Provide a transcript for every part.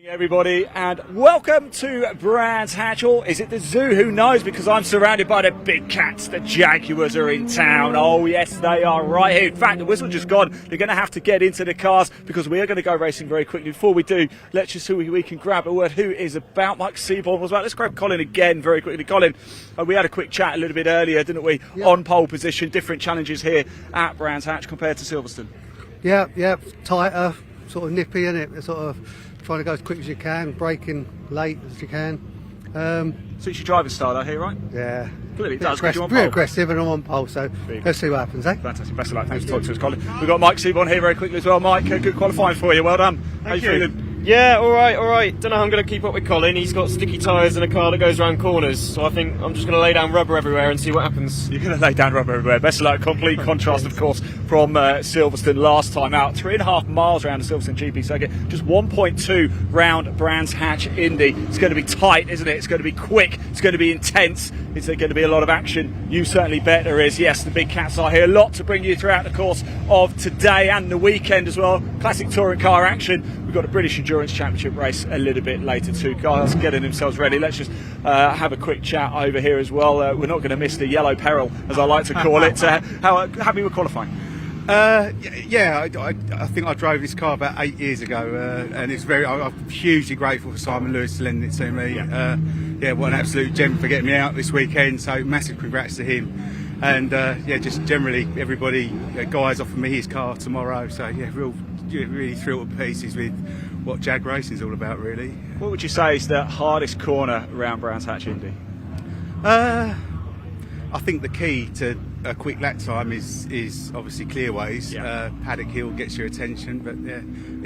Everybody, and welcome to Brands Hatch, or is it the zoo? Who knows, because I'm surrounded by the big cats. The Jaguars are in town. Oh yes, they are right here. In fact, the whistle just gone. They're going to have to get into the cars because we are going to go racing very quickly. Before we do, let's just see who we can grab a word. Who is about? Mike Seaborn was about. Let's grab Colin again very quickly. Colin, we had a quick chat a little bit earlier, didn't we? Yep. On pole position, different challenges here at Brands Hatch compared to Silverstone. Yeah, tighter, sort of nippy, isn't it? Sort of trying to go as quick as you can, braking late as you can. Suits your driving style, I hear, right? Yeah. Clearly it does. Very aggressive, and I'm on pole, so let's see what happens, eh? Fantastic. Best of luck. Thanks for talking to us, Colin. We've got Mike Seaborn here very quickly as well. Mike, good qualifying for you. Well done. How you feeling? Yeah, all right. Don't know how I'm going to keep up with Colin. He's got sticky tyres and a car that goes around corners, so I think I'm just going to lay down rubber everywhere and see what happens. You're going to lay down rubber everywhere. Best of luck. Complete contrast, of course, from Silverstone last time out. 3.5 miles around the Silverstone GP circuit. Just 1.2 round Brands Hatch Indy. It's going to be tight, isn't it? It's going to be quick. It's going to be intense. Is there going to be a lot of action? You certainly bet there is. Yes, the big cats are here. A lot to bring you throughout the course of today and the weekend as well. Classic touring car action. We've got a British Endurance Championship race a little bit later too. Guys getting themselves ready. Let's just have a quick chat over here as well. We're not going to miss the yellow peril, as I like to call it. How happy with qualifying? I think I drove this car about 8 years ago, and I'm hugely grateful for Simon Lewis lending it to me. What an absolute gem for getting me out this weekend. So massive congrats to him. And just generally everybody, guys offered me his car tomorrow. So really thrilled to pieces with what Jag Racing is all about, really. What would you say is the hardest corner around Brands Hatch Indy? I think the key to a quick lap time is obviously clearways. Paddock Hill gets your attention, but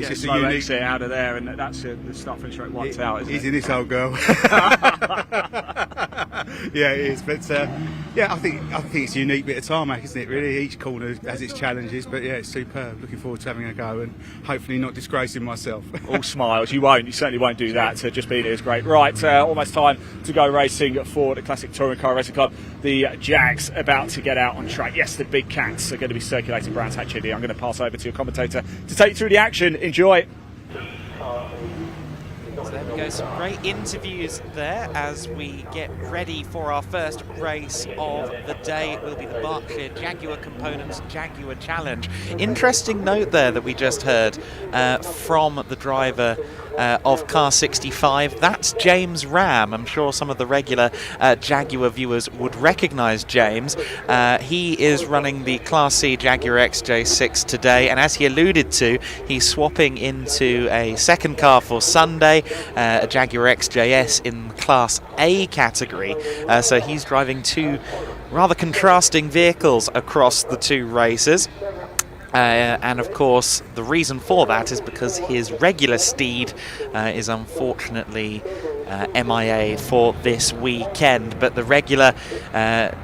it's just a unique exit out of there, and that's the start finish rate wiped out. Isn't he's it? in this old girl. Yeah, it is. But I think it's a unique bit of tarmac, isn't it? Really, each corner has its challenges, but it's superb. Looking forward to having a go and hopefully not disgracing myself. All smiles. You won't. You certainly won't do that. So just being here is great. Right, almost time to go racing for the Classic Touring Car Racing Club. The Jags about to get out on track. Yes, the big cats are going to be circulating Brands Hatch Indy. I'm going to pass over to your commentator to take you through the action. Enjoy. So there we go, some great interviews there as we get ready for our first race of the day. It will be the Berkshire Jaguar Components Jaguar Challenge. Interesting note there that we just heard from the driver of car 65. That's James Ram. I'm sure some of the regular Jaguar viewers would recognise James. He is running the Class C Jaguar XJ6 today, and as he alluded to, he's swapping into a second car for Sunday, a Jaguar XJS in Class A category. So he's driving two rather contrasting vehicles across the two races. And of course, the reason for that is because his regular steed is unfortunately MIA for this weekend. But the regular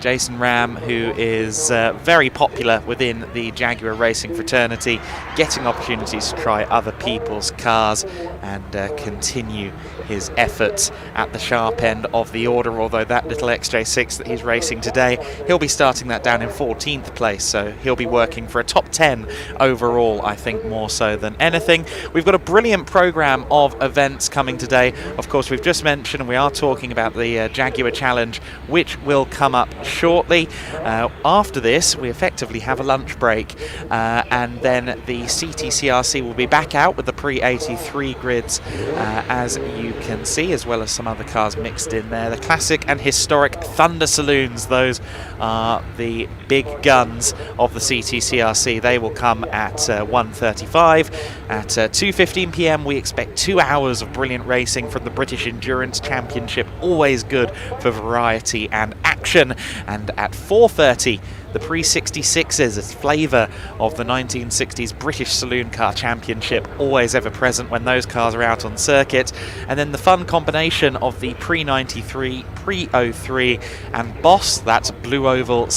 Jason Ram, who is very popular within the Jaguar racing fraternity, getting opportunities to try other people's cars and continue his efforts at the sharp end of the order. Although that little XJ6 that he's racing today, he'll be starting that down in 14th place, so he'll be working for a top 10 overall, I think, more so than anything. We've got a brilliant program of events coming today. Of course, we've just mentioned, and we are talking about the Jaguar Challenge, which will come up shortly. After this, we effectively have a lunch break, and then the CTCRC will be back out with the pre-83 grids, as you can see, as well as some other cars mixed in there. The classic and historic Thunder Saloons, those are the big guns of the CTCRC. They will come at 1:35. At 2:15 p.m. we expect 2 hours of brilliant racing from the British Endurance Championship, always good for variety and action. And at 4:30, the pre-66s, a flavour of the 1960s British Saloon Car Championship, always ever present when those cars are out on circuit. And then the fun combination of the pre-93, pre-03 and Boss, that's Blue Oval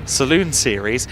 Saloon Series,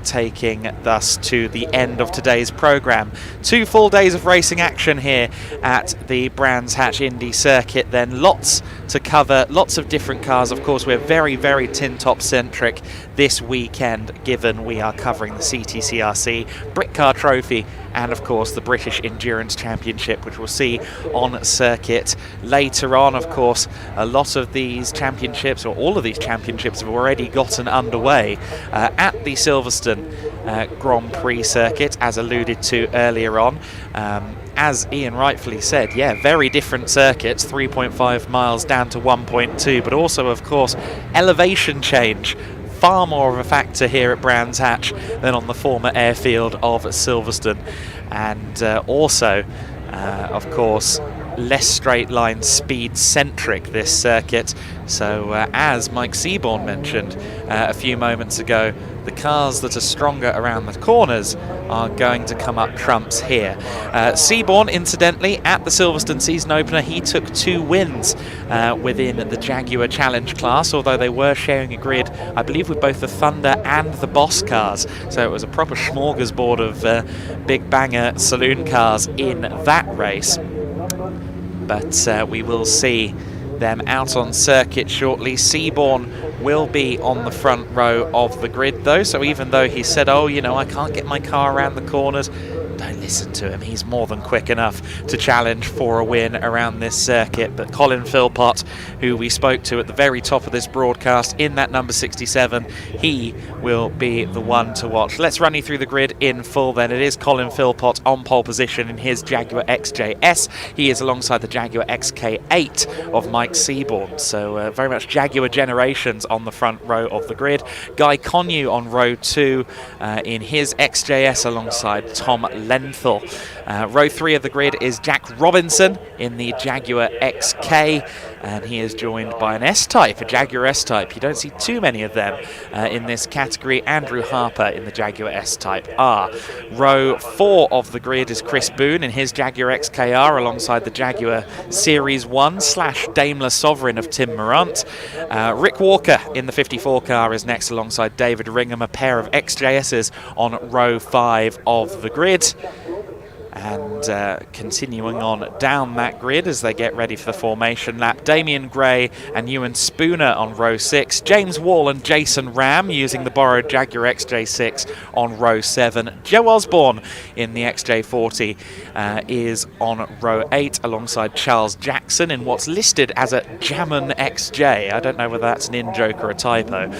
taking thus to the end of today's programme. 2 full days of racing action here at the Brands Hatch Indy circuit, then lots to cover lots of different cars. Of course, we're very, very tin top centric this weekend, given we are covering the CTCRC, Brit Car Trophy, and of course the British Endurance Championship, which we'll see on circuit later on. Of course, a lot of these championships, or all of these championships, have already gotten underway at the Silverstone Grand Prix circuit, as alluded to earlier on. As Ian rightfully said, yeah, very different circuits, 3.5 miles down to 1.2, but also, of course, elevation change. Far more of a factor here at Brands Hatch than on the former airfield of Silverstone. And also, of course, less straight line speed centric, this circuit. So as Mike Seaborn mentioned a few moments ago, the cars that are stronger around the corners are going to come up trumps here. Seaborn, incidentally, at the Silverstone season opener, he took 2 wins within the Jaguar Challenge class, although they were sharing a grid, I believe, with both the Thunder and the Boss cars. So it was a proper smorgasbord of big banger saloon cars in that race. But we will see them out on circuit shortly. Seaborn will be on the front row of the grid though, so even though he said, oh, you know, I can't get my car around the corners, don't listen to him. He's more than quick enough to challenge for a win around this circuit. But Colin Philpott, who we spoke to at the very top of this broadcast in that number 67, he will be the one to watch. Let's run you through the grid in full then. It is Colin Philpott on pole position in his Jaguar XJS. He is alongside the Jaguar XK8 of Mike Seaborn. So very much Jaguar generations on the front row of the grid. Guy Connew on row 2 in his XJS alongside Tom Lenthal. Row 3 of the grid is Jack Robinson in the Jaguar XK, and he is joined by an S-Type, a Jaguar S-Type. You don't see too many of them in this category. Andrew Harper in the Jaguar S-Type R. Row 4 of the grid is Chris Boone in his Jaguar XKR alongside the Jaguar Series 1 / Daimler Sovereign of Tim Morant. Rick Walker in the 54 car is next alongside David Ringham, a pair of XJSs on row 5 of the grid. And continuing on down that grid as they get ready for the formation lap, Damien Gray and Ewan Spooner on row 6, James Wall and Jason Ram using the borrowed Jaguar XJ6 on row 7, Joe Osborne in the XJ40 is on row 8 alongside Charles Jackson in what's listed as a Jammin XJ. I don't know whether that's an in-joke or a typo.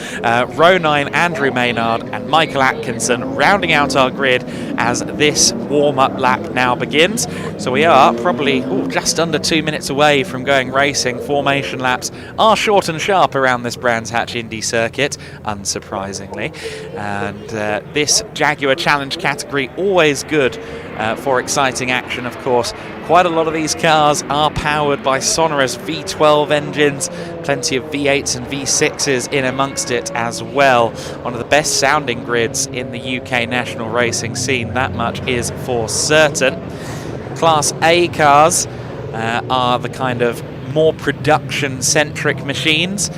Row 9, Andrew Maynard and Michael Atkinson rounding out our grid as this warm-up lap now begins. So we are probably just under 2 minutes away from going racing. Formation laps are short and sharp around this Brands Hatch Indy circuit, unsurprisingly. And this Jaguar Challenge category, always good for exciting action, of course. Quite a lot of these cars are powered by sonorous V12 engines, plenty of V8s and V6s in amongst it as well. One of the best sounding grids in the UK national racing scene, that much is for certain. Class A cars are the kind of more production-centric machines,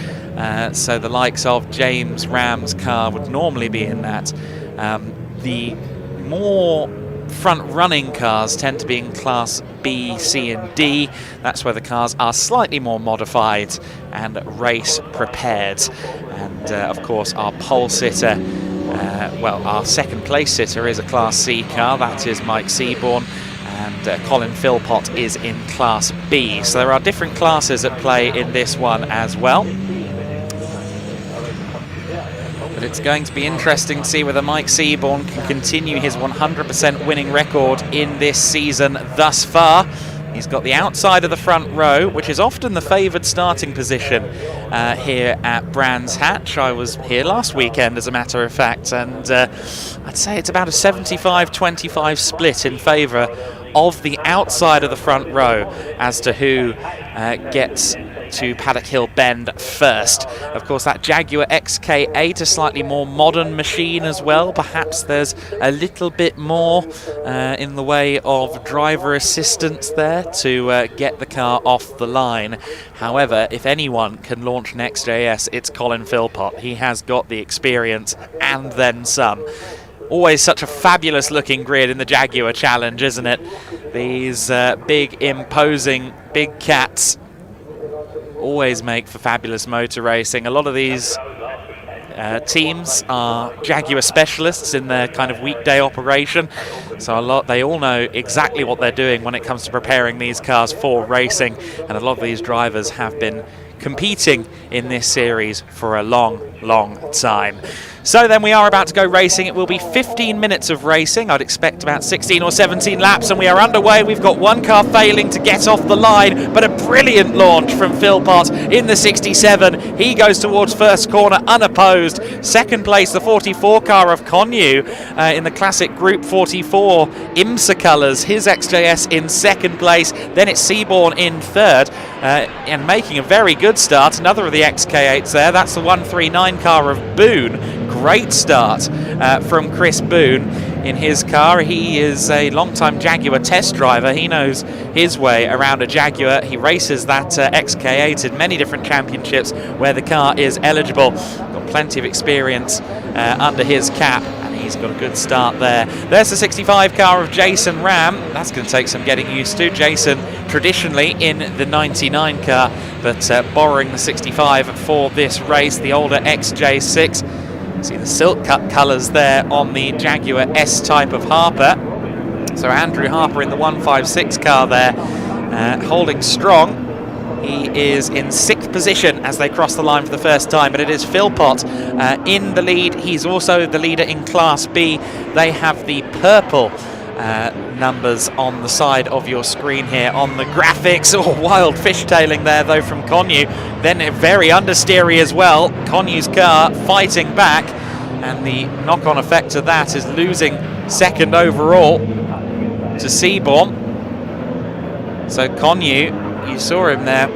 so the likes of James Ram's car would normally be in that. The more front-running cars tend to be in Class B, C and D. That's where the cars are slightly more modified and race prepared. And of course our pole sitter, our second place sitter is a Class C car. That is Mike Seaborn, and Colin Philpott is in Class B. So there are different classes at play in this one as well. But it's going to be interesting to see whether Mike Seaborn can continue his 100% winning record in this season thus far. He's got the outside of the front row, which is often the favoured starting position here at Brands Hatch. I was here last weekend, as a matter of fact, and I'd say it's about a 75-25 split in favour of the outside of the front row as to who gets to Paddock Hill Bend first. Of course, that Jaguar XK8, a slightly more modern machine as well. Perhaps there's a little bit more in the way of driver assistance there to get the car off the line. However, if anyone can launch an XJS, it's Colin Philpott. He has got the experience and then some. Always such a fabulous looking grid in the Jaguar Challenge, isn't it? These big, imposing, big cats. always make for fabulous motor racing. A lot of these teams are Jaguar specialists in their kind of weekday operation, so they all know exactly what they're doing when it comes to preparing these cars for racing, and a lot of these drivers have been competing in this series for a long time. So then we are about to go racing. It will be 15 minutes of racing. I'd expect about 16 or 17 laps, and we are underway. We've got one car failing to get off the line, but a brilliant launch from Philpott in the 67. He goes towards first corner unopposed. Second place, the 44 car of Konyu in the classic Group 44 IMSA colours. His XJS in second place. Then it's Seaborn in third, and making a very good start. Another of the XK8s there. That's the 139 car of Boone. Great start from Chris Boone in his car. He is a long-time Jaguar test driver. He knows his way around a Jaguar. He races that XK8 in many different championships where the car is eligible. Got plenty of experience under his cap, and he's got a good start there. There's the 65 car of Jason Ram. That's going to take some getting used to. Jason traditionally in the 99 car, but borrowing the 65 for this race, the older XJ6. See the silk cut colours there on the Jaguar S-Type of Harper. So Andrew Harper in the 156 car there, holding strong. He is in 6th position as they cross the line for the first time, but it is Philpott in the lead. He's also the leader in Class B. They have the purple numbers on the side of your screen here on the graphics. Oh, wild fishtailing there though from Konyu. Then very understeery as well. Konyu's car fighting back, and the knock-on effect of that is losing second overall to Seaborn. So Konyu, you saw him there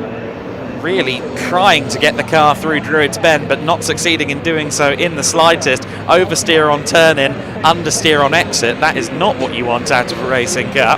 really trying to get the car through Druids Bend, but not succeeding in doing so in the slightest. Oversteer on turn-in, understeer on exit. That is not what you want out of a racing car.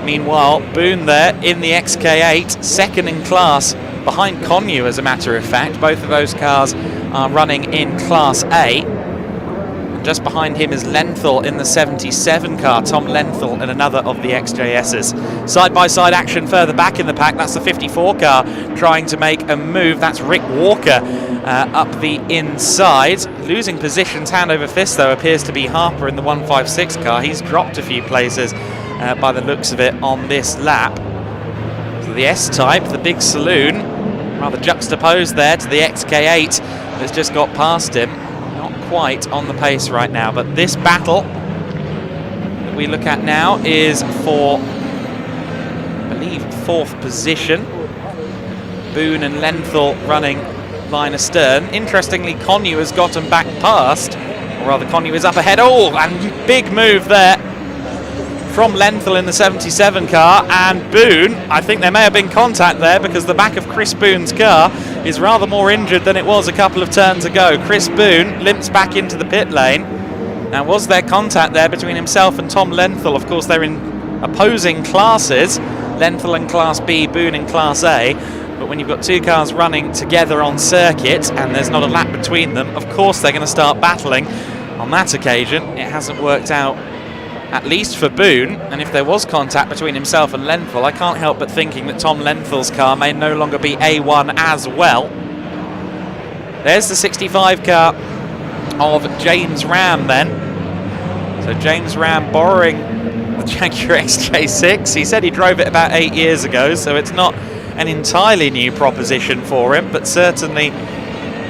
Meanwhile, Boone there in the XK8, second in class, behind Konyu as a matter of fact. Both of those cars are running in Class A. And just behind him is Lenthal in the 77 car, Tom Lenthal and another of the XJSs. Side-by-side action further back in the pack. That's the 54 car trying to make a move. That's Rick Walker up the inside. Losing positions hand over fist though appears to be Harper in the 156 car. He's dropped a few places by the looks of it on this lap. So the S-Type, the big saloon, rather juxtaposed there to the XK8 that's just got past him. Not quite on the pace right now, but this battle that we look at now is for, I believe, 4th position. Boone and Lenthal running line astern. Interestingly, Konyu has gotten back past, or rather Konyu is up ahead. Oh, and big move there from Lenthal in the 77 car, and Boone, I think there may have been contact there because the back of Chris Boone's car is rather more injured than it was a couple of turns ago. Chris Boone limps back into the pit lane. Now, was there contact there between himself and Tom Lenthal? Of course, they're in opposing classes. Lenthal in Class B, Boone in Class A. But when you've got two cars running together on circuit and there's not a lap between them, of course they're going to start battling. On that occasion, it hasn't worked out, at least for Boone, and if there was contact between himself and Lenthal, I can't help but thinking that Tom Lenthal's car may no longer be A1 as well. There's the 65 car of James Ram then. So James Ram borrowing the Jaguar XJ6. He said he drove it about 8 years ago, so it's not an entirely new proposition for him, but certainly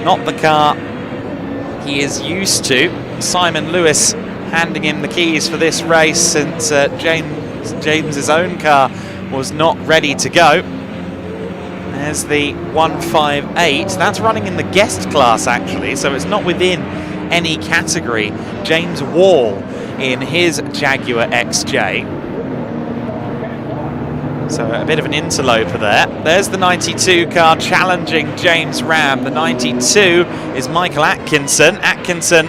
not the car he is used to. Simon Lewis handing him the keys for this race since James's own car was not ready to go. There's the 158. That's running in the guest class actually, so it's not within any category. James Wall in his Jaguar XJ. So a bit of an interloper there. There's the 92 car challenging James Ram. The 92 is Michael Atkinson. Atkinson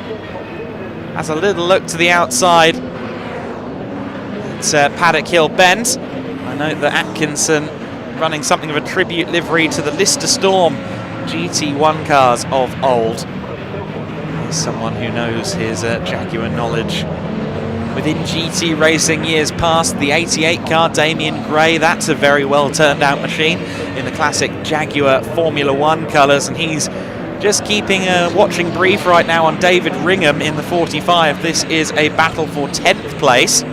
has a little look to the outside at Paddock Hill Bend. I note that Atkinson running something of a tribute livery to the Lister Storm GT1 cars of old. He's someone who knows his Jaguar knowledge within GT racing years past. The 88 car, Damien Gray, that's a very well turned out machine in the classic Jaguar Formula One colours, and he's just keeping a watching brief right now on David Ringham in the 45. This is a battle for 10th place.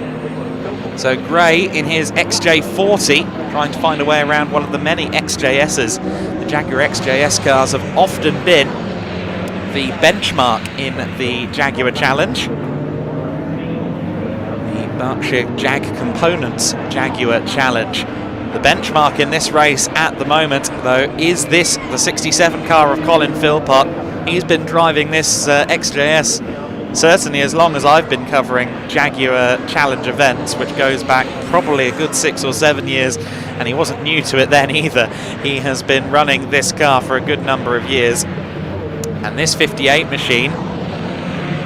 So Gray in his XJ40 trying to find a way around one of the many XJSs. The Jaguar XJS cars have often been the benchmark in the Jaguar Challenge. The Berkshire Jag Components Jaguar Challenge. The benchmark in this race at the moment, though, is this, the 67 car of Colin Philpott. He's been driving this XJS certainly as long as I've been covering Jaguar Challenge events, which goes back probably a good 6 or 7 years, and he wasn't new to it then either. He has been running this car for a good number of years. And this 58 machine,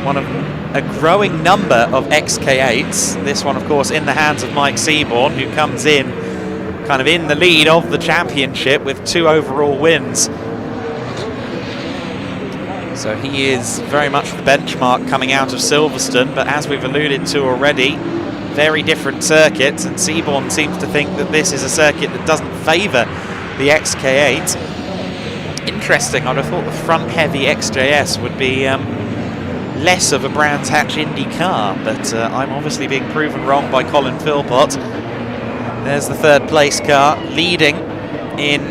one of a growing number of XK8s, this one of course in the hands of Mike Seaborn, who comes in kind of in the lead of the championship with 2 overall wins. So he is very much the benchmark coming out of Silverstone, but as we've alluded to already, very different circuits, and Seaborn seems to think that this is a circuit that doesn't favour the XK8. Interesting, I'd have thought the front-heavy XJS would be less of a Brands Hatch Indy car, but I'm obviously being proven wrong by Colin Philpott. There's the 3rd place car leading in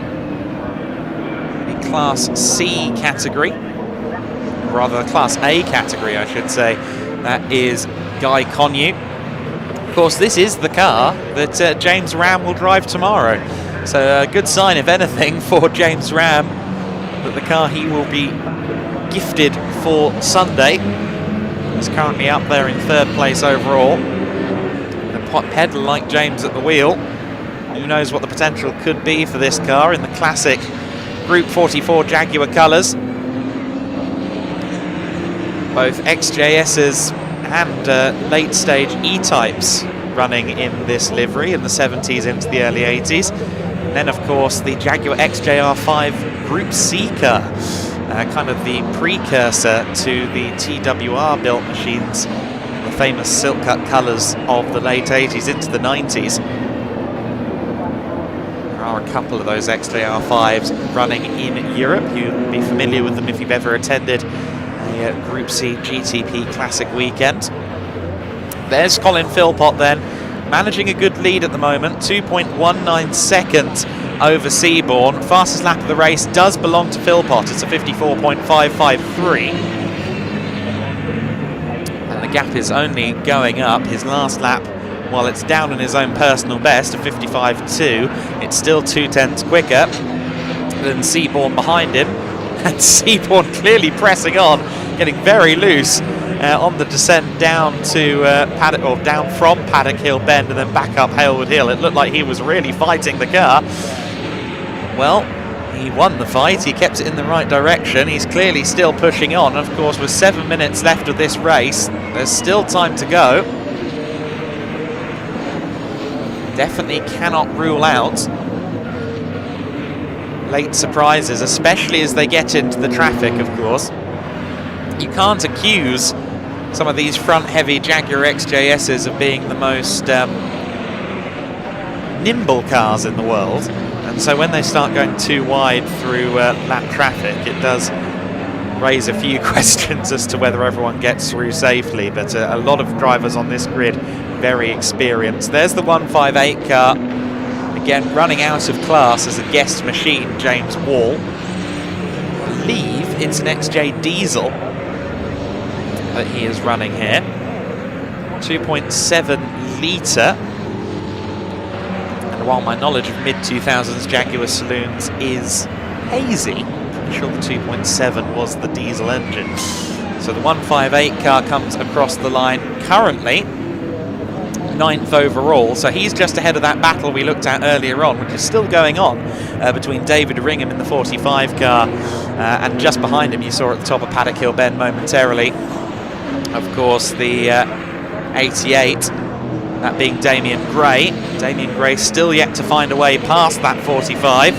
the Class C category. Rather the Class A category, I should say. That is Guy Connew. Of course, this is the car that James Ram will drive tomorrow. So a good sign, if anything, for James Ram, that the car he will be gifted for Sunday is currently up there in 3rd place overall. A pedal like James at the wheel. Who knows what the potential could be for this car in the classic Group 44 Jaguar colours. Both XJSs and late stage E-types running in this livery in the 70s into the early 80s. And then of course the Jaguar XJR5 Group C car, kind of the precursor to the TWR built machines, the famous silk cut colours of the late 80s into the 90s. There are a couple of those XJR5s running in Europe. You'll be familiar with them if you've ever attended a Group C GTP Classic weekend. There's Colin Philpott then, managing a good lead at the moment, 2.19 seconds over Seaborn. Fastest lap of the race does belong to Philpott, it's a 54.553. And the gap is only going up. His last lap, while it's down in his own personal best of 55.2, it's still 0.2 quicker than Seaborn behind him. And Seaborn clearly pressing on, getting very loose on the descent down to Paddock, or down from Paddock Hill Bend and then back up Hailwood Hill. It looked like he was really fighting the car. Well, he won the fight, he kept it in the right direction, he's clearly still pushing on. Of course, with 7 minutes left of this race, there's still time to go. Definitely cannot rule out late surprises, especially as they get into the traffic, of course. You can't accuse some of these front-heavy Jaguar XJSs of being the most nimble cars in the world. And so when they start going too wide through lap traffic, it does raise a few questions as to whether everyone gets through safely. But a lot of drivers on this grid very experienced. There's the 158 car. Again, running out of class as a guest machine, James Wall. I believe it's an XJ diesel that he is running here. 2.7 litre. And while my knowledge of mid-2000s Jaguar saloons is hazy, I'm pretty sure the 2.7 was the diesel engine. So the 158 car comes across the line currently 9th overall, so he's just ahead of that battle we looked at earlier on, which is still going on between David Ringham in the 45 car and just behind him, you saw at the top of Paddock Hill Bend momentarily, of course, the 88, that being Damien Gray. Damien Gray still yet to find a way past that 45.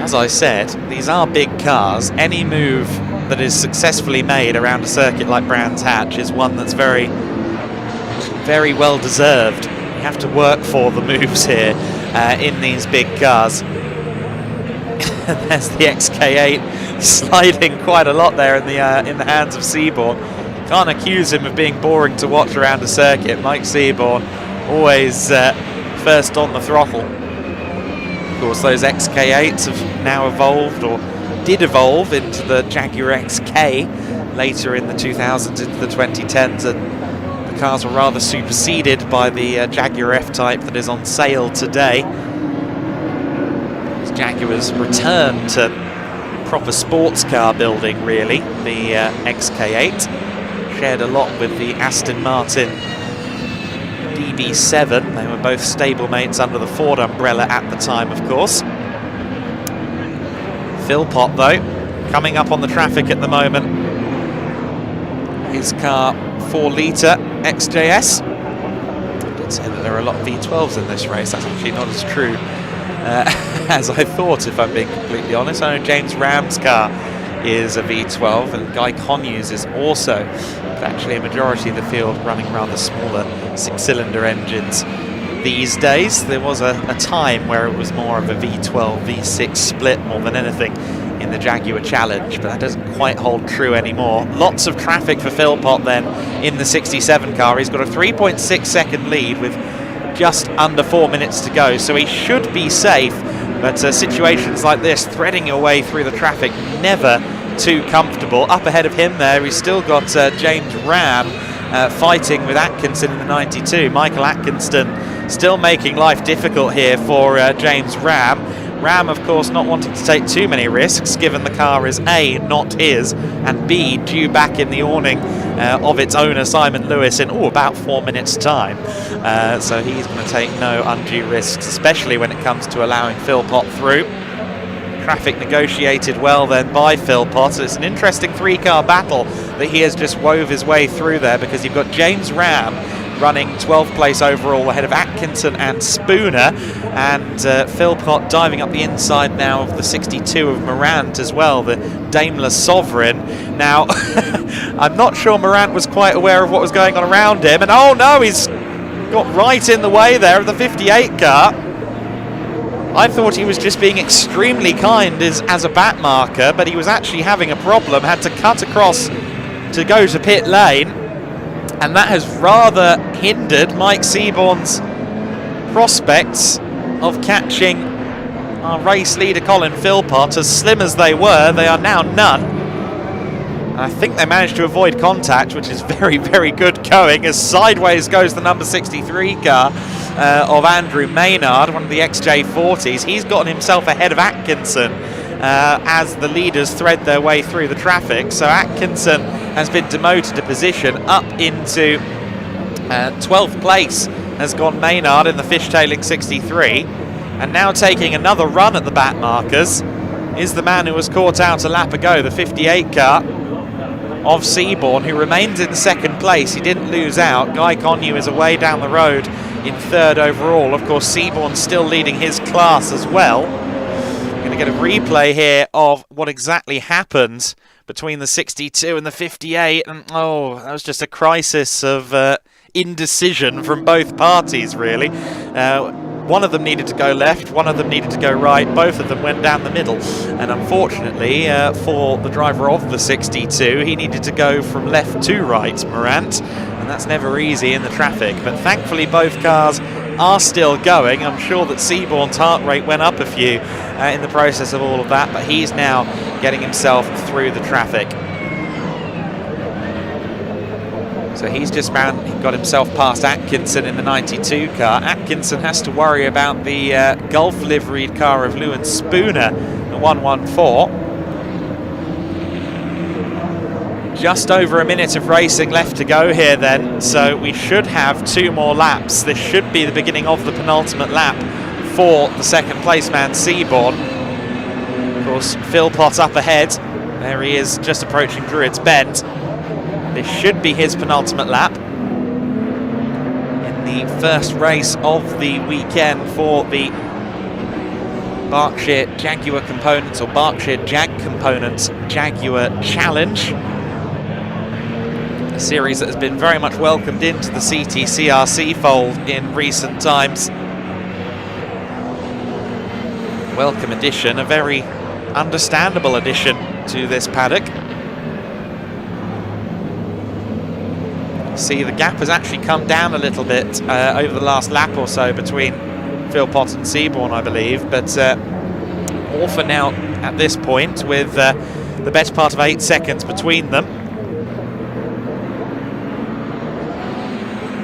As I said, these are big cars. Any move that is successfully made around a circuit like Brands Hatch is one that's very, very well deserved. You have to work for the moves here in these big cars. There's the XK8 sliding quite a lot there in the hands of Seaborn. Can't accuse him of being boring to watch around a circuit. Mike Seaborn always first on the throttle. Of course, those XK8s have now evolved, or did evolve, into the Jaguar XK later in the 2000s into the 2010s, and the cars were rather superseded by the Jaguar F-Type that is on sale today. Jaguar's return to proper sports car building, really. The XK8 shared a lot with the Aston Martin DB7. They were both stablemates under the Ford umbrella at the time, of course. Philpott, though, coming up on the traffic at the moment. His car, 4-litre XJS. I did say that there are a lot of V12s in this race. That's actually not as true as I thought, if I'm being completely honest. I know James Ram's car is a V12, and Guy Conyers is also, but actually a majority of the field running rather smaller 6-cylinder engines these days. There was a time where it was more of a V12, V6 split more than anything in the Jaguar Challenge, but that doesn't quite hold true anymore. Lots of traffic for Philpott then in the 67 car. He's got a 3.6 second lead with just under 4 minutes to go, so he should be safe, but situations like this, threading your way through the traffic, never too comfortable. Up ahead of him there, he's still got James Ram fighting with Atkinson in the 92. Michael Atkinson still making life difficult here for James Ram. Ram, of course, not wanting to take too many risks, given the car is A, not his, and B, due back in the awning of its owner, Simon Lewis, in about 4 minutes' time. So he's going to take no undue risks, especially when it comes to allowing Philpott through. Traffic negotiated well then by Philpott. It's an interesting 3-car battle that he has just wove his way through there, because you've got James Ram running 12th place overall ahead of Atkinson and Spooner, and Philpott diving up the inside now of the 62 of Morant as well, the Daimler Sovereign. Now, I'm not sure Morant was quite aware of what was going on around him, and oh no, he's got right in the way there of the 58 car. I thought he was just being extremely kind as a back marker, but he was actually having a problem, had to cut across to go to pit lane. And that has rather hindered Mike Seaborn's prospects of catching our race leader Colin Philpott. As slim as they were, they are now none. And I think they managed to avoid contact, which is very, very good going, as sideways goes the number 63 car of Andrew Maynard, one of the XJ40s. He's gotten himself ahead of Atkinson as the leaders thread their way through the traffic. So Atkinson has been demoted a position up into 12th place, has gone Maynard in the fishtailing 63, and now taking another run at the back markers is the man who was caught out a lap ago, the 58 car of Seaborn, who remains in second place. He didn't lose out. Guy Connew is away down the road in third overall. Of course, Seaborn still leading his class as well. Going to get a replay here of what exactly happened between the 62 and the 58, and oh, that was just a crisis of indecision from both parties, really. One of them needed to go left, one of them needed to go right, both of them went down the middle, and unfortunately for the driver of the 62, he needed to go from left to right, Morant, and that's never easy in the traffic, but thankfully both cars are still going. I'm sure that Seaborn's heart rate went up a few in the process of all of that, but he's now getting himself through the traffic. So he's just got himself past Atkinson in the 92 car. Atkinson has to worry about the Gulf liveried car of Lewin Spooner, the 114. Just over a minute of racing left to go here then, so we should have 2 more laps. This should be the beginning of the penultimate lap for the second place man, Seaborn. Of course, Philpott up ahead. There he is, just approaching Druids Bend. This should be his penultimate lap in the first race of the weekend for the Berkshire Jaguar Components, or Berkshire Jag Components Jaguar Challenge. A series that has been very much welcomed into the CTCRC fold in recent times. Welcome addition, a very understandable addition to this paddock. See, the gap has actually come down a little bit over the last lap or so between Philpott and Seaborn, I believe, but all for now at this point, with the better part of 8 seconds between them.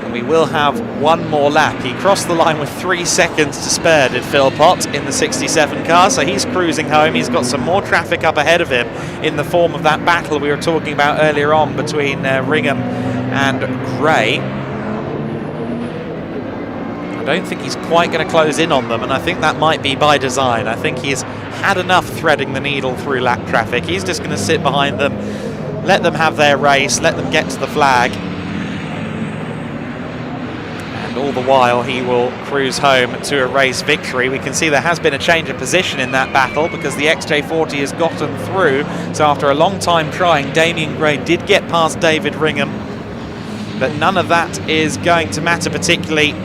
And we will have one more lap. He crossed the line with 3 seconds to spare, did Philpott, in the 67 car, so he's cruising home. He's got some more traffic up ahead of him in the form of that battle we were talking about earlier on between Ringham and Gray. I don't think he's quite going to close in on them, and I think that might be by design. I think he's had enough threading the needle through lap traffic. He's just going to sit behind them, let them have their race, let them get to the flag, and all the while he will cruise home to a race victory. We can see there has been a change of position in that battle because the XJ40 has gotten through. So after a long time trying, Damien Gray did get past David Ringham, but none of that is going to matter particularly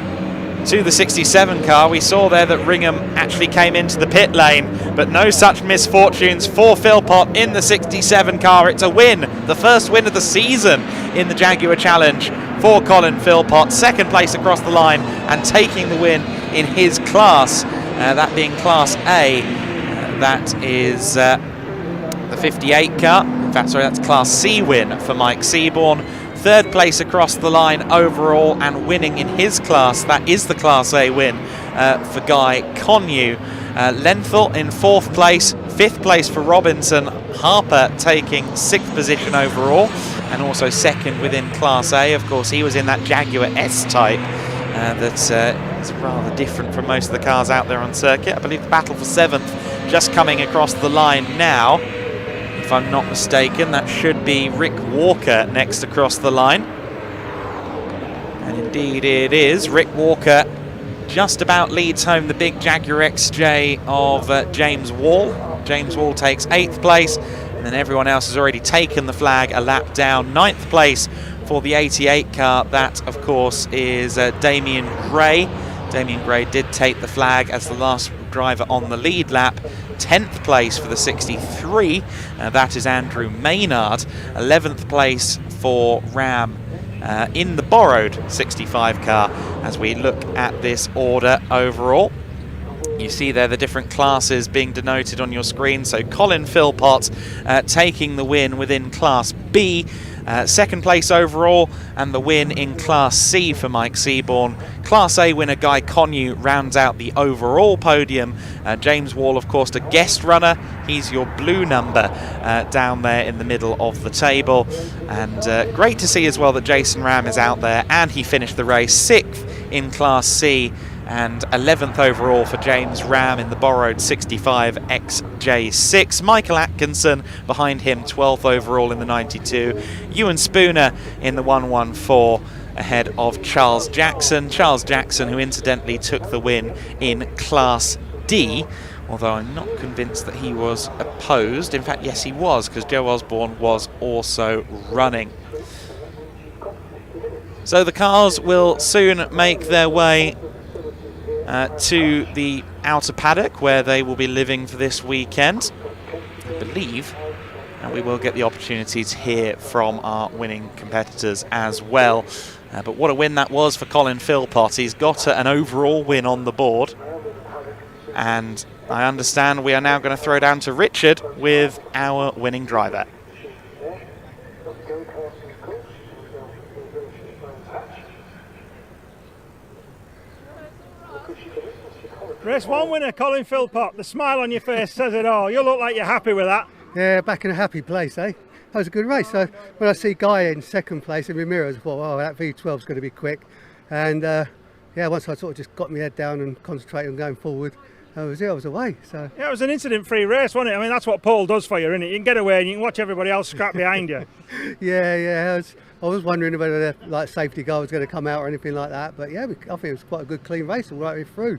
to the 67 car. We saw there that Ringham actually came into the pit lane, but no such misfortunes for Philpott in the 67 car. It's a win, the first win of the season in the Jaguar Challenge for Colin Philpott. Second place across the line and taking the win in his class, that being Class A. That is the 58 car. In fact, sorry, that's Class C win for Mike Seaborn. Third place across the line overall, and winning in his class, that is the Class A win for Guy Connew. Lenthal in 4th place, 5th place for Robinson. Harper taking 6th position overall, and also 2nd within Class A. Of course, he was in that Jaguar S-Type that is rather different from most of the cars out there on circuit. I believe the battle for 7th just coming across the line now. If I'm not mistaken, that should be Rick Walker next across the line. And indeed it is. Rick Walker just about leads home the big Jaguar XJ of James Wall. James Wall takes 8th place, and then everyone else has already taken the flag a lap down. 9th place for the 88 car. That, of course, is Damien Gray. Damien Gray did take the flag as the last driver on the lead lap. 10th place for the 63, that is Andrew Maynard. 11th place for Ram in the borrowed 65 car. As we look at this order overall, you see there the different classes being denoted on your screen. So Colin Philpott taking the win within Class B. 2nd place overall, and the win in Class C for Mike Seaborn. Class A winner Guy Connew rounds out the overall podium. James Wall, of course, the guest runner. He's your blue number down there in the middle of the table. And great to see as well that Jason Ram is out there, and he finished the race 6th in Class C, and 11th overall for James Ram in the borrowed 65 XJ6. Michael Atkinson behind him, 12th overall in the 92. Ewan Spooner in the 114 ahead of Charles Jackson. Charles Jackson, who incidentally took the win in Class D, although I'm not convinced that he was opposed. In fact, yes, he was, because Joe Osborne was also running. So the cars will soon make their way to the outer paddock where they will be living for this weekend, I believe, and we will get the opportunity to hear from our winning competitors as well. But what a win that was for Colin Philpott. He's got an overall win on the board, and I understand we are now going to throw down to Richard with our winning driver. Race 1 winner, Colin Philpott. The smile on your face says it all. You look like you're happy with that. Yeah, back in a happy place, eh? That was a good race. So when I see Guy in 2nd place in Ramirez, I thought, oh, that V12 is going to be quick. And yeah, once I sort of just got my head down and concentrated on going forward, I was away. So yeah, it was an incident-free race, wasn't it? I mean, that's what pole does for you, isn't it? You can get away and you can watch everybody else scrap behind you. yeah. I was wondering whether the like safety guy was going to come out or anything like that. But yeah, I think it was quite a good clean race all right way through.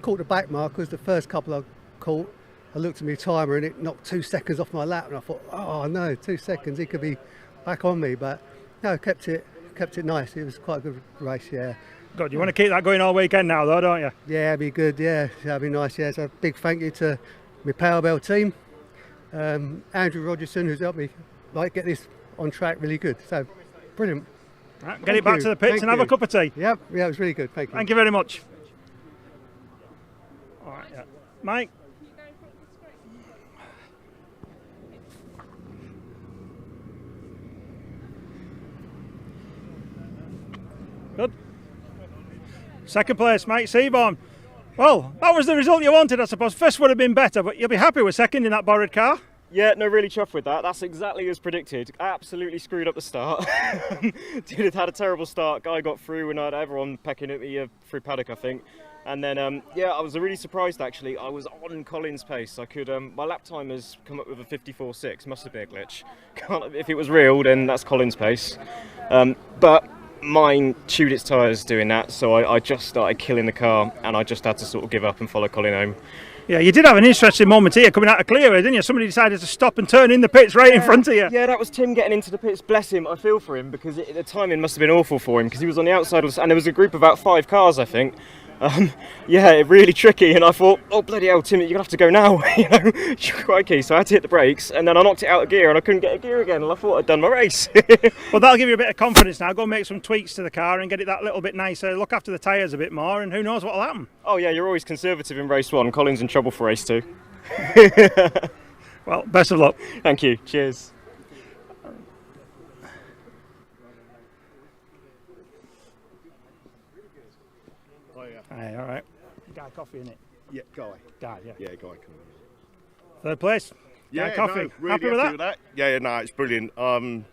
Caught the back markers the first couple of caught, I looked at my timer and it knocked 2 seconds off my lap, and I thought, oh no, 2 seconds, he could be back on me. But no, kept it nice. It was quite a good race, yeah. Good. You want to keep that going all weekend now, though, don't you? Yeah, it'd be good. Yeah, that'd be nice. Yeah, so a big thank you to my Power Bell team, Andrew Rogerson, who's helped me get this on track really good. So brilliant. Right, get it back to the pits and have a cup of tea. Yep, yeah, it was really good. Thank you. Thank you very much. All right, yeah. Mike. Good. Second place, Mike Seaborn. Well, that was the result you wanted, I suppose. First would have been better, but you'll be happy with second in that borrowed car. Yeah, no, really chuffed with that. That's exactly as predicted. Absolutely screwed up the start. Dude had a terrible start. Guy got through and I had everyone pecking at me through paddock, I think. And then, yeah, I was really surprised actually. I was on Colin's pace. I could, my lap time has come up with a 54.6. Must have been a glitch. If it was real, then that's Colin's pace. But mine chewed its tyres doing that, so I just started killing the car and I just had to sort of give up and follow Colin home. Yeah, you did have an interesting moment here coming out of clear, didn't you? Somebody decided to stop and turn in the pits right in front of you. Yeah, that was Tim getting into the pits. Bless him. I feel for him because the timing must have been awful for him because he was on the outside and there was a group of about 5 cars, I think. Yeah, really tricky, and I thought, oh bloody hell, Tim, you're gonna have to go now, you know, crikey. So I had to hit the brakes, and then I knocked it out of gear, and I couldn't get a gear again, and I thought I'd done my race. Well, that'll give you a bit of confidence now. Go and make some tweaks to the car and get it that little bit nicer. Look after the tyres a bit more, and who knows what'll happen. Oh yeah, you're always conservative in race 1. Colin's in trouble for race 2. Well, best of luck. Thank you. Cheers. Hey, all right. Guy coffee in it. Yeah, Guy. Guy, yeah. Yeah, Guy. Third place. Yeah, Guy coffee. No, really happy with that? Yeah, no, it's brilliant.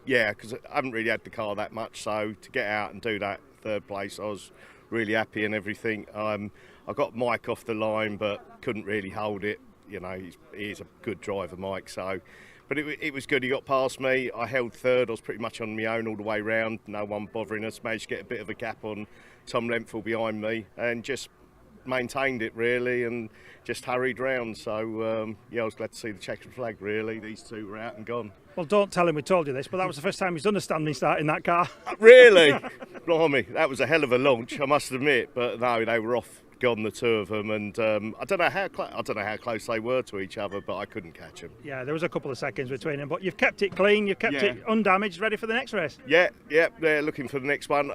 Yeah, because I haven't really had the car that much, so to get out and do that third place, I was really happy and everything. I got Mike off the line, but couldn't really hold it. You know, he's a good driver, Mike. So, but it was good. He got past me. I held third. I was pretty much on my own all the way round. No one bothering us. Managed to get a bit of a gap on Tom Lenthal behind me, and just maintained it really, and just hurried round. So yeah, I was glad to see the checkered flag. Really, these two were out and gone. Well, don't tell him we told you this, but that was the first time he's done a standing start in that car. Really? Blimey, that was a hell of a launch, I must admit. But no, they were off. Gone, the two of them, and I don't know how close they were to each other, but I couldn't catch them. Yeah, there was a couple of seconds between them, but you've kept it clean, you've kept it undamaged, ready for the next race. Yeah, they're looking for the next one.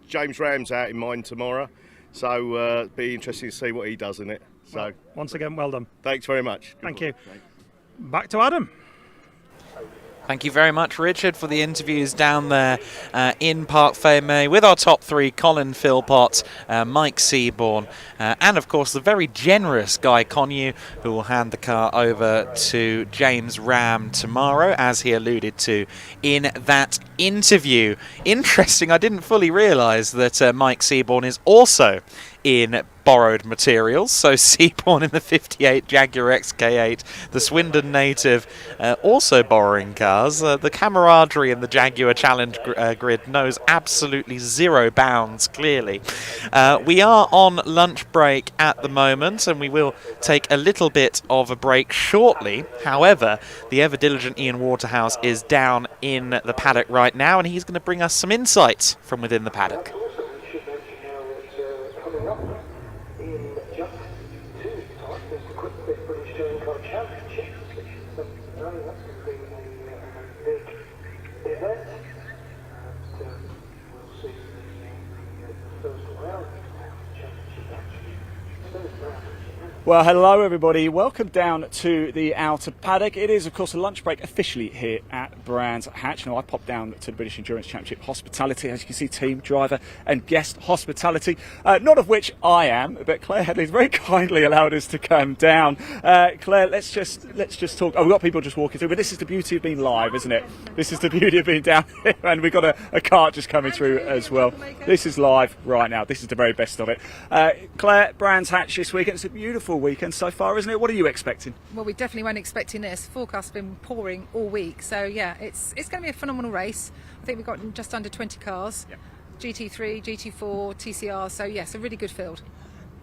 James Ram's out in mine tomorrow, so be interesting to see what he does in it. So well, once again, well done. Thanks very much. Thank you. Back to Adam. Thank you very much, Richard, for the interviews down there in Parc Fermé with our top 3, Colin Philpott, Mike Seaborn, and of course the very generous Guy Connew, who will hand the car over to James Ram tomorrow, as he alluded to in that interview. Interesting, I didn't fully realise that Mike Seaborn is also in borrowed materials. So Seaborn in the 58 Jaguar XK8, the Swindon native, also borrowing cars. The camaraderie in the Jaguar Challenge grid knows absolutely zero bounds, clearly. We are on lunch break at the moment, and we will take a little bit of a break shortly. However, the ever diligent Ian Waterhouse is down in the paddock right now, and he's going to bring us some insights from within the paddock. Well, hello everybody. Welcome down to the outer paddock. It is, of course, a lunch break officially here at Brands Hatch. Now, I popped down to the British Endurance Championship hospitality. As you can see, team, driver and guest hospitality. Not of which I am, but Claire Headley's very kindly allowed us to come down. Claire, let's just talk. Oh, we've got people just walking through, but this is the beauty of being live, isn't it? This is the beauty of being down here, and we've got a cart just coming through as well. This is live right now. This is the very best of it. Claire, Brands Hatch this weekend. It's a beautiful weekend so far, isn't it? What are you expecting? Well, we definitely weren't expecting this. Forecast's been pouring all week, so yeah, it's going to be a phenomenal race. I think we've got just under 20 cars, GT3, GT4, TCR, so yes, a really good field.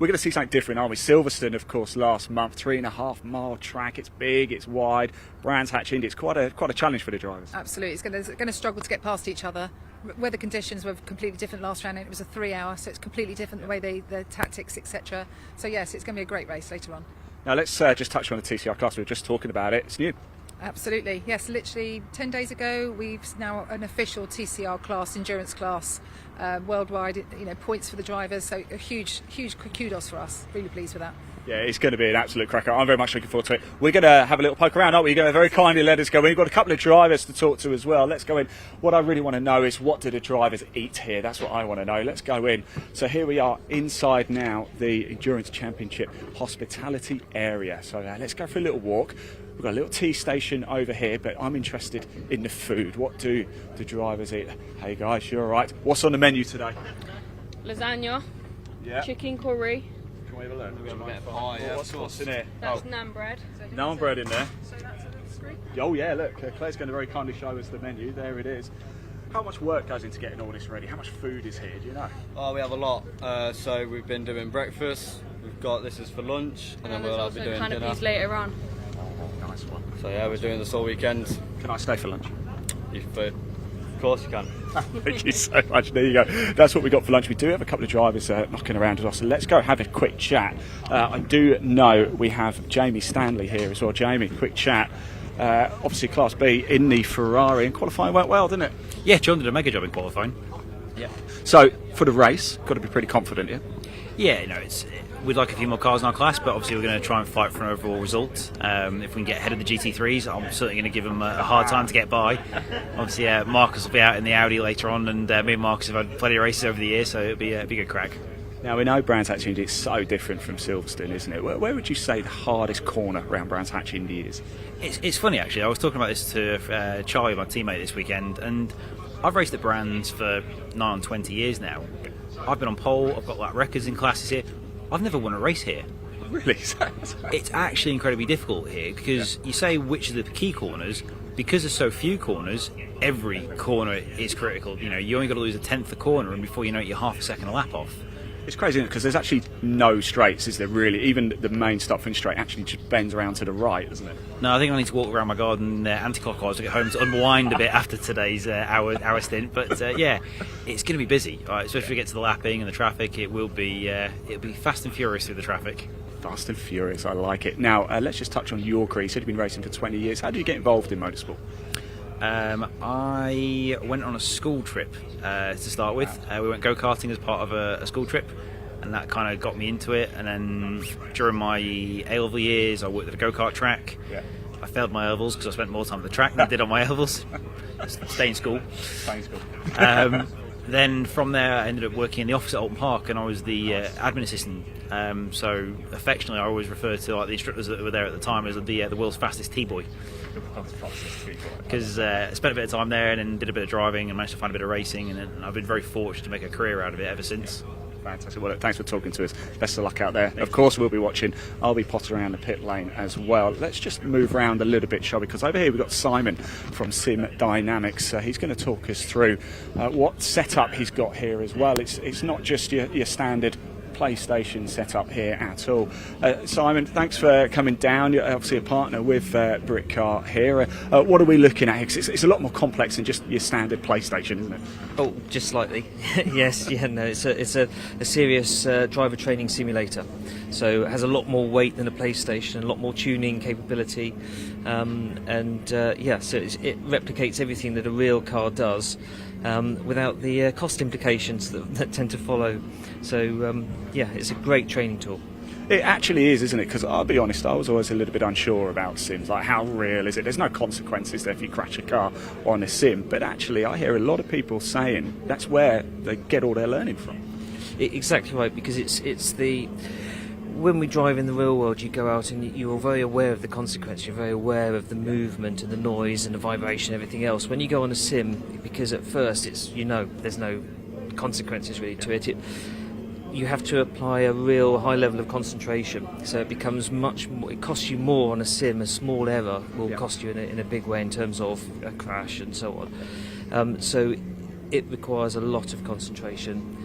we're going to see something different, aren't we? Silverstone, of course, last month, 3.5 mile track. It's big, it's wide. Brands Hatch Indy, it's quite a challenge for the drivers. Absolutely, it's going to struggle to get past each other. Weather conditions were completely different last round, and it was a 3 hour, so it's completely different the way the tactics, etc. So yes, it's going to be a great race later on. Now let's just touch on the TCR class. We were just talking about it. It's new. Absolutely, yes. Literally 10 days ago, we've now an official TCR class, endurance class, worldwide. Points for the drivers. So a huge kudos for us. Really pleased with that. Yeah, it's going to be an absolute cracker. I'm very much looking forward to it. We're going to have a little poke around, aren't we? You're going to very kindly let us go in. We've got a couple of drivers to talk to as well. Let's go in. What I really want to know is, what do the drivers eat here? That's what I want to know. Let's go in. So here we are inside now the Endurance Championship hospitality area. So let's go for a little walk. We've got a little tea station over here, but I'm interested in the food. What do the drivers eat? Hey guys, you all right? What's on the menu today? Lasagna, Yeah. chicken curry, Can we have a look? We have a bit of pie, yeah, What's in here? that's naan bread. Naan bread in there. Oh yeah, look, Claire's going to very kindly show us the menu. There it is. How much work goes into getting all this ready? How much food is here? Do you know? Oh, we have a lot. So we've been doing breakfast. We've got this is for lunch, and then there's we'll be also doing canopies dinner. later on. Nice one. So yeah, we're doing this all weekend. Can I stay for lunch? Of course you can. Thank you so much. There you go. That's what we got for lunch. We do have a couple of drivers knocking around as well, so let's go have a quick chat. I do know we have Jamie Stanley here as well. Jamie, quick chat. Obviously Class B in the Ferrari, and qualifying went well, didn't it? Yeah, John did a mega job in qualifying. Yeah. So for the race, got to be pretty confident, yeah? Yeah, we'd like a few more cars in our class, but obviously we're going to try and fight for an overall result. If we can get ahead of the GT3s, I'm certainly going to give them a hard time to get by. Obviously, Marcus will be out in the Audi later on, and me and Marcus have had plenty of races over the year, so it'll be a good crack. Now we know Brands Hatch Indy is so different from Silverstone, isn't it? Where would you say the hardest corner around Brands Hatch Indy is? It's funny actually. I was talking about this to Charlie, my teammate, this weekend, and I've raced at Brands for 20 years now. I've been on pole. I've got like records in classes here. I've never won a race here. Really? It's actually incredibly difficult here because you say which are the key corners. Because there's so few corners, every corner is critical. You only got to lose a tenth a corner, and before you know it, you're half a second a lap off. It's crazy, isn't it? Because there's actually no straights, is there really? Even the main stop-finish straight actually just bends around to the right, doesn't it? No, I think I need to walk around my garden anti-clockwise to get home to unwind a bit after today's hour stint. But yeah, it's going to be busy, right? Especially if we get to the lapping and the traffic. It'll be fast and furious through the traffic. Fast and furious, I like it. Now, let's just touch on your career. You said you've been racing for 20 years. How did you get involved in motorsport? I went on a school trip to start with. We went go-karting as part of a school trip, and that kind of got me into it. And then during my A-level years, I worked at a go-kart track. Yeah. I failed my A-levels because I spent more time at the track than I did on my A-levels. Stay in school. Then from there, I ended up working in the office at Alton Park, and I was the admin assistant. So affectionately, I always refer to the instructors that were there at the time as the world's fastest T-boy. Because I spent a bit of time there and then did a bit of driving and managed to find a bit of racing, and I've been very fortunate to make a career out of it ever since. Fantastic. Well, thanks for talking to us. Best of luck out there. Of course, we'll be watching. I'll be potting around the pit lane as well. Let's just move around a little bit, shall we? Because over here we've got Simon from Sim Dynamics. He's going to talk us through what setup he's got here as well. It's not just your standard PlayStation setup here at all. Simon, thanks for coming down. You're obviously a partner with Brickcar here. What are we looking at here? 'Cause it's a lot more complex than just your standard PlayStation, isn't it? Oh, just slightly. Yes, yeah, no, it's a serious driver training simulator. So it has a lot more weight than a PlayStation, a lot more tuning capability, so it replicates everything that a real car does, without the cost implications that tend to follow. So it's a great training tool. It actually is, isn't it? Because I'll be honest, I was always a little bit unsure about sims. Like, how real is it? There's no consequences there if you crash a car on a sim. But actually, I hear a lot of people saying that's where they get all their learning from. Exactly right, because it's the... When we drive in the real world, you go out and you're very aware of the consequence. You're very aware of the movement and the noise and the vibration and everything else. When you go on a sim, because at first there's no consequences really to it. You have to apply a real high level of concentration, so it becomes much more. It costs you more on a sim. A small error will cost you in a big way in terms of a crash and so on. So it requires a lot of concentration.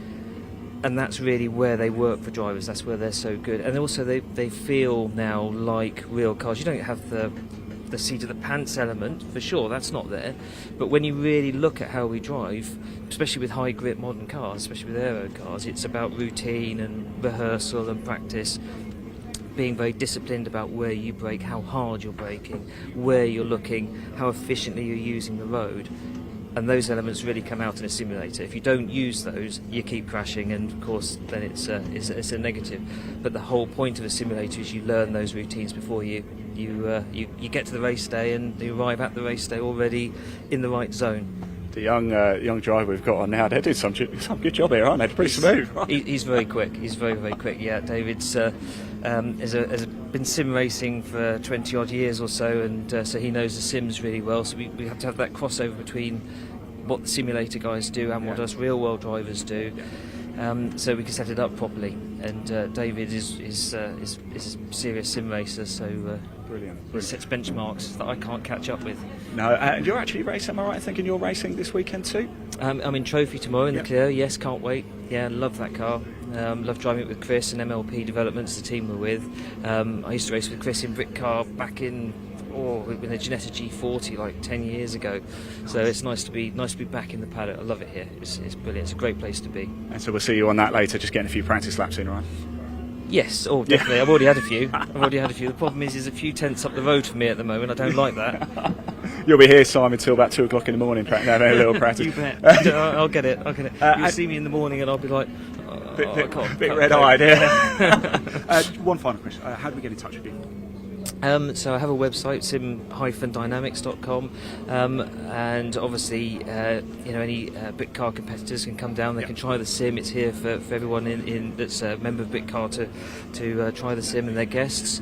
and that's really where they work for drivers. That's where they're so good, and also they feel now like real cars. You don't have the seat of the pants element for sure, that's not there, but when you really look at how we drive, especially with high grip modern cars, especially with aero cars, it's about routine and rehearsal and practice, being very disciplined about where you brake, how hard you're braking, where you're looking, how efficiently you're using the road. And those elements really come out in a simulator. If you don't use those, you keep crashing, and of course then it's a negative. But the whole point of a simulator is you learn those routines before you get to the race day, and you arrive at the race day already in the right zone. The young driver we've got on now, they did some good job here, aren't they? Pretty smooth. Right? He's very quick. He's very quick. Yeah, David's has been sim racing for 20 odd years or so, and so he knows the sims really well. So we have to have that crossover between what the simulator guys do and what us real world drivers do, so we can set it up properly. And David is a serious sim racer, so brilliant. He sets benchmarks that I can't catch up with. No, and you're actually racing, am I right in thinking you're racing this weekend too? I'm in Trophy tomorrow in the Clear. Yes, can't wait. Yeah, love that car. Love driving it with Chris and MLP Developments, the team we're with. I used to race with Chris in Brick Car back in with a Ginetta G40 like 10 years ago. So it's nice to be back in the paddock. I love it here. It's brilliant. It's a great place to be. And so we'll see you on that later, just getting a few practice laps in, right? Yes, definitely. I've already had a few. The problem is there's a few tenths up the road for me at the moment. I don't like that. You'll be here, Simon, till about 2 o'clock in the morning, having a little practice. You bet. I'll get it. You'll see me in the morning and I'll be like, bit red-eyed. Yeah. One final question. How do we get in touch with you? So I have a website, sim-dynamics.com, and obviously any Bitcar competitors can come down. They can try the sim. It's here for everyone that's a member of Bitcar to try the sim and their guests.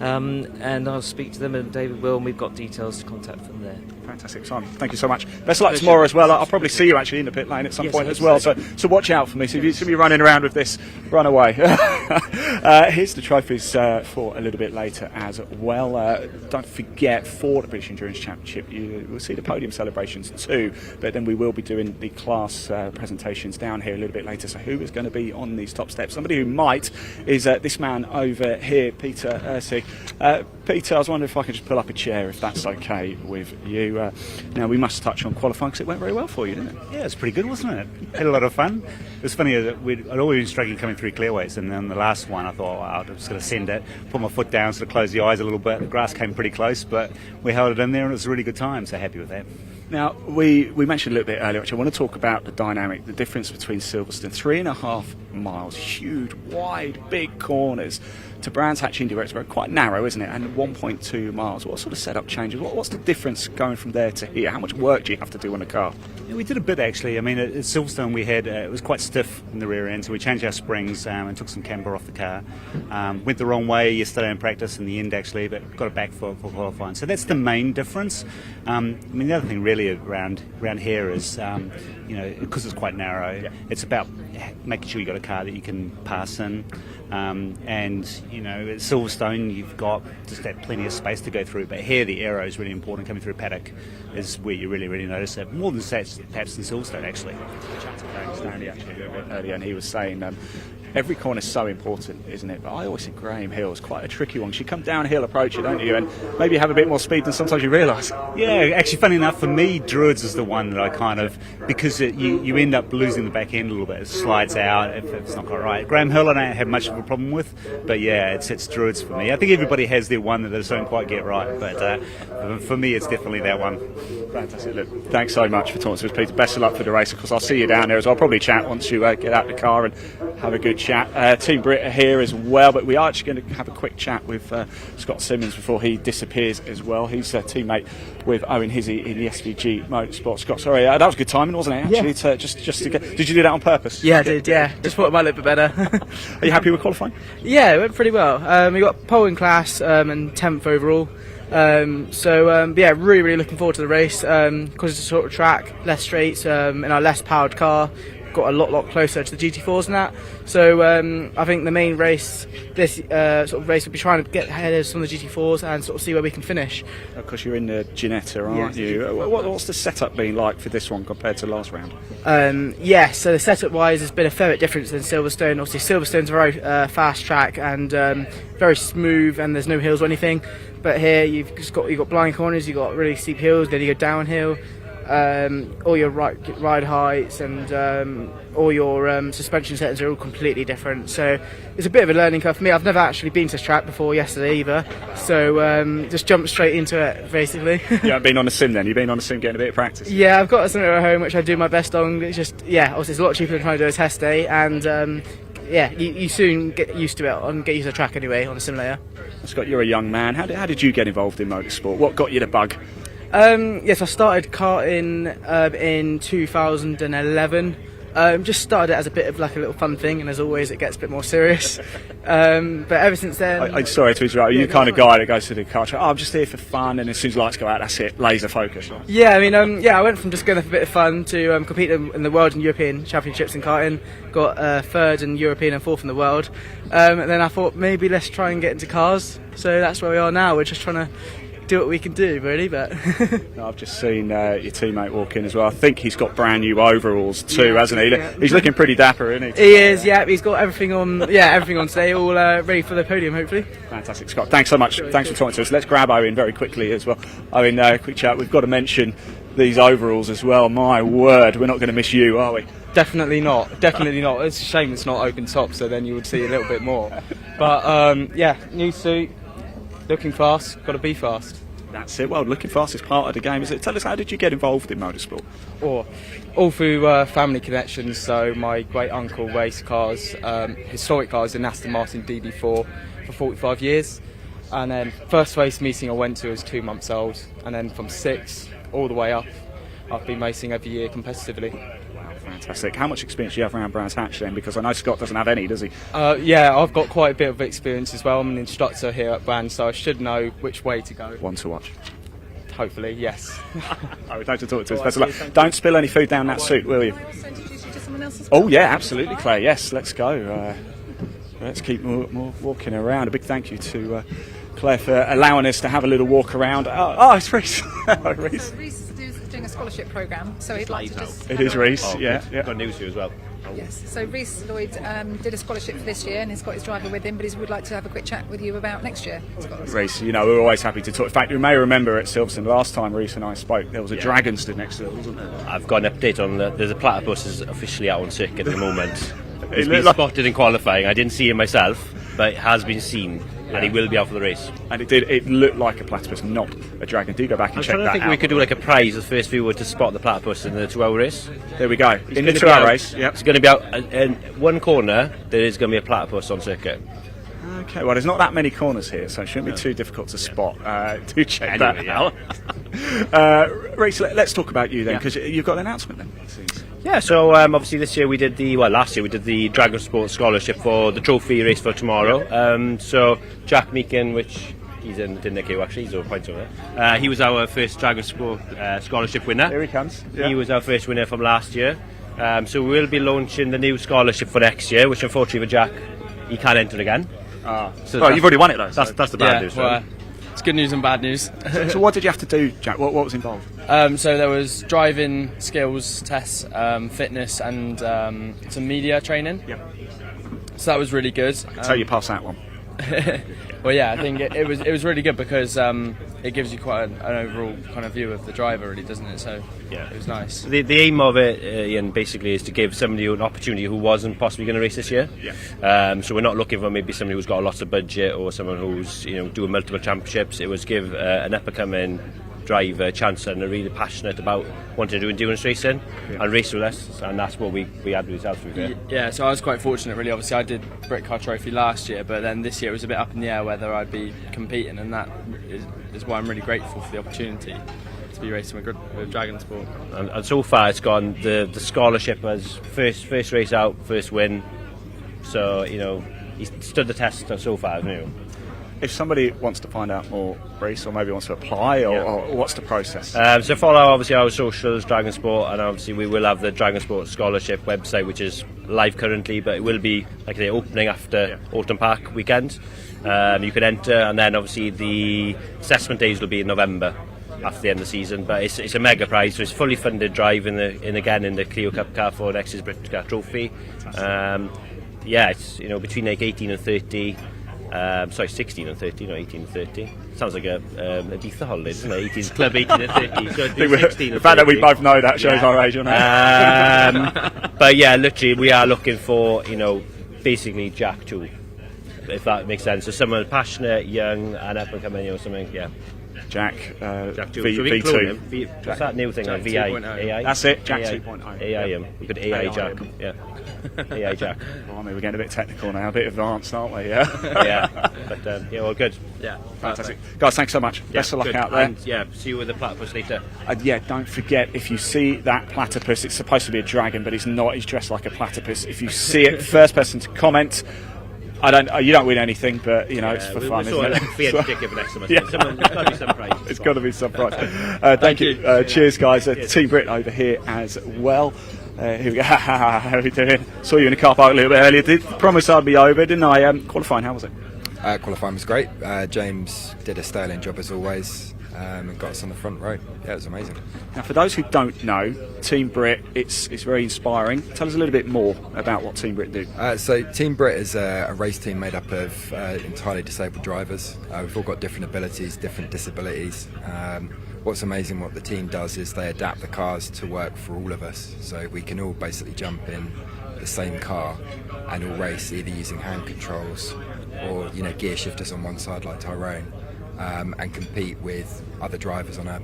And I'll speak to them, and David will, and we've got details to contact from there. Fantastic, Simon. Thank you so much. Best of luck tomorrow as well. I'll probably see you actually in the pit lane at some point as well. So watch out for me. So if you see me running around with this, run away. Here's the trophies for a little bit later as well. Don't forget, for the British Endurance Championship, you will see the podium celebrations too. But then we will be doing the class presentations down here a little bit later. So who is going to be on these top steps? Somebody who might is this man over here, Peter Ursig. Peter, I was wondering if I could just pull up a chair, if that's okay with you. Now, we must touch on qualifying because it went very well for you, didn't it? Yeah, it was pretty good, wasn't it? Had a lot of fun. It was funny that I'd always been struggling coming through clearways, and then the last one I thought, wow, I'm just going to send it, put my foot down, sort of close the eyes a little bit. The grass came pretty close, but we held it in there and it was a really good time, so happy with that. Now, we mentioned a little bit earlier, actually, I want to talk about the dynamic, the difference between Silverstone, 3.5 miles, huge, wide, big corners, to Brands Hatch Indy, where it's quite narrow, isn't it, and 1.2 miles. What sort of setup changes? What's the difference going from there to here? How much work do you have to do on the car? Yeah, we did a bit, actually. I mean, at Silverstone we had, it was quite stiff in the rear end, so we changed our springs and took some camber off the car. Went the wrong way yesterday in practice in the end, actually, but got it back for qualifying. So that's the main difference. I mean, the other thing really around here is, because it's quite narrow, it's about making sure you've got a car that you can pass in. And at Silverstone you've got just that plenty of space to go through, but here the aero is really important. Coming through paddock is where you really notice it, more than perhaps in Silverstone actually. Stanley actually a little bit earlier, and he was saying every corner is so important, isn't it? But I always think Graham Hill is quite a tricky one. You come downhill approach it, don't you? And maybe have a bit more speed than sometimes you realise. Yeah, actually, funny enough, for me, Druids is the one that I kind of, because you end up losing the back end a little bit. It slides out if it's not quite right. Graham Hill I don't have much of a problem with, but yeah, it's Druids for me. I think everybody has their one that they just don't quite get right, but for me, it's definitely that one. Fantastic. Look, thanks so much for talking to us, Peter. Best of luck for the race. Of course, I'll see you down there as well. I'll probably chat once you get out of the car and have a good chat. Team Brit are here as well, but we are actually going to have a quick chat with Scott Simmons before he disappears as well. He's a teammate with Owen Hizzy in the SVG Motorsport. Scott, sorry, that was good timing, wasn't it? Actually, yeah. Just to get. Did you do that on purpose? Yeah, I did. Yeah, just thought it might look a bit better. Are you happy with qualifying? Yeah, it went pretty well. We got pole in class and 10th overall. Really looking forward to the race because it's a sort of track, less straights, in our less powered car. got a lot closer to the GT4s and that. So I think the main race, this sort of race, will be trying to get ahead of some of the GT4s and sort of see where we can finish. Of course, you're in the Ginetta, aren't you? What's the setup been like for this one compared to last round? So the setup-wise, there's been a fair bit different than Silverstone. Obviously, Silverstone's a very fast track and very smooth, and there's no hills or anything. But here you've got blind corners, you've got really steep hills, then you go downhill. All your ride heights and all your suspension settings are all completely different. So it's a bit of a learning curve for me. I've never actually been to this track before yesterday either. So just jumped straight into it, basically. You haven't been on a sim then? You've been on a sim getting a bit of practice? Yeah, I've got a simulator at home which I do my best on. It's just, obviously it's a lot cheaper than trying to do a test day, and you soon get used to it and get used to the track anyway on a simulator. Scott, you're a young man. How did you get involved in motorsport? What got you the bug? Yes, I started karting in 2011. Just started it as a bit of like a little fun thing, and as always it gets a bit more serious. But ever since then... I'm sorry to interrupt. Are you the kind of guy that goes to the car track, I'm just here for fun, and as soon as lights go out, that's it, laser focus? Right? Yeah, I mean, I went from just going for a bit of fun to compete in the World and European Championships in karting. Got third in European and fourth in the world. And then I thought maybe let's try and get into cars. So that's where we are now. We're just trying to do what we can do, really. But I've just seen your teammate walk in as well. I think he's got brand new overalls too, hasn't he? Yeah. He's looking pretty dapper, isn't he? He is, yeah. He's got everything on. Everything on today, all ready for the podium, hopefully. Fantastic, Scott. Thanks so much. Thanks for talking to us. Let's grab Owen very quickly as well. Owen, quick chat. We've got to mention these overalls as well. My word, we're not going to miss you, are we? Definitely not. Definitely not. It's a shame it's not open top, so then you would see a little bit more. But new suit, looking fast. Got to be fast. That's it. Well, looking fast is part of the game, is it? Tell us, how did you get involved in motorsport? All through family connections. So my great uncle raced cars, historic cars in Aston Martin DB4 for 45 years. And then first race meeting I went to was 2 months old, and then from 6 all the way up, I've been racing every year competitively. Wow, fantastic. How much experience do you have around Brands Hatch then? Because I know Scott doesn't have any, does he? I've got quite a bit of experience as well. I'm an instructor here at Brands, so I should know which way to go. One to watch. Hopefully, yes. Thanks for talking to us. Best of luck. Don't spill any food down that suit, will you? Oh yeah, absolutely, Claire. Yes, let's go. Let's keep more walking around. A big thank you to Claire for allowing us to have a little walk around. It's Reese. Reese. So Reese is doing a scholarship programme, so he'd like to just... It is Reese, yeah. Got news for you as well. Yes, so Reese Lloyd did a scholarship for this year, and he's got his driver with him, but he would like to have a quick chat with you about next year. Reese, we're always happy to talk. In fact, you may remember at Silverstone last time Reese and I spoke, there was a dragon stood next to it, wasn't there? I've got an update on there's a platypus is officially out on circuit at the moment. It's been spotted in qualifying. I didn't see him myself, but it has been seen. Yeah. And he will be out for the race. And it looked like a platypus, not a dragon. Do go back and check that out. I think we could do like a prize, the first viewer to spot the platypus in the 2-hour race. There we go. In the 2-hour race, it's going to be out in one corner. There is going to be a platypus on circuit. Okay, well, there's not that many corners here, so it shouldn't be too difficult to spot. Do check that out. Reece, let's talk about you then, because you've got an announcement then. Yeah, so obviously this year last year we did the Dragon Sport Scholarship for the trophy race for tomorrow. So Jack Meakin, which he's in the queue actually, he's 0 points over there. He was our first Dragon Sport Scholarship winner. Here he comes. Yeah. He was our first winner from last year. So we'll be launching the new scholarship for next year, which unfortunately for Jack, he can't enter again. So you've already won it though. That's the bad news. Well, it's good news and bad news. So what did you have to do, Jack? What was involved? So there was driving skills tests, fitness, and some media training. Yep. So that was really good. So you passed that one. Well, yeah, I think it was really good because it gives you quite an overall kind of view of the driver, really, doesn't it? So yeah, it was nice. The aim of it, Ian, basically is to give somebody an opportunity who wasn't possibly going to race this year. Yeah. So we're not looking for maybe somebody who's got lots of budget or someone who's doing multiple championships. It was give an up and coming driver a chance and are really passionate about wanting to do endurance racing and race with us, and that's what we had with ourselves. Yeah, so I was quite fortunate really. Obviously I did Brit Car Trophy last year, but then this year it was a bit up in the air whether I'd be competing, and that is why I'm really grateful for the opportunity to be racing with Dragon Sport. And so far it's gone, the scholarship as first race out, first win, so he stood the test so far, hasn't he? if somebody wants to find out more, Reece, or maybe wants to apply, or what's the process? So follow obviously our socials, Dragon Sport, and obviously we will have the Dragon Sport Scholarship website, which is live currently, but it will be, like I say, opening after Autumn Park weekend. You can enter, and then obviously the assessment days will be in November after the end of the season. But it's a mega prize, so it's fully funded drive in the Clio Cup car for next year's British Car Trophy. It's between like 18 and 30. 16 and 30, not 18 and 30. Sounds like a Ibiza holiday, doesn't it? 18 club, 18 and 30. So 16 the fact that we both know that shows our age, doesn't it? But yeah, literally, we are looking for, basically Jack 2, if that makes sense. So someone passionate, young, and up and coming, or something, yeah. Jack 2. V2. What's that new thing? Like AI? That's it, Jack 2.0. AIM. You could AI Jack. Yeah. AI Jack. Well, we're getting a bit technical now, a bit advanced, aren't we? Yeah. Yeah. But well, good. Yeah. Fantastic. Guys, thanks so much. Best of luck out there. And, see you with the platypus later. Don't forget, if you see that platypus, it's supposed to be a dragon, but he's not. He's dressed like a platypus. If you see it, first person to comment. You don't win anything, but it's for fun, isn't it? It's got to be some prize. Thank you. Cheers, guys. Team Brit over here as well. Here we go. How are we doing? Saw you in the car park a little bit earlier. Did promise I'd be over, didn't I? Qualifying, how was it? Qualifying was great. James did a sterling job as always. And got us on the front row. Yeah, it was amazing. Now, for those who don't know, Team Brit, it's very inspiring. Tell us a little bit more about what Team Brit do. So Team Brit is a race team made up of entirely disabled drivers. We've all got different abilities, different disabilities. What's amazing, what the team does is they adapt the cars to work for all of us. So we can all basically jump in the same car and all race either using hand controls or gear shifters on one side like Tyrone. And compete with other drivers on a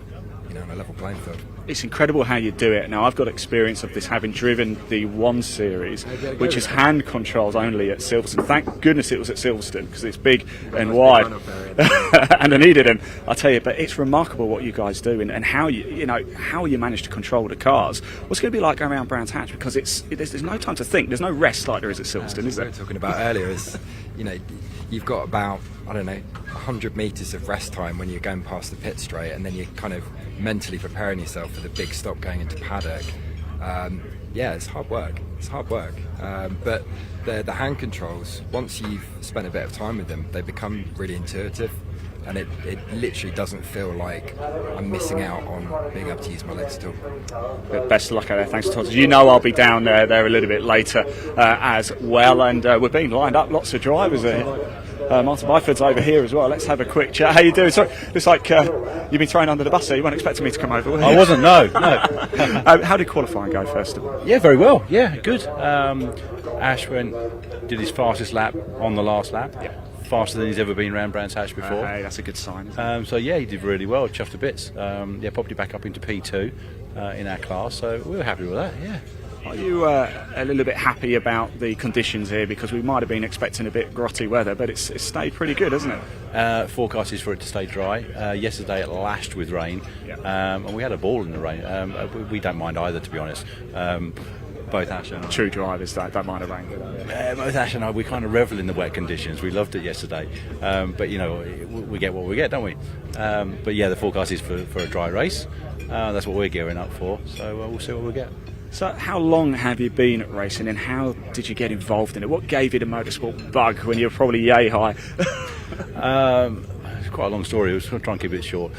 level playing field. It's incredible how you do it. Now, I've got experience of this, having driven the 1 Series, which is hand controls only at Silverstone. Thank goodness it was at Silverstone, because it's big and wide, and I needed them. I tell you, but it's remarkable what you guys do, and how you manage to control the cars. What's it going to be like going around Brands Hatch? Because there's no time to think. There's no rest like there is at Silverstone, is there? We were talking about earlier is, you've got about 100 metres of rest time when you're going past the pit straight, and then you're kind of mentally preparing yourself for the big stop going into paddock. It's hard work. But the hand controls, once you've spent a bit of time with them, they become really intuitive, and it literally doesn't feel like I'm missing out on being able to use my legs at all. Best of luck out there. Thanks, Todd. I'll be down there a little bit later as well, and we're being lined up. Lots of drivers here. Martin Byford's over here as well. Let's have a quick chat. How you doing? Sorry, looks like you've been thrown under the bus there. You weren't expecting me to come over, were you? I wasn't, no. How did qualifying go, first of all? Yeah, very well. Yeah, good. Ash did his fastest lap on the last lap. Yeah. Faster than he's ever been around Brands Hatch before. Hey, that's a good sign. He did really well. Chuffed to bits. Popped it back up into P2 in our class. So we were happy with that. Yeah. Are you a little bit happy about the conditions here? Because we might have been expecting a bit grotty weather, but it's stayed pretty good, hasn't it? Forecast is for it to stay dry. Yesterday it lashed with rain, and we had a ball in the rain. We don't mind either, to be honest. Both Ash and I. True drivers don't mind the rain. Both Ash and I, we kind of revel in the wet conditions. We loved it yesterday. But, we get what we get, don't we? The forecast is for a dry race. That's what we're gearing up for. So we'll see what we get. So how long have you been racing, and how did you get involved in it? What gave you the motorsport bug when you were probably yay high? It's quite a long story. I'll try and keep it short.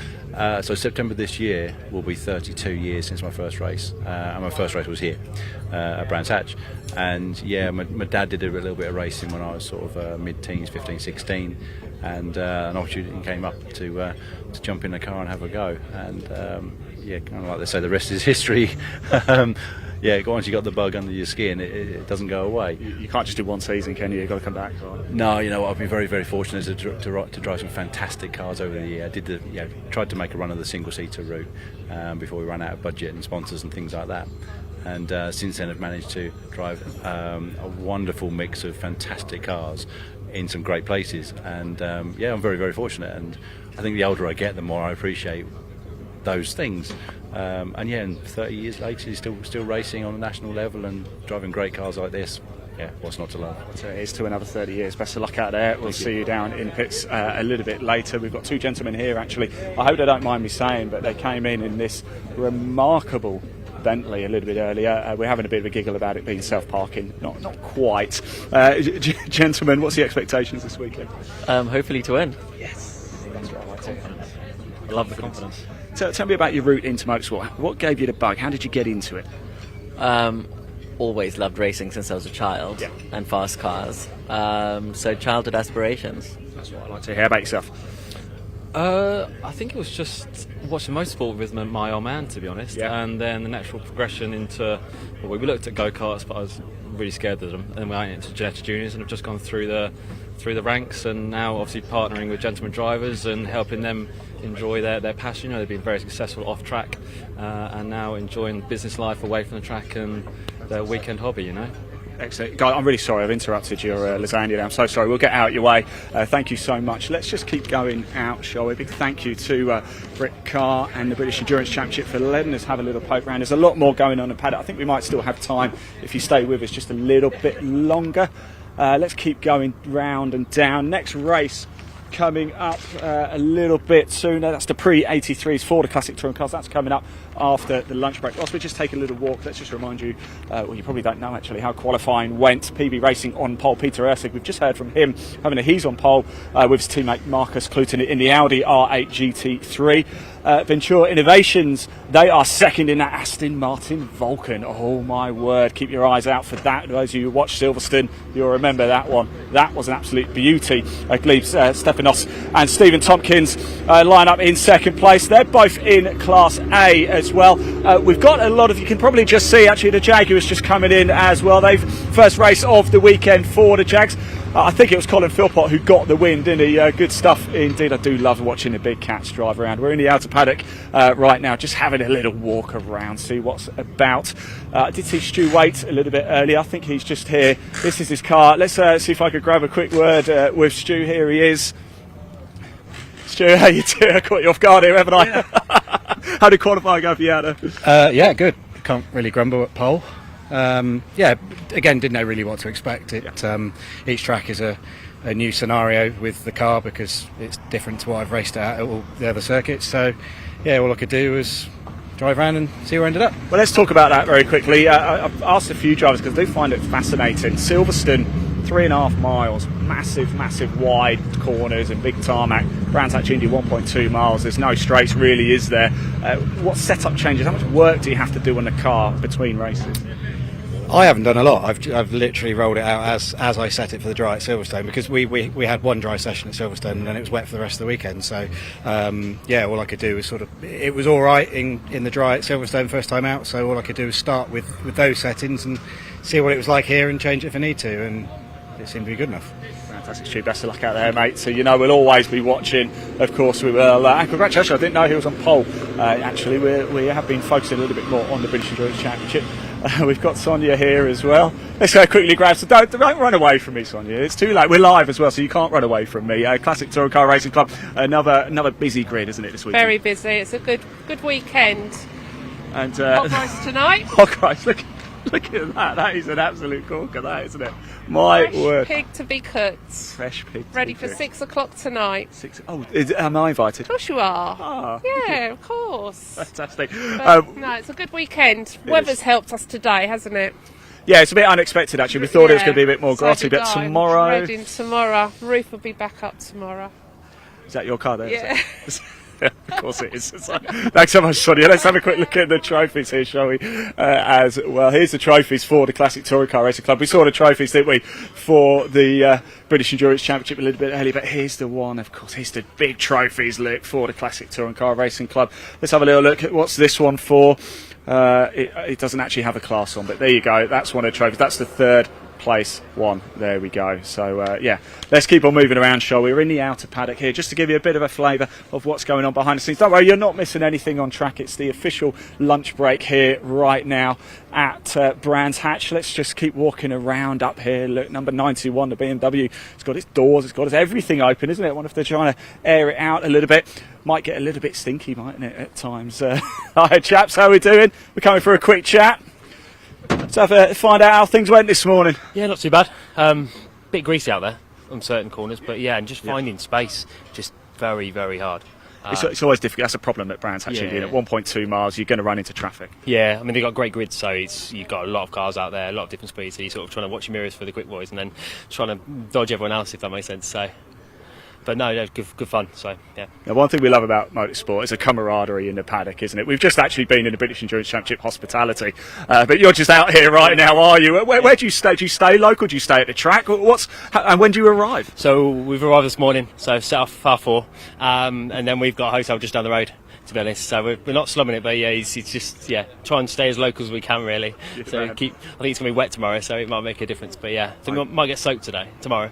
So September this year will be 32 years since my first race, and my first race was here at Brands Hatch. And my dad did a little bit of racing when I was sort of mid-teens, 15, 16, and an opportunity came up to jump in the car and have a go. And kind of like they say, the rest is history. Once you got the bug under your skin, it doesn't go away. You can't just do one season, can you? You've got to come back. Right? No, I've been very, very fortunate to drive some fantastic cars over the year. I tried to make a run of the single-seater route before we ran out of budget and sponsors and things like that. And since then, I've managed to drive a wonderful mix of fantastic cars in some great places. And I'm very, very fortunate. And I think the older I get, the more I appreciate those things. And 30 years later, he's still racing on a national level and driving great cars like this. yeah, what's not to love? So here's to another 30 years. Best of luck out there. We'll see you down in pits a little bit later. We've got two gentlemen here, actually. I hope they don't mind me saying, but they came in this remarkable Bentley a little bit earlier. We're having a bit of a giggle about it being self-parking. Not quite. Gentlemen, what's the expectations this weekend? Hopefully to win. Yes. That's what I like to hear. I love the confidence. Tell me about your route into motorsport. What gave you the bug? How did you get into it? Always loved racing since I was a child, and fast cars. So childhood aspirations. That's what I like to hear. How about yourself? I think it was just watching motorsport with my old man, to be honest, and then the natural progression into, well, we looked at go-karts, but I was really scared of them, and then we went into Ginetta Juniors and have just gone through the ranks, and now obviously partnering with gentleman drivers and helping them enjoy their passion. You know, they've been very successful off track, and now enjoying business life away from the track and their weekend hobby, you know. Excellent. Guy, I'm really sorry I've interrupted your lasagna there. I'm so sorry. We'll get out your way. Thank you so much. Let's just keep going out, shall we? Big thank you to Britt Carr and the British Endurance Championship for letting us have a little poke round. There's a lot more going on in paddock. I think we might still have time if you stay with us just a little bit longer. Let's keep going round and down. Next race coming up a little bit sooner. That's the pre-83s for the Classic Touring Cars. That's coming up after the lunch break. Whilst we just take a little walk, let's just remind you, well, you probably don't know actually, how qualifying went. PB Racing on pole, Peter Ursig. We've just heard from him, he's on pole with his teammate Marcus Cluten in the Audi R8 GT3. Ventura Innovations, they are second in that Aston Martin Vulcan. Oh my word, keep your eyes out for that. Those of you who watch Silverstone, you'll remember that one. That was an absolute beauty. I believe Stefanos and Stephen Tompkins line up in second place. They're both in Class A as well. We've got a lot of, you can probably just see actually the Jaguars just coming in as well. They've first race of the weekend for the Jags. I think it was Colin Philpott who got the win, didn't he? Good stuff indeed. I do love watching the big cats drive around. We're in the outer paddock right now, just having a little walk around, see what's about. I did see Stu wait a little bit earlier. I think he's just here. This is his car. Let's see if I could grab a quick word with Stu. Here he is. Stu, how you doing? I caught you off guard here, haven't I? Yeah. How did qualifying go for you, Adam? Yeah, good. Can't really grumble at pole. Yeah, again, didn't know really what to expect. Each track is a new scenario with the car because it's different to what I've raced at all the other circuits. So, yeah, all I could do was drive around and see where I ended up. Well, let's talk about that very quickly. I've asked a few drivers because they find it fascinating. Silverstone, 3.5 miles, massive wide corners and big tarmac. Brands Hatch Indy 1.2 miles. There's no straights really, is there? What setup changes? How much work do you have to do on the car between races? I haven't done a lot. I've literally rolled it out as I set it for the dry at Silverstone because we had one dry session at Silverstone and then it was wet for the rest of the weekend. So yeah, all I could do was it was all right in the dry at Silverstone first time out. So all I could do was start with those settings and see what it was like here and change it if I need to, and it seemed to be good enough. Fantastic, Stu. Best of luck out there, mate. So, we'll always be watching. Of course, we will. And congratulations, I didn't know he was on pole. Actually, we have been focusing a little bit more on the British Endurance Championship. We've got Sonia here as well. Let's go quickly grab. So don't run away from me, Sonia. It's too late. We're live as well, so you can't run away from me. Classic Touring Car Racing Club. Another busy grid, isn't it, this week? Very busy. It's a good weekend. And hot rice tonight. Hot rice. Look at that. That is an absolute corker, that, isn't it? My Fresh word. pig to be cooked. Fresh pig. Ready for 6 o'clock tonight. Am I invited? Of course you are. Ah. Yeah, of course. Fantastic. But, no, it's a good weekend. Weather's helped us today, hasn't it? Yeah, it's a bit unexpected actually. We thought it was going to be a bit more grotty, but tomorrow. Reading tomorrow. Roof will be back up tomorrow. Is that your car there? Yeah. Of course it is. Thanks so much, Sonia. Let's have a quick look at the trophies here, shall we? As well, here's the trophies for the Classic Touring Car Racing Club. We saw the trophies, didn't we, for the British Endurance Championship a little bit earlier, but here's the one, of course. Here's the big trophies, look, for the Classic Touring Car Racing Club. Let's have a little look at what's this one for. It doesn't actually have a class on, but there you go. That's one of the trophies. That's the third place one. There we go. So yeah, let's keep on moving around, shall we? We're in the outer paddock here just to give you a bit of a flavour of what's going on behind the scenes. Don't worry, you're not missing anything on track. It's the official lunch break here right now at Brands Hatch. Let's just keep walking around up here. Look, number 91, the BMW. It's got its doors, it's got its everything open, isn't it? I wonder if they're trying to air it out a little bit. Might get a little bit stinky, mightn't it, at times? Hi chaps, how are we doing? We're coming for a quick chat. Let's find out how things went this morning. Yeah, not too bad. Bit greasy out there on certain corners, but yeah, and just finding space, just very, very hard. It's always difficult. That's a problem at Brands Hatch. Yeah. At 1.2 miles, you're going to run into traffic. Yeah, I mean, they've got great grids, so you've got a lot of cars out there, a lot of different speeds, so you're sort of trying to watch your mirrors for the quick boys and then trying to dodge everyone else, if that makes sense. So, but no, good fun. So, yeah. Now, one thing we love about motorsport is a camaraderie in the paddock, isn't it? We've just actually been in the British Endurance Championship hospitality, but you're just out here right now, are you? Where do you stay? Do you stay local? Do you stay at the track? And when do you arrive? So we've arrived this morning, so set off 4:30, and then we've got a hotel just down the road, to be honest. So we're not slumming it, but yeah, it's just try and stay as local as we can, really. So I think it's going to be wet tomorrow, so it might make a difference. But yeah, I think we might get soaked tomorrow.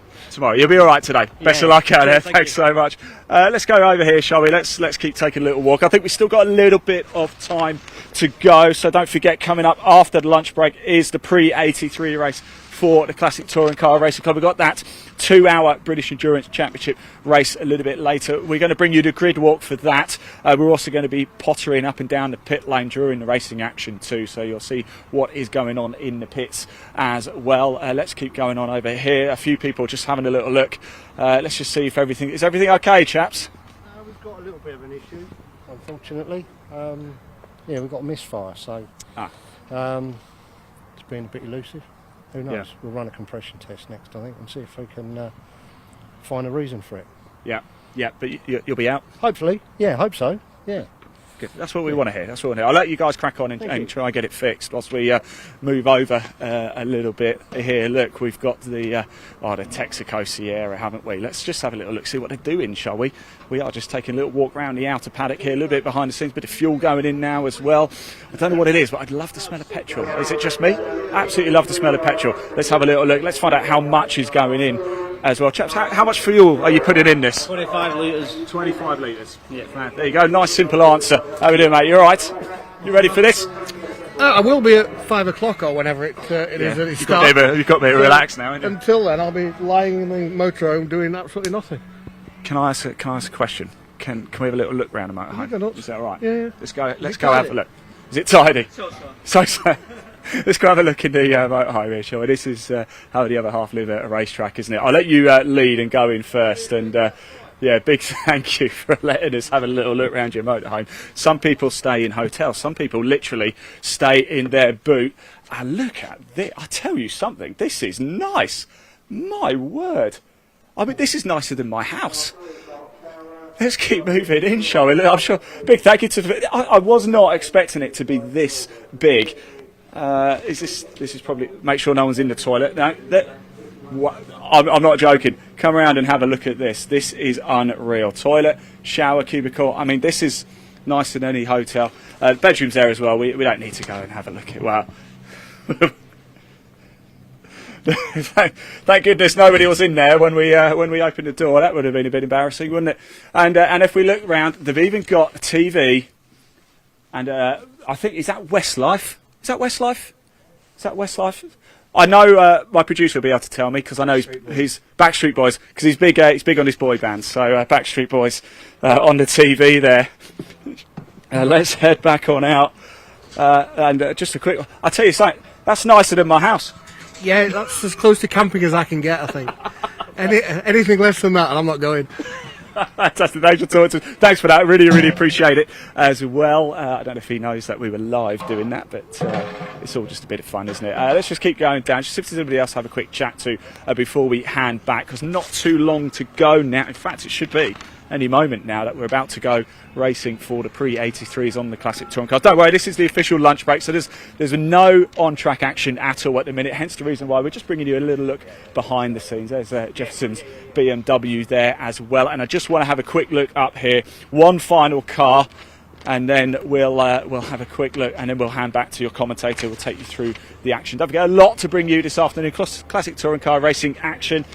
You'll be all right today. Best of luck out there. Thank Thanks you. so much. Let's go over here, shall we? Let's keep taking a little walk. I think we've still got a little bit of time to go, so don't forget, coming up after the lunch break is the pre-83 race for the Classic Touring Car Racing Club. We've got that 2-hour British Endurance Championship race a little bit later. We're going to bring you the grid walk for that. We're also going to be pottering up and down the pit lane during the racing action too, so you'll see what is going on in the pits as well. Let's keep going on over here. A few people just having a little look. Let's just see if is everything okay, chaps? We've got a little bit of an issue, unfortunately. We've got a misfire, so it's been a bit elusive. Who knows? Yeah. We'll run a compression test next, I think, and see if we can find a reason for it. Yeah, but you'll be out? Hopefully. Yeah, hope so. Yeah. Good. That's what we want to hear. I'll let you guys crack on and try and get it fixed whilst we move over a little bit here. Look, we've got the Texaco Sierra, haven't we? Let's just have a little look, see what they're doing, shall we? We are just taking a little walk around the outer paddock here, a little bit behind the scenes, bit of fuel going in now as well. I don't know what it is, but I'd love the smell of petrol. Is it just me? Absolutely love the smell of petrol. Let's have a little look. Let's find out how much is going in as well. Chaps, how much fuel are you putting in this? 25 litres. 25 litres. Yeah, there you go. Nice simple answer. How we doing, mate? You all right? You ready for this? I will be at 5 o'clock or whenever it is that it You've starts. got me relaxed now, haven't you? Until then, I'll be lying in the motorhome doing absolutely nothing. Can I ask a question? Can we have a little look round the motorhome? Is that all right? Yeah. Let's go have a look. Is it tidy? So. Let's go have a look in the motorhome here, shall we? This is how the other half live at a racetrack, isn't it? I'll let you lead and go in first, and big thank you for letting us have a little look around your motorhome. Some people stay in hotels, some people literally stay in their boot. And look at this, I tell you something, this is nice. My word. I mean, this is nicer than my house. Let's keep moving in, shall we? Look, I'm sure. Big thank you to. I was not expecting it to be this big. This is probably, make sure no one's in the toilet. No, I'm not joking. Come around and have a look at this. This is unreal. Toilet, shower, cubicle. I mean, this is nicer than any hotel. Bedrooms there as well. We don't need to go and have a look at. Wow. Thank goodness nobody was in there when we opened the door. That would have been a bit embarrassing, wouldn't it? And if we look round, they've even got a TV. And I think, is that Westlife? Is that Westlife? I know my producer will be able to tell me because I know he's Backstreet Boys because he's big on his boy band. So Backstreet Boys on the TV there. Let's head back on out and just a quick. I'll tell you something. That's nicer than my house. Yeah, that's as close to camping as I can get, I think. Anything less than that, and I'm not going. Fantastic. Thanks for that. Really appreciate it as well. I don't know if he knows that we were live doing that, but it's all just a bit of fun, isn't it? Let's just keep going down. Just see if there's anybody else to have a quick chat to before we hand back, because not too long to go now. In fact, it should be any moment now that we're about to go racing for the pre-83s on the Classic Touring Cars. Don't worry, this is the official lunch break, so there's no on-track action at all at the minute, hence the reason why we're just bringing you a little look behind the scenes. There's Jefferson's BMW there as well, and I just want to have a quick look up here. One final car, and then we'll have a quick look, and then we'll hand back to your commentator. We'll take you through the action. Don't forget, a lot to bring you this afternoon. Classic Touring Car Racing action.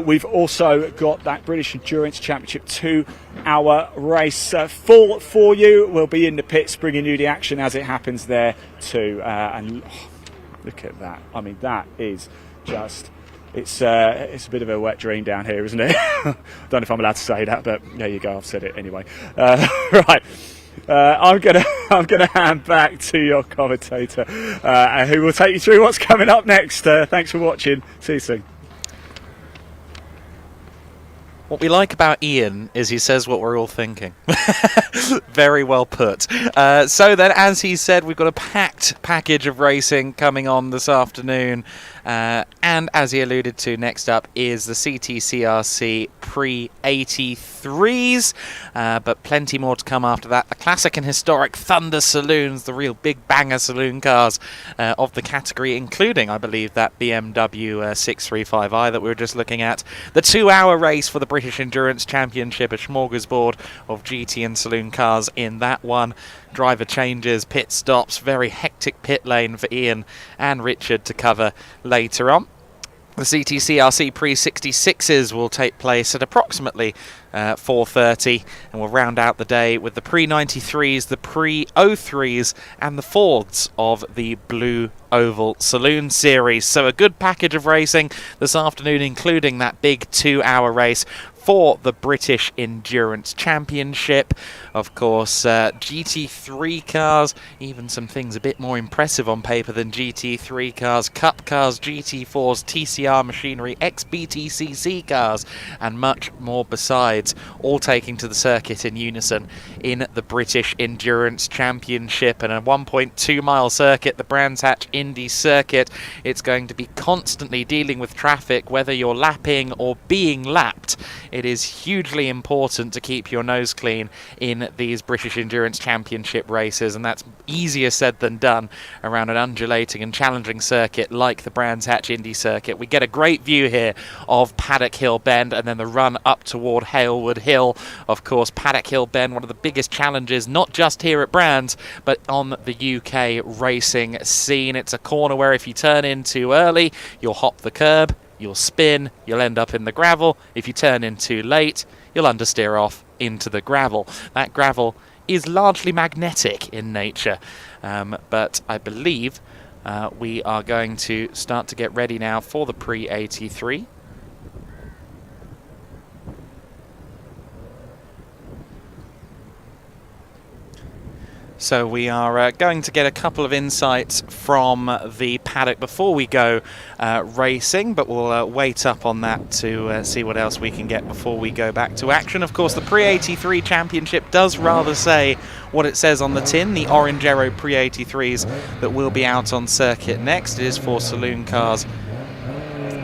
We've also got that British Endurance Championship 2-hour race full for you. We'll be in the pits bringing you the action as it happens there too. And look at that. I mean, that is just... It's a bit of a wet dream down here, isn't it? Don't know if I'm allowed to say that, but there you go. I've said it anyway. Right. I'm gonna hand back to your commentator, who will take you through what's coming up next. Thanks for watching. See you soon. What we like about Ian is he says what we're all thinking. Very well put. So then, as he said, we've got a packed package of racing coming on this afternoon. And as he alluded to, next up is the CTCRC Pre-83s. But plenty more to come after that. The classic and historic Thunder Saloons, the real big banger saloon cars of the category, including, I believe, that BMW 635i that we were just looking at. The 2-hour race for the British Endurance Championship, a smorgasbord of GT and saloon cars in that one. Driver changes, pit stops, very hectic pit lane for Ian and Richard to cover later on. The CTCRC Pre-66s will take place at approximately 4:30, and we'll round out the day with the Pre-93s, the Pre-03s and the Fords of the Blue Oval Saloon Series. So a good package of racing this afternoon, including that big 2-hour race for the British Endurance Championship. Of course, GT3 cars, even some things a bit more impressive on paper than GT3 cars, Cup cars, GT4s, TCR machinery, XBTCC cars, and much more besides, all taking to the circuit in unison in the British Endurance Championship. And a 1.2 mile circuit, the Brands Hatch Indy circuit, it's going to be constantly dealing with traffic, whether you're lapping or being lapped. It is hugely important to keep your nose clean in these British Endurance Championship races, and that's easier said than done around an undulating and challenging circuit like the Brands Hatch Indy circuit. We get a great view here of Paddock Hill Bend and then the run up toward Halewood Hill. Of course, Paddock Hill Bend, one of the biggest challenges, not just here at Brands, but on the UK racing scene. It's a corner where if you turn in too early, you'll hop the curb, you'll spin, you'll end up in the gravel. If you turn in too late, you'll understeer off into the gravel. That gravel is largely magnetic in nature, but I believe we are going to start to get ready now for the Pre-83. So we are going to get a couple of insights from the paddock before we go racing, but we'll wait up on that to see what else we can get before we go back to action. Of course, the Pre-83 Championship does rather say what it says on the tin, the Orange Aero Pre-83s that will be out on circuit next. It is for saloon cars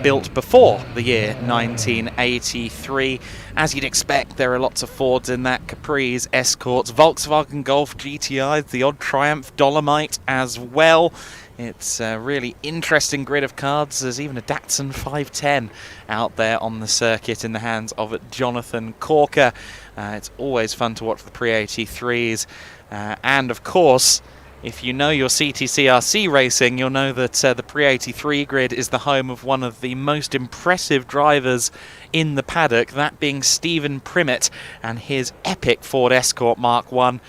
built before the year 1983. As you'd expect, there are lots of Fords in that, Capris, Escorts, Volkswagen Golf GTIs, the odd Triumph, Dolomite as well. It's a really interesting grid of cards. There's even a Datsun 510 out there on the circuit in the hands of Jonathan Corker. It's always fun to watch the Pre-83s. And of course, if you know your CTCRC racing, you'll know that the Pre-83 grid is the home of one of the most impressive drivers in the paddock, that being Stephen Primmett and his epic Ford Escort Mark I.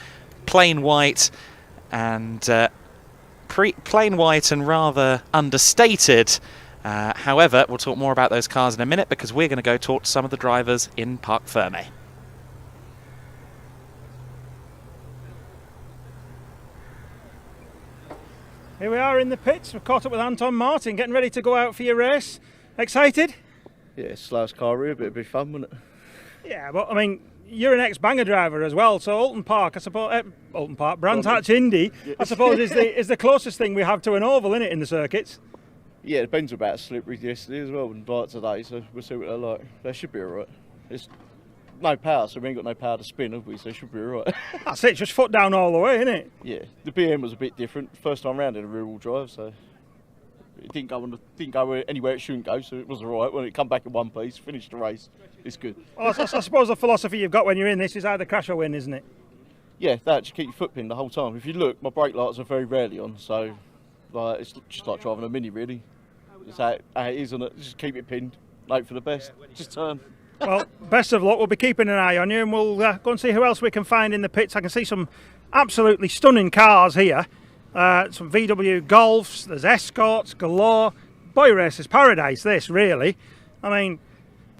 Plain white and plain white and rather understated. However, we'll talk more about those cars in a minute because we're going to go talk to some of the drivers in Parc Fermé. Here we are in the pits. We've caught up with Anton Martin, getting ready to go out for your race. Excited? Yeah, slowest car really, but it'd be fun, wouldn't it? Yeah, but I mean, you're an ex-banger driver as well, so Alton Park, I suppose, Brands Hatch Indy, I suppose is the closest thing we have to an oval, isn't it, in the circuits? Yeah, it depends about slippery yesterday as well, and like today, so we'll see what they're like. They should be alright. It's no power, so we ain't got no power to spin, have we? So it should be alright. That's it, just foot down all the way, innit? Yeah, the BM was a bit different. First time round in a rear-wheel drive, so it didn't go anywhere it shouldn't go, so it was alright. When it come back in one piece, finished the race, it's good. Well, I suppose the philosophy you've got when you're in this is either crash or win, isn't it? Yeah, that just keep your foot pinned the whole time. If you look, my brake lights are very rarely on, so like it's just like driving a Mini, really. It's how it is, and just keep it pinned, hope for the best, just turn. Well, best of luck. We'll be keeping an eye on you, and we'll go and see who else we can find in the pits. I can see some absolutely stunning cars here. Some VW Golfs, there's Escorts galore. Boy races paradise, this, really. I mean,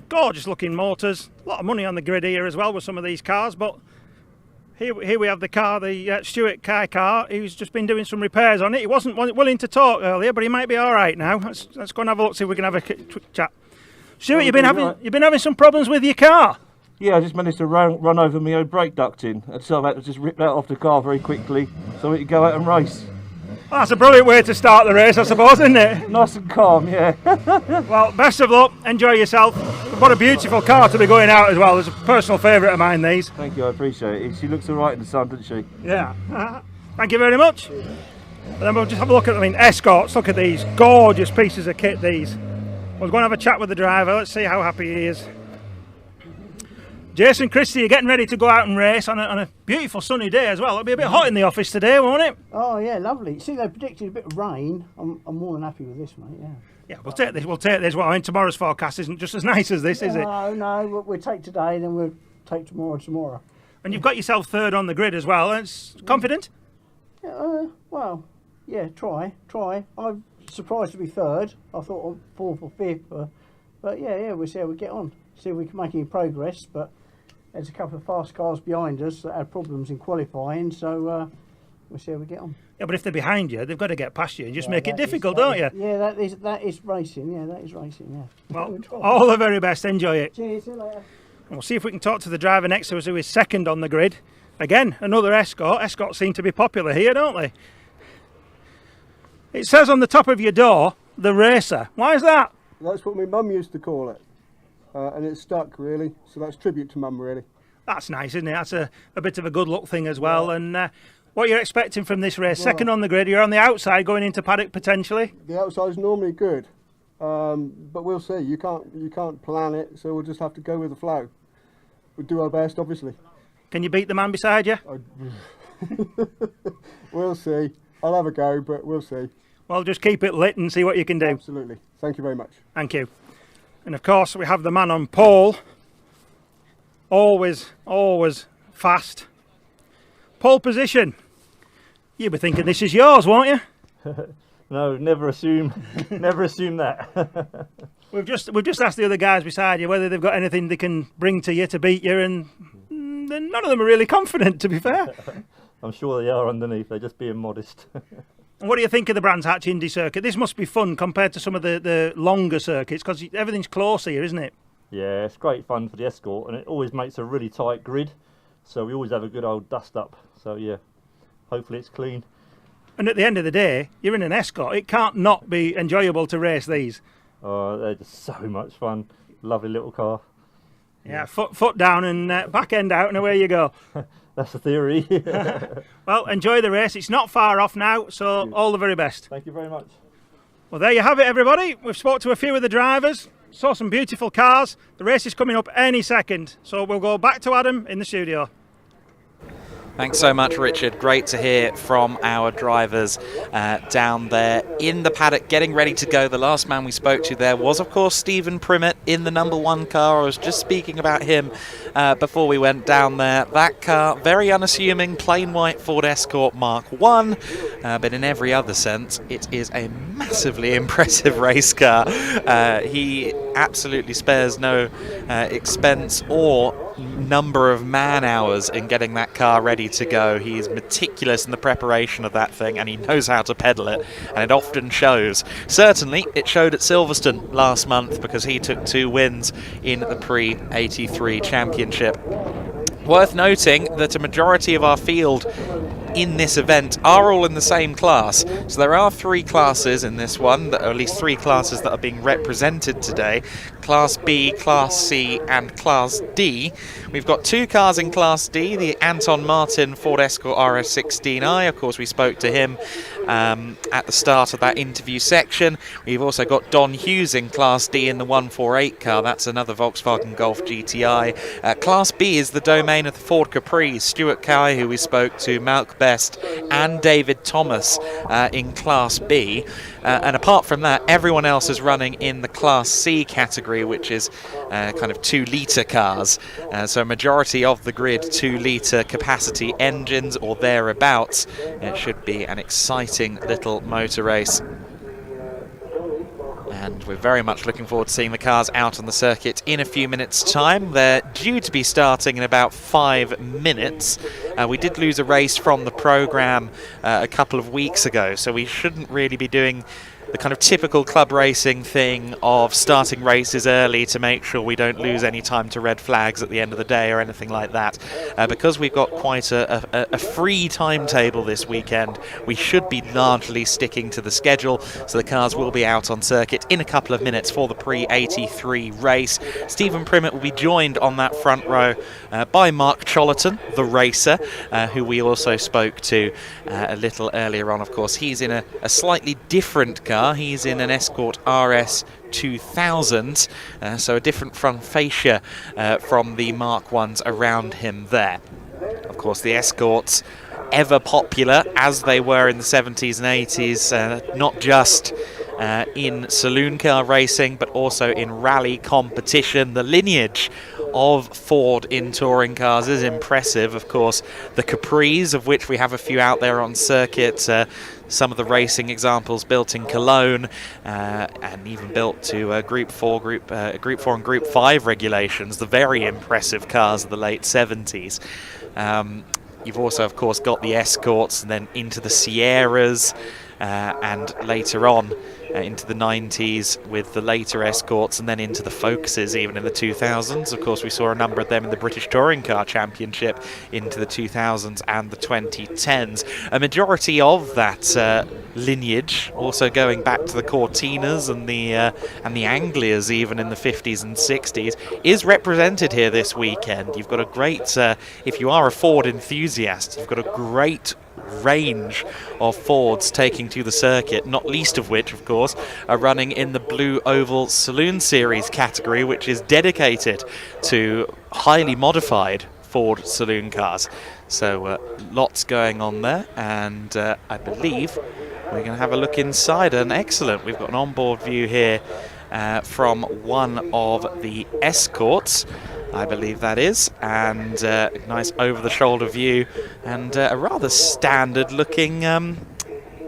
gorgeous looking motors. A lot of money on the grid here as well with some of these cars, but Here we have the car, the Stuart Kai car. He's just been doing some repairs on it. He wasn't willing to talk earlier, but he might be all right now. Let's go and have a look, see if we can have a quick chat. Stuart, you've been having some problems with your car. Yeah, I just managed to run over my own brake ducting, and so I had to just rip that off the car very quickly so we could go out and race. Well, that's a brilliant way to start the race, I suppose, isn't it? Nice and calm, yeah. Well, best of luck. Enjoy yourself. What a beautiful car to be going out as well. It's a personal favourite of mine, these. Thank you, I appreciate it. She looks all right in the sun, doesn't she? Yeah. Thank you very much. And then we'll just have a look at Escorts. Look at these. Gorgeous pieces of kit, these. We'll go and have a chat with the driver. Let's see how happy he is. Jason Christie, you're getting ready to go out and race on a beautiful sunny day as well. It'll be a bit hot in the office today, won't it? Oh yeah, lovely. See, they predicted a bit of rain. I'm more than happy with this, mate. Yeah. Yeah, we'll take this. We'll take this. Well, I mean, tomorrow's forecast isn't just as nice as this, is it? No. We'll take today, then we'll take tomorrow. And you've got yourself third on the grid as well. It's confident. Yeah, well, yeah. Try. I'm surprised to be third. I thought I'm fourth or fifth, but yeah. We'll see how we get on. See if we can make any progress, but. There's a couple of fast cars behind us that had problems in qualifying, so we'll see how we get on. Yeah, but if they're behind you, they've got to get past you and just make it difficult, don't you? Yeah, that is racing. Yeah, that is racing. Yeah. Well, all the very best. Enjoy it. Cheers. See you later. And we'll see if we can talk to the driver next to us, who is second on the grid. Again, another Escort. Escorts seem to be popular here, don't they? It says on the top of your door, the Racer. Why is that? That's what my mum used to call it. And it's stuck, really, so that's tribute to mum, really. That's nice, isn't it? That's a bit of a good luck thing as well. Yeah. And what you're expecting from this race, second on the grid, you're on the outside going into paddock potentially? The outside's normally good, but we'll see. You can't plan it, so we'll just have to go with the flow. We'll do our best, obviously. Can you beat the man beside you? We'll see. I'll have a go, but we'll see. Well, just keep it lit and see what you can do. Absolutely. Thank you very much. Thank you. And of course we have the man on pole, always fast. Pole position. You'll be thinking this is yours, won't you? No, never assume that. We've just asked the other guys beside you whether they've got anything they can bring to you to beat you, and none of them are really confident, to be fair. I'm sure they are underneath, they're just being modest. And what do you think of the Brands Hatch Indy circuit? This must be fun compared to some of the longer circuits, because everything's close here, isn't it? Yeah, it's great fun for the Escort, and it always makes a really tight grid, so we always have a good old dust up. So yeah, hopefully it's clean. And at the end of the day, you're in an Escort. It can't not be enjoyable to race these. Oh, they're just so much fun. Lovely little car. Yeah, foot down and back end out, and away you go. That's the theory. Well, enjoy the race. It's not far off now, so all the very best. Thank you very much. Well, there you have it, everybody. We've spoke to a few of the drivers, saw some beautiful cars. The race is coming up any second, so we'll go back to Adam in the studio. Thanks so much, Richard. Great to hear from our drivers down there in the paddock, getting ready to go. The last man we spoke to there was, of course, Stephen Primmett in the #1 car. I was just speaking about him before we went down there. That car, very unassuming, plain white Ford Escort Mark I, but in every other sense, it is a massively impressive race car. He absolutely spares no expense or number of man hours in getting that car ready to go. He is meticulous in the preparation of that thing, and he knows how to pedal it, and it often shows. Certainly it showed at Silverstone last month, because he took 2 wins in the pre-83 championship. Worth noting that a majority of our field in this event are all in the same class. So there are 3 classes in this one, or at least 3 classes that are being represented today. Class B, Class C and Class D. We've got 2 cars in Class D, the Anton Martin Ford Escort RS16i. Of course, we spoke to him at the start of that interview section. We've also got Don Hughes in Class D in the 148 car. That's another Volkswagen Golf GTI. Class B is the domain of the Ford Capri. Stuart Kai, who we spoke to, Malk Best and David Thomas in Class B. And apart from that, everyone else is running in the Class C category, which is kind of 2-litre cars. So a majority of the grid 2-litre capacity engines or thereabouts. It should be an exciting little motor race. And and we're very much looking forward to seeing the cars out on the circuit in a few minutes' time. They're due to be starting in about 5 minutes. We did lose a race from the programme a couple of weeks ago, so we shouldn't really be doing the kind of typical club racing thing of starting races early to make sure we don't lose any time to red flags at the end of the day or anything like that. Because we've got quite a free timetable this weekend, we should be largely sticking to the schedule, so the cars will be out on circuit in a couple of minutes for the pre-83 race. Stephen Primmett will be joined on that front row by Mark Chollerton, the racer, who we also spoke to a little earlier on. Of course, he's in a slightly different car. He's in an Escort RS 2000, so a different front fascia from the Mark 1s around him there. Of course, the Escorts, ever popular as they were in the 70s and 80s, not just in saloon car racing but also in rally competition. The lineage of Ford in touring cars is impressive. Of course, the Capris, of which we have a few out there on circuit, some of the racing examples built in Cologne and even built to Group 4 and Group 5 regulations, the very impressive cars of the late 70s. You've also, of course, got the Escorts and then into the Sierras and later on into the 90s with the later Escorts and then into the Focuses even in the 2000s. Of course, we saw a number of them in the British Touring Car Championship into the 2000s and the 2010s. A majority of that lineage also going back to the Cortinas and the Anglias even in the 50s and 60s is represented here this weekend. You've got a great, if you are a Ford enthusiast, you've got a great range of Fords taking to the circuit, not least of which, of course, are running in the Blue Oval Saloon Series category, which is dedicated to highly modified Ford saloon cars. So lots going on there, and I believe we're going to have a look inside, and excellent, we've got an onboard view here from one of the Escorts, I believe that is, and a nice over-the-shoulder view and a rather standard-looking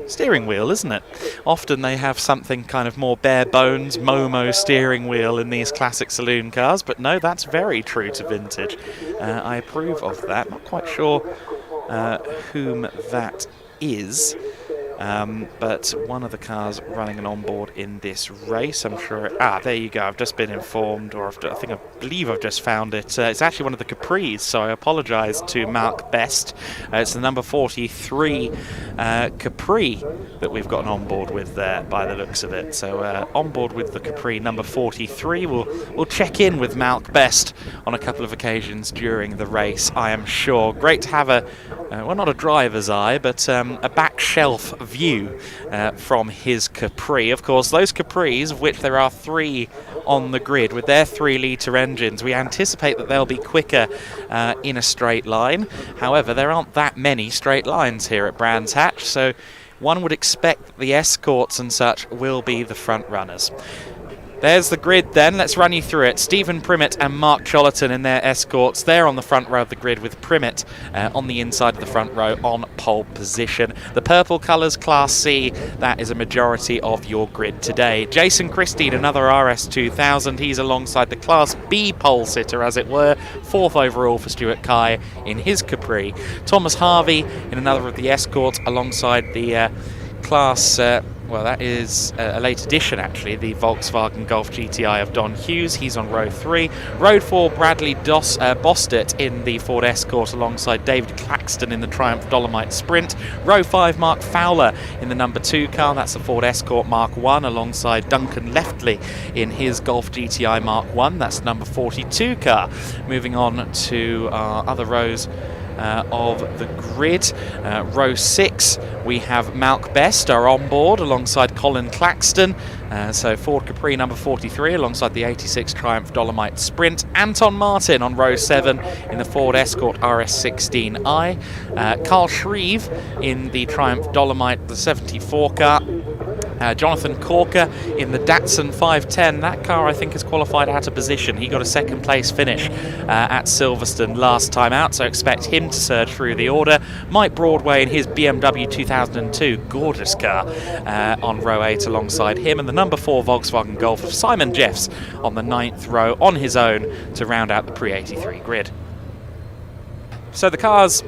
steering wheel, isn't it? Often they have something kind of more bare-bones, Momo steering wheel in these classic saloon cars, but no, that's very true to vintage. I approve of that. Not quite sure whom that is. But one of the cars running an onboard in this race, I'm sure. There you go. I've just been informed, or I believe I've just found it. It's actually one of the Capris, so I apologise to Mark Best. It's the number 43 Capri that we've got an onboard with there, by the looks of it. So onboard with the Capri number 43. We'll check in with Mark Best on a couple of occasions during the race, I am sure. Great to have well, not a driver's eye, but a back shelf view from his Capri. Of course, those Capris, of which there are 3 on the grid with their 3-litre engines, we anticipate that they'll be quicker in a straight line. However, there aren't that many straight lines here at Brands Hatch, so one would expect that the Escorts and such will be the front runners. There's the grid then, let's run you through it. Stephen Primmett and Mark Chollerton in their Escorts. They're on the front row of the grid with Primmett on the inside of the front row on pole position. The purple colours, Class C, that is a majority of your grid today. Jason Christine, another RS 2000. He's alongside the Class B pole sitter, as it were. 4th overall for Stuart Kai in his Capri. Thomas Harvey in another of the Escorts alongside the Class... well, that is a late addition, actually, the Volkswagen Golf GTI of Don Hughes. He's on row 3. Row 4, Bradley Bostert in the Ford Escort alongside David Claxton in the Triumph Dolomite Sprint. Row 5, Mark Fowler in the number 2 car. That's the Ford Escort Mark 1 alongside Duncan Leftley in his Golf GTI Mark 1. That's the number 42 car. Moving on to our other rows of the grid. Row 6, we have Malk Best, our onboard, alongside Colin Claxton. So Ford Capri number 43 alongside the 86 Triumph Dolomite Sprint. Anton Martin on row 7 in the Ford Escort RS16i. Carl Shreve in the Triumph Dolomite, the 74 car. Jonathan Corker in the Datsun 510. That car, I think, has qualified out of position. He got a second place finish at Silverstone last time out, so expect him to surge through the order. Mike Broadway in his BMW 2002, gorgeous car, on row 8 alongside him, and the number 4 Volkswagen Golf of Simon Jeffs on the 9th row on his own to round out the pre-83 grid. So the cars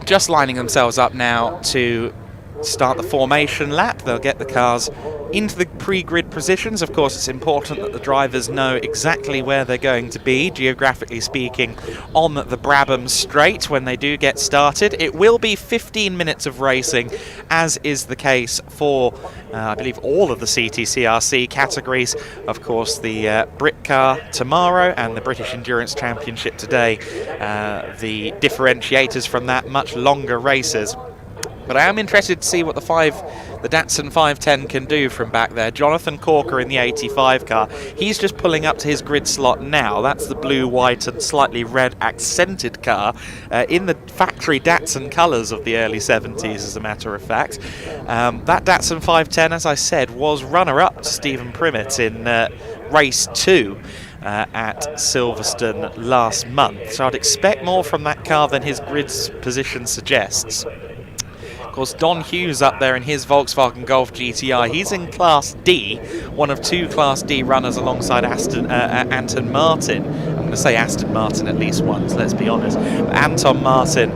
just lining themselves up now to start the formation lap. They'll get the cars into the pre-grid positions. Of course, it's important that the drivers know exactly where they're going to be, geographically speaking, on the Brabham Straight when they do get started. It will be 15 minutes of racing, as is the case for, I believe, all of the CTCRC categories. Of course, the Brit car tomorrow and the British Endurance Championship today. The differentiators from that, much longer races. But I am interested to see what the Datsun 510 can do from back there. Jonathan Corker in the 85 car. He's just pulling up to his grid slot now. That's the blue, white and slightly red accented car in the factory Datsun colours of the early 70s, as a matter of fact. That Datsun 510, as I said, was runner-up to Stephen Primmett in race 2. At Silverstone last month. So I'd expect more from that car than his grid position suggests. Of course, Don Hughes up there in his Volkswagen Golf GTI. He's in Class D, one of 2 Class D runners alongside Anton Martin. I'm going to say Aston Martin at least once, let's be honest. But Anton Martin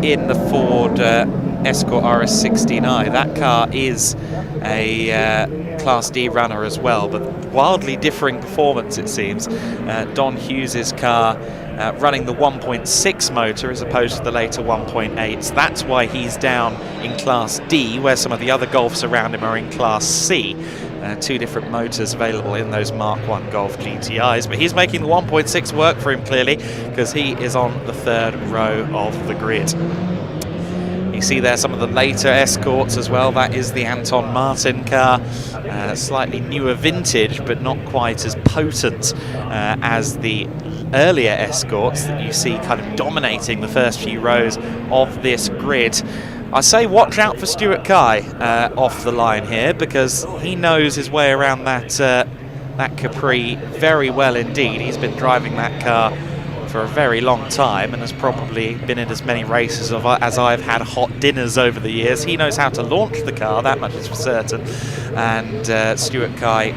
in the Ford Escort RS16i. That car is a Class D runner as well, but wildly differing performance, it seems. Don Hughes's car running the 1.6 motor as opposed to the later 1.8s. That's why he's down in Class D, where some of the other Golfs around him are in Class C. 2 different motors available in those Mark 1 Golf GTIs, but he's making the 1.6 work for him clearly, because he is on the 3rd row of the grid. You see there some of the later Escorts as well. That is the Anton Martin car, slightly newer vintage, but not quite as potent as the earlier Escorts that you see kind of dominating the first few rows of this grid. I say watch out for Stuart Kai off the line here, because he knows his way around that Capri very well indeed. He's been driving that car for a very long time and has probably been in as many races as I've had hot dinners over the years. He knows how to launch the car, that much is for certain. And Stuart Kai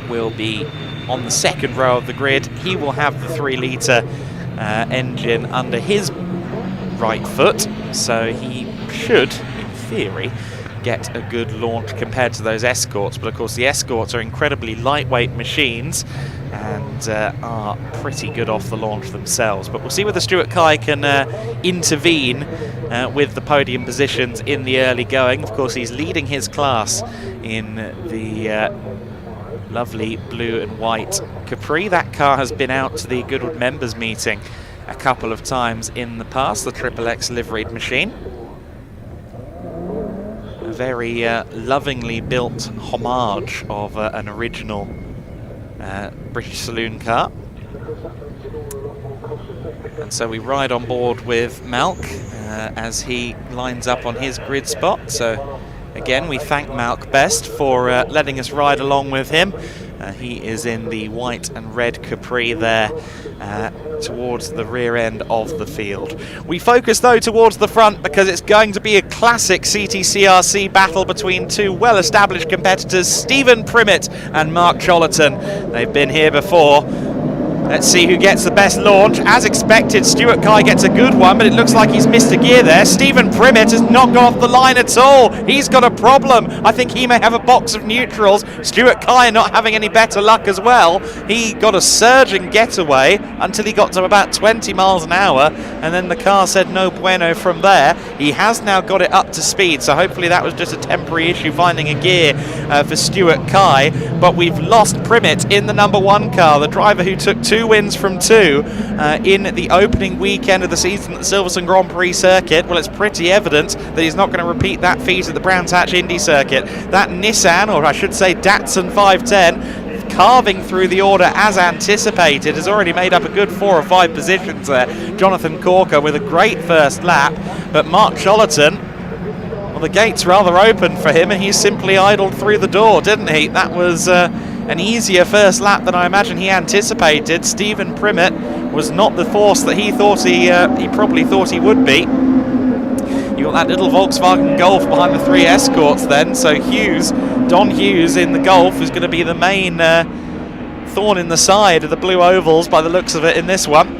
will be on the 2nd row of the grid. He will have the 3-litre engine under his right foot, so he should, in theory, get a good launch compared to those Escorts. But of course the Escorts are incredibly lightweight machines and are pretty good off the launch themselves. But we'll see whether Stuart Kai can intervene with the podium positions in the early going. Of course, he's leading his class in the lovely blue and white Capri. That car has been out to the Goodwood members meeting a couple of times in the past, the XXX liveried machine. A very lovingly built homage of an original British saloon car. And so we ride on board with Malk as he lines up on his grid spot. So again, we thank Malk Best for letting us ride along with him. He is in the white and red Capri there towards the rear end of the field. We focus though towards the front, because it's going to be a classic CTCRC battle between 2 well-established competitors, Stephen Primmett and Mark Chollerton. They've been here before. Let's see who gets the best launch. As expected, Stuart Kai gets a good one, but it looks like he's missed a gear there. Stephen Primmett has not gone off the line at all. He's got a problem. I think he may have a box of neutrals. Stuart Kai not having any better luck as well. He got a surging getaway until he got to about 20 miles an hour, and then the car said no bueno from there. He has now got it up to speed, so hopefully that was just a temporary issue finding a gear for Stuart Kai. But we've lost Primmett in the number 1 car, the driver who took 2 wins from 2 in the opening weekend of the season at the Silverstone Grand Prix circuit. Well, it's pretty evident that he's not going to repeat that feat at the Brands Hatch Indy circuit. That Nissan, or I should say Datsun 510, carving through the order as anticipated, has already made up a good 4 or 5 positions there. Jonathan Corker with a great first lap, but Mark Chollerton, Well, the gates rather opened for him, and he simply idled through the door, didn't he? That was an easier first lap than I imagine he anticipated. Stephen Primmett was not the force that he thought he probably thought he would be. You got that little Volkswagen Golf behind the 3 Escorts then, so Don Hughes in the Golf is going to be the main thorn in the side of the Blue Ovals by the looks of it in this one.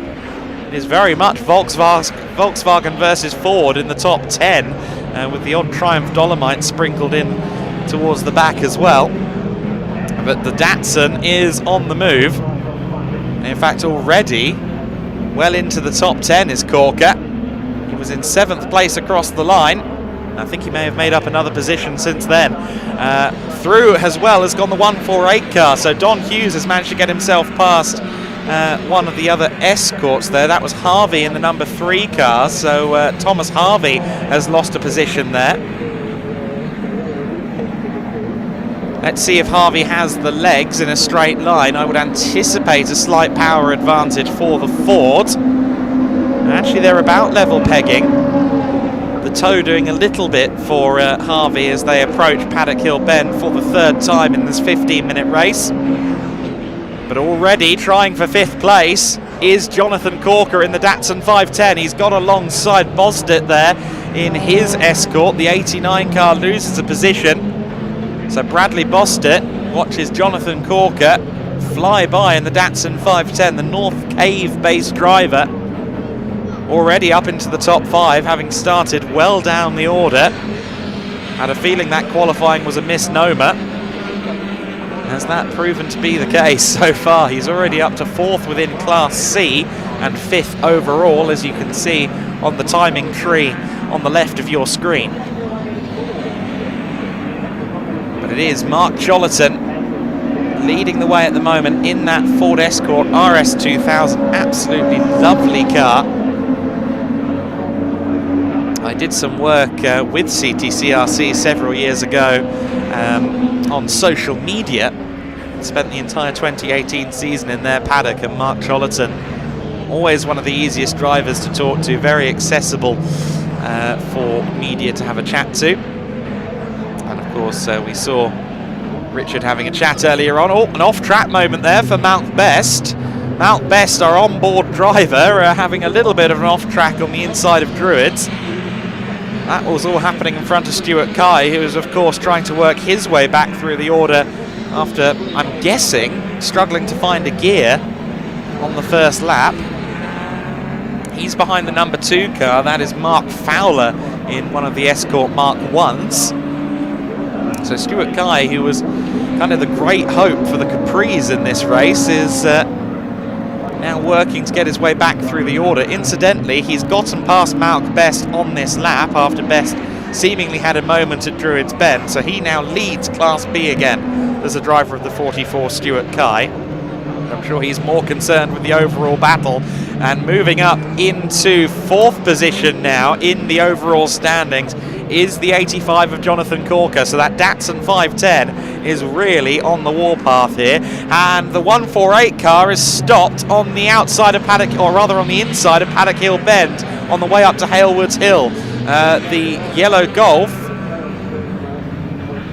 It is very much Volkswagen versus Ford in the top 10, with the odd Triumph Dolomite sprinkled in towards the back as well. But the Datsun is on the move. In fact, already well into the top 10 is Corker. He was in 7th place across the line. I think he may have made up another position since then. Through as well has gone the 148 car, so Don Hughes has managed to get himself past one of the other Escorts there. That was Harvey in the number 3 car, so Thomas Harvey has lost a position there. Let's see if Harvey has the legs in a straight line. I would anticipate a slight power advantage for the Ford. Actually, they're about level pegging. The toe doing a little bit for Harvey as they approach Paddock Hill Bend for the 3rd time in this 15-minute race. But already trying for 5th place is Jonathan Corker in the Datsun 510. He's got alongside Bosdet there in his Escort. The 89 car loses a position. So Bradley Bosdet watches Jonathan Corker fly by in the Datsun 510, the North Cave-based driver. Already up into the top 5, having started well down the order. Had a feeling that qualifying was a misnomer. Has that proven to be the case so far? He's already up to 4th within Class C and 5th overall, as you can see on the timing tree on the left of your screen. But it is Mark Chollerton leading the way at the moment in that Ford Escort RS2000. Absolutely lovely car. I did some work with CTCRC several years ago on social media. Spent the entire 2018 season in their paddock, and Mark Chollerton, always one of the easiest drivers to talk to, very accessible for media to have a chat to. And of course we saw Richard having a chat earlier on. Oh, an off-track moment there for Malk Best. Malk Best, our on-board driver, having a little bit of an off-track on the inside of Druids. That was all happening in front of Stuart Kai, who was of course trying to work his way back through the order after, I'm guessing, struggling to find a gear on the first lap. He's behind the number 2 car. That is Mark Fowler in one of the Escort Mark 1s. So Stuart Kai, who was kind of the great hope for the Capris in this race, is now working to get his way back through the order. Incidentally, he's gotten past Malk Best on this lap after Best seemingly had a moment at Druids Bend, so he now leads Class B again as a driver of the 44, Stuart Kai. I'm sure he's more concerned with the overall battle, and moving up into 4th position now in the overall standings is the 85 of Jonathan Corker. So that Datsun 510 is really on the warpath here, and the 148 car is stopped on the outside of Paddock, or rather on the inside of Paddock Hill Bend on the way up to Halewoods Hill. The yellow Golf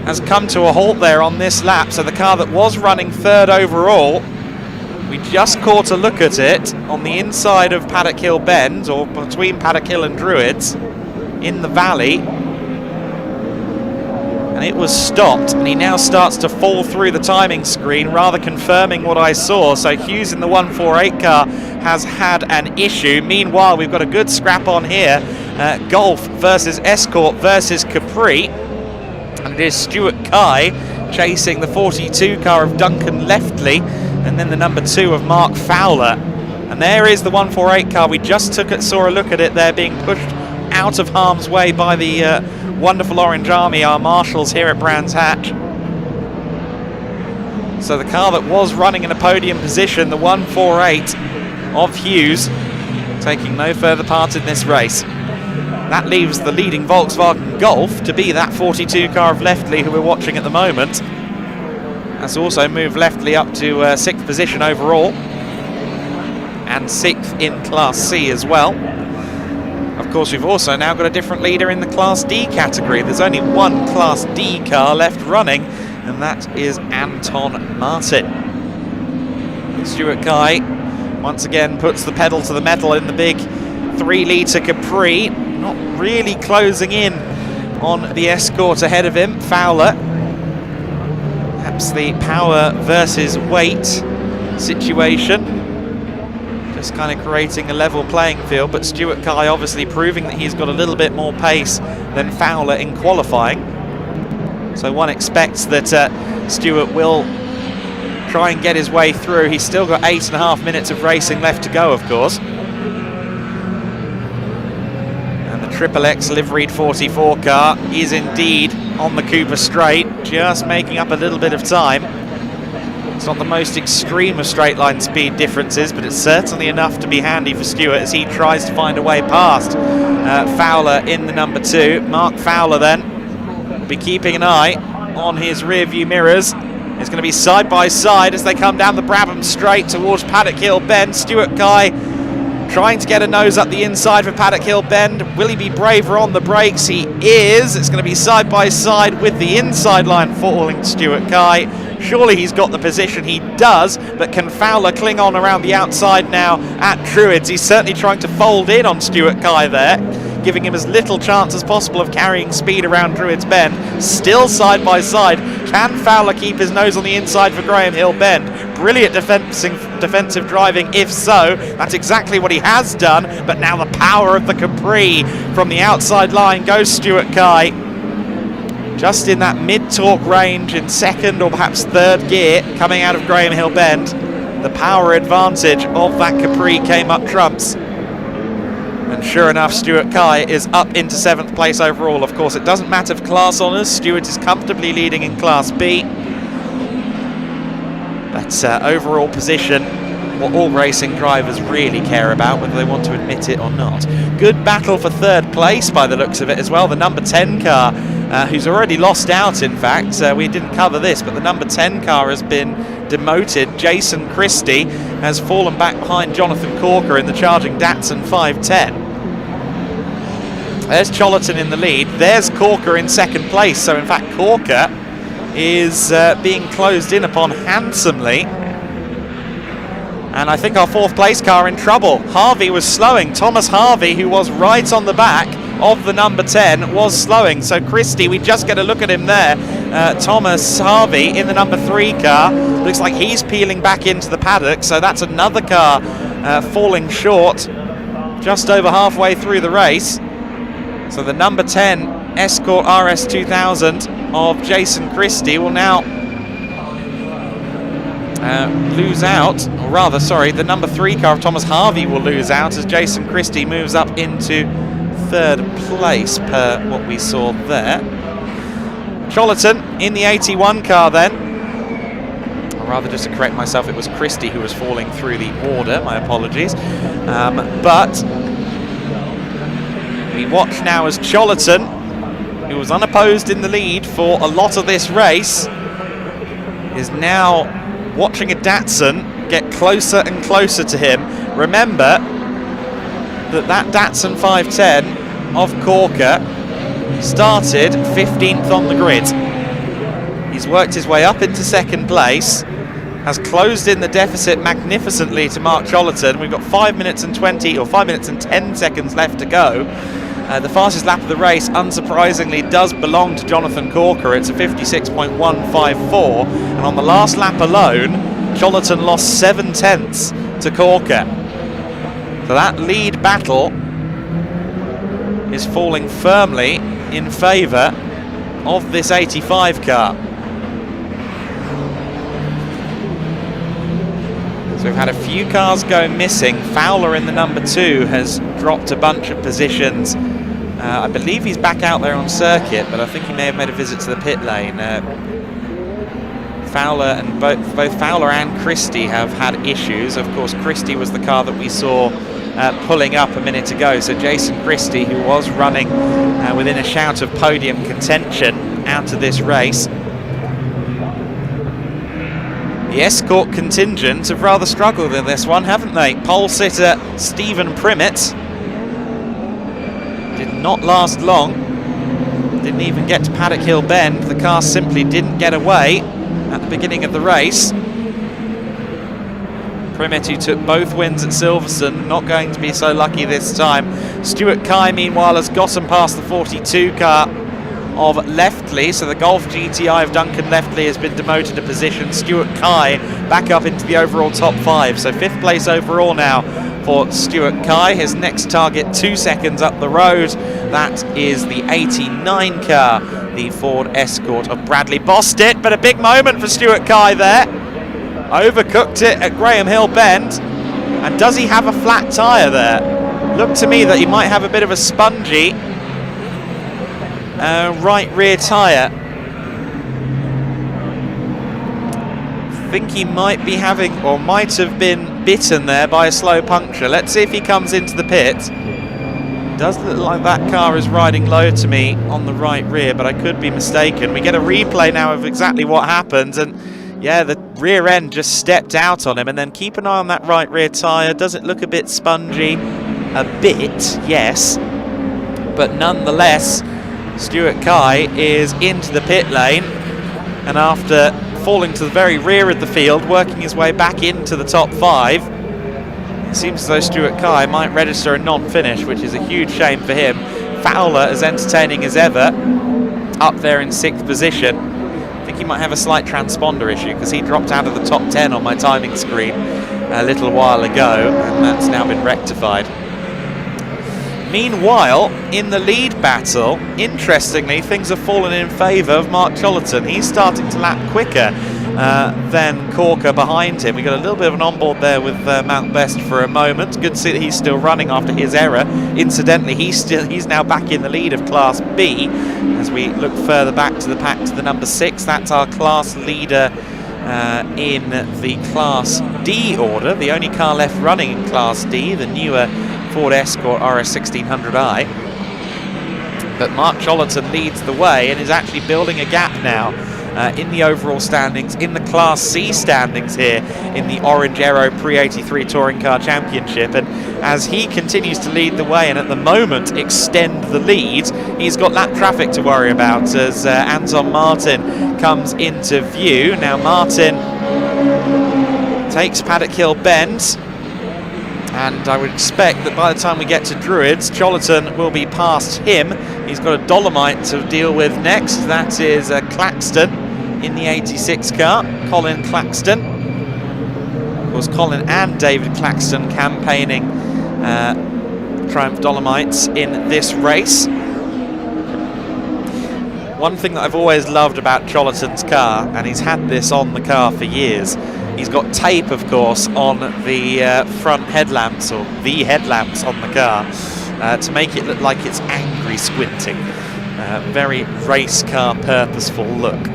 has come to a halt there on this lap, so the car that was running 3rd overall, we just caught a look at it on the inside of Paddock Hill Bend, or between Paddock Hill and Druids in the valley, and it was stopped, and he now starts to fall through the timing screen, rather confirming what I saw. So Hughes in the 148 car has had an issue. Meanwhile, we've got a good scrap on here. Golf versus Escort versus Capri, and it is Stuart Kai chasing the 42 car of Duncan Leftley, and then the number 2 of Mark Fowler. And there is the 148 car. We just saw a look at it there, being pushed out of harm's way by the wonderful Orange Army, our marshals here at Brands Hatch. So the car that was running in a podium position, the 148 of Hughes, taking no further part in this race. That leaves the leading Volkswagen Golf to be that 42 car of Leftley, who we're watching at the moment. That's also moved Leftley up to 6th position overall, and 6th in Class C as well. Of course, we've also now got a different leader in the Class D category. There's only one Class D car left running, and that is Anton Martin. Stuart Guy once again puts the pedal to the metal in the big 3-litre Capri, not really closing in on the Escort ahead of him. Fowler, perhaps the power versus weight situation, just kind of creating a level playing field, but Stuart Guy obviously proving that he's got a little bit more pace than Fowler in qualifying. So one expects that Stuart will try and get his way through. He's still got 8.5 minutes of racing left to go, of course. And the XXX liveried 44 car is indeed on the Cooper Straight, just making up a little bit of time. It's not the most extreme of straight line speed differences, but it's certainly enough to be handy for Stuart as he tries to find a way past Fowler in the number 2. Mark Fowler then will be keeping an eye on his rear view mirrors. It's going to be side by side as they come down the Brabham Straight towards Paddock Hill Bend. Stuart Guy trying to get a nose up the inside for Paddock Hill Bend. Will he be braver on the brakes? He is. It's going to be side by side with the inside line falling to Stuart Guy. Surely he's got the position. He does, but can Fowler cling on around the outside now at Druids? He's certainly trying to fold in on Stuart Guy there, giving him as little chance as possible of carrying speed around Druids Bend. Still side by side. Can Fowler keep his nose on the inside for Graham Hill Bend? Brilliant defensive driving, if so. That's exactly what he has done, but now the power of the Capri from the outside line goes Stuart Guy. Just in that mid-torque range in second or perhaps third gear coming out of Graham Hill Bend. The power advantage of that Capri came up trumps. And sure enough, Stuart Guy is up into 7th place overall. Of course, it doesn't matter for class honours. Stuart is comfortably leading in Class B. But overall position, what all racing drivers really care about, whether they want to admit it or not. Good battle for 3rd place by the looks of it as well. The number 10 car, who's already lost out, in fact. We didn't cover this, but the number 10 car has been demoted. Jason Christie has fallen back behind Jonathan Corker in the charging Datsun 510. There's Cholerton in the lead. There's Corker in 2nd place. So in fact, Corker is being closed in upon handsomely. And I think our 4th place car in trouble. Harvey was slowing. Thomas Harvey, who was right on the back of the number 10, was slowing. So Christie, we just get a look at him there. Thomas Harvey in the number 3 car. Looks like he's peeling back into the paddock. So that's another car falling short just over halfway through the race. So the number 10 Escort RS 2000 of Jason Christie will now lose out, or rather, sorry, the number 3 car of Thomas Harvey will lose out as Jason Christie moves up into 3rd place per what we saw there. Cholerton in the 81 car then, or rather, just to correct myself, it was Christie who was falling through the order, my apologies. But we watch now as Cholerton, who was unopposed in the lead for a lot of this race, is now watching a Datsun get closer and closer to him. Remember that Datsun 510 of Corker started 15th on the grid. He's worked his way up into 2nd place, has closed in the deficit magnificently to Mark Cholerton. We've got 5 minutes and 20 or 5 minutes and 10 seconds left to go. The fastest lap of the race, unsurprisingly, does belong to Jonathan Corker. It's a 56.154, and on the last lap alone, Cholerton lost 7 tenths to Corker. So that lead battle is falling firmly in favour of this 85 car. So we've had a few cars go missing. Fowler in the number 2 has dropped a bunch of positions. I believe he's back out there on circuit, but I think he may have made a visit to the pit lane. Fowler and both Fowler and Christie have had issues. Of course, Christie was the car that we saw pulling up a minute ago. So Jason Christie, who was running within a shout of podium contention out of this race. The Escort contingent have rather struggled in this one, haven't they? Pole sitter Stephen Primmett Did not last long. Didn't even get to Paddock Hill Bend. The car simply didn't get away at the beginning of the race. Primet, who took both wins at Silverstone, not going to be so lucky this time. Stuart Kai, meanwhile, has gotten past the 42 car of Leftley, so the Golf GTI of Duncan Leftley has been demoted a position. Stuart Kai back up into the overall top 5, so 5th place overall now for Stuart Kai. His next target 2 seconds up the road. That is the 89 car, the Ford Escort of Bradley. Bossed it, but a big moment for Stuart Kai there. Overcooked it at Graham Hill Bend. And does he have a flat tyre there? Looked to me that he might have a bit of a spongy right rear tyre. I think he might be having, or might have been bitten there by a slow puncture. Let's see if he comes into the pit. Does look like that car is riding low to me on the right rear, but I could be mistaken. We get a replay now of exactly what happened, and yeah, the rear end just stepped out on him. And then keep an eye on that right rear tyre. Does it look a bit spongy? A bit, yes. But nonetheless, Stuart Kai is into the pit lane, and after falling to the very rear of the field, working his way back into the top 5, it seems as though Stuart Kai might register a non-finish, which is a huge shame for him. Fowler, as entertaining as ever, up there in 6th position. I think he might have a slight transponder issue, because he dropped out of the top 10 on my timing screen a little while ago, and that's now been rectified. Meanwhile, in the lead battle, interestingly, things have fallen in favour of Mark Chollerton. He's starting to lap quicker than Corker behind him. We got a little bit of an onboard there with Mount Best for a moment. Good to see that he's still running after his error. Incidentally, he's now back in the lead of Class B. As we look further back to the pack to the number 6, that's our class leader in the Class D order. The only car left running in Class D, the newer Ford Escort RS 1600i. But Mark Chollerton leads the way and is actually building a gap now in the overall standings, in the Class C standings here in the Orange Aero Pre-83 Touring Car Championship. And as he continues to lead the way and at the moment extend the lead, he's got lap traffic to worry about as Anton Martin comes into view. Now Martin takes Paddock Hill Bend, and I would expect that by the time we get to Druids, Chollerton will be past him. He's got a Dolomite to deal with next. That is Claxton in the 86 car, Colin Claxton. Of course, Colin and David Claxton campaigning Triumph Dolomites in this race. One thing that I've always loved about Chollerton's car, and he's had this on the car for years, he's got tape, of course, on the front headlamps, or the headlamps on the car, to make it look like it's angry squinting. Very race car purposeful look.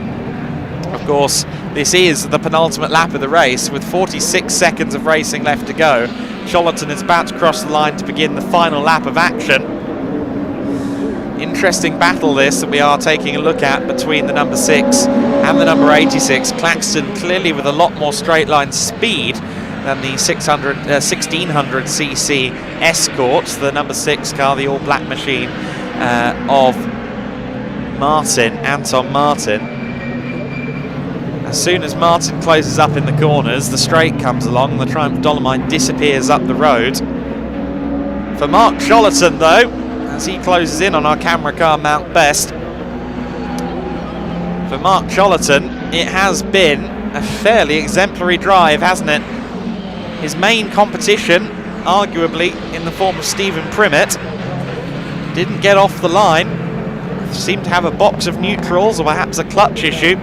Of course, this is the penultimate lap of the race with 46 seconds of racing left to go. Chollerton is about to cross the line to begin the final lap of action. Interesting battle this that we are taking a look at between the number 6 and the number 86. Claxton clearly with a lot more straight line speed than the 1600cc Escort, the number 6 car, the all black machine of Martin, Anton Martin. As soon as Martin closes up in the corners, the straight comes along, the Triumph Dolomite disappears up the road. For Mark Chollerton though, as he closes in on our camera car Mount Best, for Mark Chollerton, it has been a fairly exemplary drive, hasn't it? His main competition, arguably in the form of Stephen Primet, didn't get off the line, seemed to have a box of neutrals or perhaps a clutch issue,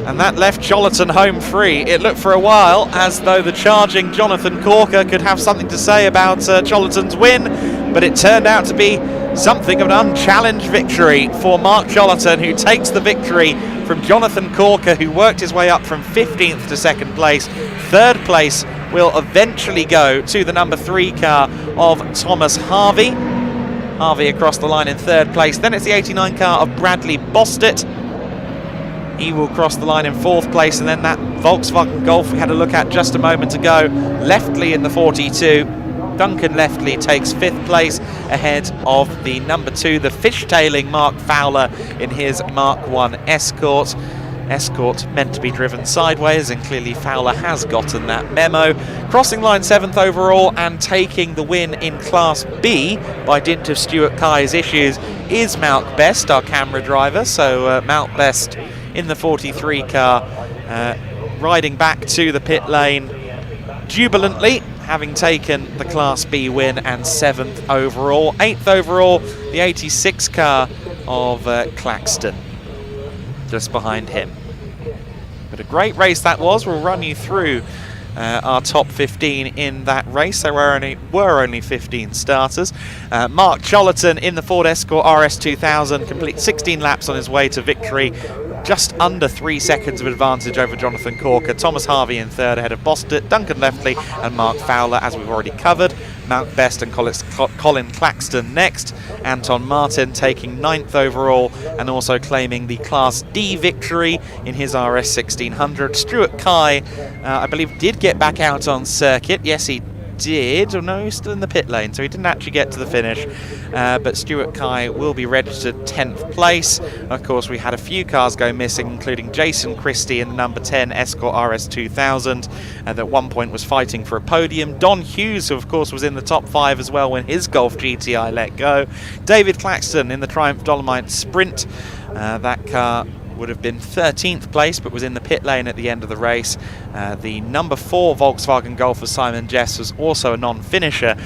and that left Chollerton home free. It looked for a while as though the charging Jonathan Corker could have something to say about Chollerton's win, but it turned out to be something of an unchallenged victory for Mark Chollerton, who takes the victory from Jonathan Corker, who worked his way up from 15th to 2nd place. 3rd place will eventually go to the number 3 car of Thomas Harvey. Harvey across the line in 3rd place. Then it's the 89 car of Bradley Bostet. He will cross the line in 4th place, and then that Volkswagen Golf we had a look at just a moment ago, Leftley in the 42, Duncan Leftley takes 5th place ahead of the number 2, the fishtailing Mark Fowler in his Mark 1 Escort. Escort meant to be driven sideways, and clearly Fowler has gotten that memo. Crossing line 7th overall and taking the win in Class B by dint of Stuart Kye's issues is Malk Best, our camera driver. So Malk Best in the 43 car, riding back to the pit lane jubilantly, having taken the Class B win and 7th overall. 8th overall, the 86 car of Claxton, just behind him. But a great race that was. We'll run you through our top 15 in that race. There were only 15 starters. Mark Chollerton in the Ford Escort RS2000 completes 16 laps on his way to victory, just under 3 seconds of advantage over Jonathan Corker. Thomas Harvey in 3rd ahead of Bostert, Duncan Leftley and Mark Fowler, as we've already covered. Malk Best and Colin Claxton next. Anton Martin taking 9th overall and also claiming the Class D victory in his RS 1600. Stuart Kye, I believe, did get back out on circuit. Yes, he did. Oh no, he's still in the pit lane, so he didn't actually get to the finish. But Stuart Kye will be registered 10th place. Of course, we had a few cars go missing, including Jason Christie in the number 10 Escort RS2000, that at one point was fighting for a podium. Don Hughes, who of course was in the top 5 as well when his Golf GTI let go. David Claxton in the Triumph Dolomite Sprint. That car would have been 13th place, but was in the pit lane at the end of the race. The number 4 Volkswagen Golf of Simon Jess was also a non-finisher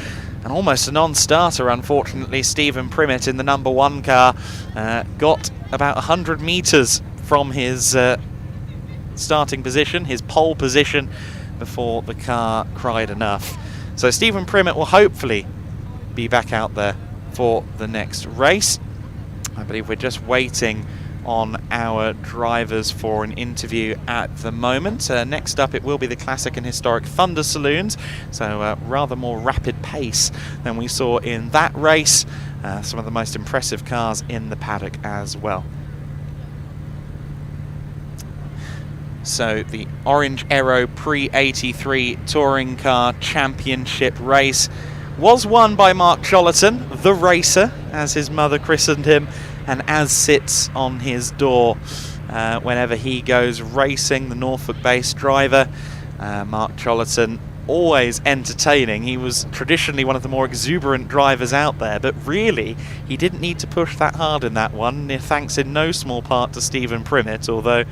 and almost a non-starter, unfortunately. Stephen Primmett in the number 1 car got about 100 metres from his starting position, his pole position, before the car cried enough. So Stephen Primmett will hopefully be back out there for the next race. I believe we're just waiting on our drivers for an interview at the moment. Next up, it will be the Classic and Historic Thunder Saloons, so rather more rapid pace than we saw in that race. Some of the most impressive cars in the paddock as well. So the Orange Aero Pre-83 Touring Car Championship race was won by Mark Chollerton, the racer, as his mother christened him, and as sits on his door whenever he goes racing, the Norfolk-based driver. Mark Chollerton, always entertaining. He was traditionally one of the more exuberant drivers out there, but really he didn't need to push that hard in that one, thanks in no small part to Stephen Primmett, although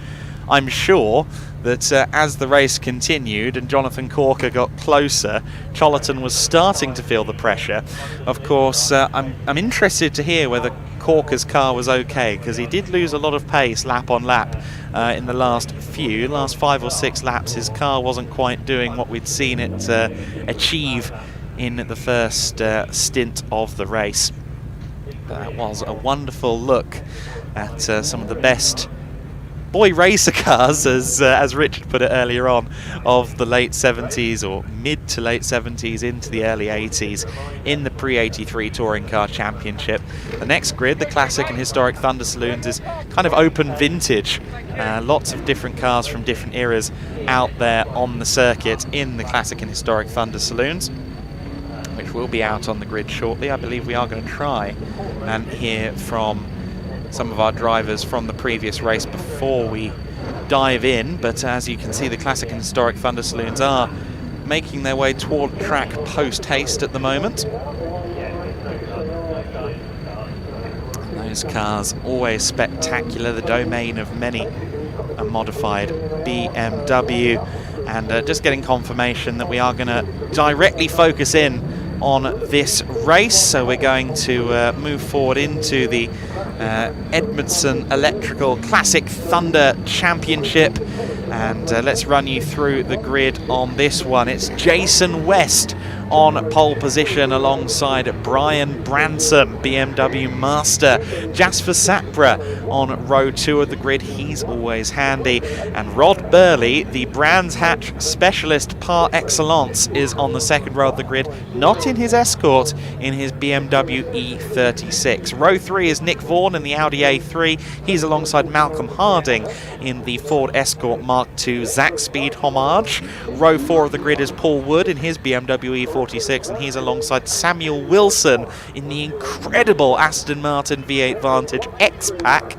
I'm sure that as the race continued and Jonathan Corker got closer, Chollerton was starting to feel the pressure. Of course, I'm interested to hear whether Corker's car was okay, because he did lose a lot of pace lap on lap in the last 5 or 6 laps. His car wasn't quite doing what we'd seen it achieve in the first stint of the race. But that was a wonderful look at some of the best boy racer cars, as Richard put it earlier on, of the late 70s or mid to late 70s into the early 80s in the Pre-83 Touring Car Championship. The next grid, the Classic and Historic Thunder Saloons, is kind of open vintage. Lots of different cars from different eras out there on the circuit in the Classic and Historic Thunder Saloons, which will be out on the grid shortly. I believe we are going to try and hear from some of our drivers from the previous race before we dive in, but as you can see, the Classic and Historic Thunder Saloons are making their way toward track post-haste at the moment. And those cars always spectacular, the domain of many a modified BMW, and just getting confirmation that we are going to directly focus in on this race. So we're going to move forward into the Edmondson Electrical Classic Thunder Championship, and let's run you through the grid on this one. It's Jason West on pole position alongside Brian Branson, BMW Master. Jasper Sapra on row 2 of the grid, he's always handy. And Rod Burley, the Brands Hatch specialist par excellence, is on the second row of the grid, not in his Escort, in his BMW E36. Row 3 is Nick Vaughan in the Audi A3. He's alongside Malcolm Harding in the Ford Escort Mark II Zack Speed Homage. Row 4 of the grid is Paul Wood in his BMW E40 E46, and he's alongside Samuel Wilson in the incredible Aston Martin V8 Vantage X-Pack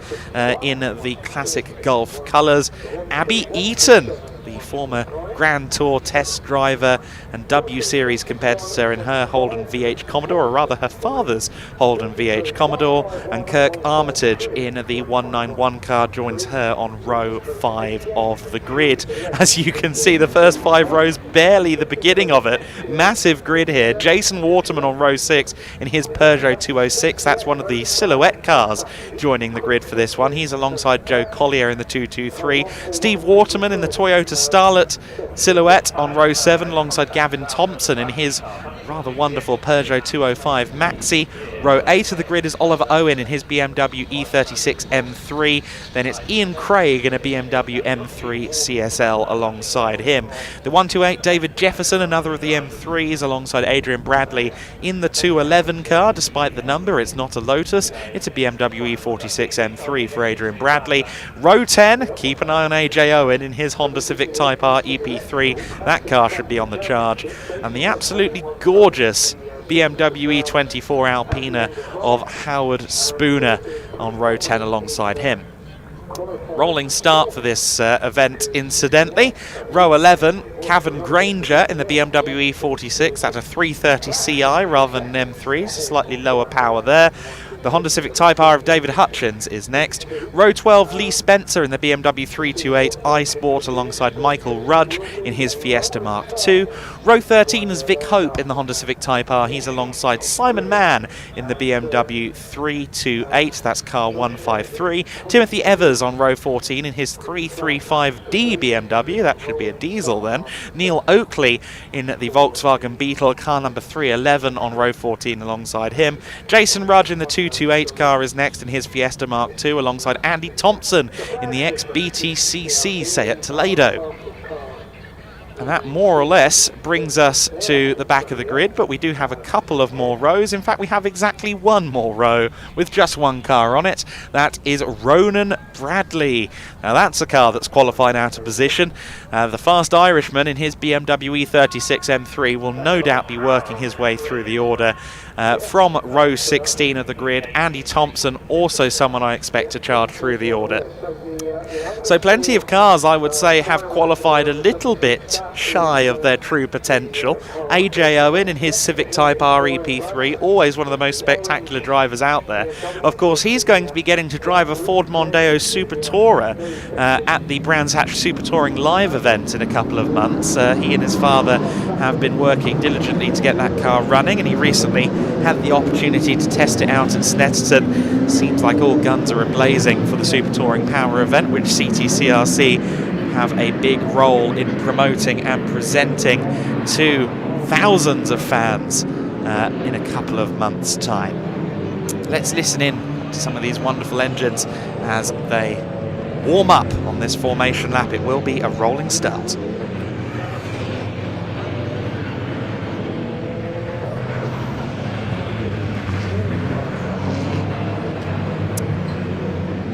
in the classic Golf colours. Abby Eaton, the former Grand Tour test driver and W Series competitor in her Holden VH Commodore, or rather her father's Holden VH Commodore, and Kirk Armitage in the 191 car joins her on row 5 of the grid. As you can see, the first 5 rows, barely the beginning of it. Massive grid here. Jason Waterman on row 6 in his Peugeot 206. That's one of the silhouette cars joining the grid for this one. He's alongside Joe Collier in the 223. Steve Waterman in the Toyota Starlet silhouette on row 7 alongside Gavin Thompson in his rather wonderful Peugeot 205 Maxi. Row 8 of the grid is Oliver Owen in his BMW E36 M3. Then it's Ian Craig in a BMW M3 CSL alongside him. The 128, David Jefferson, another of the M3s, alongside Adrian Bradley in the 211 car. Despite the number, it's not a Lotus, it's a BMW E46 M3 for Adrian Bradley. Row 10, keep an eye on AJ Owen in his Honda Civic Type R EP3. That car should be on the charge. And the absolutely gorgeous BMW E24 Alpina of Howard Spooner on row 10 alongside him. Rolling start for this event, incidentally. Row 11, Cavan Granger in the BMW E46. That's a 330 Ci rather than an M3, so slightly lower power there. The Honda Civic Type R of David Hutchins is next. Row 12, Lee Spencer in the BMW 328 iSport alongside Michael Rudge in his Fiesta Mark II. Row 13 is Vic Hope in the Honda Civic Type R. He's alongside Simon Mann in the BMW 328. That's car 153. Timothy Evers on row 14 in his 335D BMW. That should be a diesel then. Neil Oakley in the Volkswagen Beetle, car number 311 on row 14 alongside him. Jason Rudge in the 228 car is next in his Fiesta Mark II alongside Andy Thompson in the ex-BTCC Seat Toledo. And that more or less brings us to the back of the grid, but we do have a couple of more rows. In fact, we have exactly one more row with just one car on it. That is Ronan Bradley. Now that's a car that's qualified out of position. The fast Irishman in his BMW E36 M3 will no doubt be working his way through the order. From row 16 of the grid, Andy Thompson, also someone I expect to charge through the order. So plenty of cars, I would say, have qualified a little bit shy of their true potential. AJ Owen in his Civic Type R EP3, always one of the most spectacular drivers out there. Of course, he's going to be getting to drive a Ford Mondeo Super Tourer at the Brands Hatch Super Touring Live event in a couple of months. He and his father have been working diligently to get that car running, and he recently had the opportunity to test it out in Snetterton. Seems like all guns are a-blazing for the Super Touring Power event, which CTCRC have a big role in promoting and presenting to thousands of fans in a couple of months' time. Let's listen in to some of these wonderful engines as they warm up on this formation lap. It will be a rolling start.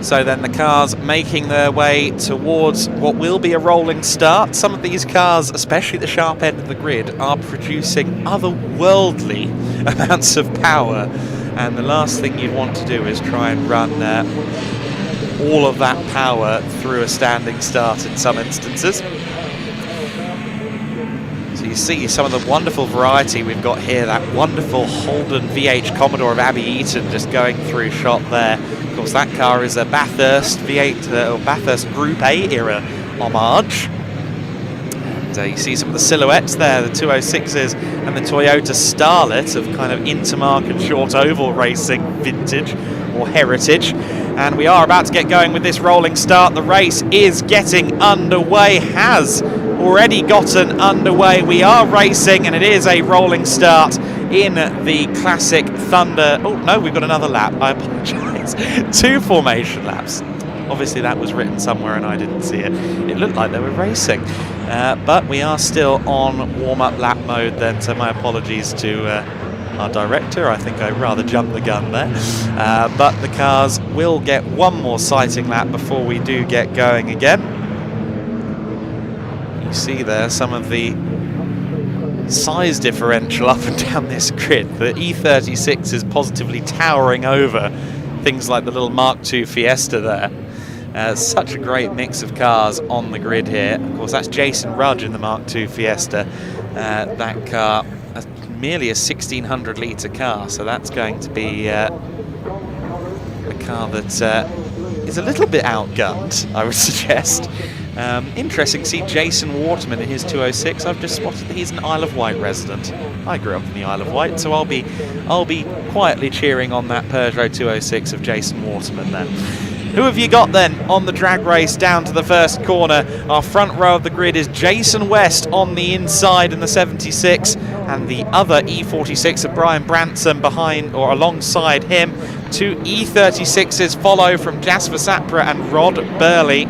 So then the cars making their way towards what will be a rolling start. Some of these cars, especially the sharp end of the grid, are producing otherworldly amounts of power. And the last thing you'd want to do is try and run all of that power through a standing start in some instances. So you see some of the wonderful variety we've got here. That wonderful Holden VH Commodore of Abby Eaton just going through shot there. Of course, that car is a Bathurst V8 or Bathurst Group A era homage. And you see some of the silhouettes there, the 206s and the Toyota Starlet of kind of Intermark and short oval racing vintage or heritage. And we are about to get going with this rolling start. The race is getting underway, has already gotten underway. We are racing, and it is a rolling start in the classic Thunder. Oh no, we've got another lap. I apologise. 2 formation laps. Obviously that was written somewhere and I didn't see it. It looked like they were racing, but we are still on warm-up lap mode then, so my apologies to our director. I think I rather jumped the gun there, but the cars will get one more sighting lap before we do get going again. You see there some of the size differential up and down this grid. The E36 is positively towering over things like the little Mark II Fiesta there. Such a great mix of cars on the grid here. Of course, that's Jason Rudge in the Mark II Fiesta. That car, merely a 1600 litre car, so that's going to be a car that is a little bit outgunned, I would suggest. Interesting to see Jason Waterman in his 206. I've just spotted that he's an Isle of Wight resident. I grew up in the Isle of Wight, so I'll be quietly cheering on that Peugeot 206 of Jason Waterman then. Who have you got then on the drag race down to the first corner? Our front row of the grid is Jason West on the inside in the 76, and the other E46 of Brian Branson behind or alongside him. 2 E36s follow from Jasper Sapra and Rod Burley.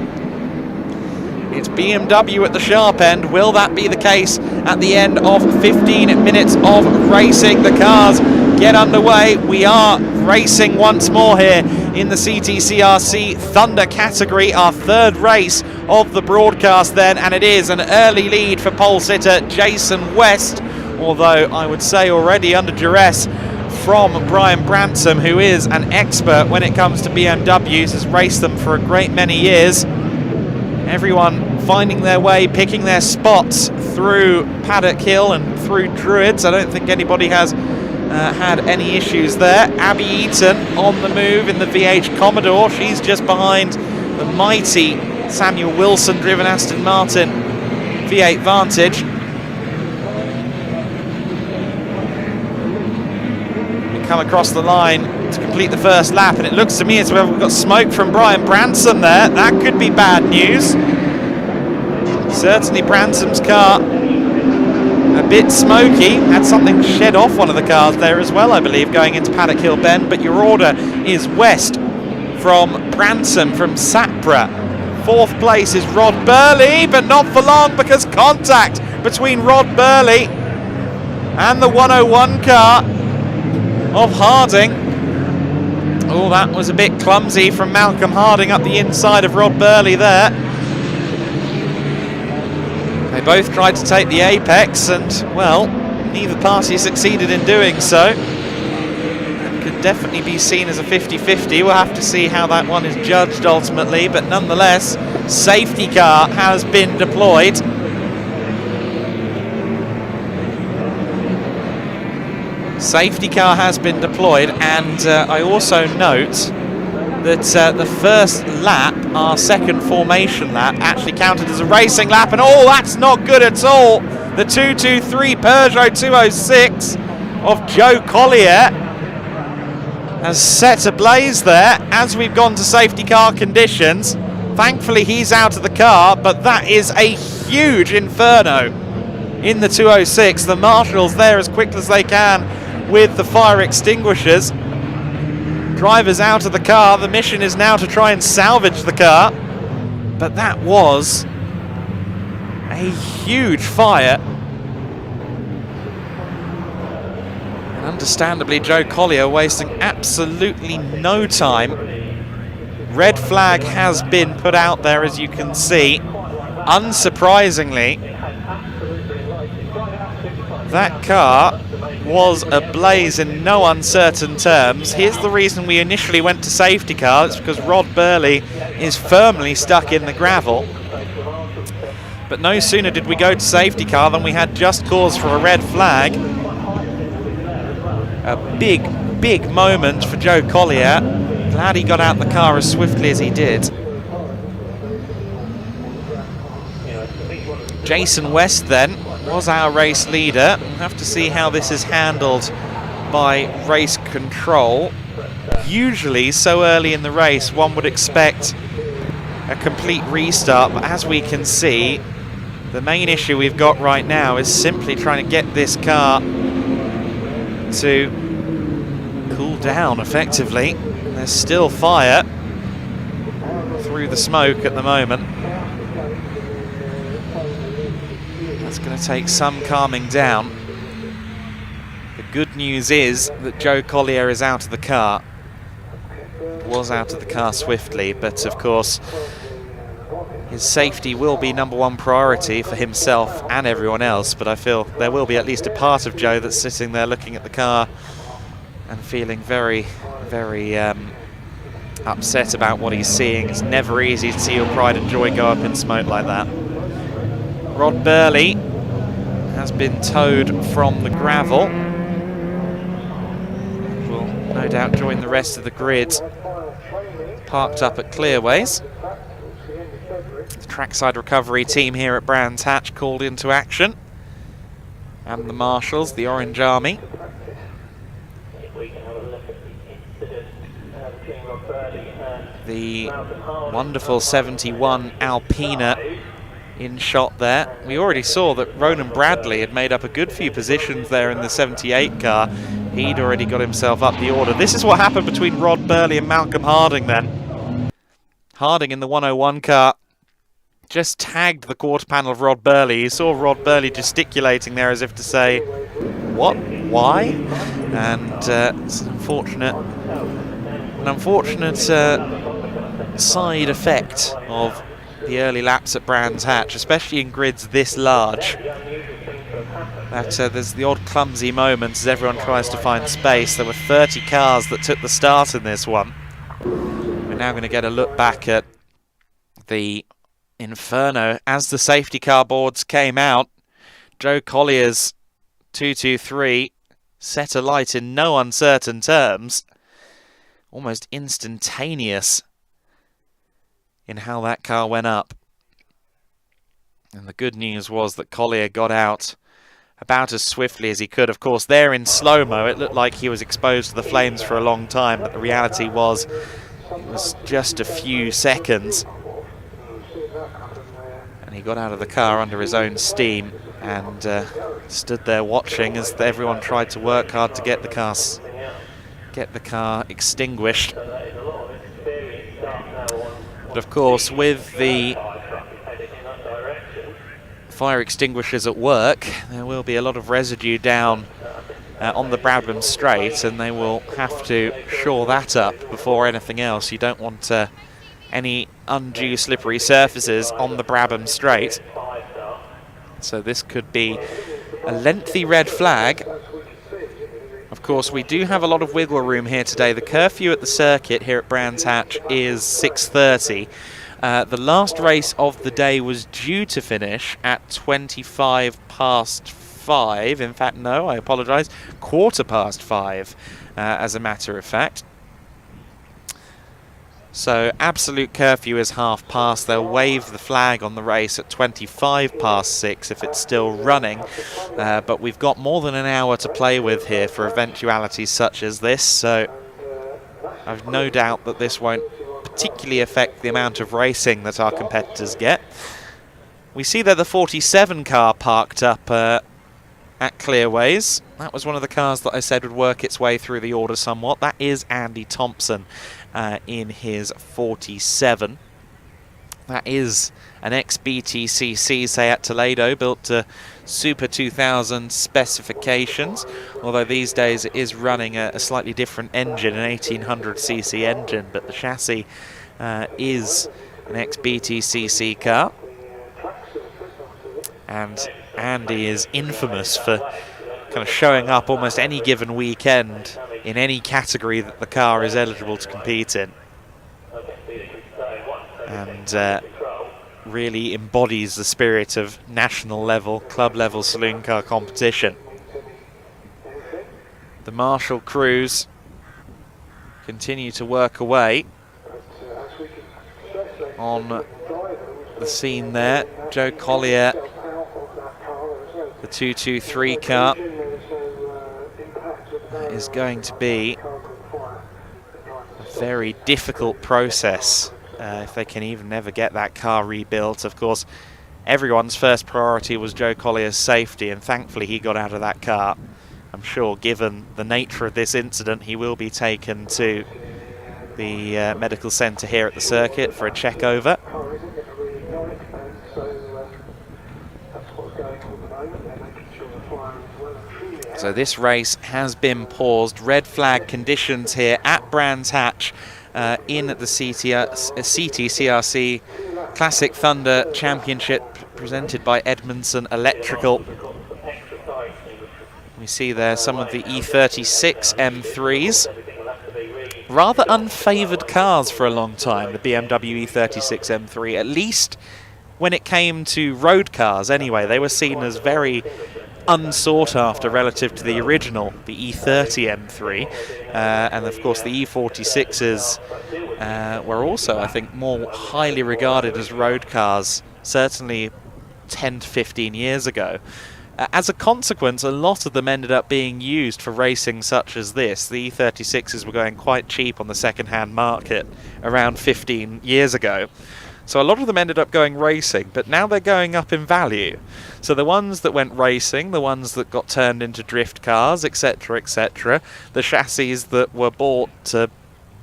It's BMW at the sharp end. Will that be the case at the end of 15 minutes of racing? The cars get underway. We are racing once more here in the CTCRC Thunder category, our third race of the broadcast then, and it is an early lead for pole sitter Jason West, although I would say already under duress from Brian Branson, who is an expert when it comes to BMWs, has raced them for a great many years. Everyone finding their way, picking their spots through Paddock Hill and through Druids. I don't think anybody has had any issues there. Abby Eaton on the move in the VH Commodore. She's just behind the mighty Samuel Wilson driven Aston Martin V8 Vantage. We come across the line to complete the first lap, and it looks to me as though we've got smoke from Brian Branson there. That could be bad news. Certainly Branson's car a bit smoky, had something shed off one of the cars there as well, I believe, going into Paddock Hill Bend, but your order is West from Branson from Sapra. Fourth place is Rod Burley, but not for long, because contact between Rod Burley and the 101 car of Harding. Oh, that was a bit clumsy from Malcolm Harding up the inside of Rod Burley there. They both tried to take the apex, and, well, neither party succeeded in doing so. That could definitely be seen as a 50-50. We'll have to see how that one is judged ultimately, but nonetheless, safety car has been deployed. Safety car has been deployed, and I also note that the first lap, our second formation lap, actually counted as a racing lap, and oh, that's not good at all. The 223 Peugeot 206 of Joe Collier has set ablaze there as we've gone to safety car conditions. Thankfully he's out of the car, but that is a huge inferno in the 206. The marshals there as quick as they can with the fire extinguishers. Drivers out of the car. The mission is now to try and salvage the car, but that was a huge fire, and understandably Joe Collier wasting absolutely no time. Red flag has been put out there, as you can see. Unsurprisingly, that car was ablaze in no uncertain terms. Here's the reason we initially went to safety car. It's because Rod Burley is firmly stuck in the gravel. But no sooner did we go to safety car than we had just cause for a red flag. A big moment for Joe Collier. Glad he got out the car as swiftly as he did. Jason West then was our race leader. We'll have to see how this is handled by race control. Usually so early in the race one would expect a complete restart, but as we can see, the main issue we've got right now is simply trying to get this car to cool down effectively. There's still fire through the smoke at the moment. That's going to take some calming down. The good news is that Joe Collier is out of the car. Was out of the car swiftly, but of course his his safety will be #1 priority for himself and everyone else, but I feel there will be at least a part of Joe that's sitting there looking at the car and feeling very, very upset about what he's seeing. It's never easy to see your pride and joy go up in smoke like that. Rod Burley has been towed from the gravel. Will no doubt join the rest of the grid parked up at Clearways. The trackside recovery team here at Brands Hatch called into action, and the marshals, the Orange Army. The wonderful 71 Alpina in shot there. We already saw that Ronan Bradley had made up a good few positions there in the 78 car. He'd already got himself up the order. This is what happened between Rod Burley and Malcolm Harding then. Harding in the 101 car just tagged the quarter panel of Rod Burley. You saw Rod Burley gesticulating there as if to say, what? Why? And it's an unfortunate side effect of the early laps at Brands Hatch, especially in grids this large, that there's the odd clumsy moments as everyone tries to find space. There were 30 cars that took the start in this one. We're now going to get a look back at the Inferno as the safety car boards came out. Joe Collier's 223 set alight in no uncertain terms, almost instantaneous in how that car went up. And the good news was that Collier got out about as swiftly as he could. Of course, there in slow-mo, it looked like he was exposed to the flames for a long time, but the reality was it was just a few seconds. And he got out of the car under his own steam and stood there watching as everyone tried to work hard to get the car extinguished. But of course, with the fire extinguishers at work, there will be a lot of residue down on the Brabham Straight, and they will have to shore that up before anything else. You don't want any undue slippery surfaces on the Brabham Straight. So this could be a lengthy red flag. Of course, we do have a lot of wiggle room here today. The curfew at the circuit here at Brands Hatch is 6:30. The last race of the day was due to finish at 5:25. In fact, no, I apologise, 5:15, as a matter of fact. So absolute curfew is 5:30. They'll wave the flag on the race at 6:25 if it's still running. But we've got more than an hour to play with here for eventualities such as this. So I've no doubt that this won't particularly affect the amount of racing that our competitors get. We see there the 47 car parked up at Clearways. That was one of the cars that I said would work its way through the order somewhat. That is Andy Thompson in his 47. That is an ex-BTCC Seat Toledo built to Super 2000 specifications, although these days it is running a slightly different engine, an 1800cc engine, but the chassis is an ex-BTCC car. And Andy is infamous for kind of showing up almost any given weekend in any category that the car is eligible to compete in, and really embodies the spirit of national level, club level saloon car competition. The Marshall crews continue to work away on the scene there. Joe Collier, the 223 car, is going to be a very difficult process if they can even ever get that car rebuilt. Of course, everyone's first priority was Joe Collier's safety, and thankfully he got out of that car. I'm sure, given the nature of this incident, he will be taken to the medical centre here at the circuit for a check over. So this race has been paused. Red flag conditions here at Brands Hatch in the CTCRC Classic Thunder Championship presented by Edmondson Electrical. We see there some of the E36 M3s. Rather unfavoured cars for a long time, the BMW E36 M3, at least when it came to road cars anyway. They were seen as very unsought after relative to the original, the E30 M3. And of course the E46s were also, I think, more highly regarded as road cars, certainly 10 to 15 years ago. As a consequence, a lot of them ended up being used for racing such as this. The E36s were going quite cheap on the second-hand market around 15 years ago. So a lot of them ended up going racing, but now they're going up in value. So the ones that went racing, the ones that got turned into drift cars, etc., the chassis that were bought to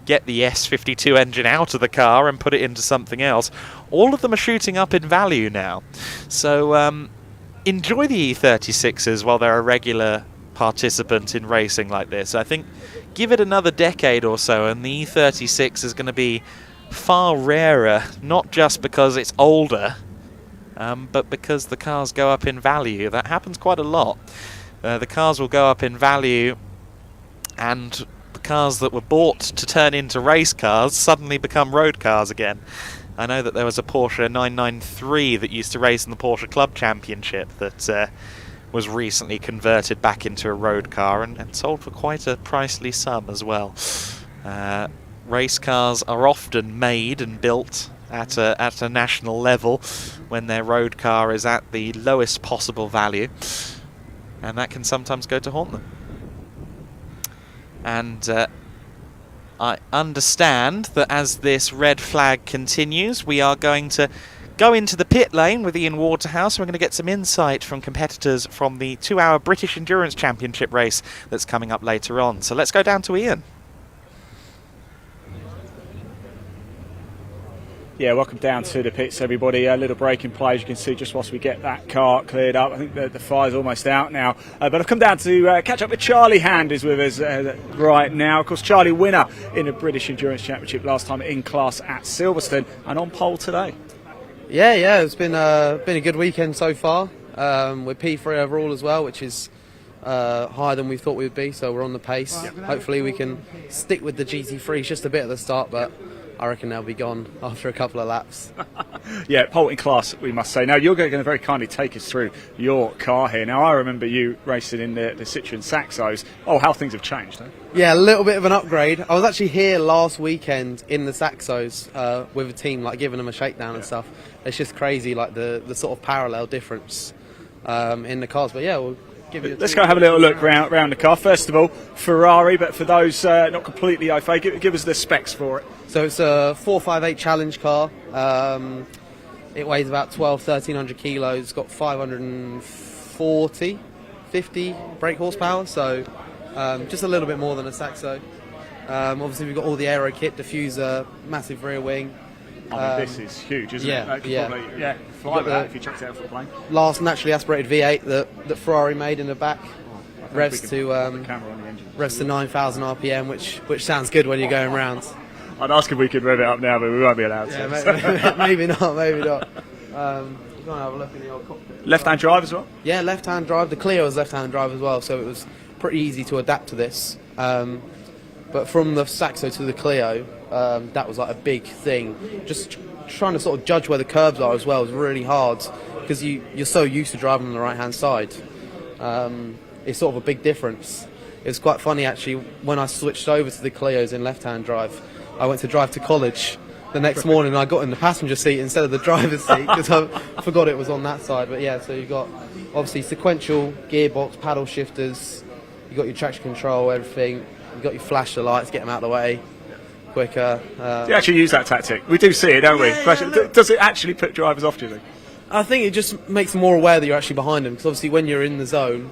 get the S52 engine out of the car and put it into something else, all of them are shooting up in value now. So enjoy the E36s while they're a regular participant in racing like this. I think give it another decade or so and the E36 is going to be far rarer, not just because it's older, but because the cars go up in value. That happens quite a lot. The cars will go up in value, and the cars that were bought to turn into race cars suddenly become road cars again. I know that there was a Porsche 993 that used to race in the Porsche Club Championship that was recently converted back into a road car and sold for quite a pricely sum as well. Race cars are often made and built at a national level when their road car is at the lowest possible value, and that can sometimes go to haunt them. And I understand that as this red flag continues, we are going to go into the pit lane with Ian Waterhouse. We're going to get some insight from competitors from the 2-hour British Endurance Championship race that's coming up later on. So let's go down to Ian. Yeah, welcome down to the pits, everybody. A little break in play, as you can see, just whilst we get that car cleared up. I think the fire's almost out now. But I've come down to catch up with Charlie Hand, who's with us right now. Of course, Charlie, winner in the British Endurance Championship last time in class at Silverstone, and on pole today. Yeah, it's been a good weekend so far. We're P3 overall as well, which is higher than we thought we would be, so we're on the pace. Hopefully we can stick with the GT3s just a bit at the start, but I reckon they'll be gone after a couple of laps. Yeah, pole in class, we must say. Now, you're going to very kindly take us through your car here. Now, I remember you racing in the Citroen Saxos. Oh, how things have changed, eh? Yeah, a little bit of an upgrade. I was actually here last weekend in the Saxos with a team, like giving them a shakedown and stuff. It's just crazy, like the sort of parallel difference in the cars. But yeah, we'll give you Let's go have a little look round the car. First of all, Ferrari, but for those not completely au fait, give us the specs for it. So it's a 458 challenge car. It weighs about 1,300 kilos. It's got 50 brake horsepower, so just a little bit more than a Saxo. Obviously, we've got all the aero kit, diffuser, massive rear wing. I mean, this is huge, isn't it? That could probably, fly with that if you chucked it out for a plane. Last naturally aspirated V8 that Ferrari made in the back. Revs to 9,000 RPM, which sounds good when you're going round. I'd ask if we could rev it up now, but we won't be allowed to. Yeah, maybe not. Go and have a look in the old cockpit. Left-hand drive as well? Yeah, left-hand drive. The Clio was left-hand drive as well, so it was pretty easy to adapt to this. But from the Saxo to the Clio, that was like a big thing. Just trying to sort of judge where the curbs are as well is really hard because you're so used to driving on the right-hand side. It's sort of a big difference. It was quite funny actually when I switched over to the Clios in left-hand drive. I went to drive to college the next morning and I got in the passenger seat instead of the driver's seat because I forgot it was on that side. But yeah, so you've got obviously sequential gearbox, paddle shifters, you've got your traction control, everything. You've got your flasher lights, get them out of the way quicker. Do you actually use that tactic? We do see it, don't we? Does it actually put drivers off, do you think? I think it just makes them more aware that you're actually behind them because obviously when you're in the zone,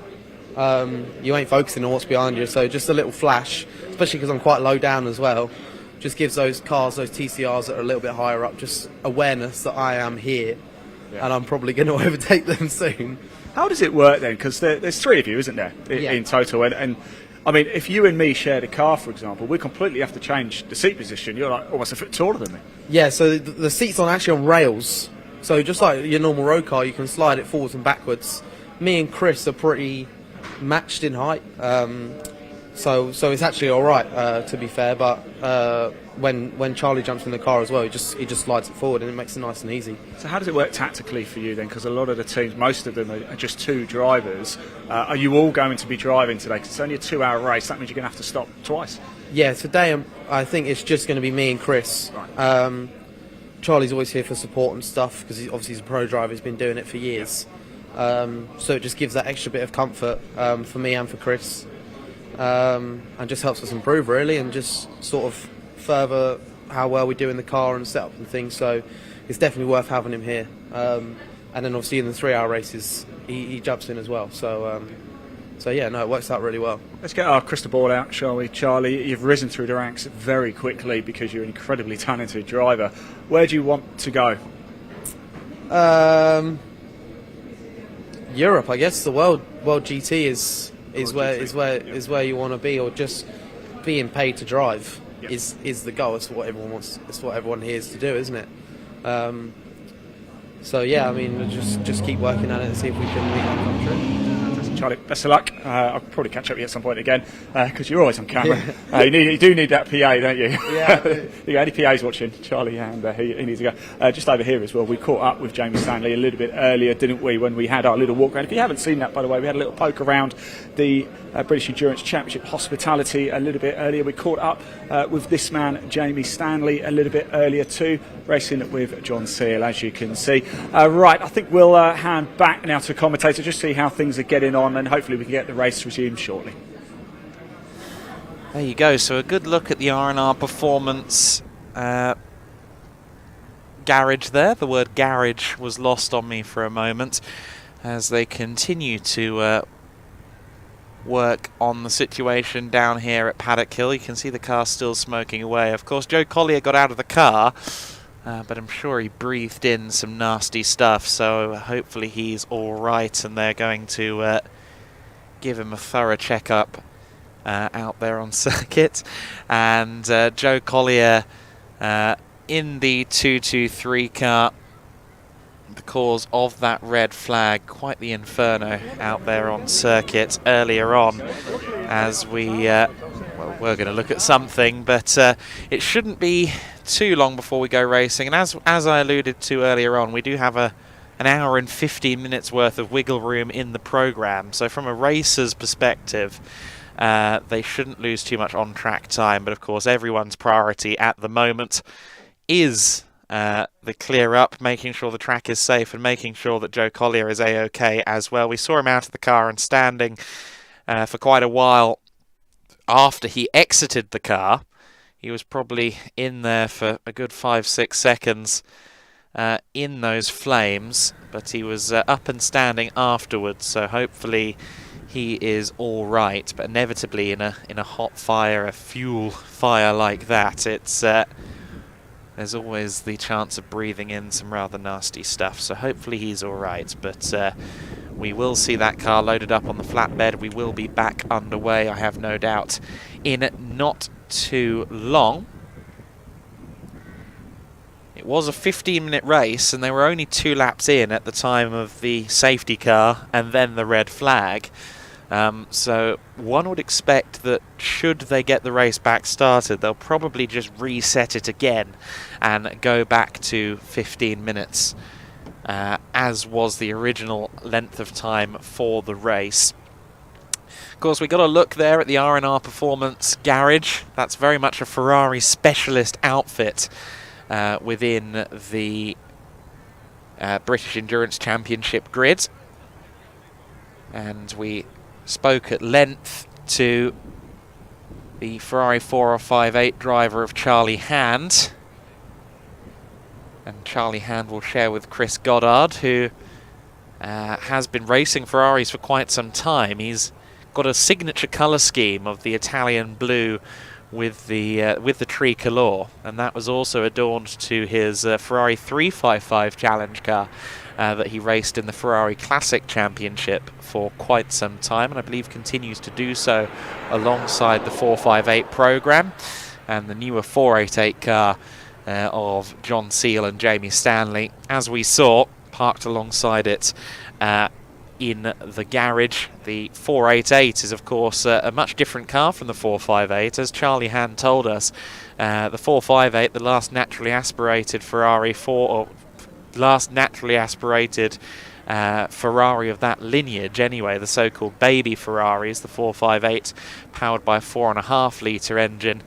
you ain't focusing on what's behind you. So just a little flash, especially because I'm quite low down as well, just gives those cars, those TCRs that are a little bit higher up, just awareness that I am here and I'm probably going to overtake them soon. How does it work then? Because there's three of you, isn't there, in total? And I mean, if you and me shared a car, for example, we completely have to change the seat position. You're like almost a foot taller than me. Yeah, so the seat's actually on rails. So just like your normal road car, you can slide it forwards and backwards. Me and Chris are pretty matched in height. So it's actually all right, to be fair. But when Charlie jumps in the car as well, he just slides it forward and it makes it nice and easy. So how does it work tactically for you then? Because a lot of the teams, most of them are just two drivers. Are you all going to be driving today? Because it's only a 2-hour race. That means you're going to have to stop twice. Yeah, today I think it's just going to be me and Chris. Right. Charlie's always here for support and stuff because he's a pro driver. He's been doing it for years. So it just gives that extra bit of comfort for me and for Chris. And just helps us improve really, and just sort of further how well we do in the car and setup and things. So it's definitely worth having him here. And then obviously in the 3-hour races he jumps in as well. So yeah, no, it works out really well. Let's get our crystal ball out, shall we? Charlie, you've risen through the ranks very quickly because you're an incredibly talented driver. Where do you want to go? Europe, I guess. The world GT is where you want to be, or just being paid to drive is the goal. It's what everyone wants. It's what everyone here is to do, isn't it? So yeah, I mean, just keep working at it and see if we can meet our country. Charlie, best of luck. I'll probably catch up with you at some point again because you're always on camera. You do need that PA, don't you? Yeah. You got any PAs watching, Charlie, and he needs to go. Just over here as well, we caught up with Jamie Stanley a little bit earlier, didn't we, when we had our little walk around. If you haven't seen that, by the way, we had a little poke around the British Endurance Championship hospitality a little bit earlier. We caught up with this man, Jamie Stanley, a little bit earlier too, racing with John Seal, as you can see. Right, I think we'll hand back now to the commentator, just see how things are getting on, and hopefully we can get the race resumed shortly. There you go, so a good look at the R&R performance garage there. The word garage was lost on me for a moment as they continue to work on the situation down here at Paddock Hill. You can see the car still smoking away. Of course, Joe Collier got out of the car, but I'm sure he breathed in some nasty stuff, so hopefully he's all right, and they're going to give him a thorough checkup out there on circuit. And Joe Collier in the 223 car, the cause of that red flag. Quite the inferno out there on circuit earlier on, as we're going to look at something, but it shouldn't be too long before we go racing. And as I alluded to earlier on, we do have an hour and 15 minutes worth of wiggle room in the program, so from a racer's perspective they shouldn't lose too much on track time. But of course everyone's priority at the moment is the clear up, making sure the track is safe and making sure that Joe Collier is A-OK as well. We saw him out of the car and standing for quite a while after he exited the car. He was probably in there for a good 5-6 seconds in those flames, but he was up and standing afterwards, so hopefully he is all right. But inevitably in a hot fire, a fuel fire like that, it's there's always the chance of breathing in some rather nasty stuff, so hopefully he's all right. But we will see that car loaded up on the flatbed. We will be back underway, I have no doubt, in not too long. It was a 15-minute race, and they were only 2 laps in at the time of the safety car and then the red flag. So one would expect that should they get the race back started, they'll probably just reset it again and go back to 15 minutes, as was the original length of time for the race. Of course, we got a look there at the R&R Performance Garage. That's very much a Ferrari specialist outfit within the British Endurance Championship grid. And we spoke at length to the Ferrari 4058 driver of Charlie Hand. And Charlie Hand will share with Chris Goddard, who has been racing Ferraris for quite some time. He's got a signature colour scheme of the Italian blue with the tricolor, and that was also adorned to his Ferrari 355 challenge car that he raced in the Ferrari Classic Championship for quite some time, and I believe continues to do so alongside the 458 program and the newer 488 car of John Seal and Jamie Stanley, as we saw, parked alongside it in the garage. The 488 is, of course, a much different car from the 458, as Charlie Hand told us. The 458, the last naturally aspirated Ferrari Ferrari of that lineage anyway, the so-called baby Ferraris, the 458, powered by a 4.5 litre engine,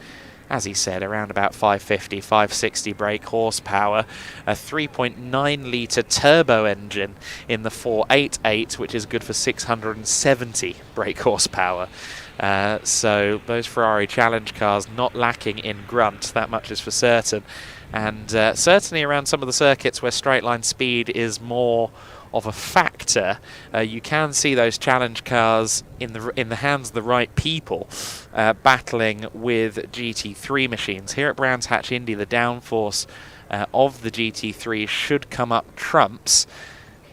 as he said, around about 550, 560 brake horsepower, a 3.9 litre turbo engine in the 488, which is good for 670 brake horsepower. So those Ferrari challenge cars not lacking in grunt, that much is for certain. And certainly around some of the circuits where straight line speed is more of a factor, you can see those challenge cars in the hands of the right people battling with GT3 machines. Here at Brands Hatch Indy, the downforce of the GT3 should come up trumps.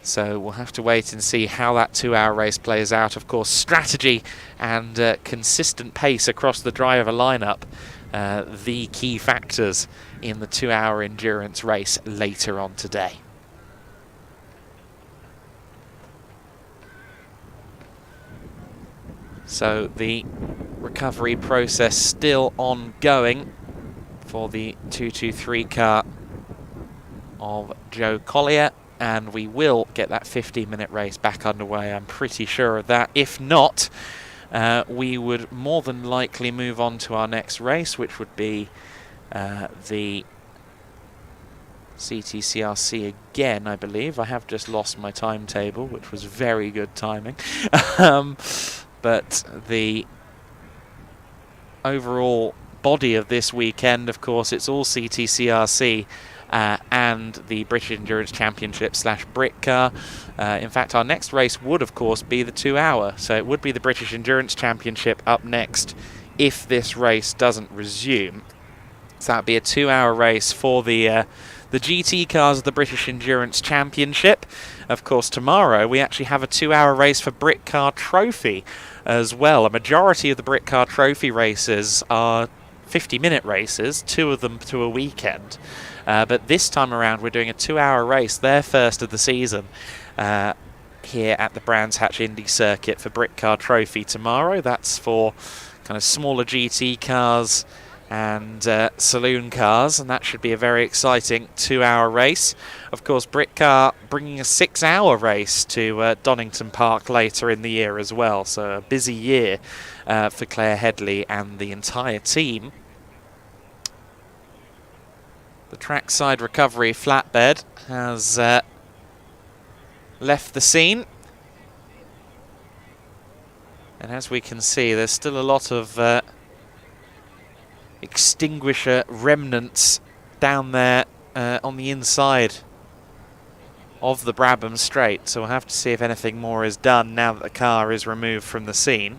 So we'll have to wait and see how that 2-hour race plays out. Of course, strategy and consistent pace across the driver lineup, the key factors in the 2-hour endurance race later on today. So the recovery process still ongoing for the 223 car of Joe Collier, and we will get that 15-minute race back underway. I'm pretty sure of that. If not, we would more than likely move on to our next race, which would be the CTCRC again, I believe. I have just lost my timetable, which was very good timing. But the overall body of this weekend, of course, it's all CTCRC and the British Endurance Championship / Brit Car. In fact, our next race would, of course, be the 2-hour. So it would be the British Endurance Championship up next if this race doesn't resume. So that would be a 2-hour race for the GT cars of the British Endurance Championship. Of course, tomorrow we actually have a 2-hour race for Brit Car Trophy as well. A majority of the Brit Car Trophy races are 50-minute races, 2 of them to a weekend. But this time around we're doing a 2-hour race, their first of the season, here at the Brands Hatch Indy circuit for Brit Car Trophy tomorrow. That's for kind of smaller GT cars and saloon cars, and that should be a very exciting 2-hour race. Of course, Brit Car bringing a 6-hour race to Donington Park later in the year as well, so a busy year for Claire Headley and the entire team. The trackside recovery flatbed has left the scene, and as we can see, there's still a lot of extinguisher remnants down there on the inside of the Brabham Straight, so we'll have to see if anything more is done now that the car is removed from the scene.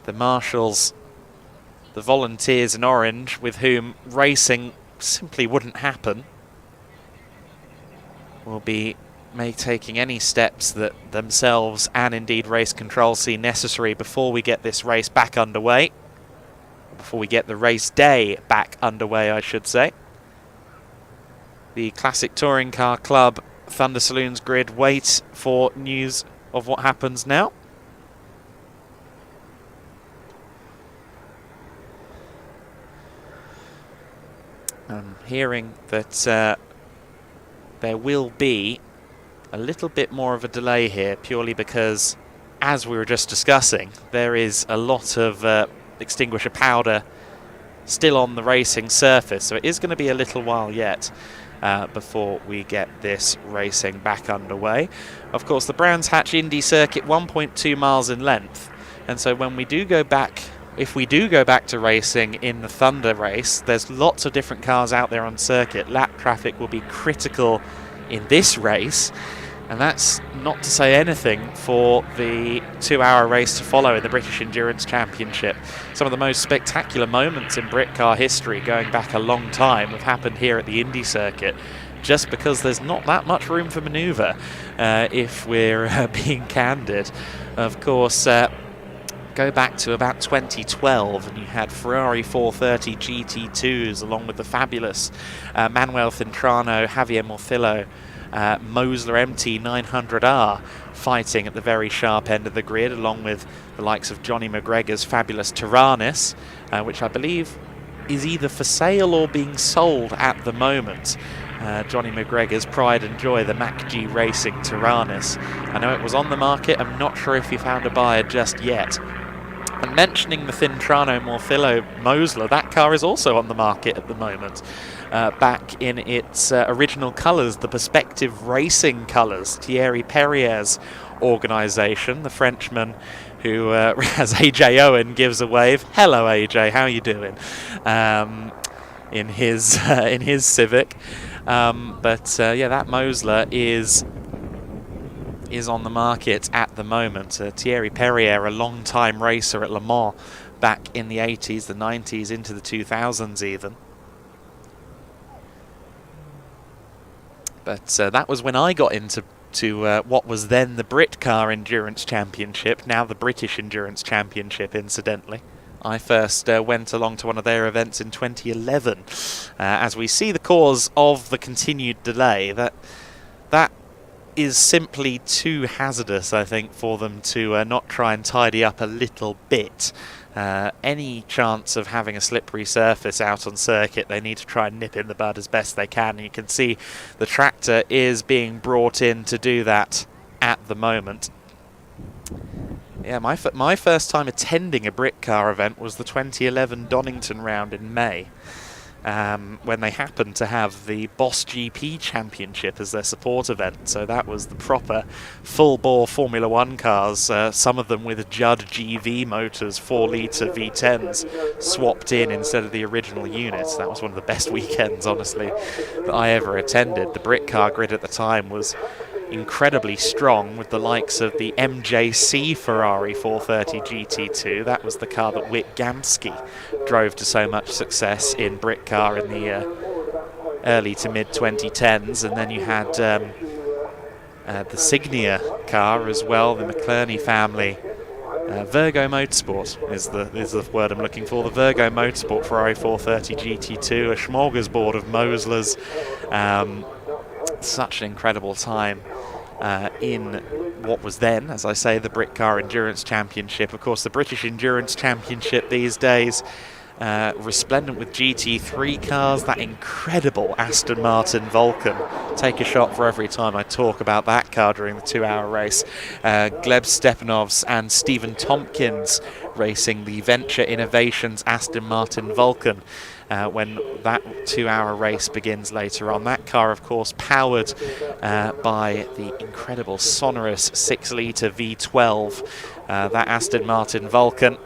The marshals, the volunteers in orange, with whom racing simply wouldn't happen, will be taking any steps that themselves and indeed race control see necessary before we get this race back underway. Before we get the race day back underway, I should say. The Classic Touring Car Club Thunder Saloons grid wait for news of what happens now. I'm hearing that there will be a little bit more of a delay here, purely because, as we were just discussing, there is a lot of extinguisher powder still on the racing surface, so it is going to be a little while yet before we get this racing back underway. Of course, the Brands Hatch Indy circuit, 1.2 miles in length, and so when we do go back, if we do go back to racing in the Thunder race, there's lots of different cars out there on circuit. Lap traffic will be critical in this race, And that's not to say anything for the 2-hour race to follow in the British Endurance Championship. Some of the most spectacular moments in Brit car history, going back a long time, have happened here at the Indy circuit, just because there's not that much room for manoeuvre, if we're being candid. Of course, go back to about 2012 and you had Ferrari 430 GT2s along with the fabulous Manuel Cintrano, Javier Morcillo, Mosler MT 900R fighting at the very sharp end of the grid, along with the likes of Johnny McGregor's fabulous Tyrannus, which I believe is either for sale or being sold at the moment. Johnny McGregor's pride and joy, the MacG Racing Tyrannus. I know it was on the market. I'm not sure if you found a buyer just yet. And mentioning the Cintrano Morcillo Mosler, that car is also on the market at the moment. Back in its original colours, the Perspective Racing colours, Thierry Perrier's organisation, the Frenchman who, as AJ Owen gives a wave, hello AJ, how you doing, in his Civic. But yeah, that Mosler is on the market at the moment. Thierry Perrier, a long-time racer at Le Mans back in the 80s, the 90s, into the 2000s even. But that was when I got into what was then the Brit Car Endurance Championship, now the British Endurance Championship, incidentally. I first went along to one of their events in 2011. As we see the cause of the continued delay, that is simply too hazardous, I think, for them to not try and tidy up a little bit. Any chance of having a slippery surface out on circuit, they need to try and nip in the bud as best they can. And you can see the tractor is being brought in to do that at the moment. Yeah, my first time attending a Brit car event was the 2011 Donington round in May, when they happened to have the Boss GP Championship as their support event. So that was the proper full-bore Formula 1 cars, some of them with Judd GV motors, 4-litre V10s, swapped in instead of the original units. That was one of the best weekends, honestly, that I ever attended. The Brit car grid at the time was incredibly strong, with the likes of the MJC Ferrari 430 GT2. That was the car that Witt Gamsky drove to so much success in Brit car in the early to mid 2010s. And then you had the Signia car as well, the McClerney family. Virgo Motorsport is the word I'm looking for. The Virgo Motorsport Ferrari 430 GT2, a smorgasbord of Moslers. Such an incredible time in what was then, as I say, the Brit Car Endurance Championship. Of course, the British Endurance Championship these days, resplendent with GT3 cars, that incredible Aston Martin Vulcan. Take a shot for every time I talk about that car during the 2-hour race. Gleb Stepanovs and Stephen Tompkins racing the Venture Innovations Aston Martin Vulcan. When that 2-hour race begins later on. That car, of course, powered by the incredible sonorous 6-litre V12, that Aston Martin Vulcan.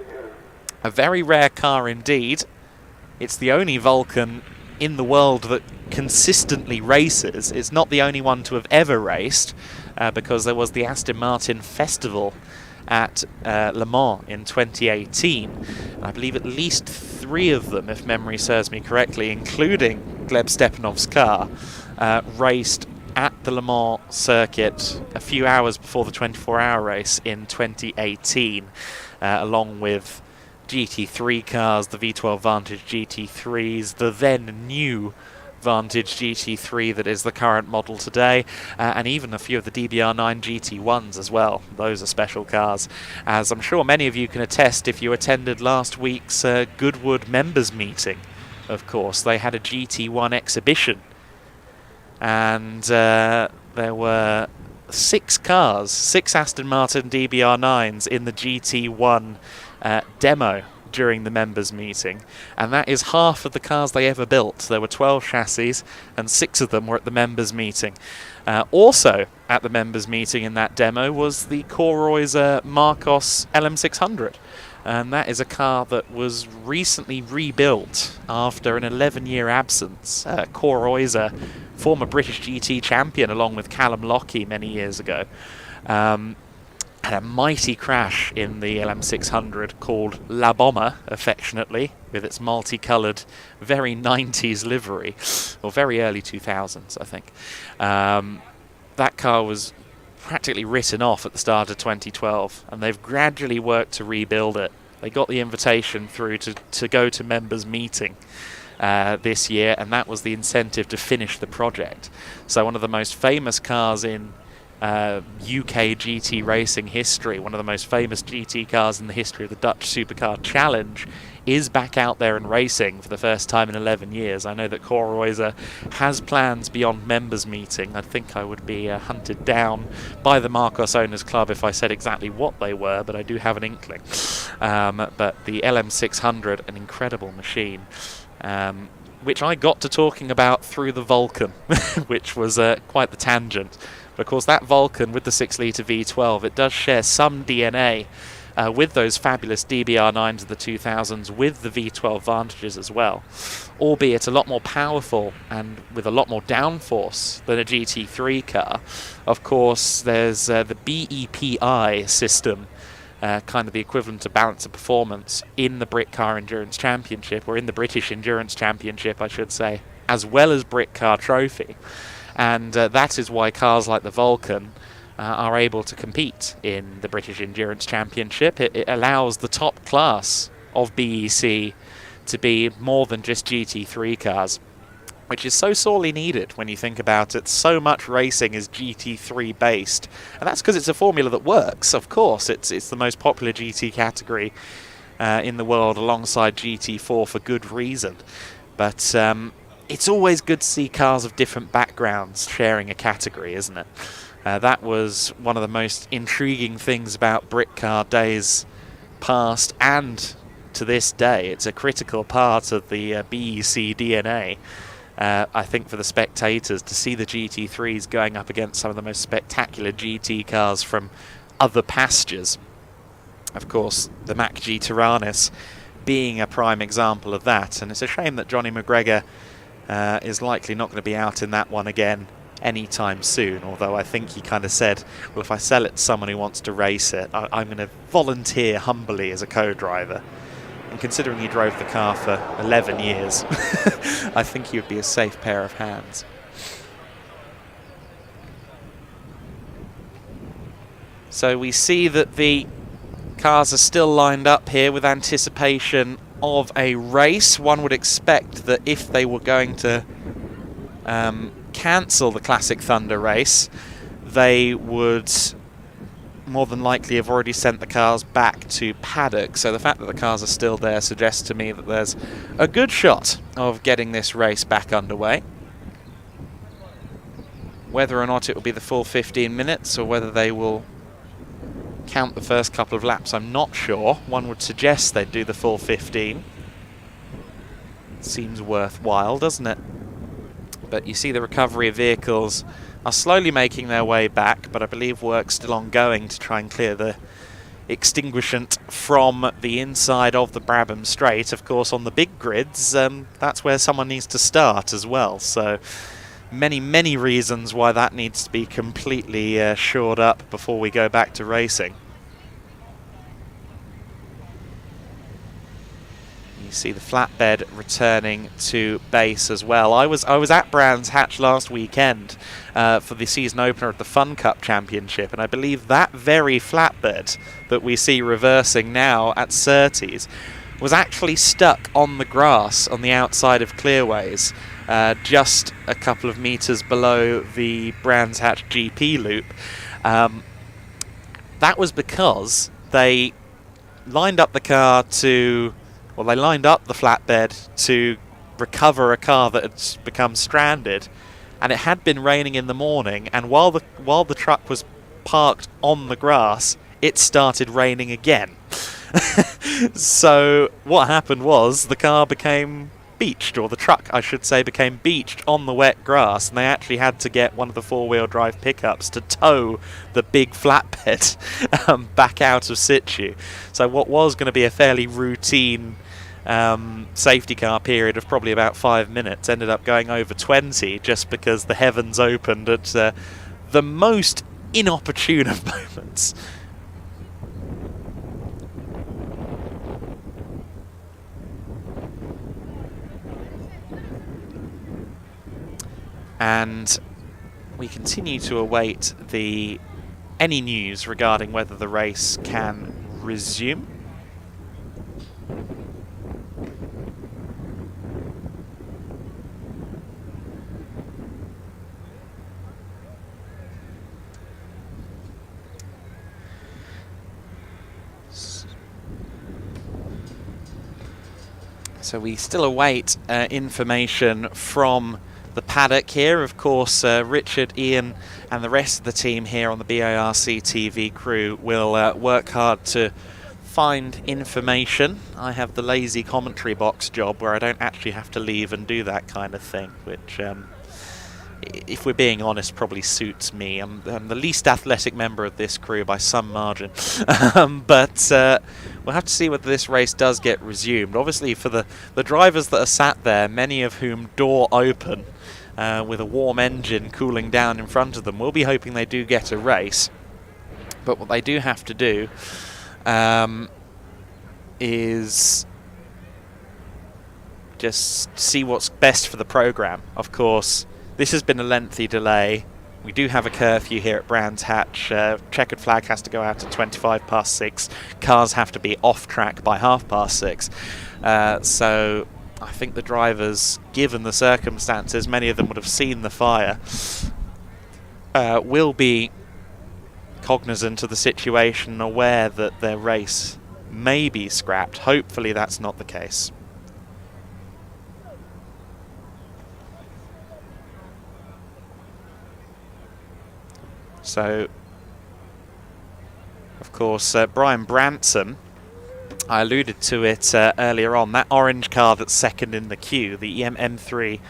A very rare car indeed. It's the only Vulcan in the world that consistently races. It's not the only one to have ever raced, because there was the Aston Martin Festival at Le Mans in 2018. I believe at least 3 of them, if memory serves me correctly, including Gleb Stepanov's car, raced at the Le Mans circuit a few hours before the 24-hour race in 2018, along with GT3 cars, the V12 Vantage GT3s, the then new Vantage GT3 that is the current model today, and even a few of the DBR9 GT1s as well. Those are special cars, as I'm sure many of you can attest if you attended last week's Goodwood members meeting. Of course, they had a GT1 exhibition, and there were 6 cars, 6 Aston Martin DBR9s in the GT1 demo during the members meeting, and that is half of the cars they ever built. There were 12 chassis and 6 of them were at the members meeting. Also at the members meeting in that demo was the Corroy's Marcos LM600, And that is a car that was recently rebuilt after an 11-year absence. Coroiser, former British GT champion along with Callum Lockie many years ago, had a mighty crash in the LM600 called La Bomber, affectionately, with its multicoloured, very 90s livery, or very early 2000s, I think. That car was practically written off at the start of 2012, and they've gradually worked to rebuild it. They got the invitation through to go to members' meeting this year, and that was the incentive to finish the project. So one of the most famous cars in UK GT racing history, one of the most famous GT cars in the history of the Dutch Supercar Challenge, is back out there and racing for the first time in 11 years. I know that Coroiser has plans beyond members meeting. I think I would be hunted down by the Marcos Owners Club if I said exactly what they were, but I do have an inkling. But the LM600, an incredible machine, which I got to talking about through the Vulcan, which was quite the tangent. But of course that Vulcan with the 6-litre V12, it does share some DNA with those fabulous DBR9s of the 2000s with the V12 Vantages as well, albeit a lot more powerful and with a lot more downforce than a GT3 car. Of course, there's the BEPI system, kind of the equivalent to balance of performance in the Brit Car Endurance Championship, or in the British Endurance Championship, I should say, as well as Brit Car Trophy. And that is why cars like the Vulcan are able to compete in the British Endurance Championship. It allows the top class of BEC to be more than just GT3 cars, which is so sorely needed when you think about it. So much racing is GT3 based, and that's because it's a formula that works. Of course, it's the most popular GT category in the world alongside GT4 for good reason. But it's always good to see cars of different backgrounds sharing a category, isn't it? That was one of the most intriguing things about Britcar days past and to this day. It's a critical part of the BEC DNA, I think, for the spectators, to see the GT3s going up against some of the most spectacular GT cars from other pastures. Of course, the Mack G Tyrannus being a prime example of that, and it's a shame that Johnny McGregor is likely not going to be out in that one again anytime soon, although I think he kind of said, well, if I sell it to someone who wants to race it, I'm going to volunteer humbly as a co-driver. And considering he drove the car for 11 years, I think he would be a safe pair of hands. So we see that the cars are still lined up here with anticipation of a race. One would expect that if they were going to cancel the Classic Thunder race, they would more than likely have already sent the cars back to paddock. So the fact that the cars are still there suggests to me that there's a good shot of getting this race back underway. Whether or not it will be the full 15 minutes or whether they will count the first couple of laps, I'm not sure. One would suggest they'd do the full 15. Seems worthwhile, doesn't it? But you see the recovery of vehicles are slowly making their way back, but I believe work's still ongoing to try and clear the extinguishant from the inside of the Brabham Straight. Of course, on the big grids, that's where someone needs to start as well. So many reasons why that needs to be completely shored up before we go back to racing. You see the flatbed returning to base as well. I was at Brands Hatch last weekend for the season opener of the Fun Cup Championship, and I believe that very flatbed that we see reversing now at Surtees was actually stuck on the grass on the outside of Clearways, just a couple of meters below the Brands Hatch GP loop. That was because they lined up the car to... Well, they lined up the flatbed to recover a car that had become stranded, and it had been raining in the morning, and while the truck was parked on the grass, it started raining again. So what happened was the car became beached, or the truck, I should say, became beached on the wet grass, and they actually had to get one of the four-wheel drive pickups to tow the big flatbed back out of situ. So what was going to be a fairly routine safety car period of probably about 5 minutes ended up going over 20, just because the heavens opened at the most inopportune of moments. And we continue to await any news regarding whether the race can resume. So we still await information from the paddock here. Of course, Richard, Ian and the rest of the team here on the BARC TV crew will work hard to find information. I have the lazy commentary box job where I don't actually have to leave and do that kind of thing, which, if we're being honest, probably suits me. I'm the least athletic member of this crew by some margin. But we'll have to see whether this race does get resumed. Obviously, for the drivers that are sat there, many of whom door open, with a warm engine cooling down in front of them, we'll be hoping they do get a race. But what they do have to do is just see what's best for the programme. Of course, this has been a lengthy delay. We do have a curfew here at Brands Hatch. Checkered flag has to go out at 6:25. Cars have to be off track by 6:30. So I think the drivers, given the circumstances, many of them would have seen the fire, will be cognizant of the situation, aware that their race may be scrapped. Hopefully that's not the case. So, of course, Brian Branson, I alluded to it earlier on, that orange car that's second in the queue, the M3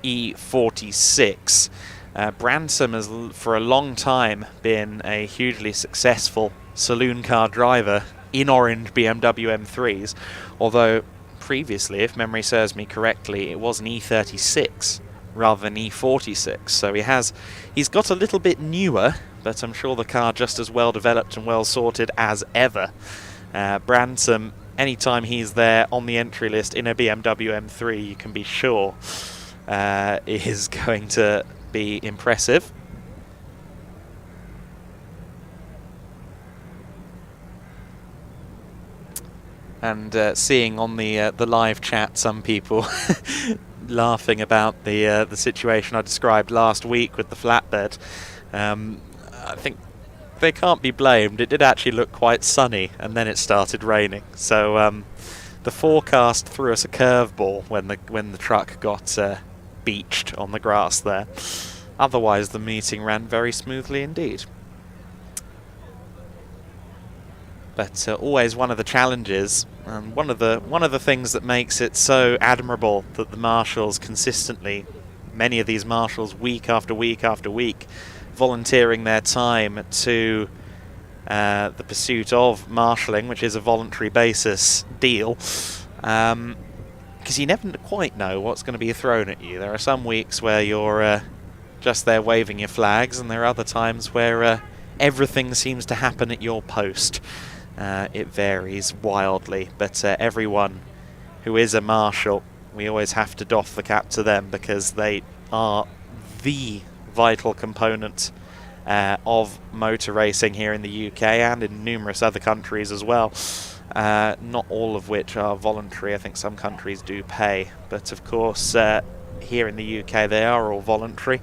E46. Branson has for a long time been a hugely successful saloon car driver in orange BMW M3s, although previously, if memory serves me correctly, it was an E36 rather than E46, so he's got a little bit newer, but I'm sure the car just as well developed and well sorted as ever. Branson, anytime he's there on the entry list in a BMW M3, you can be sure is going to be impressive. And seeing on the live chat some people laughing about the situation I described last week with the flatbed. I think they can't be blamed. It did actually look quite sunny, and then it started raining. So the forecast threw us a curveball when the truck got beached on the grass there. Otherwise, the meeting ran very smoothly indeed. But always one of the challenges, and one of the things that makes it so admirable that the marshals consistently, many of these marshals week after week after week, volunteering their time to the pursuit of marshalling, which is a voluntary basis deal, because you never quite know what's going to be thrown at you. There are some weeks where you're just there waving your flags, and there are other times where everything seems to happen at your post. It varies wildly, but everyone who is a marshal, we always have to doff the cap to them, because they are the vital component of motor racing here in the UK and in numerous other countries as well. Not all of which are voluntary. I think some countries do pay, but of course here in the UK they are all voluntary,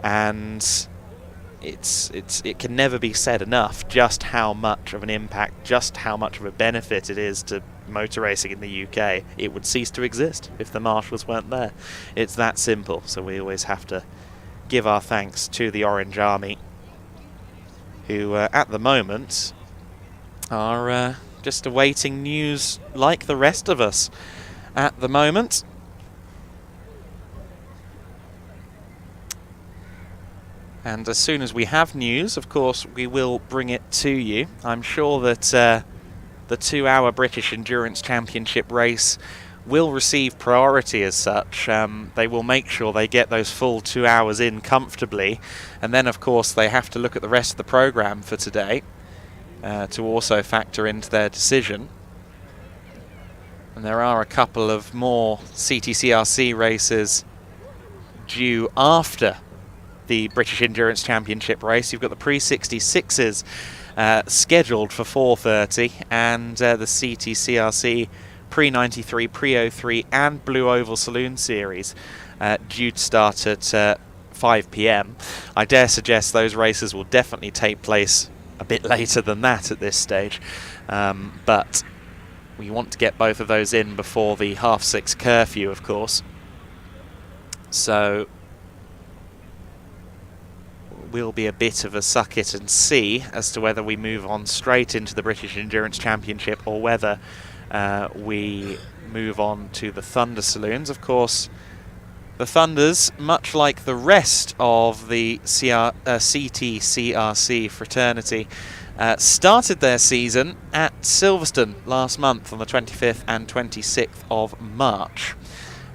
and it can never be said enough just how much of an impact, just how much of a benefit it is to motor racing in the UK. It would cease to exist if the marshals weren't there. It's that simple. So we always have to give our thanks to the Orange Army, who at the moment are just awaiting news like the rest of us at the moment. And as soon as we have news, of course, we will bring it to you. I'm sure that the 2-hour British Endurance Championship race will receive priority as such. They will make sure they get those full 2 hours in comfortably. And then, of course, they have to look at the rest of the programme for today to also factor into their decision. And there are a couple of more CTCRC races due after the British Endurance Championship race. You've got the pre-66s scheduled for 4:30, and the CTCRC pre-93, pre-03 and Blue Oval Saloon Series due to start at 5 p.m. I dare suggest those races will definitely take place a bit later than that at this stage, but we want to get both of those in before the 6:30 curfew, of course. So will be a bit of a suck it and see as to whether we move on straight into the British Endurance Championship or whether we move on to the Thunder Saloons. Of course, the Thunders, much like the rest of the CTCRC fraternity, started their season at Silverstone last month on the 25th and 26th of March.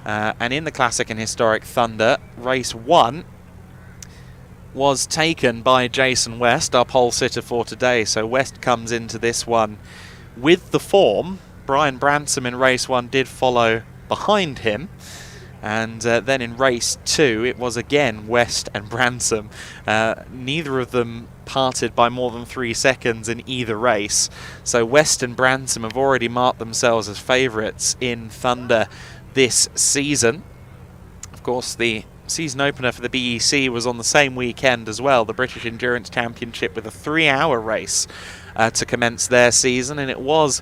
And in the Classic and Historic Thunder, race 1 was taken by Jason West, our pole sitter for today. So West comes into this one with the form. Brian Bransom in race 1 did follow behind him. And then in race 2, it was again West and Bransom. Neither of them parted by more than 3 seconds in either race. So West and Bransom have already marked themselves as favourites in Thunder this season. Of course, the season opener for the BEC was on the same weekend as well, the British Endurance Championship, with a 3-hour race to commence their season, and it was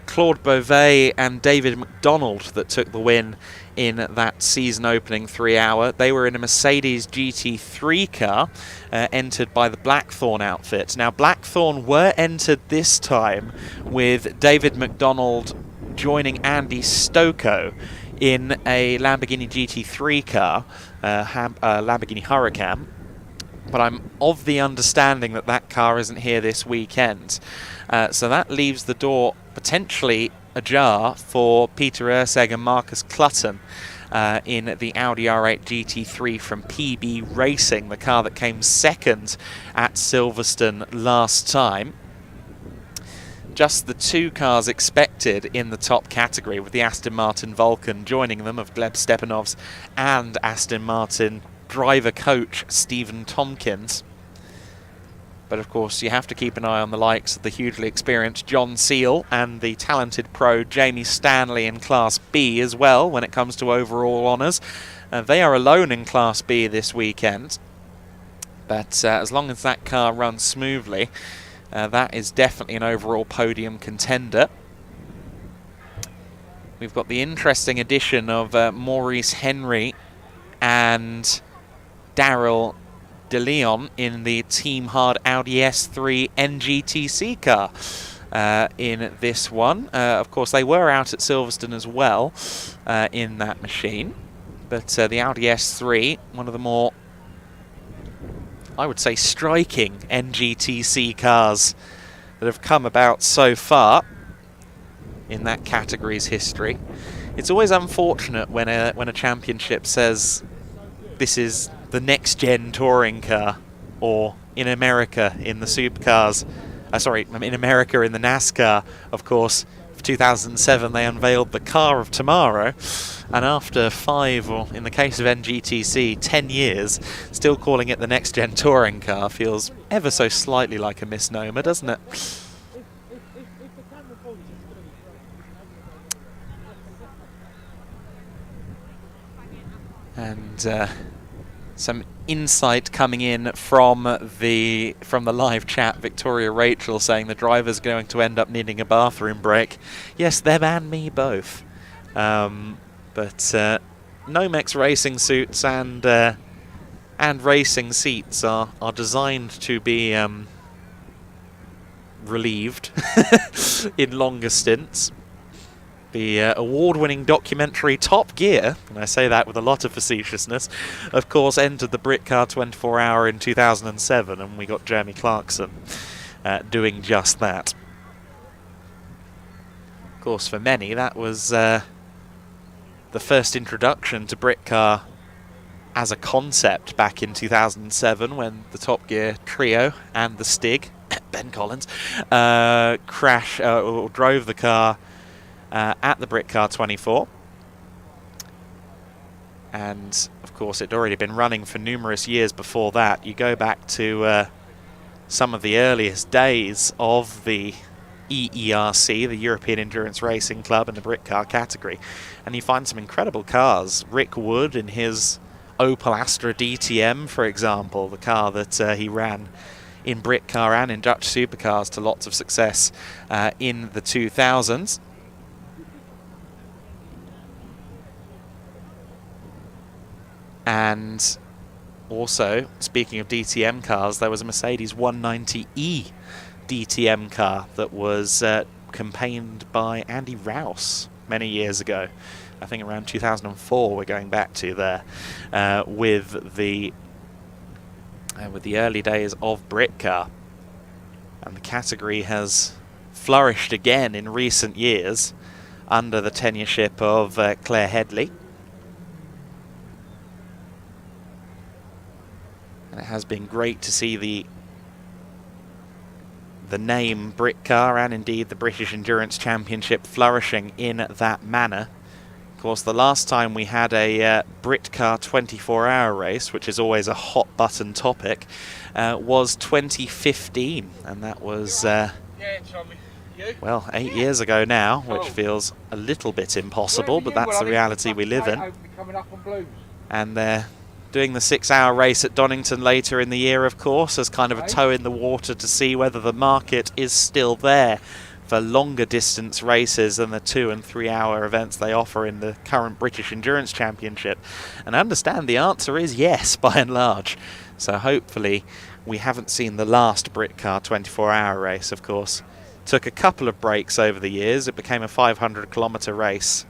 Claude Beauvais and David McDonald that took the win in that season opening 3-hour. They were in a Mercedes GT3 car entered by the Blackthorn outfit. Now, Blackthorn were entered this time with David McDonald joining Andy Stocco in a Lamborghini GT3 car, Lamborghini Huracan, but I'm of the understanding that that car isn't here this weekend. So that leaves the door potentially ajar for Peter Urseg and Marcus Clutton in the Audi R8 GT3 from PB Racing, the car that came second at Silverstone last time. Just the 2 cars expected in the top category, with the Aston Martin Vulcan joining them of Gleb Stepanovs and Aston Martin driver coach Stephen Tompkins. But of course, you have to keep an eye on the likes of the hugely experienced John Seal and the talented pro Jamie Stanley in Class B as well when it comes to overall honours. They are alone in Class B this weekend, but as long as that car runs smoothly, that is definitely an overall podium contender. We've got the interesting addition of Maurice Henry and Daryl De Leon in the Team Hard Audi S3 NGTC car in this one. Of course, they were out at Silverstone as well in that machine. But the Audi S3, one of the more, I would say, striking NGTC cars that have come about so far in that category's history. It's always unfortunate when a championship says this is the next-gen touring car, or in America in the supercars, in America in the NASCAR, of course. For 2007 they unveiled the car of tomorrow, and after 5, or in the case of NGTC, 10 years, still calling it the next-gen touring car feels ever so slightly like a misnomer, doesn't it? And some insight coming in from the live chat. Victoria Rachel saying the driver's going to end up needing a bathroom break. Yes, them and me both. But Nomex racing suits and racing seats are designed to be relieved in longer stints. The award-winning documentary Top Gear, and I say that with a lot of facetiousness, of course entered the BritCar 24 Hour in 2007, and we got Jeremy Clarkson doing just that. Of course, for many, that was the first introduction to BritCar as a concept back in 2007, when the Top Gear trio and the Stig, Ben Collins, drove the car at the BritCar 24. And of course it'd already been running for numerous years before that. You go back to some of the earliest days of the EERC, the European Endurance Racing Club, in the BritCar category, and you find some incredible cars. Rick Wood in his Opel Astra DTM, for example, the car that he ran in BritCar and in Dutch Supercars to lots of success in the 2000s. And also, speaking of DTM cars, there was a Mercedes 190E DTM car that was campaigned by Andy Rouse many years ago. I think around 2004 we're going back to there, with the early days of BritCar. And the category has flourished again in recent years under the tenureship of Claire Headley. And it has been great to see the name BritCar and indeed the British Endurance Championship flourishing in that manner. Of course, the last time we had a BritCar 24-hour race, which is always a hot button topic, was 2015, and that was well, 8 years ago now, which feels a little bit impossible, but that's the reality we live in. And they're doing the 6-hour race at Donington later in the year, of course, as kind of a toe in the water to see whether the market is still there for longer distance races than the 2 and 3 hour events they offer in the current British Endurance Championship. And I understand the answer is yes, by and large. So hopefully we haven't seen the last BritCar 24-hour race, of course. Took a couple of breaks over the years. It became a 500-kilometre race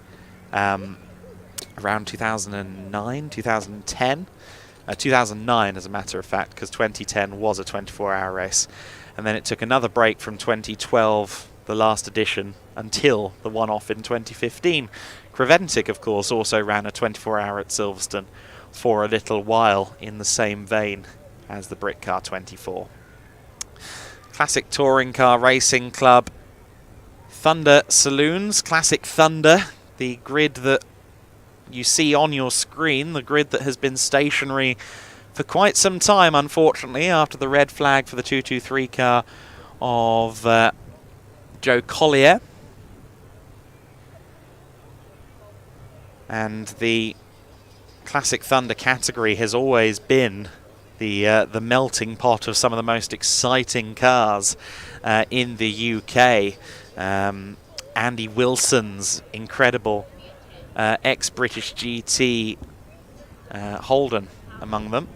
around 2009, 2010. 2009, as a matter of fact, because 2010 was a 24-hour race. And then it took another break from 2012, the last edition, until the one-off in 2015. Creventic, of course, also ran a 24-hour at Silverstone for a little while in the same vein as the BritCar 24. Classic Touring Car Racing Club Thunder Saloons. Classic Thunder, the grid that you see on your screen, the grid that has been stationary for quite some time, unfortunately, after the red flag for the 223 car of Joe Collier. And the Classic Thunder category has always been the melting pot of some of the most exciting cars in the UK. Andy Wilson's incredible ex-British GT Holden among them.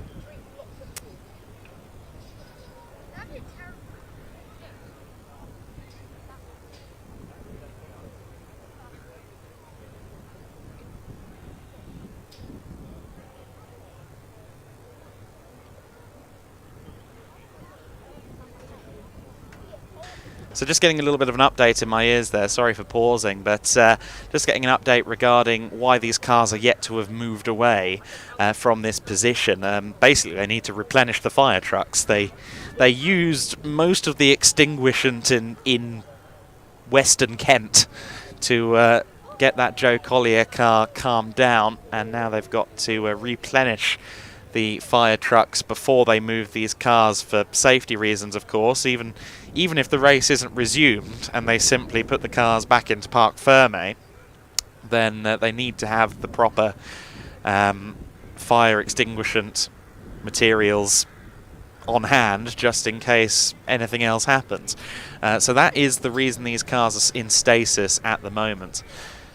So just getting a little bit of an update in my ears there, sorry for pausing, but just getting an update regarding why these cars are yet to have moved away from this position. Basically, they need to replenish the fire trucks. They used most of the extinguishant in Western Kent to get that Joe Collier car calmed down, and now they've got to replenish the fire trucks before they move these cars for safety reasons, of course. Even if the race isn't resumed and they simply put the cars back into Parc Fermé, then they need to have the proper fire extinguishant materials on hand just in case anything else happens. So that is the reason these cars are in stasis at the moment.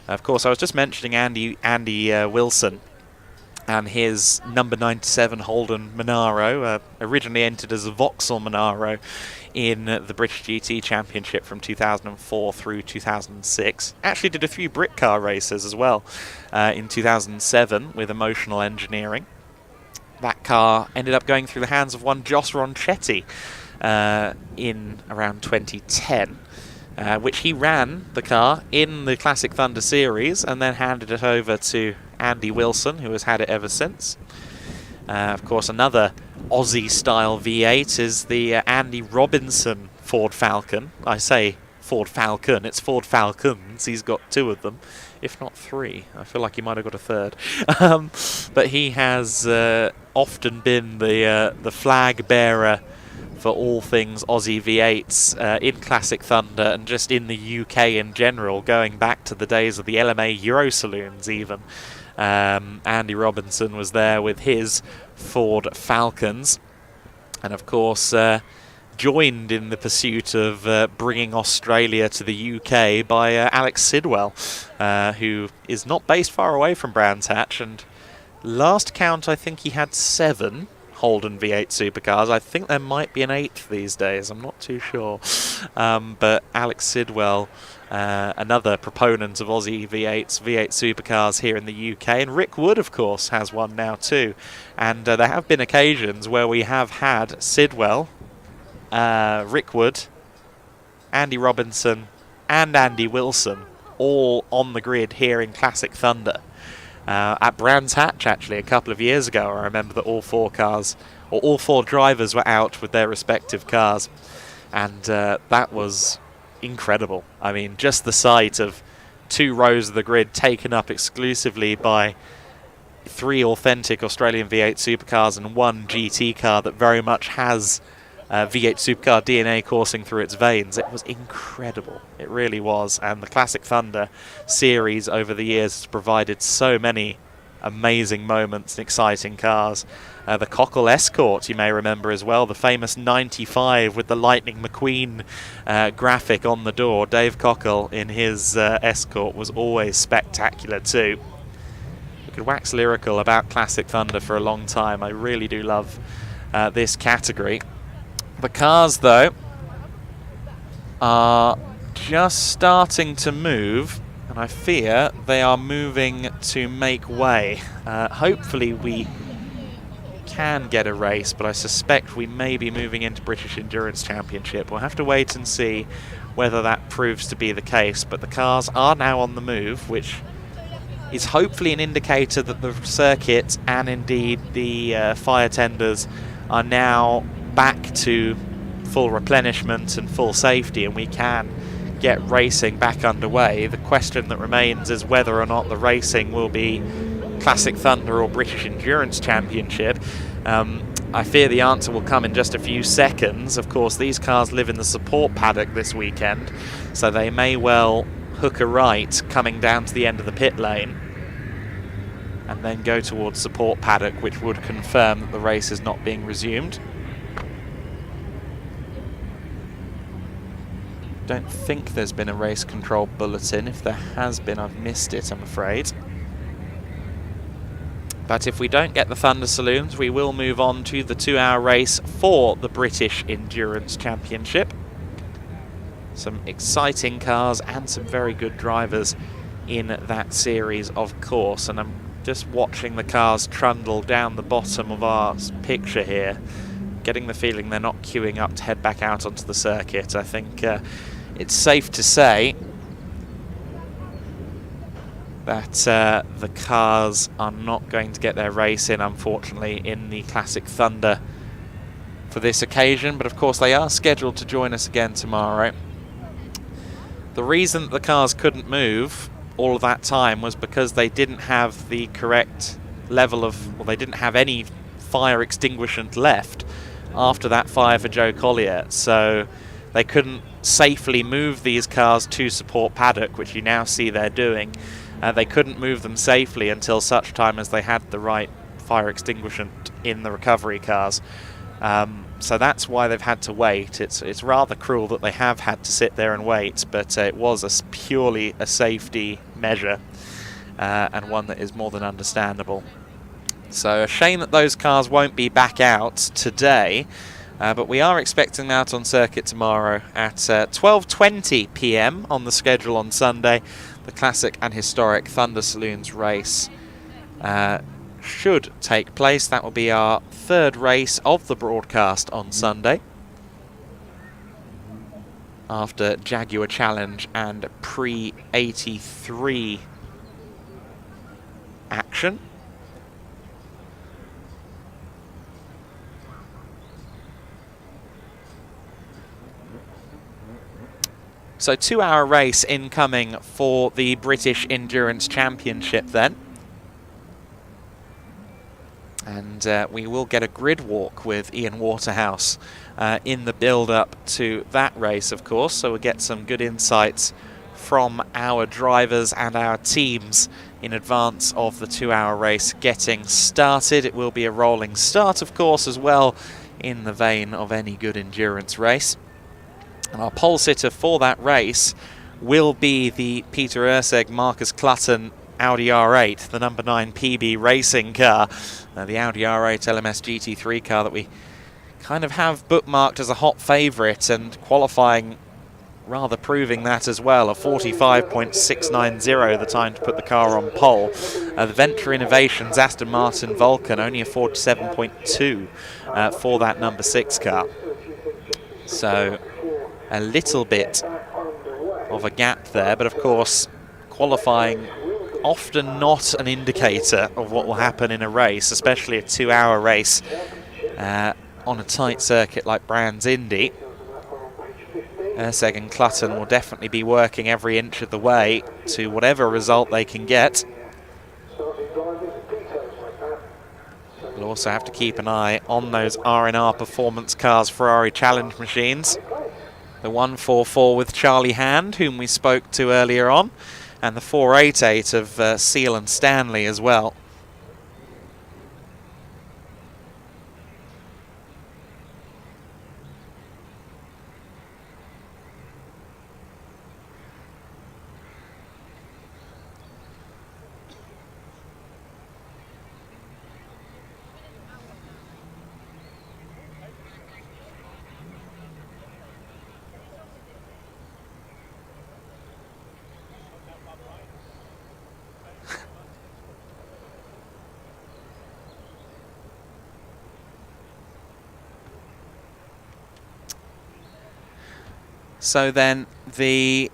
Of course, I was just mentioning Andy Wilson and his number 97 Holden Monaro, originally entered as a Vauxhall Monaro in the British GT Championship from 2004 through 2006. Actually did a few Brit car races as well in 2007 with Emotional Engineering. That car ended up going through the hands of one Jos Ronchetti in around 2010, which he ran the car in the Classic Thunder Series and then handed it over to Andy Wilson, who has had it ever since. Of course, another Aussie-style V8 is the Andy Robinson Ford Falcon. I say Ford Falcon, it's Ford Falcons. He's got 2 of them, if not 3. I feel like he might have got a 3rd. But he has often been the flag bearer for all things Aussie V8s in Classic Thunder and just in the UK in general, going back to the days of the LMA Euro Saloons even. Andy Robinson was there with his Ford Falcons, and of course joined in the pursuit of bringing Australia to the UK by Alex Sidwell, who is not based far away from Brands Hatch, and last count I think he had 7 Holden V8 supercars. I think there might be an 8th these days, I'm not too sure. But Alex Sidwell, another proponent of Aussie V8s, V8 supercars here in the UK, and Rick Wood of course has one now too. And there have been occasions where we have had Sidwell, Rick Wood, Andy Robinson and Andy Wilson all on the grid here in Classic Thunder. At Brands Hatch actually a couple of years ago, I remember that all 4 cars, or all 4 drivers were out with their respective cars, and that was incredible. I mean, just the sight of 2 rows of the grid taken up exclusively by 3 authentic Australian V8 supercars and 1 GT car that very much has V8 supercar DNA coursing through its veins. It was incredible. It really was. And the Classic Thunder series over the years has provided so many amazing moments and exciting cars. The Cockle Escort, you may remember as well, the famous 95 with the Lightning McQueen graphic on the door. Dave Cockle in his Escort was always spectacular too. We could wax lyrical about Classic Thunder for a long time. I really do love this category. The cars, though, are just starting to move, and I fear they are moving to make way. Hopefully we can get a race, but I suspect we may be moving into British Endurance Championship. We'll have to wait and see whether that proves to be the case, but the cars are now on the move, which is hopefully an indicator that the circuit and indeed the fire tenders are now back to full replenishment and full safety, and we can get racing back underway. The question that remains is whether or not the racing will be Classic Thunder or British Endurance Championship. I fear the answer will come in just a few seconds. Of course, these cars live in the support paddock this weekend, so they may well hook a right coming down to the end of the pit lane and then go towards support paddock, which would confirm that the race is not being resumed. Don't think there's been a race control bulletin. If there has been, I've missed it, I'm afraid. But if we don't get the Thunder Saloons, we will move on to the 2-hour race for the British Endurance Championship. Some exciting cars and some very good drivers in that series, of course. And I'm just watching the cars trundle down the bottom of our picture here, getting the feeling they're not queuing up to head back out onto the circuit. I think it's safe to say that the cars are not going to get their race in, unfortunately, in the Classic Thunder for this occasion, but of course they are scheduled to join us again tomorrow. The reason that the cars couldn't move all of that time was because they didn't have the correct level of, well, they didn't have any fire extinguishant left after that fire for Joe Collier, so they couldn't safely move these cars to support paddock, which you now see they're doing. They couldn't move them safely until such time as they had the right fire extinguishant in the recovery cars. So that's why they've had to wait. It's rather cruel that they have had to sit there and wait, but it was purely a safety measure, and one that is more than understandable. So a shame that those cars won't be back out today. But we are expecting them out on circuit tomorrow at 12:20 p.m. on the schedule on Sunday. The classic and historic Thunder Saloons race should take place. That will be our third race of the broadcast on Sunday, after Jaguar Challenge and pre-83 action. So 2-hour race incoming for the British Endurance Championship then. And we will get a grid walk with Ian Waterhouse in the build-up to that race, of course. So we'll get some good insights from our drivers and our teams in advance of the 2-hour race getting started. It will be a rolling start, of course, as well, in the vein of any good endurance race. And our pole sitter for that race will be the Peter Urseg Marcus Clutton Audi R8, the number 9 PB racing car, the Audi R8 LMS GT3 car that we kind of have bookmarked as a hot favourite, and qualifying rather proving that as well. A 45.690, the time to put the car on pole. The Venture Innovations Aston Martin Vulcan, only a 47.2 for that number 6 car. So a little bit of a gap there, but of course qualifying often not an indicator of what will happen in a race, especially a 2-hour race on a tight circuit like Brands Indy. Urseg and Clutton will definitely be working every inch of the way to whatever result they can get. We'll also have to keep an eye on those R&R Performance Cars Ferrari Challenge machines. The 144 with Charlie Hand, whom we spoke to earlier on, and the 488 of Seal and Stanley as well. So then the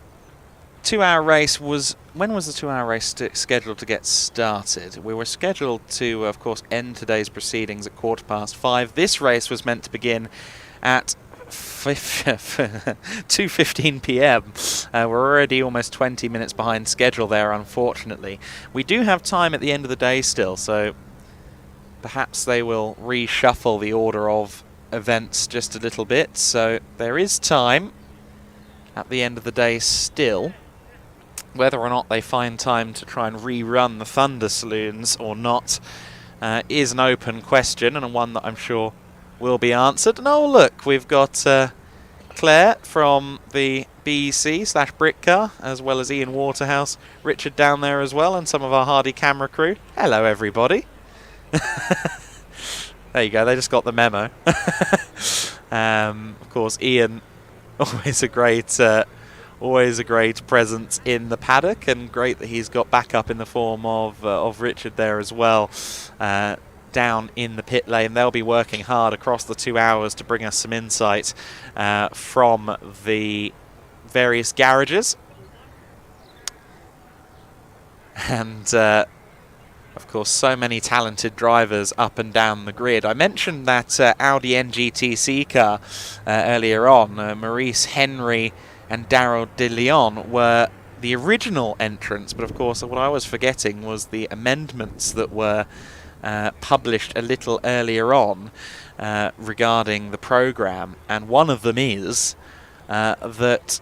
2-hour race was... When was the 2-hour race scheduled to get started? We were scheduled to, of course, end today's proceedings at 5:15. This race was meant to begin at 2:15 p.m. We're already almost 20 minutes behind schedule there, unfortunately. We do have time at the end of the day still, so perhaps they will reshuffle the order of events just a little bit. So there is time at the end of the day still. Whether or not they find time to try and rerun the Thunder Saloons or not is an open question, and one that I'm sure will be answered. And oh look, we've got Claire from the BEC/Brick Car, as well as Ian Waterhouse, Richard down there as well, and some of our hardy camera crew. Hello everybody. There you go, they just got the memo. Of course, Ian, always a great presence in the paddock, and great that he's got backup in the form of Richard there as well, down in the pit lane. They'll be working hard across the 2 hours to bring us some insight from the various garages. And of course, so many talented drivers up and down the grid. I mentioned that Audi NGTC car earlier on. Maurice Henry and Daryl De Leon were the original entrants, but of course what I was forgetting was the amendments that were published a little earlier on regarding the programme, and one of them is that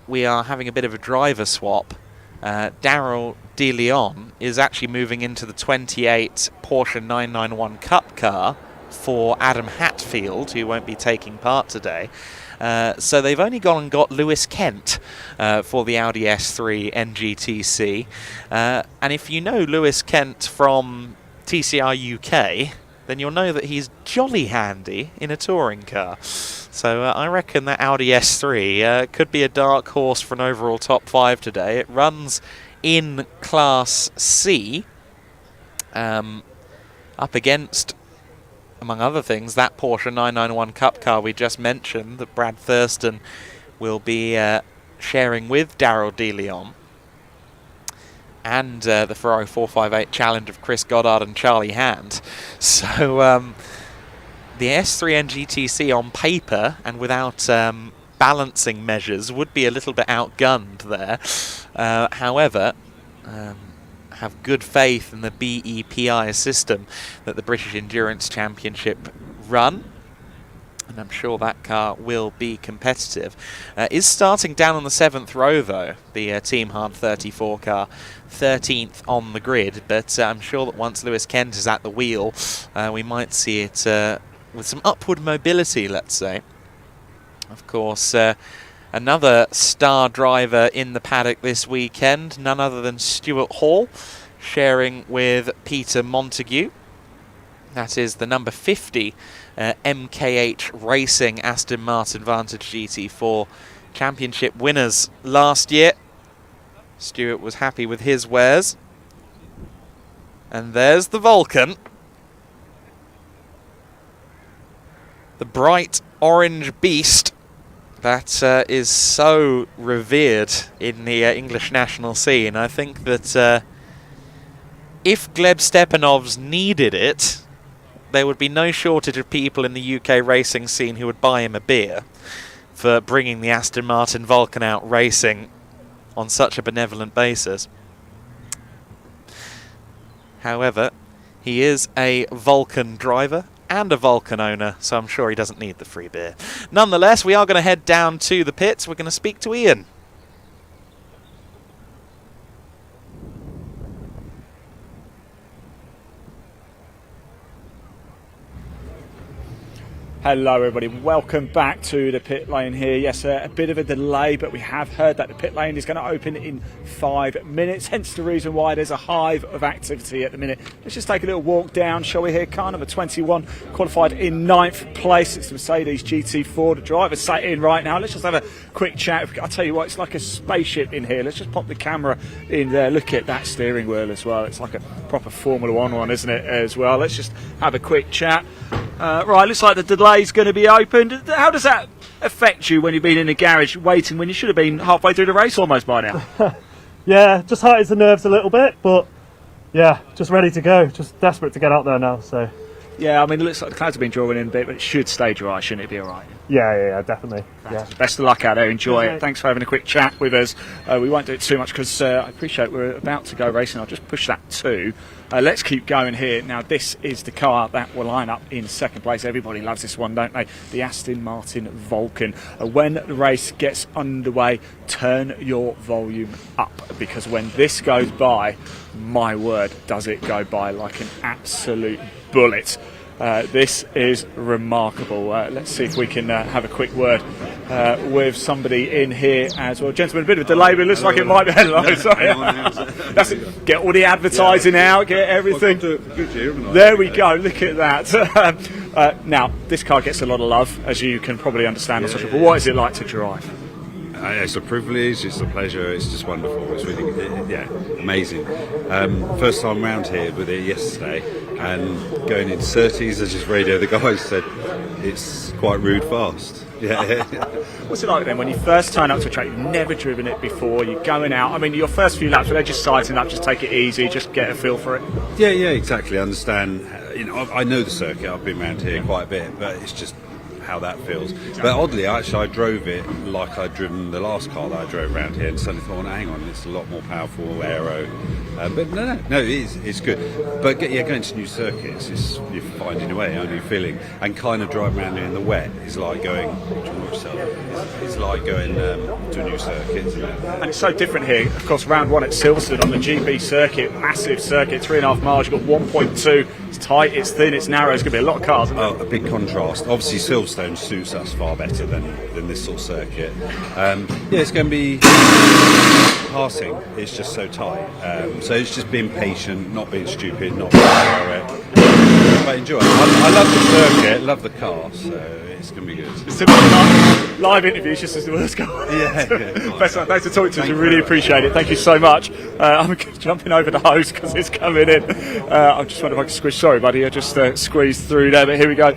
we are having a bit of a driver swap. Daryl De Leon is actually moving into the 28 Porsche 991 Cup car for Adam Hatfield, who won't be taking part today. So they've only gone and got Lewis Kent for the Audi S3 NGTC. And if you know Lewis Kent from TCR UK, then you'll know that he's jolly handy in a touring car. So I reckon that Audi S3 could be a dark horse for an overall top 5 today. It runs in Class C, up against, among other things, that Porsche 991 Cup car we just mentioned that Brad Thurston will be sharing with Daryl De Leon, and the Ferrari 458 Challenge of Chris Goddard and Charlie Hand. So the S3 NGTC on paper and without balancing measures would be a little bit outgunned there. However, have good faith in the BEPI system that the British Endurance Championship run, and I'm sure that car will be competitive. Is starting down on the 7th row though, the Team Hard 34 car, 13th on the grid, but I'm sure that once Lewis Kent is at the wheel, we might see it with some upward mobility, let's say. Of course, another star driver in the paddock this weekend, none other than Stuart Hall, sharing with Peter Montague. That is the number 50 MKH Racing Aston Martin Vantage GT4 Championship winners last year. Stuart was happy with his wares. And there's the Vulcan. The bright orange beast that is so revered in the English national scene. I think that if Gleb Stepanovs needed it, there would be no shortage of people in the UK racing scene who would buy him a beer for bringing the Aston Martin Vulcan out racing on such a benevolent basis. However, he is a Vulcan driver and a Vulcan owner, so I'm sure he doesn't need the free beer. Nonetheless, we are going to head down to the pits. We're going to speak to Ian. Hello everybody, welcome back to the pit lane here. Yes, a bit of a delay, but we have heard that the pit lane is going to open in 5 minutes, hence the reason why there's a hive of activity at the minute. Let's just take a little walk down, shall we, here. Car number 21, qualified in 9th place. It's the Mercedes GT4. The driver sat in right now. Let's just have a quick chat. I'll tell you what, it's like a spaceship in here. Let's just pop the camera in there. Look at that steering wheel as well. It's like a proper Formula 1 one, isn't it, as well? Let's just have a quick chat. Right, looks like the delay's going to be opened. How does that affect you when you've been in the garage waiting when you should have been halfway through the race almost by now? Yeah, just heightens the nerves a little bit, but yeah, just ready to go. Just desperate to get out there now. So yeah, I mean, it looks like the clouds have been drawing in a bit, but it should stay dry, shouldn't it be all right? Yeah, definitely. Yeah. Best of luck out there. Enjoy it. Thanks for having a quick chat with us. We won't do it too much because I appreciate we're about to go racing. I'll just push that too. Let's keep going here. Now, this is the car that will line up in second place. Everybody loves this one, don't they? The Aston Martin Vulcan. When the race gets underway, turn your volume up, because when this goes by, my word, does it go by like an absolute bullet. This is remarkable. Let's see if we can have a quick word with somebody in here as well. Gentlemen, a bit of a delay, but it looks like it might be. Hello, sorry. That's it. Get all the advertising out, get everything. There we go, look at that. Now, this car gets a lot of love, as you can probably understand. But what is it like to drive? It's a privilege, it's a pleasure, it's just wonderful. It's really, amazing. First time round here with it yesterday, and going into Surtees, as just radio the guys said, it's quite rude fast. Yeah. What's it like then when you first turn up to a track? You've never driven it before, you're going out. I mean, your first few laps, were they just sighting up, just take it easy, just get a feel for it? Yeah, exactly. I understand. I know the circuit, I've been around here quite a bit, but it's just how that feels. But oddly, actually, I drove it like I'd driven the last car that I drove around here, and suddenly thought, hang on, it's a lot more powerful aero. But no, it's good. But going to new circuits, you're finding a way, aren't you, feeling? And kind of driving around in the wet is like going, it's like going to a new circuit, isn't it? And it's so different here. Of course, round one at Silverstone on the GB circuit, massive circuit, 3.5 miles, you've got 1.2. It's tight, it's thin, it's narrow. It's going to be a lot of cars, isn't it? A big contrast. Obviously, Silverstone suits us far better than this sort of circuit. It's going to be passing. It's just so tight. So it's just being patient, not being stupid, not being direct. but enjoy it. I love the circuit, love the car, so it's going to be good. It's a bit live interviews just as the worst go. Yeah. Best one. Thanks for talking to us. We really appreciate it. Thank you so much. I'm jumping over the hose because it's coming in. I just wonder if I can squish. Sorry, buddy. I just squeezed through there, but here we go.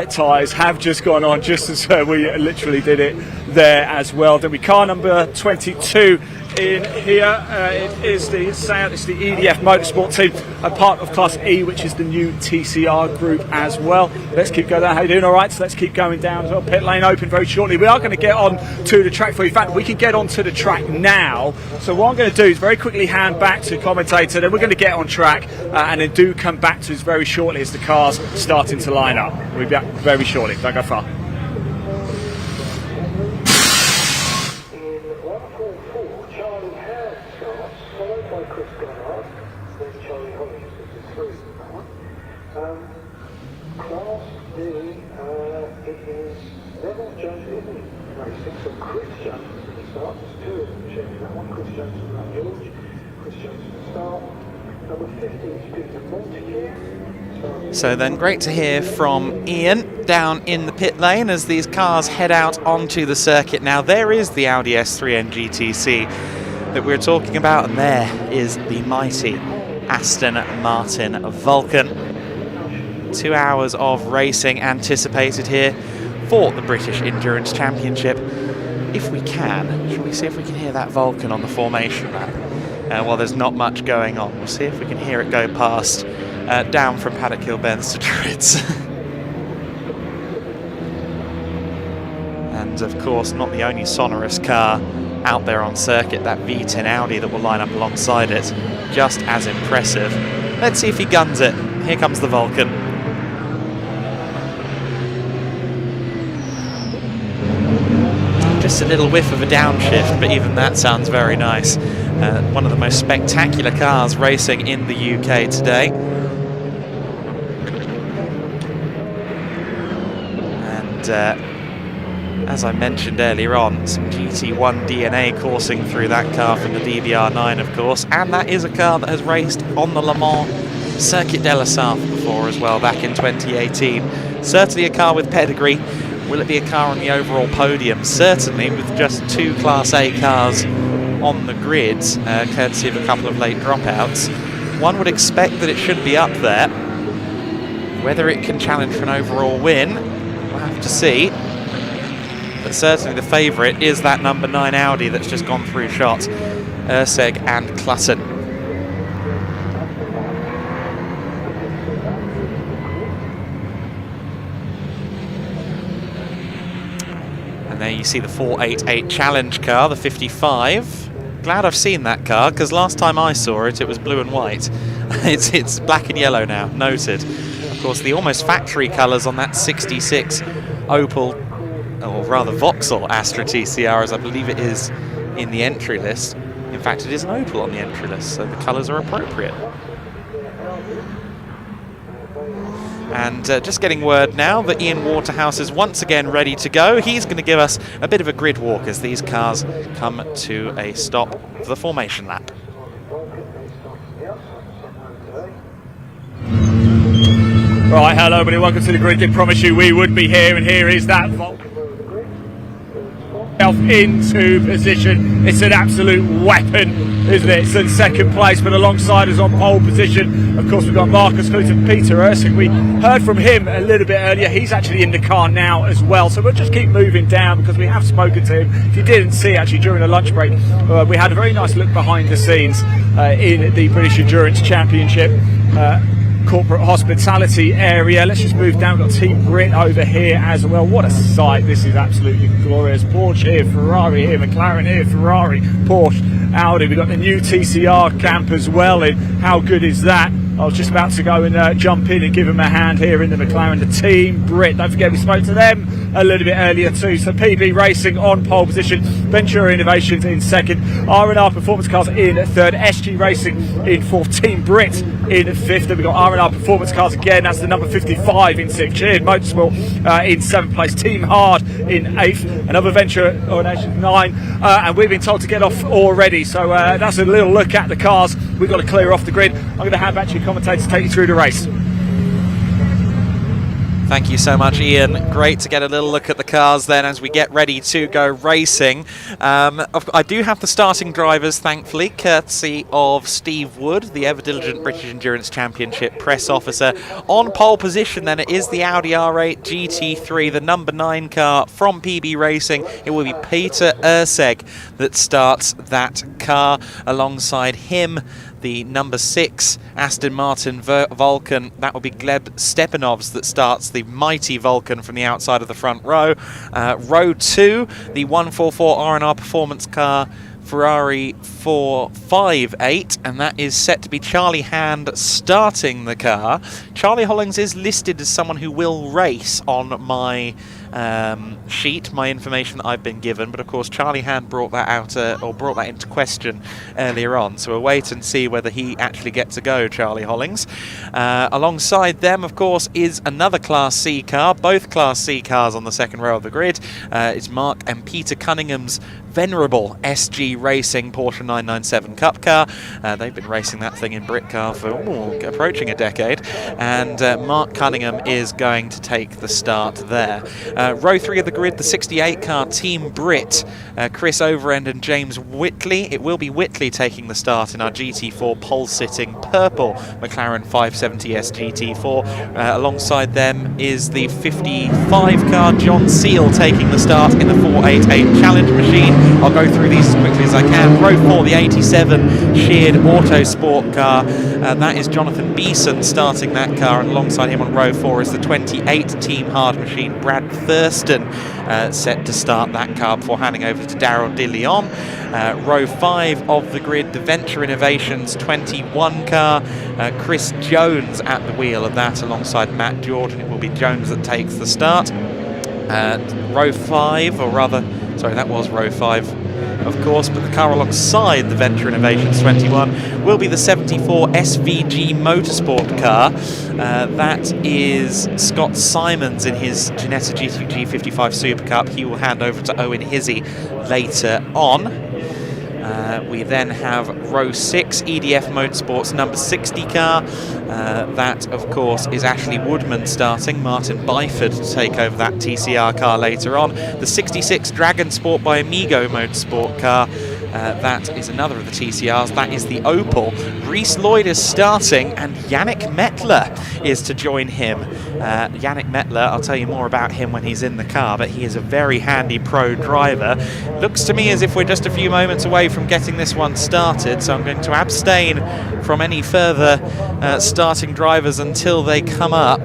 Tyres have just gone on just as we literally did it there as well. Then we car number 22 in here. It is the EDF Motorsport team, a part of Class E, which is the new TCR group as well. Let's keep going down. How you doing? All right, so let's keep going down as well. Pit lane open very shortly. We are going to get on to the track for you. In fact, we can get onto the track now. So what I'm going to do is very quickly hand back to the commentator, then we're going to get on track and then do come back to us very shortly as the cars starting to line up. We'll be back very shortly. Don't go far. So then, great to hear from Ian down in the pit lane as these cars head out onto the circuit. Now there is the Audi S3 NGTC that we're talking about, and there is the mighty Aston Martin Vulcan. 2 hours of racing anticipated here for the British Endurance Championship. If we can, shall we see if we can hear that Vulcan on the formation map? Well, there's not much going on. We'll see if we can hear it go past down from Paddock Hill Bends to Tritz. And of course, not the only sonorous car out there on circuit, that V10 Audi that will line up alongside it, just as impressive. Let's see if he guns it. Here comes the Vulcan. Just a little whiff of a downshift, but even that sounds very nice. One of the most spectacular cars racing in the UK today. And as I mentioned earlier on, some GT1 DNA coursing through that car from the DBR9, of course. And that is a car that has raced on the Le Mans Circuit de la Sarthe before as well, back in 2018. Certainly a car with pedigree. Will it be a car on the overall podium? Certainly, with just 2 Class A cars on the grid, courtesy of a couple of late dropouts. One would expect that it should be up there. Whether it can challenge for an overall win, we'll have to see. But certainly the favourite is that number 9 Audi that's just gone through shots, Urseg and Klassen. And there you see the 488 Challenge car, the 55. Glad I've seen that car, because last time I saw it, it was blue and white. It's black and yellow now, noted. Of course, the almost factory colours on that 66 Opel, or rather Vauxhall Astra TCR, as I believe it is in the entry list. In fact, it is an Opel on the entry list, so the colours are appropriate. And just getting word now that Ian Waterhouse is once again ready to go. He's going to give us a bit of a grid walk as these cars come to a stop for the formation lap. Right, hello everybody, welcome to the grid. Did promise you we would be here, and here is that Vulcan into position. It's an absolute weapon, isn't it? It's in second place, but alongside us on pole position, of course, we've got Marcus Clute, Peter Ursig. We heard from him a little bit earlier. He's actually in the car now as well, so we'll just keep moving down because we have spoken to him. If you didn't see, actually, during a lunch break, we had a very nice look behind the scenes in the British Endurance Championship corporate hospitality area. Let's just move down. We've got Team Brit over here as well. What a sight. This is absolutely glorious. Porsche here, Ferrari here, McLaren here, Ferrari, Porsche, Audi. We've got the new TCR camp as well. And how good is that? I was just about to go and jump in and give them a hand here in the McLaren, the Team Brit. Don't forget we spoke to them a little bit earlier too. So PB Racing on pole position, Ventura Innovations in second, R&R Performance Cars in third, SG Racing in fourth, Team Brit in fifth. Then we've got R&R Performance Cars again, that's the number 55 in sixth, Cheered Motorsport in seventh place, Team Hard in eighth, another Ventura Innovations 9, and we've been told to get off already. So that's a little look at the cars. We've got to clear off the grid. I'm going to hand back to you commentators to take you through the race. Thank you so much, Ian. Great to get a little look at the cars then as we get ready to go racing. I do have the starting drivers, thankfully, courtesy of Steve Wood, the ever-diligent British Endurance Championship press officer. On pole position then, it is the Audi R8 GT3, the number 9 car from PB Racing. It will be Peter Urseg that starts that car. Alongside him, the number 6 Aston Martin Vulcan, that will be Gleb Stepanovs that starts the mighty Vulcan from the outside of the front row. Row 2, the 144 R&R performance car Ferrari 458, and that is set to be Charlie Hand starting the car. Charlie Hollings is listed as someone who will race on my sheet, my information that I've been given, but of course Charlie Hand brought that out or brought that into question earlier on, so we'll wait and see whether he actually gets a go, Charlie Hollings. Alongside them, of course, is another Class C car, both Class C cars on the second row of the grid. It's Mark and Peter Cunningham's venerable SG Racing Porsche 997 Cup car. They've been racing that thing in Britcar for approaching a decade, and Mark Cunningham is going to take the start there. Row 3 of the grid, the 68 car Team Brit, Chris Overend and James Whitley. It will be Whitley taking the start in our GT4 pole-sitting purple McLaren 570S GT4. Alongside them is the 55 car John Seal taking the start in the 488 Challenge machine. I'll go through these as quickly as I can. Row 4, the 87 Sheared Autosport car. That is Jonathan Beeson starting that car, and alongside him on row 4 is the 28 Team Hard machine Brad Thurston, set to start that car before handing over to Daryl De Leon. Row 5 of the grid, the Venture Innovations 21 car, Chris Jones at the wheel of that alongside Matt George, and it will be Jones that takes the start. Row 5, or rather, sorry, that was row 5, of course, but the car alongside the Venture Innovations 21 will be the 74 SVG Motorsport car. That is Scott Simons in his Ginetta GT55 Super Cup. He will hand over to Owen Hizzy later on. We then have row 6, EDF Motorsports number 60 car. That, of course, is Ashley Woodman starting. Martin Byford to take over that TCR car later on. The 66 Dragon Sport by Amigo Motorsport car. That is another of the TCRs. That is the Opel. Reese Lloyd is starting, and Yannick Mettler is to join him. Yannick Mettler, I'll tell you more about him when he's in the car, but he is a very handy pro driver. Looks to me as if we're just a few moments away from getting this one started, so I'm going to abstain from any further starting drivers until they come up.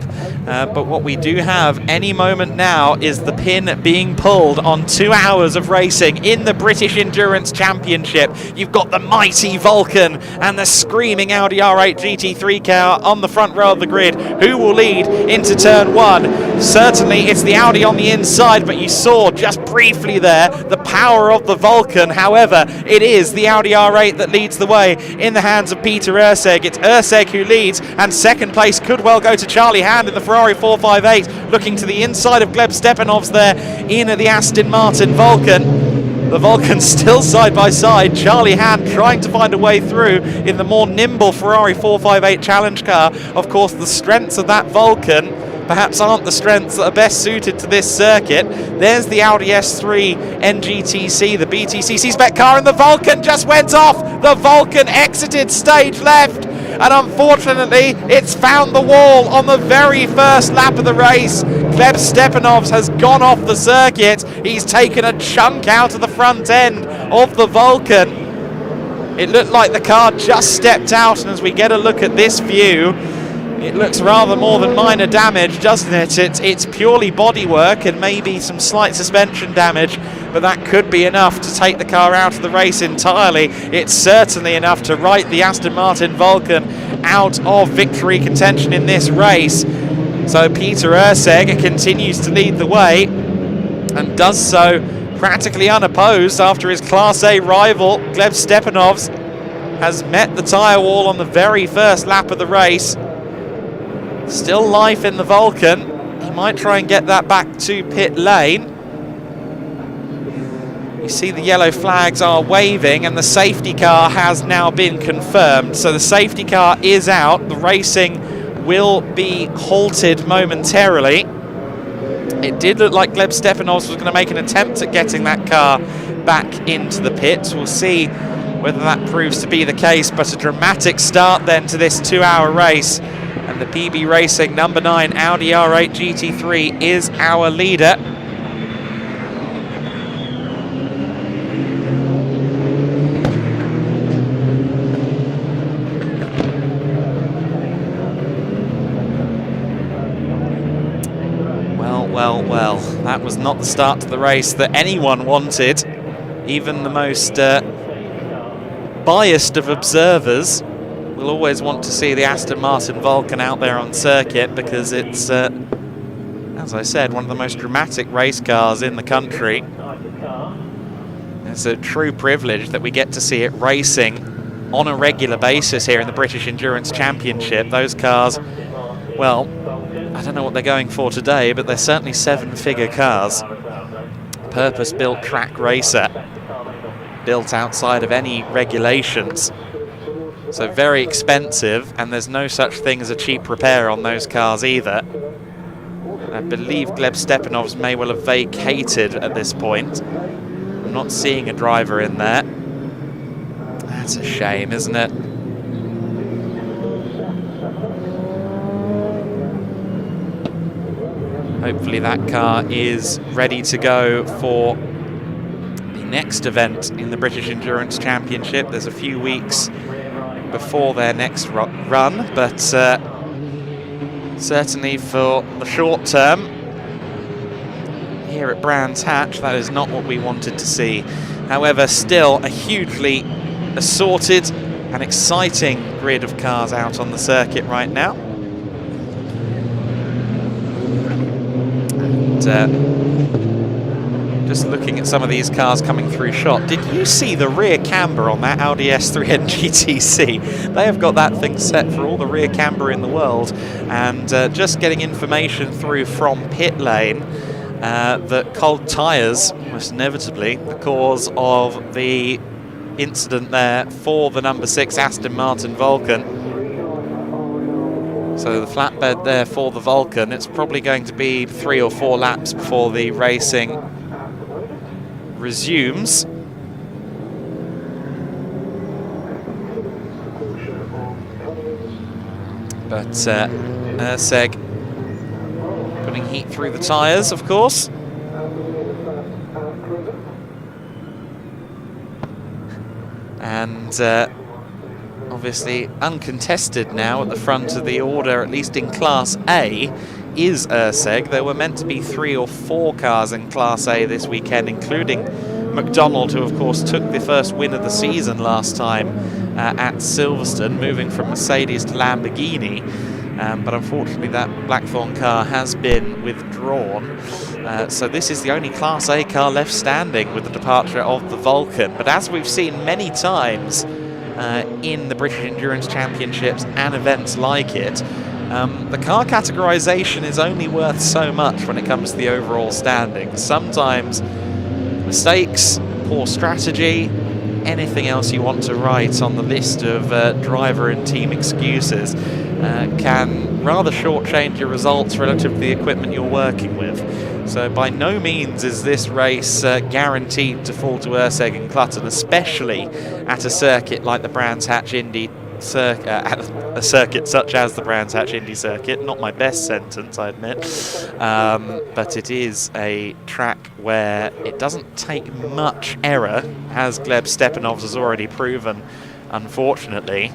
But what we do have any moment now is the pin being pulled on 2 hours of racing in the British Endurance Championship. You've got the mighty Vulcan and the screaming Audi R8 GT3 car on the front row of the grid. Who will lead into turn 1? Certainly it's the Audi on the inside, but you saw just briefly there the power of the Vulcan. However, it is the Audi R8 that leads the way in the hands of Peter Urseg. It's Urseg who leads, and second place could well go to Charlie Hand in the Ferrari 458, looking to the inside of Gleb Stepanovs there in the Aston Martin Vulcan. The Vulcan still side by side. Charlie Hand trying to find a way through in the more nimble Ferrari 458 Challenge car. Of course, the strengths of that Vulcan perhaps aren't the strengths that are best suited to this circuit. There's the Audi S3 NGTC, the BTCC spec car, and the Vulcan just went off. The Vulcan exited stage left, and unfortunately it's found the wall on the very first lap of the race. Gleb Stepanovs has gone off the circuit. He's taken a chunk out of the front end of the Vulcan. It looked like the car just stepped out, and as we get a look at this view, it looks rather more than minor damage, doesn't it? It's purely bodywork and maybe some slight suspension damage, but that could be enough to take the car out of the race entirely. It's certainly enough to write the Aston Martin Vulcan out of victory contention in this race. So Peter Urseg continues to lead the way and does so practically unopposed after his Class A rival, Gleb Stepanovs, has met the tyre wall on the very first lap of the race. Still life in the Vulcan. He might try and get that back to pit lane. You see the yellow flags are waving, and the safety car has now been confirmed. So the safety car is out. The racing will be halted momentarily. It did look like Gleb Stepanovs was going to make an attempt at getting that car back into the pit. We'll see whether that proves to be the case, but a dramatic start then to this 2-hour race. And the PB Racing number 9 Audi R8 GT3 is our leader. Well, that was not the start to the race that anyone wanted. Even the most biased of observers will always want to see the Aston Martin Vulcan out there on circuit, because it's, as I said, one of the most dramatic race cars in the country. It's a true privilege that we get to see it racing on a regular basis here in the British Endurance Championship. Those cars, well, I don't know what they're going for today, but they're certainly 7-figure cars. Purpose-built track racer, built outside of any regulations. So very expensive, and there's no such thing as a cheap repair on those cars either. I believe Gleb Stepanovs may well have vacated at this point. I'm not seeing a driver in there. That's a shame, isn't it? Hopefully that car is ready to go for the next event in the British Endurance Championship. There's a few weeks before their next run, but certainly for the short term here at Brands Hatch, that is not what we wanted to see. However, still a hugely assorted and exciting grid of cars out on the circuit right now. Just looking at some of these cars coming through shot, did you see the rear camber on that Audi S3N GTC? They have got that thing set for all the rear camber in the world, and just getting information through from pit lane that cold tyres was inevitably the cause of the incident there for the number 6 Aston Martin Vulcan. So the flatbed there for the Vulcan, it's probably going to be 3 or 4 laps before the racing resumes. But Erseg putting heat through the tyres, of course. And obviously uncontested now at the front of the order, at least in Class A, is Erseg. There were meant to be 3 or 4 cars in Class A this weekend, including McDonald, who of course took the first win of the season last time at Silverstone, moving from Mercedes to Lamborghini. But unfortunately that Blackthorn car has been withdrawn. So this is the only Class A car left standing with the departure of the Vulcan. But as we've seen many times in the British Endurance Championships and events like it, the car categorization is only worth so much when it comes to the overall standings. Sometimes mistakes, poor strategy, anything else you want to write on the list of driver and team excuses can rather shortchange your results relative to the equipment you're working with. So by no means is this race guaranteed to fall to Erseg and Clutton, especially at a circuit like the Brands Hatch Indy circuit, at a circuit such as the Brands Hatch Indy circuit. Not my best sentence, I admit, but it is a track where it doesn't take much error, as Gleb Stepanovs has already proven, unfortunately.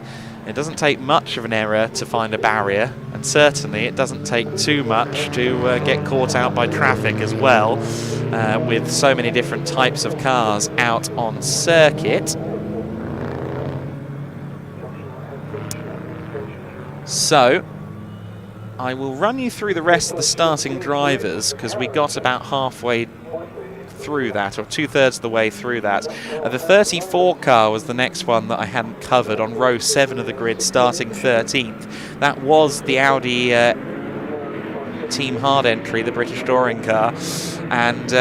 It doesn't take much of an error to find a barrier, and certainly it doesn't take too much to get caught out by traffic as well, with so many different types of cars out on circuit. So I will run you through the rest of the starting drivers, because we got about halfway through that, or 2/3 of the way through that. The 34 car was the next one that I hadn't covered, on row 7 of the grid, starting 13th. That was the Audi Team Hard entry, the British touring car, and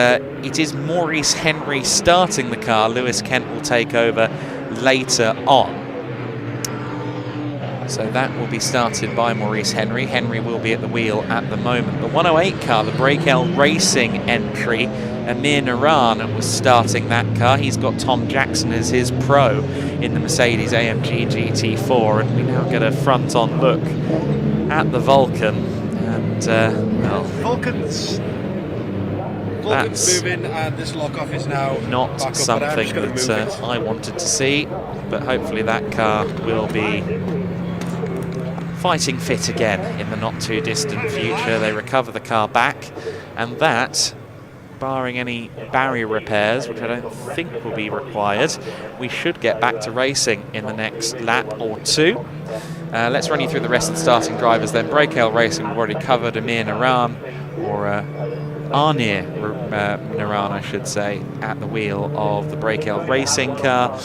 it is Maurice Henry starting the car. Lewis Kent will take over later on. So that will be started by Maurice Henry. Henry will be at the wheel at the moment. The 108 car, the Breakel Racing entry, Amir Naran was starting that car. He's got Tom Jackson as his pro in the Mercedes AMG GT4, and we now get a front-on look at the Vulcan. And, well... Vulcan's moving, and this lock-off is now not something that I wanted to see, but hopefully that car will be fighting fit again in the not too distant future. They recover the car back, and that, barring any barrier repairs, which I don't think will be required, we should get back to racing in the next lap or two. Let's run you through the rest of the starting drivers then. Breakel Racing, we've already covered. Amir Naran, or Arnir Naran, I should say, at the wheel of the Breakel Racing car,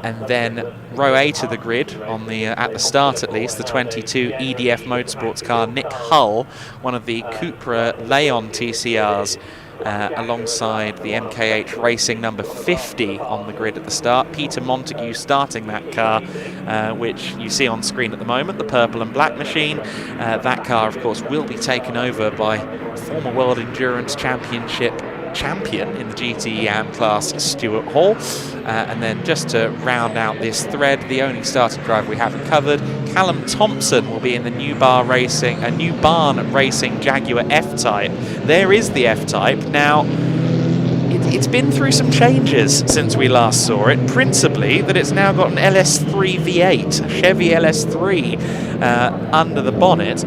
and then row 8 of the grid on the at the start at least, the 22 EDF Motorsports car, Nick Hull, one of the Cupra Leon TCRs, alongside the MKH Racing number 50 on the grid at the start. Peter Montague starting that car, which you see on screen at the moment, the purple and black machine. That car, of course, will be taken over by former World Endurance Championship champion in the GT AM class, Stuart Hall. And then just to round out this thread, the only starting driver we haven't covered, Callum Thompson, will be in the New Barn Racing Jaguar F-Type. There is the F-Type. Now, it's been through some changes since we last saw it, principally that it's now got an LS3 V8, a Chevy LS3 under the bonnet.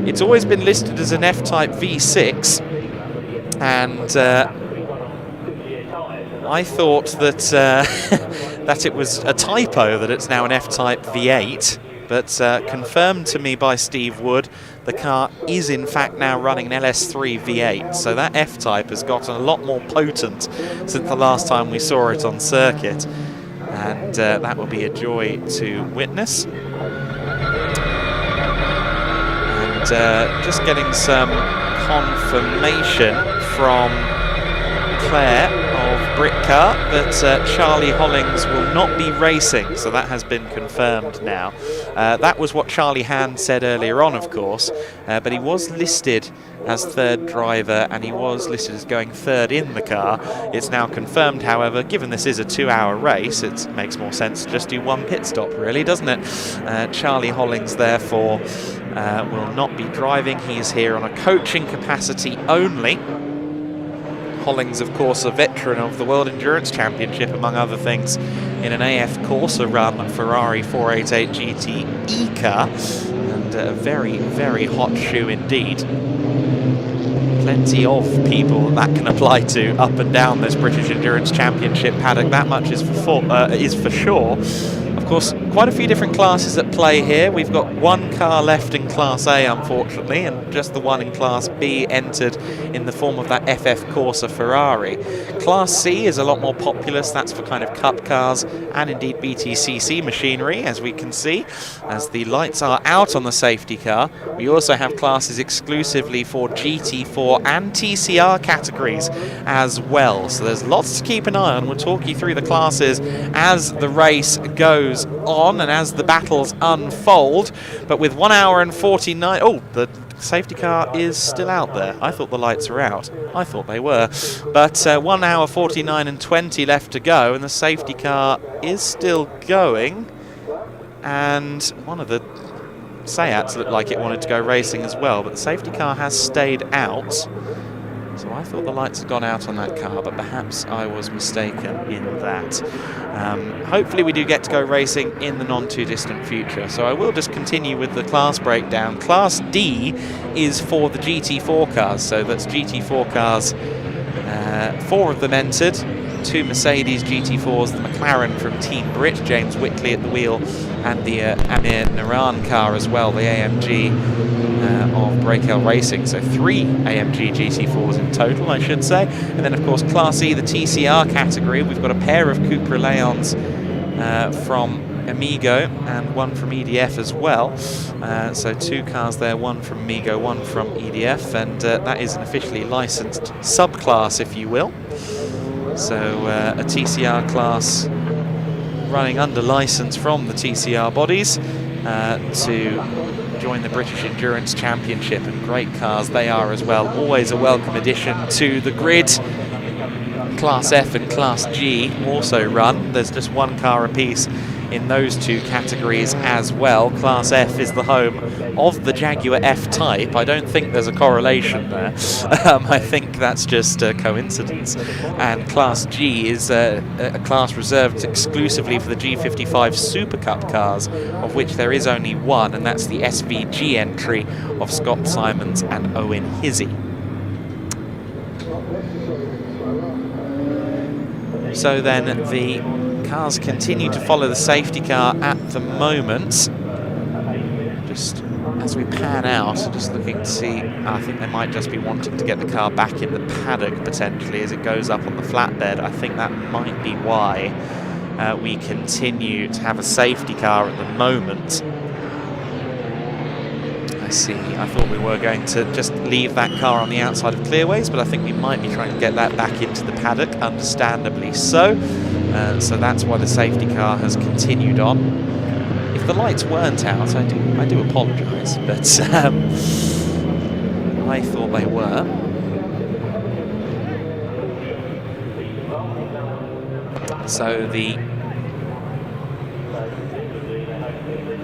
It's always been listed as an F-Type V6, and I thought that that it was a typo that it's now an F-Type V8, but confirmed to me by Steve Wood, the car is in fact now running an LS3 V8, so that F-Type has gotten a lot more potent since the last time we saw it on circuit, and that will be a joy to witness. And just getting some confirmation from Claire of Britcar that Charlie Hollings will not be racing, so that has been confirmed now. That was what Charlie Hand said earlier on, of course, but he was listed as third driver, and he was listed as going third in the car. It's now confirmed, however, given this is a 2-hour race, it makes more sense to just do one pit stop, really, doesn't it? Charlie Hollings, therefore, will not be driving. He is here on a coaching capacity only. Hollings, of course, a veteran of the World Endurance Championship, among other things, in an AF Corsa run Ferrari 488 GT E-car, and a very, very hot shoe indeed. Plenty of people that can apply to up and down this British Endurance Championship paddock, that much is for sure. Of course, quite a few different classes at play here. We've got one car left in Class A, unfortunately, and just the one in Class B entered in the form of that FF Corsa Ferrari. Class C is a lot more populous. That's for kind of cup cars and indeed BTCC machinery, as we can see, as the lights are out on the safety car. We also have classes exclusively for GT4 and TCR categories as well. So there's lots to keep an eye on. We'll talk you through the classes as the race goes on and as the battles unfold. But with 1 hour and 49... Oh, the safety car is still out there. I thought the lights were out. I thought they were. But 1 hour 49 and 20 left to go, and the safety car is still going. And one of the Seats looked like it wanted to go racing as well, but the safety car has stayed out. So I thought the lights had gone out on that car, but perhaps I was mistaken in that. Hopefully we do get to go racing in the non-too-distant future. So I will just continue with the class breakdown. Class D is for the GT4 cars, so that's GT4 cars, 4 of them entered. 2 Mercedes GT4s, the McLaren from Team Brit, James Wickley at the wheel, and the Amir Naran car as well, the AMG of Breakel Racing. So 3 AMG GT4s in total, I should say. And then, of course, Class E, the TCR category, we've got a pair of Cupra Leons from Amigo and one from EDF as well. So 2 cars there, one from Amigo, one from EDF, and that is an officially licensed subclass, if you will. So a TCR class running under license from the TCR bodies, to join the British Endurance Championship, and great cars they are as well. Always a welcome addition to the grid. Class F and Class G also run. There's just one car apiece in those two categories as well. Class F is the home of the Jaguar F-Type. I don't think there's a correlation there. I think that's just a coincidence. And Class G is a class reserved exclusively for the G55 Super Cup cars, of which there is only one, and that's the SVG entry of Scott Simons and Owen Hizzy. So then the cars continue to follow the safety car at the moment. Just as we pan out, just looking to see, I think they might just be wanting to get the car back in the paddock potentially as it goes up on the flatbed. I think that might be why we continue to have a safety car at the moment. I see, I thought we were going to just leave that car on the outside of Clearways, but I think we might be trying to get that back into the paddock, understandably so. So that's why the safety car has continued on. If the lights weren't out, I do apologise, but I thought they were. So the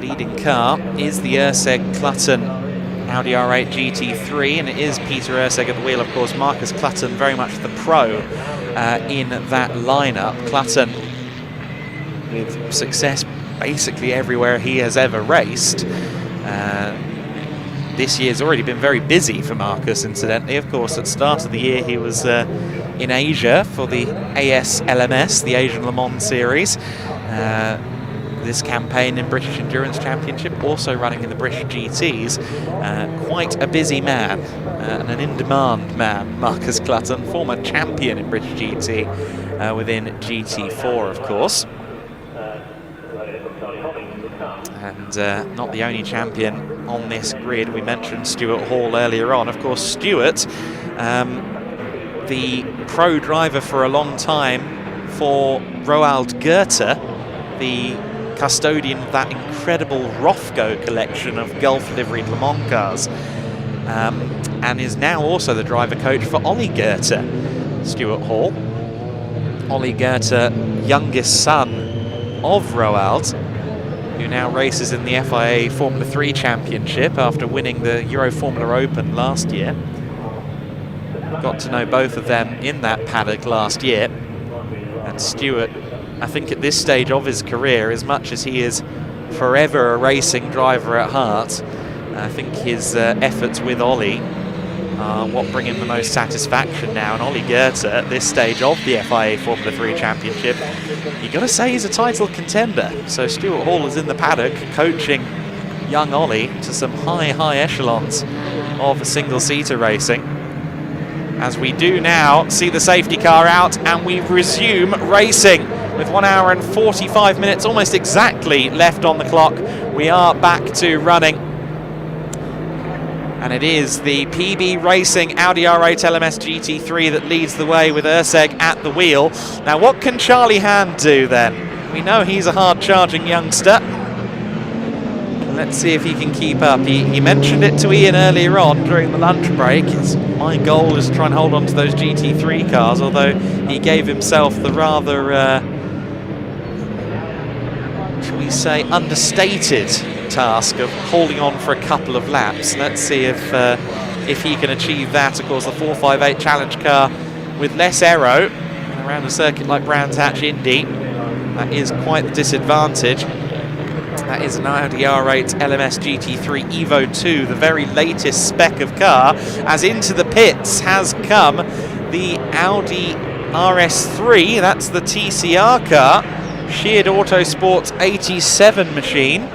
leading car is the Urseg-Clutton Audi R8 GT3, and it is Peter Urseg at the wheel, of course. Marcus Clutton, very much the pro in that lineup. Clutton with success basically everywhere he has ever raced. This year's already been very busy for Marcus, incidentally. Of course, at the start of the year he was in Asia for the AS-LMS, the Asian Le Mans Series. This campaign in British Endurance Championship, also running in the British GTs. Quite a busy man and an in-demand man, Marcus Clutton, former champion in British GT within GT4, of course. And not the only champion on this grid. We mentioned Stuart Hall earlier on. Of course, Stuart, the pro driver for a long time for Roald Goethe, the custodian of that incredible Rothko collection of Gulf liveried Le Mans cars, and is now also the driver coach for Ollie Goethe, Stuart Hall. Ollie Goethe, youngest son of Roald, who now races in the FIA Formula 3 Championship after winning the Euro Formula Open last year. Got to know both of them in that paddock last year, and Stuart, I think at this stage of his career, as much as he is forever a racing driver at heart, I think his efforts with Ollie are what bring him the most satisfaction now. And Ollie Goethe, at this stage of the FIA Formula 3 Championship, you've got to say he's a title contender. So Stuart Hall is in the paddock coaching young Ollie to some high echelons of single-seater racing. As we do now see the safety car out, and we resume racing with 1 hour and 45 minutes almost exactly left on the clock. We are back to running, and it is the PB Racing Audi R8 LMS GT3 that leads the way with Urseg at the wheel. Now what can Charlie Hand do then? We know he's a hard charging youngster. Let's see if he can keep up. He mentioned it to Ian earlier on during the lunch break. My goal is to try and hold on to those GT3 cars, although he gave himself the rather, shall we say, understated task of holding on for a couple of laps. Let's see if he can achieve that. Of course, the 458 Challenge car with less aero around a circuit like Brands Hatch Indy, that is quite the disadvantage. That is an Audi R8 LMS GT3 Evo 2, the very latest spec of car, as into the pits has come the Audi RS3, that's the TCR car, Sheared Autosports 87 machine.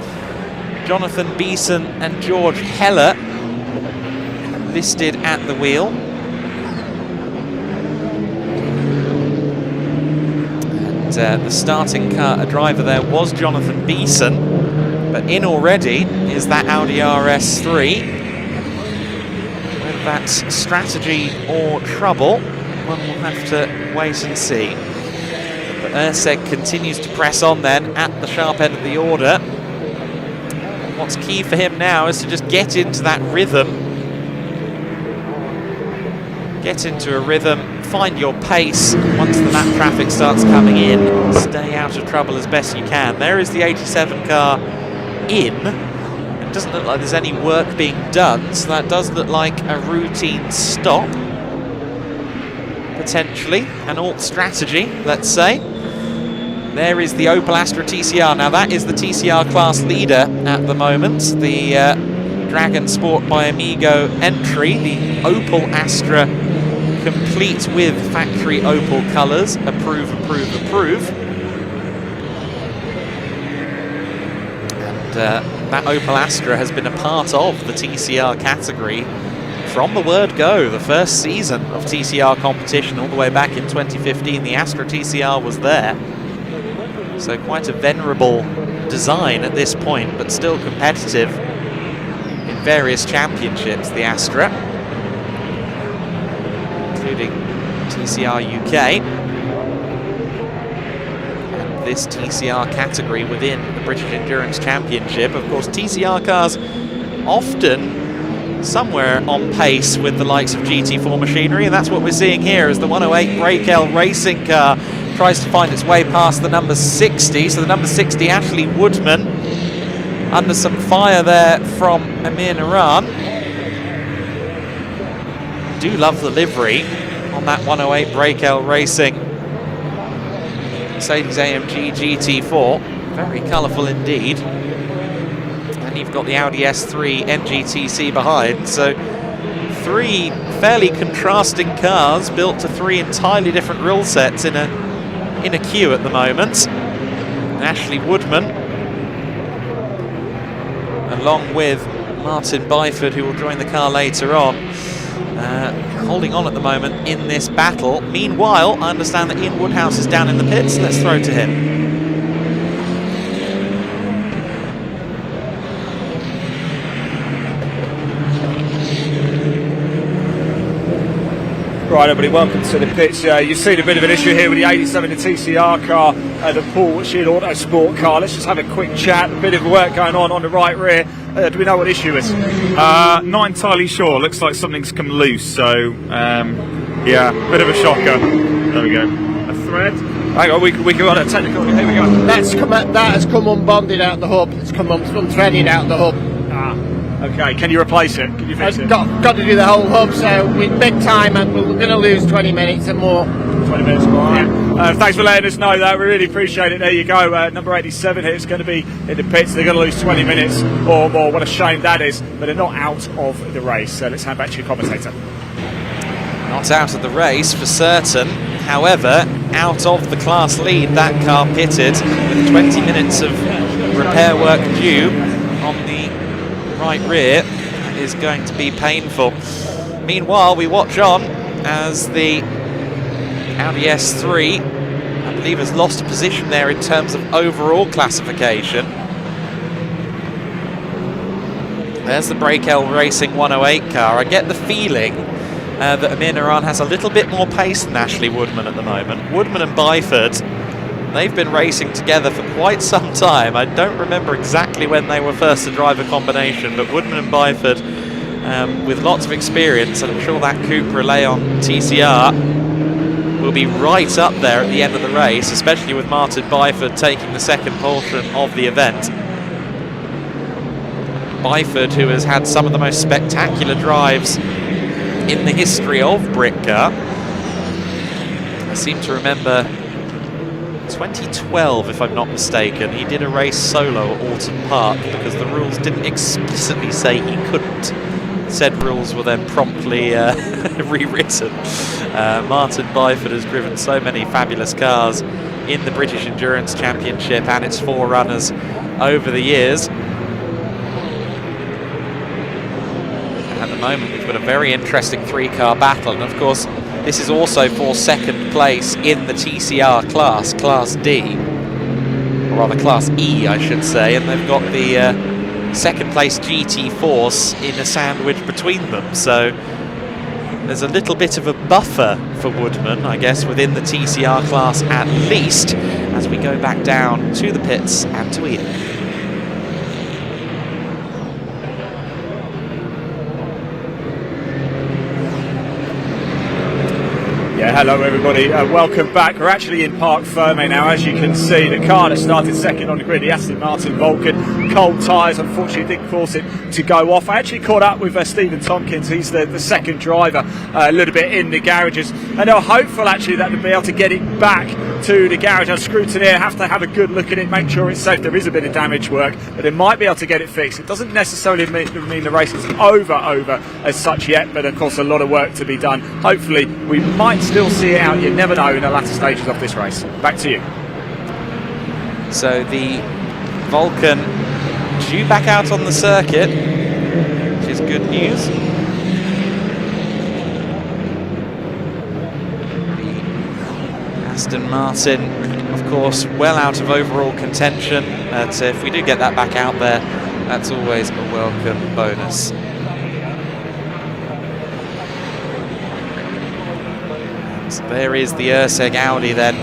Jonathan Beeson and George Heller listed at the wheel. And the starting car, a driver there was Jonathan Beeson. But in already is that Audi RS3. Whether that's strategy or trouble, one will have to wait and see. But Urseg continues to press on then at the sharp end of the order. what's key for him now is to just get into that rhythm. Get into a rhythm, find your pace. Once the lap traffic starts coming in, stay out of trouble as best you can. There is the 87 car in. It doesn't look like there's any work being done, so that does look like a routine stop. Potentially, an alt strategy, let's say. There is the Opel Astra TCR. Now that is the TCR class leader at the moment. The Dragon Sport by Amigo entry, the Opel Astra, complete with factory Opel colours. Approve, approve, approve. And that Opel Astra has been a part of the TCR category from the word go. The first season of TCR competition all the way back in 2015, the Astra TCR was there. So quite a venerable design at this point, but still competitive in various championships, the Astra, including TCR UK. And this TCR category within the British Endurance Championship. Of course, TCR cars often somewhere on pace with the likes of GT4 machinery, and that's what we're seeing here as the 108 Breakel racing car tries to find its way past the number 60. So the number 60, Ashley Woodman, under some fire there from Amir Naran. Do love the livery on that 108 Breakel racing Mercedes AMG GT4. Very colourful indeed. And you've got the Audi S3 NGTC behind. So 3 fairly contrasting cars built to 3 entirely different rule sets in a queue at the moment. And Ashley Woodman, along with Martin Byford, who will join the car later on, holding on at the moment in this battle. Meanwhile, I understand that Ian Woodhouse is down in the pits. Let's throw to him. Right, everybody, welcome to the pits. You've seen a bit of an issue here with the 87 the TCR car, the Paul Sheard Autosport car. Let's just have a quick chat. A bit of work going on the right rear. Do we know what the issue is? Not entirely sure. Looks like something's come loose, so yeah, bit of a shocker. There we go. A thread. Hang on, we go on a technical. Here we go. That has come unbonded out the hub. It's come unthreaded out the hub. Okay, can you replace it? Can you fix it? Got to do the whole hub, so with big time, and we're going to lose 20 minutes and more. 20 minutes more, all right. Thanks for letting us know that. We really appreciate it. There you go. Number 87 here is going to be in the pits. They're going to lose 20 minutes or more. What a shame that is. But they're not out of the race. So let's hand back to your commentator. Not out of the race for certain. However, out of the class lead, that car pitted with 20 minutes of repair work due on the right rear. That is going to be painful. Meanwhile, we watch on as the Audi S3, I believe, has lost a position there in terms of overall classification. There's the Breakel Racing 108 car. I get the feeling that Amir Naran has a little bit more pace than Ashley Woodman at the moment. Woodman and Byford, they've been racing together for quite some time. I don't remember exactly when they were first to drive a combination, but Woodman and Byford, with lots of experience, and I'm sure that Coupe Relay on TCR will be right up there at the end of the race, especially with Martin Byford taking the second portion of the event. Byford, who has had some of the most spectacular drives in the history of Britcar. I seem to remember 2012, if I'm not mistaken, he did a race solo at Alton Park because the rules didn't explicitly say he couldn't. Said rules were then promptly rewritten. Martin Byford has driven so many fabulous cars in the British Endurance Championship and its forerunners over the years. At the moment, we've got a very interesting 3-car battle, and of course, this is also for second place in the TCR class, Class D, or rather Class E, I should say, and they've got the second place GT Force in a sandwich between them, so there's a little bit of a buffer for Woodman, I guess, within the TCR class at least, as we go back down to the pits and to Eden. Hello everybody, welcome back. We're actually in Parc Fermé now. As you can see, the car that started second on the grid, the Aston Martin Vulcan, cold tyres, unfortunately didn't force it to go off. I actually caught up with Stephen Tompkins, he's the second driver, a little bit in the garages, and they were hopeful actually that they'd be able to get it back to the garage. Our scrutineer have to have a good look at it, make sure it's safe. There is a bit of damage work, but they might be able to get it fixed. It doesn't necessarily mean the race is over as such yet, but of course a lot of work to be done. Hopefully we might still see it out. You never know in the latter stages of this race. Back to you. So the Vulcan due back out on the circuit, which is good news. The Aston Martin, of course, well out of overall contention, but if we do get that back out there, that's always a welcome bonus. And there is the Urseg Audi then,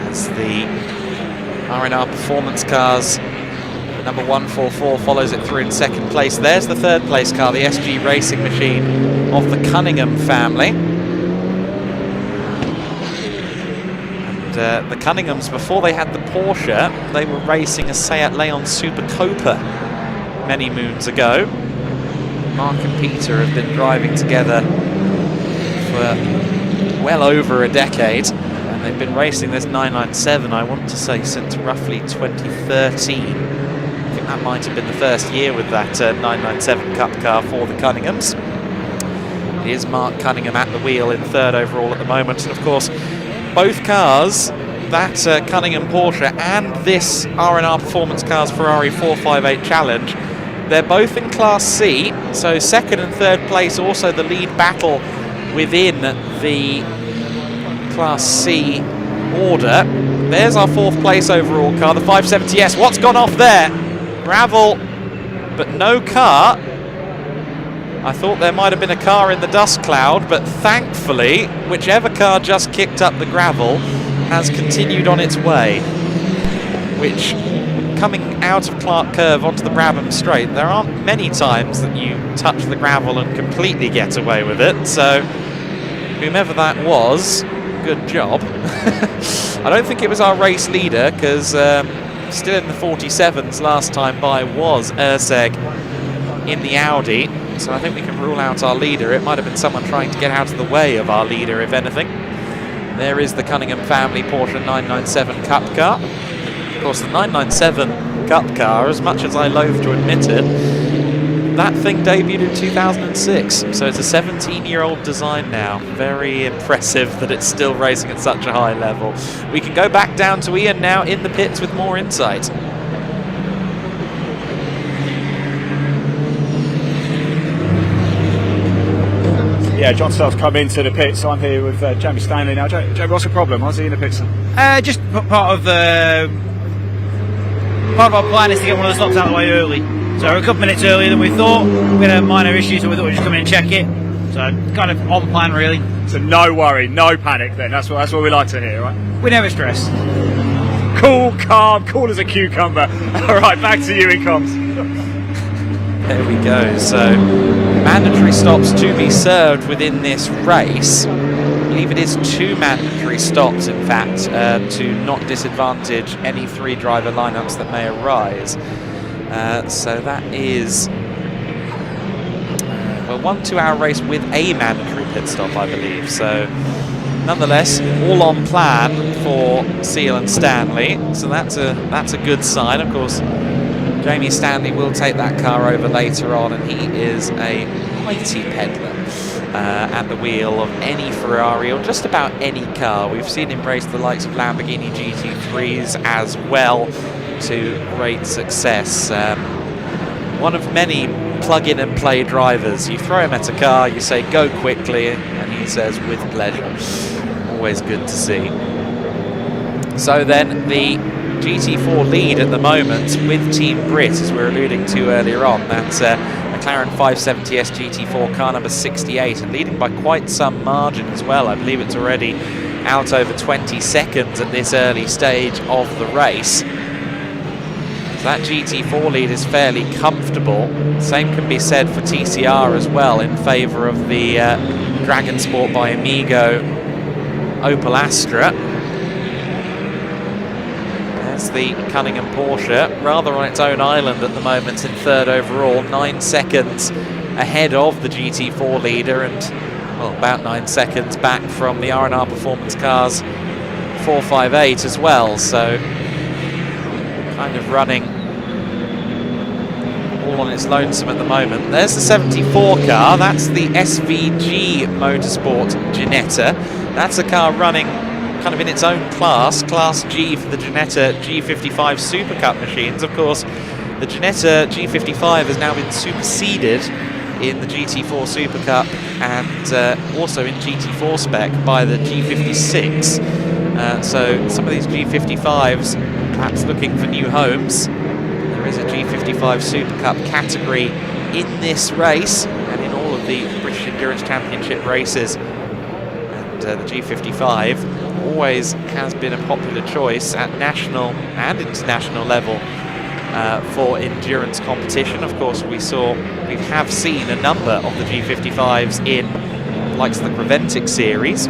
as the R&R Performance Cars, number 144 follows it through in second place. There's the third place car, the SG Racing Machine of the Cunningham family. And the Cunninghams, before they had the Porsche, they were racing a Seat Leon Super Copa many moons ago. Mark and Peter have been driving together for well over a decade, and they've been racing this 997, I want to say, since roughly 2013. I think that might have been the first year with that 997 Cup car for the Cunninghams. Here's Mark Cunningham at the wheel in third overall at the moment, and of course both cars, that Cunningham Porsche and this R&R Performance Cars Ferrari 458 Challenge, they're both in Class C, so second and third place also the lead battle within the Class C order. There's our fourth place overall car, the 570S. What's gone off there? Gravel, but no car. I thought there might have been a car in the dust cloud, but thankfully, whichever car just kicked up the gravel has continued on its way, which, coming out of Clark Curve onto the Brabham Straight, there aren't many times that you touch the gravel and completely get away with it, so whomever that was, good job. I don't think it was our race leader, because still in the 47s last time by was Urseg in the Audi, so I think we can rule out our leader. It might have been someone trying to get out of the way of our leader, if anything. There is the Cunningham family Porsche 997 Cup car. Of course, the 997 Cup car, as much as I loathe to admit it, that thing debuted in 2006, so it's a 17-year-old design now. Very impressive that it's still racing at such a high level. We can go back down to Ian now in the pits with more insight. Yeah, John Sell's come into the pits. I'm here with Jamie Stanley now. Jamie, what's the problem? Why's he in the pits? Just part of our plan is to get one of the stops out of the way early. So we're a couple minutes earlier than we thought. We had a minor issue, so we thought we'd just come in and check it. So kind of on plan, really. So no worry, no panic then. That's what we like to hear, right? We never stress. Cool, calm, cool as a cucumber. All right, back to you in comms. There we go. So mandatory stops to be served within this race. I believe it is 2 mandatory stops, in fact, to not disadvantage any 3 driver lineups that may arise. So that is a 1 2-hour race with a mandatory pit stop, I believe. So nonetheless, all on plan for Seal and Stanley. So that's a good sign. Of course, Jamie Stanley will take that car over later on, and he is a mighty peddler at the wheel of any Ferrari or just about any car. We've seen him race the likes of Lamborghini GT3s as well to great success. One of many plug-in and play drivers. You throw him at a car, you say go quickly, and he says with pleasure. Always good to see. So then the GT4 lead at the moment with Team Brit, as we were alluding to earlier on. That's McLaren 570S GT4 car number 68, and leading by quite some margin as well. I believe it's already out over 20 seconds at this early stage of the race. So that GT4 lead is fairly comfortable. Same can be said for TCR as well, in favour of the Dragon Sport by Amigo Opel Astra. There's the Cunningham Porsche, rather on its own island at the moment in third overall, 9 seconds ahead of the GT4 leader, and well, about 9 seconds back from the R&R Performance Cars 458 as well, so kind of running all on its lonesome at the moment. There's the 74 car, that's the SVG Motorsport Ginetta. That's a car running kind of in its own class, Class G for the Ginetta G55 Super Cup machines. Of course, the Ginetta G55 has now been superseded in the GT4 Super Cup and also in GT4 spec by the G56. So some of these G55s perhaps looking for new homes. There is a G55 Super Cup category in this race and in all of the British Endurance Championship races. And the G55 always has been a popular choice at national and international level for endurance competition. Of course, we have seen a number of the G55s in the likes of the Creventic series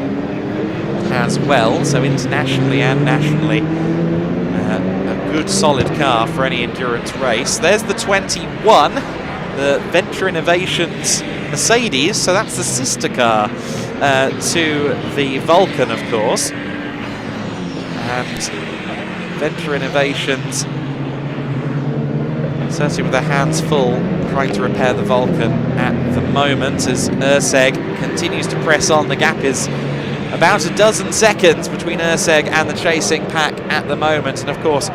as well, so internationally and nationally, a good solid car for any endurance race. There's the 21, the Venture Innovations Mercedes, so that's the sister car to the Vulcan, of course. And Venture Innovations, certainly with their hands full, trying to repair the Vulcan at the moment as Urseg continues to press on. The gap is about a dozen seconds between Urseg and the chasing pack at the moment, and of course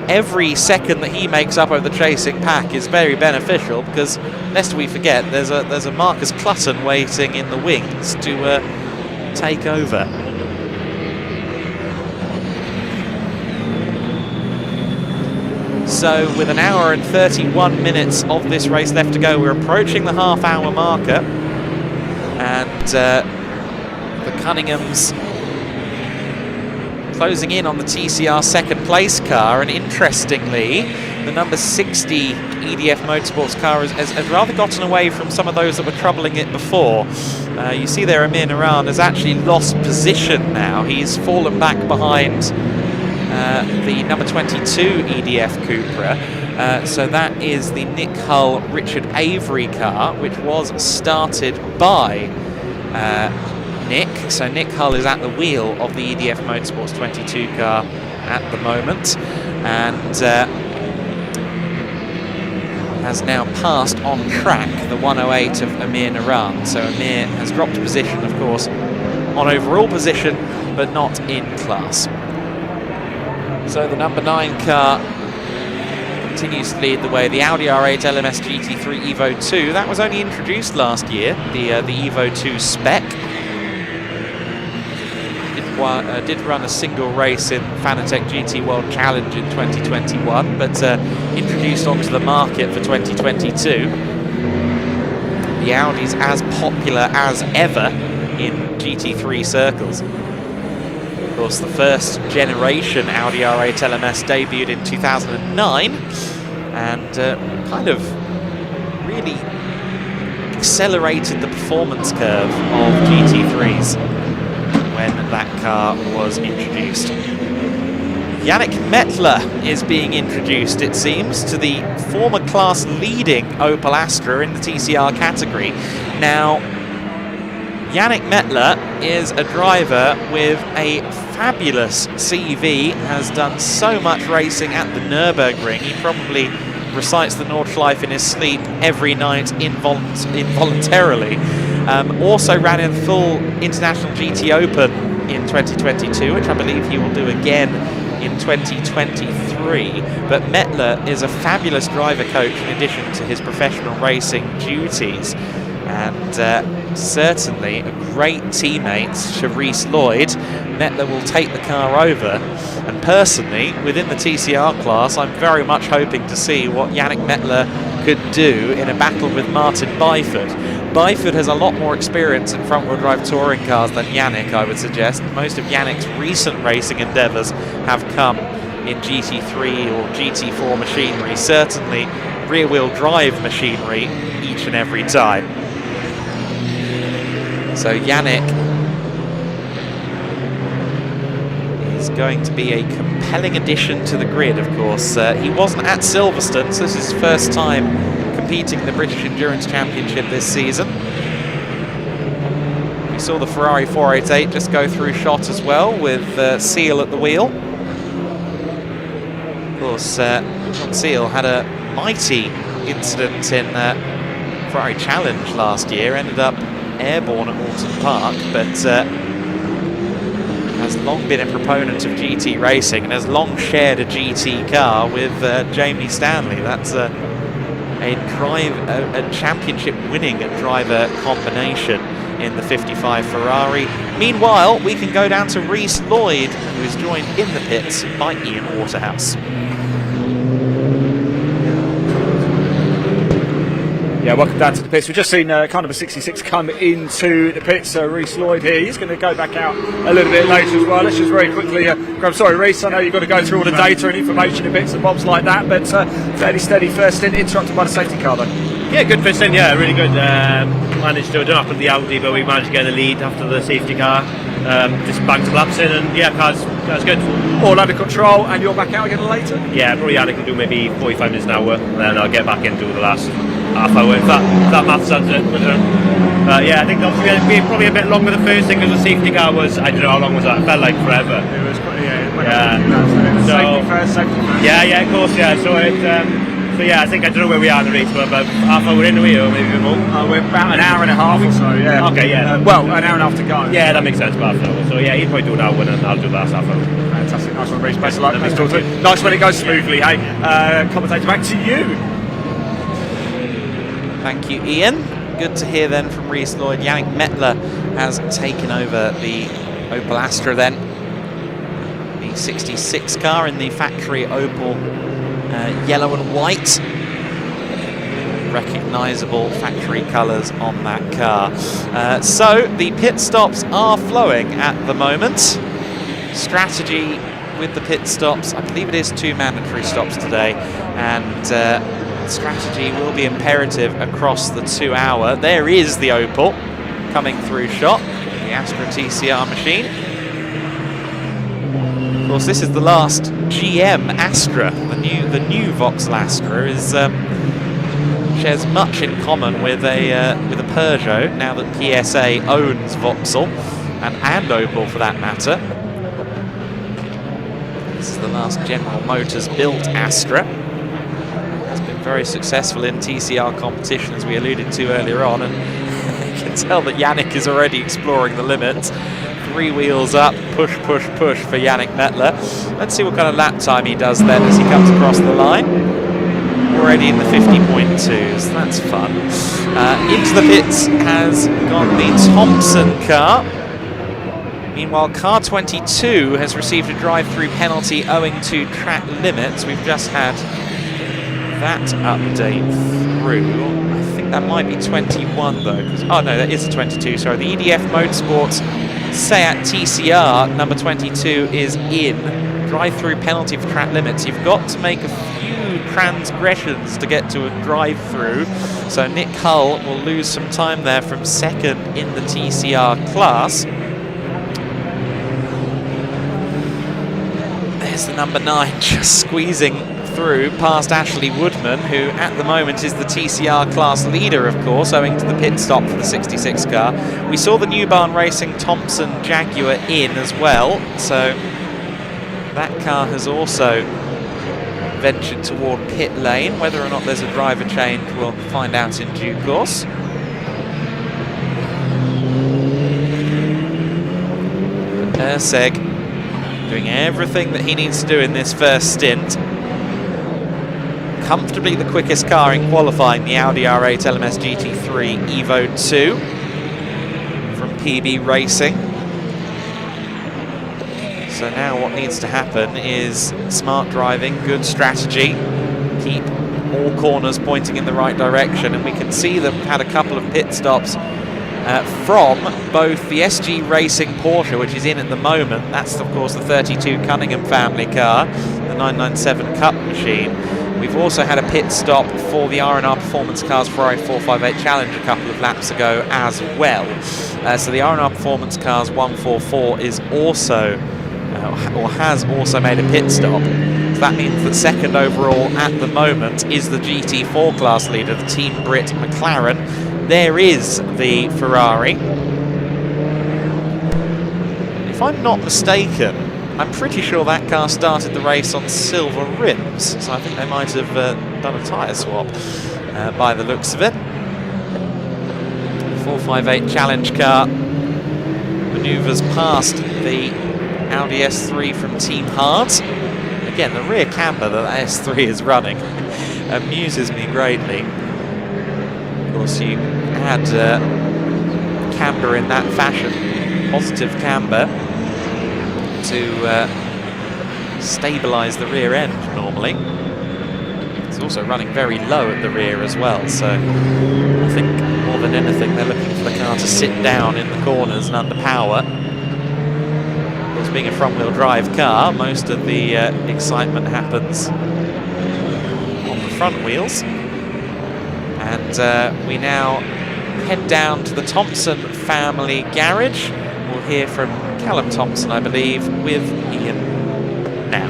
every second that he makes up over the chasing pack is very beneficial, because lest we forget, there's a Marcus Clutton waiting in the wings to take over. So with an hour and 31 minutes of this race left to go, we're approaching the half-hour marker, and the Cunninghams closing in on the TCR second place car, and interestingly the number 60 EDF Motorsports car has rather gotten away from some of those that were troubling it before. You see there Amir Naran has actually lost position now. He's fallen back behind the number 22 EDF Cupra. So that is the Nick Hull Richard Avery car, which was started by Nick. So Nick Hull is at the wheel of the EDF Motorsports 22 car at the moment, and has now passed on track the 108 of Amir Naran. So Amir has dropped position, of course, on overall position, but not in class. So the number 9 car continues to lead the way. The Audi R8 LMS GT3 Evo 2, that was only introduced last year, the Evo 2 spec. Did run a single race in Fanatec GT World Challenge in 2021, but introduced onto the market for 2022. The Audi's as popular as ever in GT3 circles. Of course, the first generation Audi R8 LMS debuted in 2009 and kind of really accelerated the performance curve of GT3s when that car was introduced. Yannick Mettler is being introduced, it seems, to the former class leading Opel Astra in the TCR category. Now, Yannick Mettler is a driver with a fabulous CV, has done so much racing at the Nürburgring. He probably recites the Nordschleife in his sleep every night involuntarily. Also ran in full International GT Open in 2022, which I believe he will do again in 2023. But Mettler is a fabulous driver coach in addition to his professional racing duties, and certainly a great teammate to Reese Lloyd. Mettler will take the car over, and personally, within the TCR class, I'm very much hoping to see what Yannick Mettler could do in a battle with Martin Byford. Byford has a lot more experience in front-wheel drive touring cars than Yannick, I would suggest. Most of Yannick's recent racing endeavours have come in GT3 or GT4 machinery, certainly rear-wheel drive machinery each and every time. So Yannick is going to be a compelling addition to the grid, of course. He wasn't at Silverstone, so this is his first time competing in the British Endurance Championship this season. We saw the Ferrari 488 just go through shot as well, with Seal at the wheel. Of course, John Seal had a mighty incident in Ferrari Challenge last year, ended up airborne at Alton Park, but has long been a proponent of GT racing and has long shared a GT car with Jamie Stanley. That's a championship winning driver combination in the 55 Ferrari. Meanwhile, we can go down to Reece Lloyd, who is joined in the pits by Ian Waterhouse. Yeah, welcome down to the pits. We've just seen kind of a 66 come into the pits. Reece Lloyd here. He's going to go back out a little bit later as well. Let's just very quickly grab. Sorry, Reece, I know you've got to go through all the data and information and bits and bobs like that, but fairly steady first stint, interrupted by the safety car though. Yeah, good first stint, yeah, really good. Managed to, I don't know, after the Audi, but we managed to get the lead after the safety car. Just banged some laps in, and yeah, car's good. All under control, and you're back out again later? Yeah, probably I can do maybe 45 minutes an hour, and then I'll get back into the last half hour, if that math sounds it. But yeah, I think obviously it'd be probably a bit longer the first thing, because the safety car was, I don't know how long was that, it felt like forever. It was quite, So, safety first. Yeah, of course, yeah. So yeah, I think I don't know where we are in the race, but about half hour in, or maybe a bit more. We're about an hour and a half or so, yeah. Okay, yeah. Well, an hour and a half to go. Yeah, that makes sense, about half an hour. So yeah, he'll probably do an hour and I'll do the last half hour. Fantastic, nice one, Reece. Best of luck. Nice when it goes smoothly, hey. Commentator, back to you. Thank you, Ian. Good to hear then from Reece Lloyd. Yannick Mettler has taken over the Opel Astra then. The 66 car in the factory Opel yellow and white. Recognisable factory colours on that car. So the pit stops are flowing at the moment. Strategy with the pit stops, I believe it is 2 mandatory stops today, and strategy will be imperative across the 2 hour. There is the Opel coming through shot, the Astra TCR machine. Of course, this is the last GM Astra. The new Vauxhall Astra is shares much in common with a Peugeot, now that PSA owns Vauxhall and Opel for that matter. This is the last General Motors built Astra. It's been very successful in TCR competition, as we alluded to earlier on, and you can tell that Yannick is already exploring the limits. 3 wheels up, push for Yannick Mettler. Let's see what kind of lap time he does then as he comes across the line. Already in the 50.2s, that's fun. Into the pits has gone the Thompson car. Meanwhile, car 22 has received a drive-through penalty owing to track limits. We've just had that update through. I think that might be 21 though. Oh no, that is a 22, sorry. The EDF Motorsports Seat TCR number 22 is in. Drive-through penalty for track limits. You've got to make a few transgressions to get to a drive-through. So Nick Hull will lose some time there from second in the TCR class. There's the number 9 just squeezing through past Ashley Woodman, who at the moment is the TCR class leader, of course, owing to the pit stop for the 66 car. We saw the New Barn Racing Thompson Jaguar in as well, so that car has also ventured toward pit lane. Whether or not there's a driver change, we'll find out in due course. Erseg doing everything that he needs to do in this first stint. Comfortably the quickest car in qualifying, the Audi R8 LMS GT3 Evo 2 from PB Racing. So now what needs to happen is smart driving, good strategy, keep all corners pointing in the right direction, and we can see that we've had a couple of pit stops from both the SG Racing Porsche, which is in at the moment. That's of course the 32 Cunningham family car, and 997 Cup machine. We've also had a pit stop for the R&R Performance Cars Ferrari 458 Challenge a couple of laps ago as well. So the R&R Performance Cars 144 is also, or has also made a pit stop. So that means that second overall at the moment is the GT4 class leader, the Team Brit McLaren. There is the Ferrari. If I'm not mistaken, I'm pretty sure that car started the race on silver rims, so I think they might have done a tyre swap by the looks of it. 458 Challenge car manoeuvres past the Audi S3 from Team Hart. Again, the rear camber that the S3 is running amuses me greatly. Of course, you add camber in that fashion, positive camber, to stabilise the rear end normally. It's also running very low at the rear as well, so I think more than anything they're looking for the car to sit down in the corners and under power. Of course, being a front-wheel drive car, most of the excitement happens on the front wheels. And we now head down to the Thompson family garage. We'll hear from Callum Thompson, I believe, with Ian now.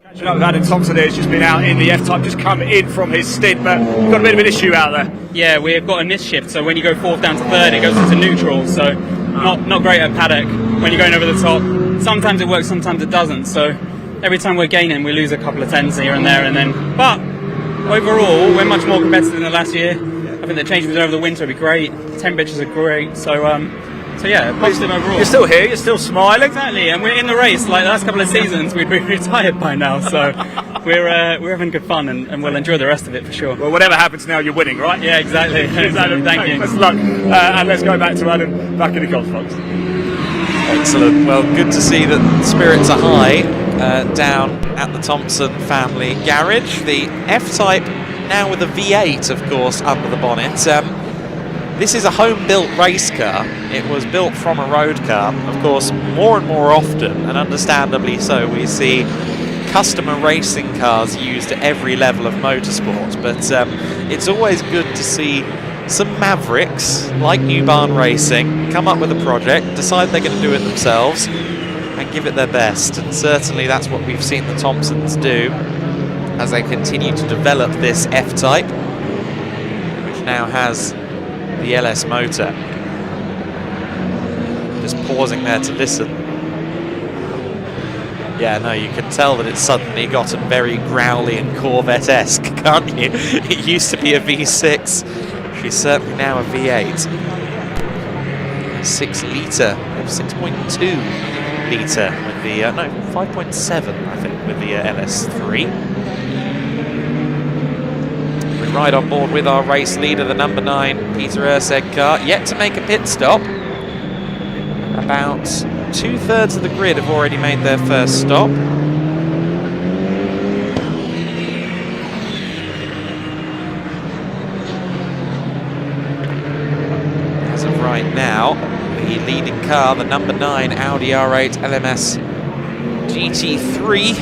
Catching up with Adam Thompson here, he's just been out in the F-Type, just come in from his stint, but we've got a bit of an issue out there. Yeah, we've got a misshift, so when you go fourth down to third, it goes into neutral, so not great at paddock when you're going over the top. Sometimes it works, sometimes it doesn't, so every time we're gaining, we lose a couple of tens here and there, but overall, we're much more competitive than the last year. I think the changes over the winter would be great. Temperatures are great, so yeah, positive overall. You're still here, you're still smiling. Exactly, and we're in the race. Like the last couple of seasons, we'd be retired by now, so we're having good fun and we'll enjoy the rest of it for sure. Well, whatever happens now, you're winning, right? Yeah, exactly. Adam, Thank you. Best of luck, and let's go back to Adam back in the golf box. Excellent. Well, good to see that spirits are high down at the Thompson family garage. The F-Type now with a V8, of course, under the bonnet. This is a home-built race car. It was built from a road car. Of course, more and more often, and understandably so, we see customer racing cars used at every level of motorsport. But it's always good to see some mavericks, like New Barn Racing, come up with a project, decide they're going to do it themselves, and give it their best. And certainly that's what we've seen the Thompsons do as they continue to develop this F-Type, which now has the LS motor. Just pausing there to listen. Yeah, no, you can tell that it's suddenly gotten very growly and Corvette-esque, can't you? It used to be a V6. She's certainly now a V8. 6 litre, 6.2 litre with the, no, 5.7 I think with the LS3. We ride on board with our race leader, the number 9 Peter Urseg car, yet to make a pit stop. About 2/3 of the grid have already made their first stop. Right now, the leading car, the number 9 Audi R8 LMS GT3,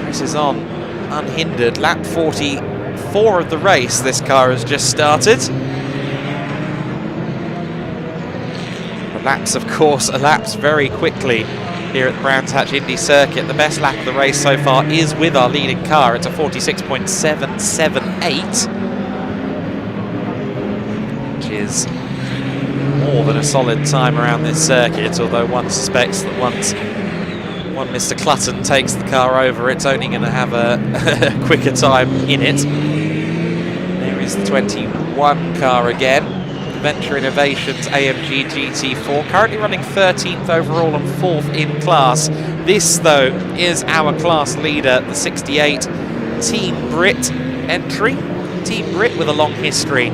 presses on unhindered. Lap 44 of the race, this car has just started. The laps, of course, elapse very quickly here at the Brands Hatch Indy circuit. The best lap of the race so far is with our leading car. It's a 46.778. Is more than a solid time around this circuit, although one suspects that once Mr. Clutton takes the car over, it's only going to have a quicker time in it. There is the 21 car again, Venture Innovations AMG GT4, currently running 13th overall and 4th in class. This, though, is our class leader, the 68 Team Brit entry. Team Brit with a long history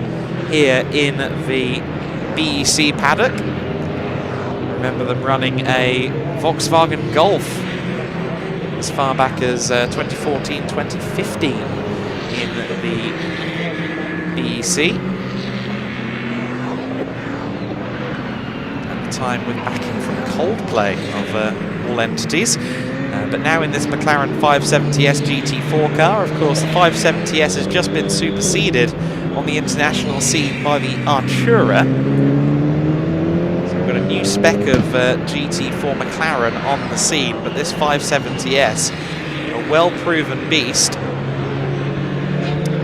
here in the BEC paddock. Remember them running a Volkswagen Golf as far back as 2014-2015 in the WEC. At the time with backing from Coldplay of all entities. But now in this McLaren 570S GT4 car, of course, the 570S has just been superseded on the international scene by the Artura. So we've got a new spec of GT4 McLaren on the scene, but this 570S, a well-proven beast.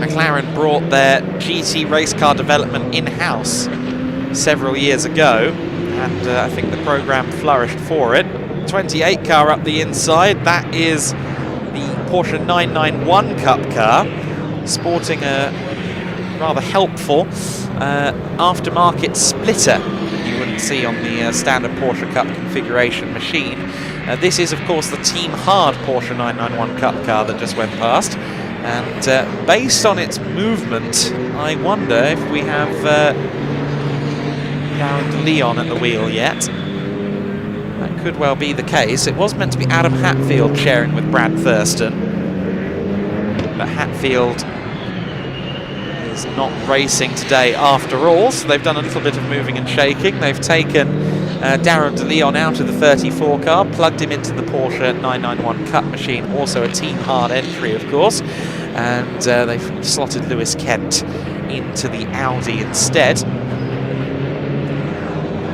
McLaren brought their GT race car development in-house several years ago, and I think the program flourished for it. 28 car up the inside, that is the Porsche 991 Cup car, sporting a rather helpful aftermarket splitter that you wouldn't see on the standard Porsche Cup configuration machine. This is of course the Team Hard Porsche 991 Cup car that just went past, and based on its movement, I wonder if we have Darren de Leon at the wheel yet. That could well be the case. It was meant to be Adam Hatfield sharing with Brad Thurston, but Hatfield is not racing today after all, so they've done a little bit of moving and shaking. They've taken Darren de Leon out of the 34 car, plugged him into the Porsche 991 Cup machine, also a Team Hard entry of course, and they've slotted Lewis Kent into the Audi instead.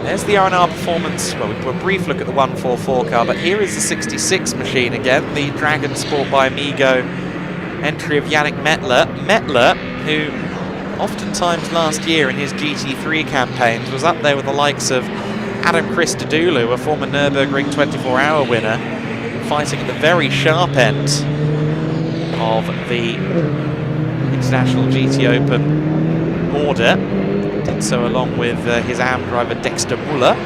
There's the R&R performance. Well, we put a brief look at the 144 car, but here is the 66 machine again, the Dragon Sport by Amigo entry of Yannick Mettler. Mettler, who oftentimes last year in his GT3 campaigns was up there with the likes of Adam Christodoulou, a former Nürburgring 24-hour winner, fighting at the very sharp end of the International GT Open order. Did so along with his AM driver Dexter Muller.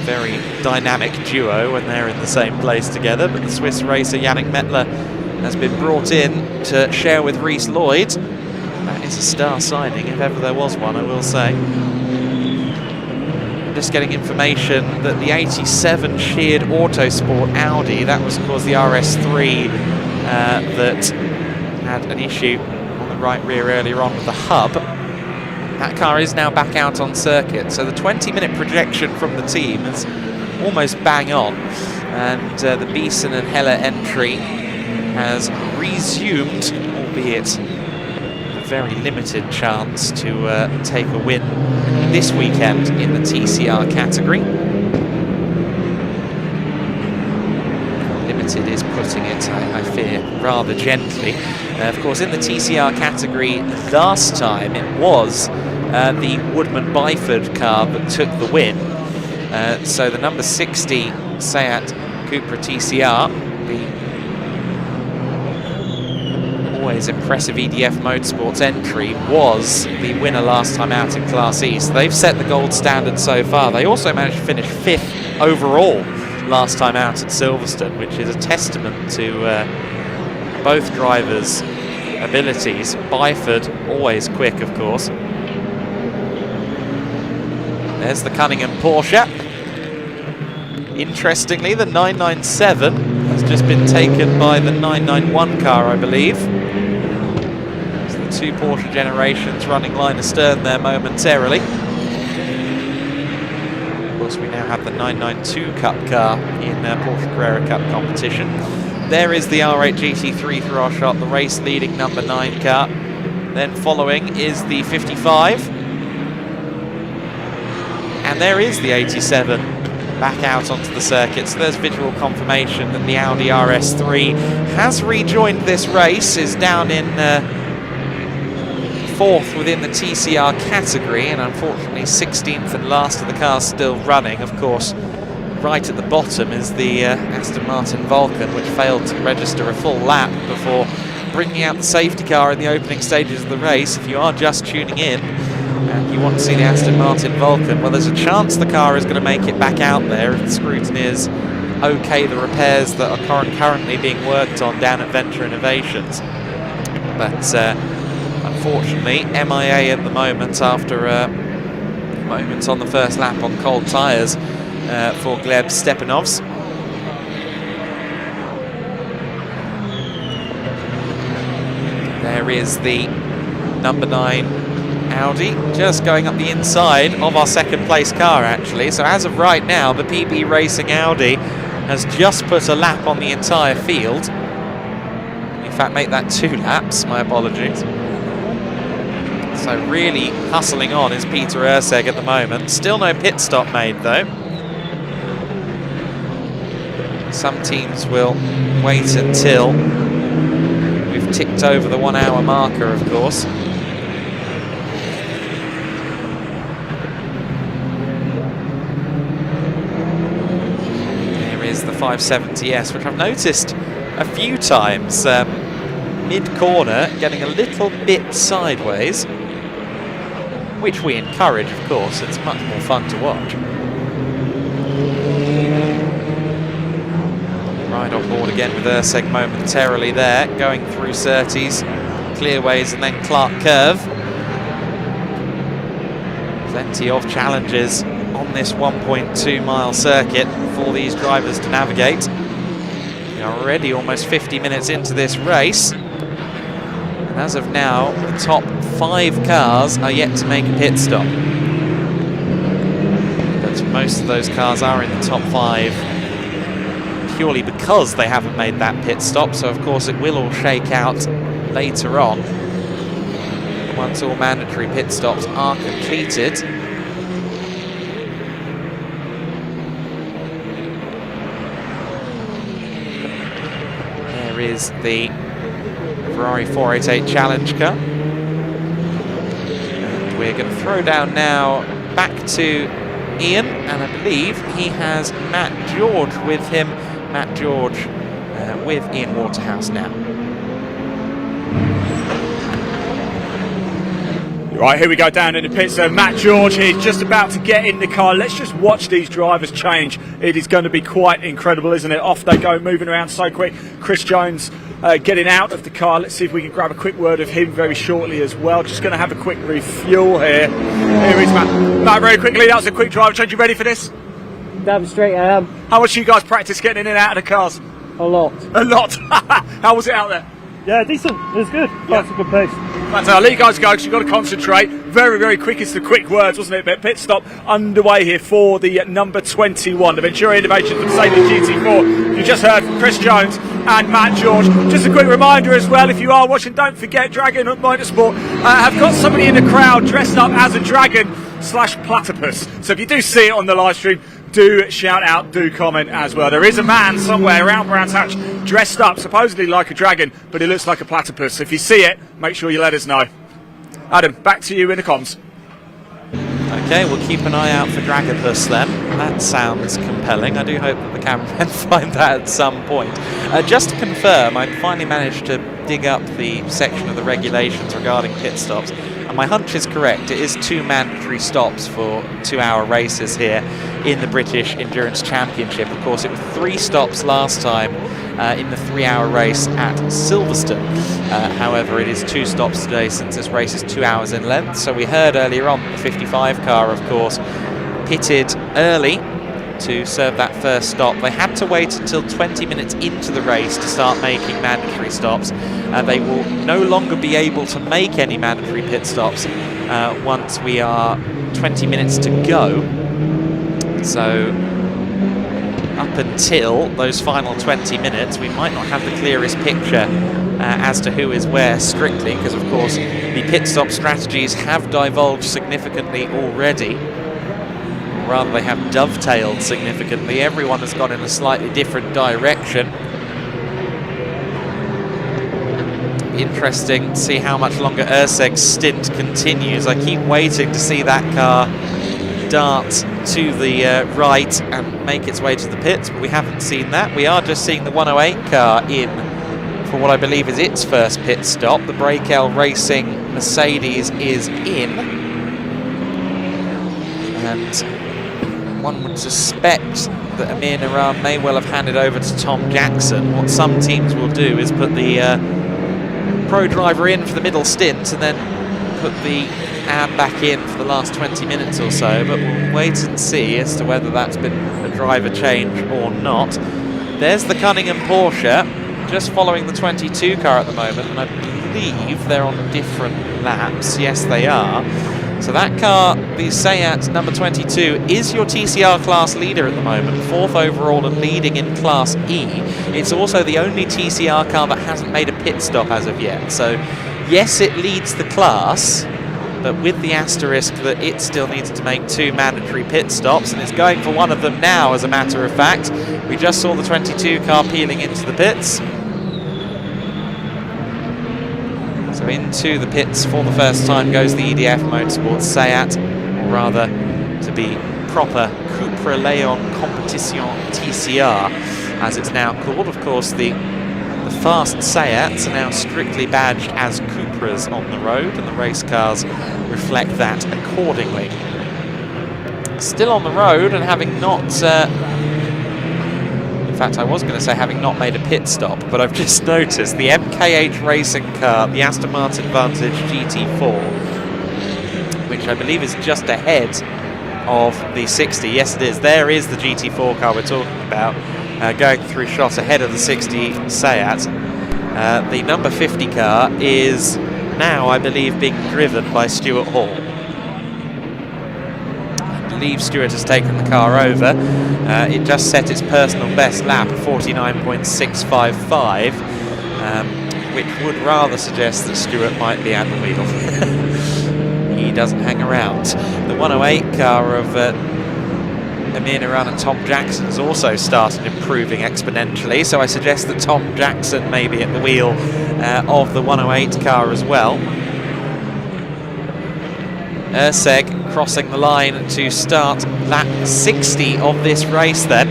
Very dynamic duo when they're in the same place together, but the Swiss racer Yannick Mettler has been brought in to share with Reece Lloyd. That is a star signing, if ever there was one, I will say. I'm just getting information that the 87 sheared Autosport Audi, that was of course the RS3 that had an issue on the right rear earlier on with the hub. That car is now back out on circuit, so the 20-minute projection from the team is almost bang on, and the Beeson and Heller entry has resumed, albeit a very limited chance to take a win this weekend in the TCR category. Limited is putting it, I fear, rather gently. Of course, in the TCR category last time, it was the Woodman Byford car that took the win. So the number 60 Seat Cupra TCR, the always impressive EDF Motorsports entry, was the winner last time out in Class E. So they've set the gold standard so far. They also managed to finish 5th overall last time out at Silverstone, which is a testament to both drivers' abilities. Byford, always quick, of course. There's the Cunningham Porsche. Interestingly, the 997 has just been taken by the 991 car, I believe. So the two Porsche generations running line astern there momentarily. Of course, we now have the 992 Cup car in Porsche Carrera Cup competition. There is the R8 GT3 through our shot, the race leading number 9 car. Then following is the 55. And there is the 87 back out onto the circuit. So there's visual confirmation that the Audi RS3 has rejoined this race, is down in 4th within the TCR category, and unfortunately 16th and last of the cars still running. Of course, right at the bottom is the Aston Martin Vulcan, which failed to register a full lap before bringing out the safety car in the opening stages of the race. If you are just tuning in and you want to see the Aston Martin Vulcan, well, there's a chance the car is going to make it back out there if the scrutiny is okay, the repairs that are currently being worked on down at Venture Innovations. But unfortunately, MIA at the moment after a moment on the first lap on cold tyres for Gleb Stepanovs. There is the number 9 Audi, just going up the inside of our second place car actually. So as of right now, the PB Racing Audi has just put a lap on the entire field. In fact, make that 2 laps, my apologies. So really hustling on is Peter Urseg at the moment. Still no pit stop made though. Some teams will wait until we've ticked over the 1 hour marker, of course. There is the 570S, which I've noticed a few times mid-corner, getting a little bit sideways, which we encourage, of course. It's much more fun to watch. Right on board again with Urseg momentarily there, going through Surtees, Clearways and then Clark Curve. Plenty of challenges on this 1.2 mile circuit for these drivers to navigate. We are already almost 50 minutes into this race. And as of now, the top 5 cars are yet to make a pit stop. But most of those cars are in the top 5 purely because they haven't made that pit stop, so of course it will all shake out later on once all mandatory pit stops are completed. There is the Ferrari 488 Challenge car. And we're going to throw down now back to Ian, and I believe he has Matt George with him. Matt George with Ian Waterhouse now. Right, here we go down in the pits. Matt George here, just about to get in the car. Let's just watch these drivers change. It is going to be quite incredible, isn't it? Off they go, moving around so quick. Chris Jones getting out of the car. Let's see if we can grab a quick word of him very shortly as well. Just going to have a quick refuel here. Here is Matt. Matt, very quickly, that was a quick driver change. You ready for this? Damn straight I am. How much you guys practice getting in and out of the cars? A lot. A lot. How was it out there? Yeah, decent. It was good. Yeah. That's a good pace. Right, I'll let you guys go because you've got to concentrate. Very, very quick. It's the quick words, wasn't it? But pit stop underway here for the number 21, the Venturi Innovations Mercedes GT4. You just heard from Chris Jones and Matt George. Just a quick reminder as well, if you are watching, don't forget Dragon Motorsport have got somebody in the crowd dressed up as a dragon / platypus. So if you do see it on the live stream, do shout out, do comment as well. There is a man somewhere around Brands Hatch dressed up, supposedly like a dragon, but he looks like a platypus. If you see it, make sure you let us know. Adam, back to you in the comms. Okay, we'll keep an eye out for Dragopus then. That sounds compelling. I do hope that the cameramen find that at some point. Just to confirm, I finally managed to dig up the section of the regulations regarding pit stops. And my hunch is correct. It is 2 mandatory stops for 2-hour races here in the British Endurance Championship. Of course, it was 3 stops last time in the 3-hour race at Silverstone. However, it is 2 stops today since this race is 2 hours in length. So we heard earlier on the 55 car, of course, pitted early to serve that first stop. They had to wait until 20 minutes into the race to start making mandatory stops. They will no longer be able to make any mandatory pit stops once we are 20 minutes to go. So up until those final 20 minutes, we might not have the clearest picture as to who is where strictly, because of course the pit stop strategies have divulged significantly already. Rather, they have dovetailed significantly. Everyone has gone in a slightly different direction. Interesting to see how much longer Urseg's stint continues. I keep waiting to see that car dart to the right and make its way to the pits, but we haven't seen that. We are just seeing the 108 car in for what I believe is its first pit stop. The Brakel Racing Mercedes is in. And one would suspect that Amir Naran may well have handed over to Tom Jackson. What some teams will do is put the pro driver in for the middle stint and then put the AM back in for the last 20 minutes or so, but we'll wait and see as to whether that's been a driver change or not. There's the Cunningham Porsche just following the 22 car at the moment, and I believe they're on different laps. Yes, they are. So that car, the Seat number 22, is your TCR class leader at the moment, 4th overall and leading in Class E. It's also the only TCR car that hasn't made a pit stop as of yet. So yes, it leads the class, but with the asterisk that it still needs to make 2 mandatory pit stops, and it's going for one of them now, as a matter of fact. We just saw the 22 car peeling into the pits. So into the pits for the first time goes the EDF Motorsports Seat, or rather, to be proper, Cupra Leon Competition TCR, as it's now called. Of course, the fast Seats are now strictly badged as Cupras on the road, and the race cars reflect that accordingly. Still on the road, and having not... in fact, I was going to say having not made a pit stop, but I've just noticed the MKH racing car, the Aston Martin Vantage GT4, which I believe is just ahead of the 60. Yes, it is. There is the GT4 car we're talking about, going through shot ahead of the 60 Seat. The number 50 car is now, I believe, being driven by Stuart Hall. I believe Stuart has taken the car over. It just set its personal best lap of 49.655, which would rather suggest that Stuart might be at the wheel. He doesn't hang around. The 108 car of Amir Naran and Tom Jackson has also started improving exponentially, so I suggest that Tom Jackson may be at the wheel of the 108 car as well. Urseg crossing the line to start lap 60 of this race then.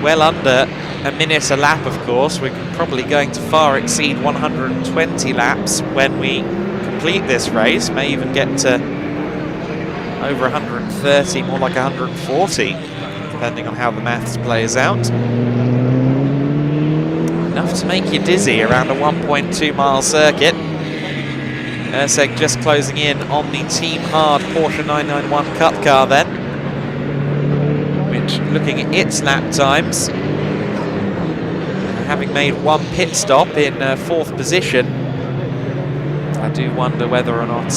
Well under a minute a lap, of course. We're probably going to far exceed 120 laps when we complete this race. May even get to over 130, more like 140, depending on how the maths plays out. Enough to make you dizzy around a 1.2 mile circuit. Urseg just closing in on the Team Hard Porsche 991 Cup car then, which, looking at its lap times, having made one pit stop in 4th position, I do wonder whether or not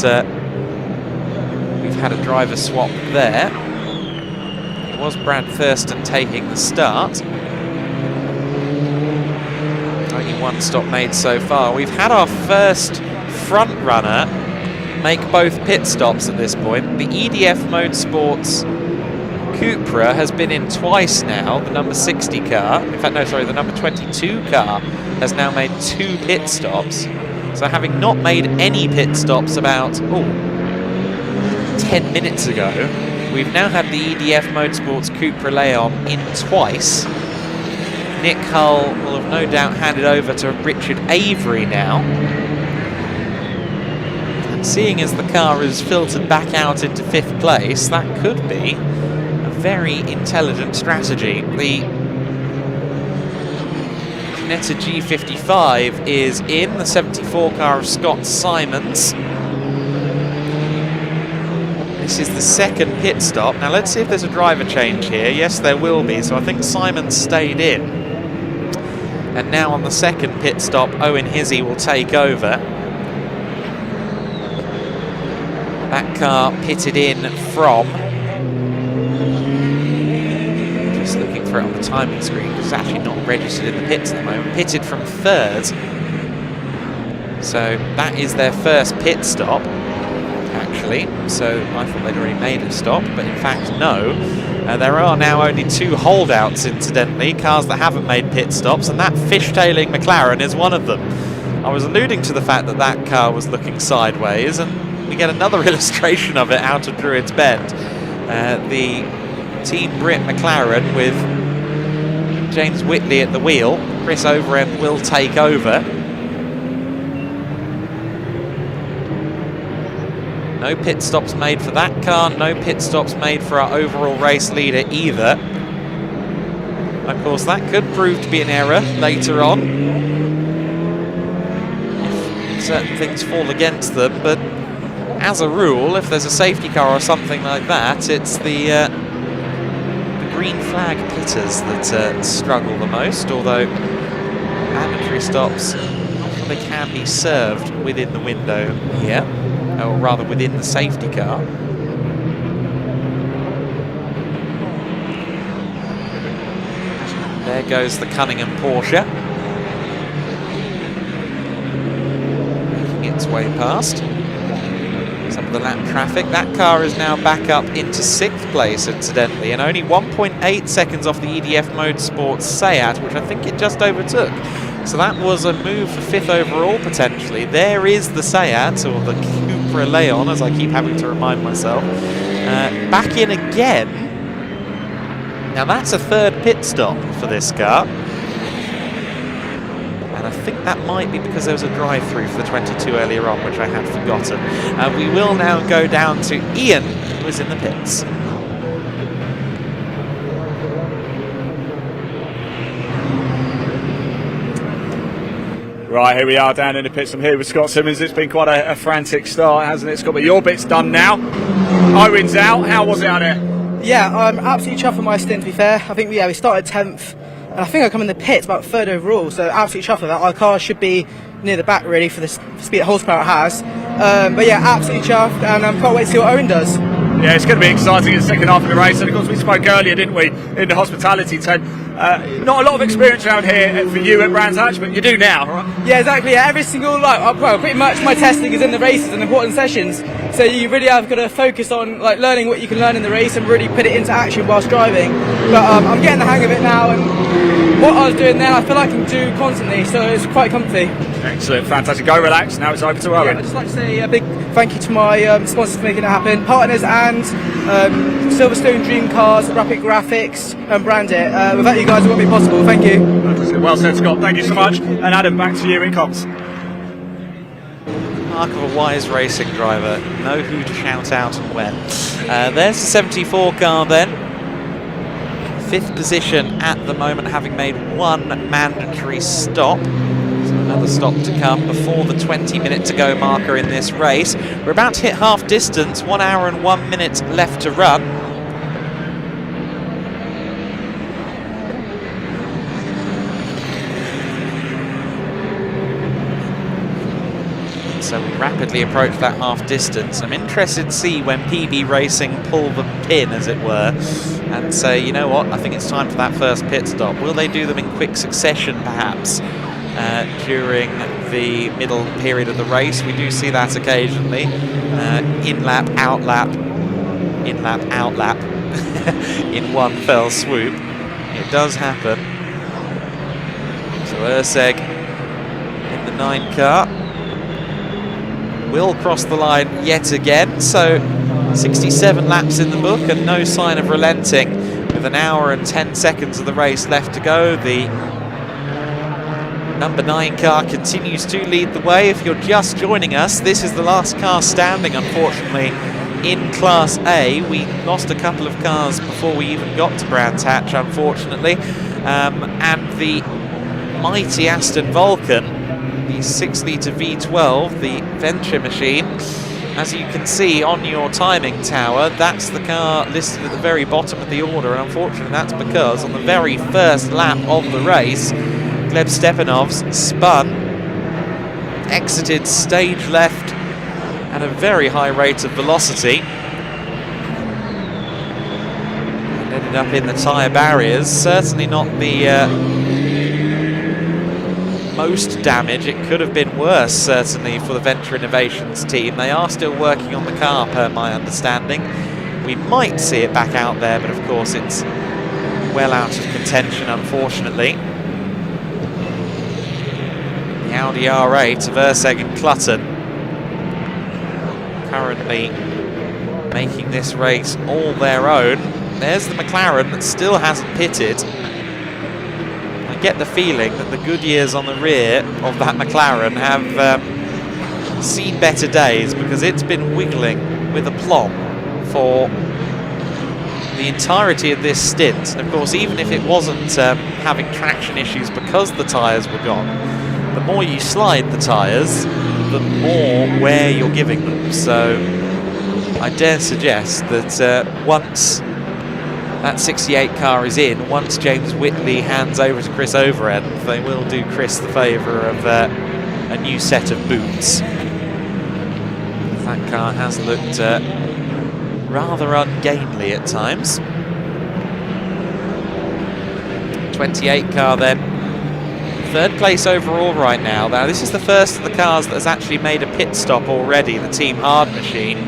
we've had a driver swap there. It was Brad Thurston taking the start. Only one stop made so far. We've had our first front runner make both pit stops at this point. The EDF Motorsports Cupra has been in twice now, the number 60 car. In fact, no, sorry, the number 22 car has now made 2 pit stops. So having not made any pit stops about 10 minutes ago, we've now had the EDF Motorsports Cupra Leon in twice. Nick Hull will have no doubt handed over to Richard Avery now. And seeing as the car is filtered back out into 5th place, that could be a very intelligent strategy. The Ginetta G55 is in, the 74 car of Scott Simons. This is the 2nd pit stop. Now let's see if there's a driver change here. Yes, there will be, so I think Simons stayed in. And now on the 2nd pit stop, Owen Hizzy will take over. That car pitted in from... just looking for it on the timing screen, because it's actually not registered in the pits at the moment. Pitted from 3rd. So that is their first pit stop, actually. So I thought they'd already made a stop, but in fact, no. There are now only 2 holdouts, incidentally, cars that haven't made pit stops, and that fishtailing McLaren is one of them. I was alluding to the fact that that car was looking sideways, and we get another illustration of it out of Druids Bend. The Team Brit McLaren with James Whitley at the wheel. Chris Overend will take over. No pit stops made for that car, no pit stops made for our overall race leader either. Of course, that could prove to be an error later on, if certain things fall against them, but as a rule, if there's a safety car or something like that, it's the green flag pitters that struggle the most, although mandatory stops, they can be served within the window here, or rather within the safety car. There goes the Cunningham Porsche, making its way past some of the lap traffic. That car is now back up into 6th place, incidentally, and only 1.8 seconds off the EDF Motorsports Seat, which I think it just overtook. So that was a move for 5th overall, potentially. There is the Seat, or the Cupra Leon, as I keep having to remind myself. Back in again. Now that's a 3rd pit stop for this car. And I think that might be because there was a drive-through for the 22 earlier on, which I had forgotten. We will now go down to Ian, who is in the pits. Right, here we are down in the pits. I'm here with Scott Simmons. It's been quite a frantic start, hasn't it, Scott? But your bit's done now. Owen's out. How was it out there? Yeah, I'm absolutely chuffed with my stint, to be fair. I think we started 10th, and I think I come in the pits about 3rd overall, so absolutely chuffed with that. Our car should be near the back, really, for the speed of horsepower it has. But yeah, absolutely chuffed, and I can't wait to see what Owen does. Yeah, it's going to be exciting in the second half of the race. And of course, we spoke earlier, didn't we, in the hospitality tent. Not a lot of experience around here for you at Brands Hatch, but you do now, right? Yeah, exactly. Yeah, every single, well, pretty much my testing is in the races and important sessions. So you really have got to focus on learning what you can learn in the race and really put it into action whilst driving. But I'm getting the hang of it now, and what I was doing then, I feel like I can do constantly. So it's quite comfy. Excellent, fantastic. Go relax. Now it's over to Owen. Yeah, I'd just like to say a big thank you to my sponsors for making it happen, partners, and Silverstone Dream Cars, Rapid Graphics, and Brandit. Without you guys, it wouldn't be possible. Thank you. Well said, Scott. Thank you so much. And Adam, back to you in comms. Mark of a wise racing driver. Know who to shout out and when. There's the 74 car then. 5th position at the moment, having made 1 mandatory stop. Another stop to come before the 20-minute to go marker in this race. We're about to hit half distance, 1 hour and 1 minute left to run. So we rapidly approach that half distance. I'm interested to see when PB Racing pull the pin, as it were, and say, you know what, I think it's time for that first pit stop. Will they do them in quick succession, perhaps? During the middle period of the race. We do see that occasionally. In-lap, out-lap, in-lap, out-lap in one fell swoop. It does happen. So Urseg in the 9 car will cross the line yet again. So 67 laps in the book and no sign of relenting, with 1 hour and 10 seconds of the race left to go. The number 9 car continues to lead the way. If you're just joining us, this is the last car standing, unfortunately, in Class A. We lost a couple of cars before we even got to Brands Hatch, unfortunately. And the mighty Aston Vulcan, the 6-litre V12, the Venture machine, as you can see on your timing tower, that's the car listed at the very bottom of the order. And unfortunately, that's because on the very first lap of the race, Gleb Stepanovs spun, exited stage left at a very high rate of velocity, and ended up in the tyre barriers. Certainly not the most damage. It could have been worse, certainly, for the Venture Innovations team. They are still working on the car, per my understanding. We might see it back out there, but of course it's well out of contention, unfortunately. Audi R8 of Urseg and Clutton currently making this race all their own. There's the McLaren that still hasn't pitted. I get the feeling that the Goodyears on the rear of that McLaren have seen better days, because it's been wiggling with aplomb for the entirety of this stint. And of course, even if it wasn't having traction issues because the tyres were gone, the more you slide the tyres, the more wear you're giving them. So I dare suggest that once that 68 car is in. Once James Whitley hands over to Chris Overend, they will do Chris the favour of a new set of boots. That car has looked rather ungainly at times. 28 car then, third place overall right now. Now this is the first of the cars that has actually made a pit stop already, the Team Hard machine.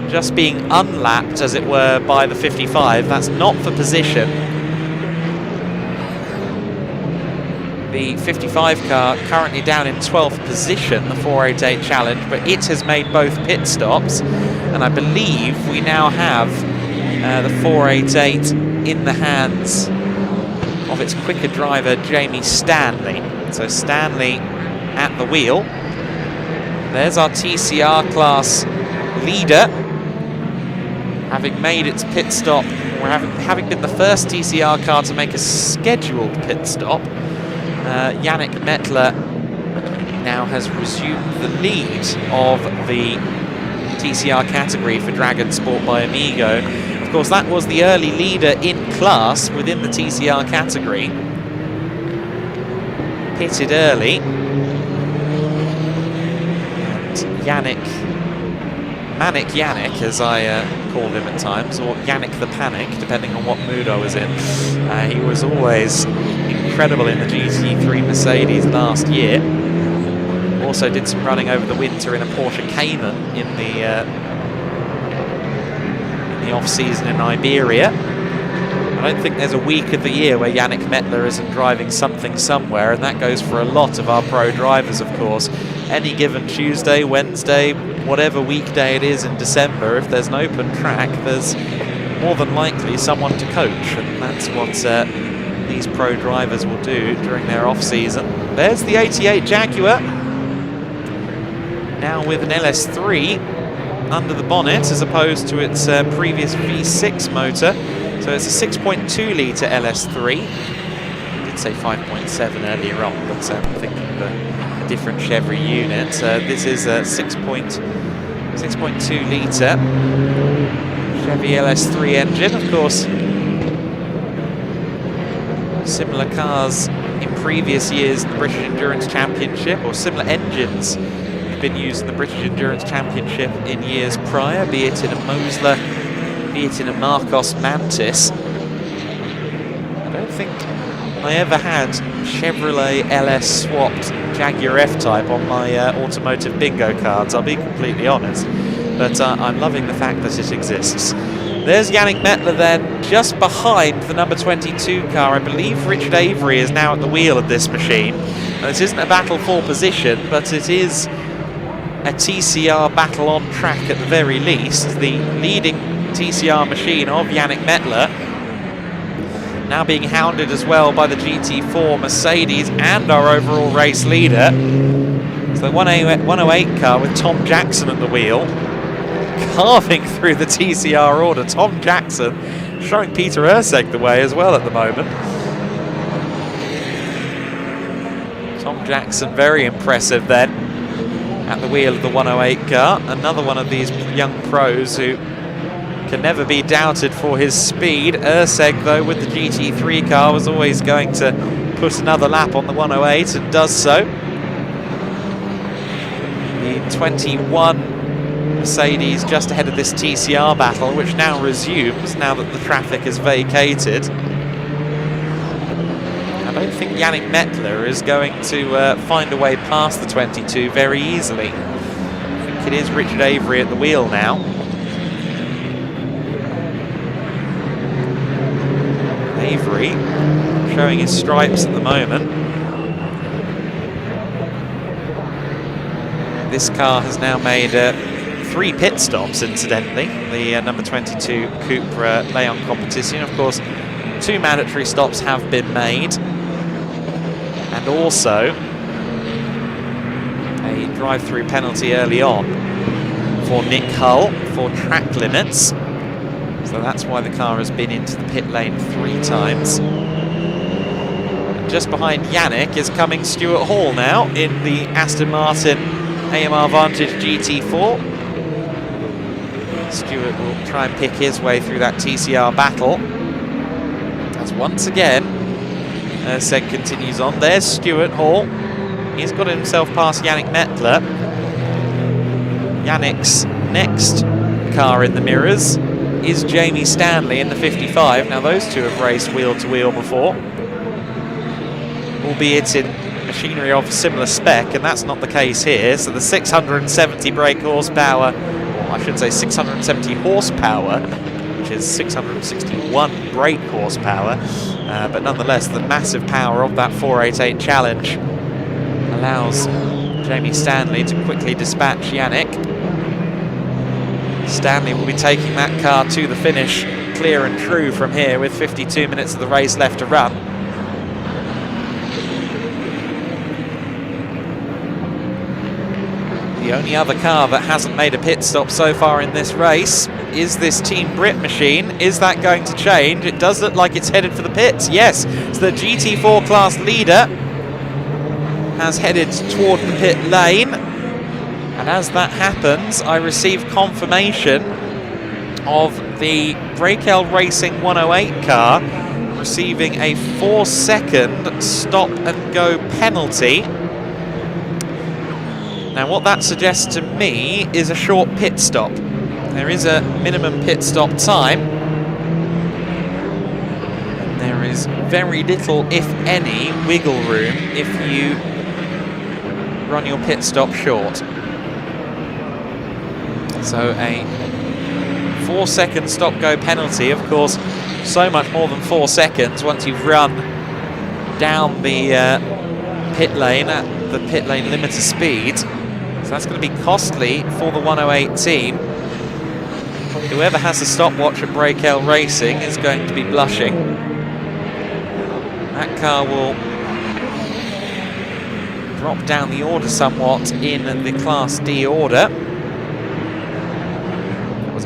Just being unlapped, as it were, by the 55. That's not for position. The 55 car currently down in 12th position, the 488 Challenge, but it has made both pit stops, and I believe we now have the 488 in the hands of its quicker driver, Jamie Stanley. So Stanley at the wheel. There's our TCR class leader, having made its pit stop, or having been the first TCR car to make a scheduled pit stop. Yannick Mettler now has resumed the lead of the TCR category for Dragon Sport by Amigo. Of course, that was the early leader in class within the TCR category. Pitted early. And Manic Yannick, as I call him at times, or Yannick the Panic, depending on what mood I was in. He was always incredible in the GT3 Mercedes last year. Also did some running over the winter in a Porsche Cayman in the off-season in Iberia. I don't think there's a week of the year where Yannick Mettler isn't driving something somewhere, and that goes for a lot of our pro drivers, of course. Any given Tuesday, Wednesday, whatever weekday it is in December, if there's an open track, there's more than likely someone to coach, and that's what these pro drivers will do during their off-season. There's the 88 Jaguar, now with an LS3 under the bonnet as opposed to its previous V6 motor. So it's a 6.2 litre LS3. I did say 5.7 earlier on, but I'm thinking of a different Chevy unit. This is a 6.2 litre Chevy LS3 engine. Of course, similar cars in previous years in the British Endurance Championship, or similar engines have been used in the British Endurance Championship in years prior, be it in a Mosler, be it in a Marcos Mantis. I don't think I ever had Chevrolet LS swapped Jaguar F-Type on my automotive bingo cards, I'll be completely honest. But I'm loving the fact that it exists. There's Yannick Mettler then, just behind the number 22 car. I believe Richard Avery is now at the wheel of this machine. Now, this isn't a battle for position, but it is a TCR battle on track at the very least. The leading TCR machine of Yannick Mettler now being hounded as well by the GT4 Mercedes and our overall race leader. So the 108 car with Tom Jackson at the wheel, carving through the TCR order. Tom Jackson showing Peter Urseg the way as well at the moment. Tom Jackson very impressive then at the wheel of the 108 car. Another one of these young pros who can never be doubted for his speed. Urseg, though, with the GT3 car, was always going to put another lap on the 108 and does so. The 21 Mercedes just ahead of this TCR battle, which now resumes now that the traffic is vacated. I don't think Yannick Mettler is going to find a way past the 22 very easily. I think it is Richard Avery at the wheel now. Avery showing his stripes at the moment. This car has now made 3 pit stops, incidentally. The number 22 Cupra Leon Competition. Of course, 2 mandatory stops have been made. And also a drive-through penalty early on for Nick Hull for track limits. So that's why the car has been into the pit lane 3 times. And just behind Yannick is coming Stuart Hall now in the Aston Martin AMR Vantage GT4. Stewart will try and pick his way through that TCR battle. As once again, Seg continues on. There's Stuart Hall. He's got himself past Yannick Mettler. Yannick's next car in the mirrors is Jamie Stanley in the 55. Now those two have raced wheel to wheel before, albeit in machinery of similar spec, and that's not the case here. So the 670 brake horsepower, or I should say 670 horsepower, which is 661 brake horsepower, but nonetheless the massive power of that 488 Challenge allows Jamie Stanley to quickly dispatch Yannick. Stanley will be taking that car to the finish clear and true from here with 52 minutes of the race left to run. The only other car that hasn't made a pit stop so far in this race is this Team Brit machine. Is that going to change? It does look like it's headed for the pits. Yes, so the GT4 class leader has headed toward the pit lane. And as that happens, I receive confirmation of the Brakel Racing 108 car receiving a 4-second stop and go penalty. Now what that suggests to me is a short pit stop. There is a minimum pit stop time. There is very little, if any, wiggle room if you run your pit stop short. So a 4-second stop-go penalty, of course, so much more than 4 seconds once you've run down the pit lane at the pit lane limiter speed. So that's going to be costly for the 108 team. Whoever has a stopwatch at Brakel Racing is going to be blushing. That car will drop down the order somewhat in the Class D order.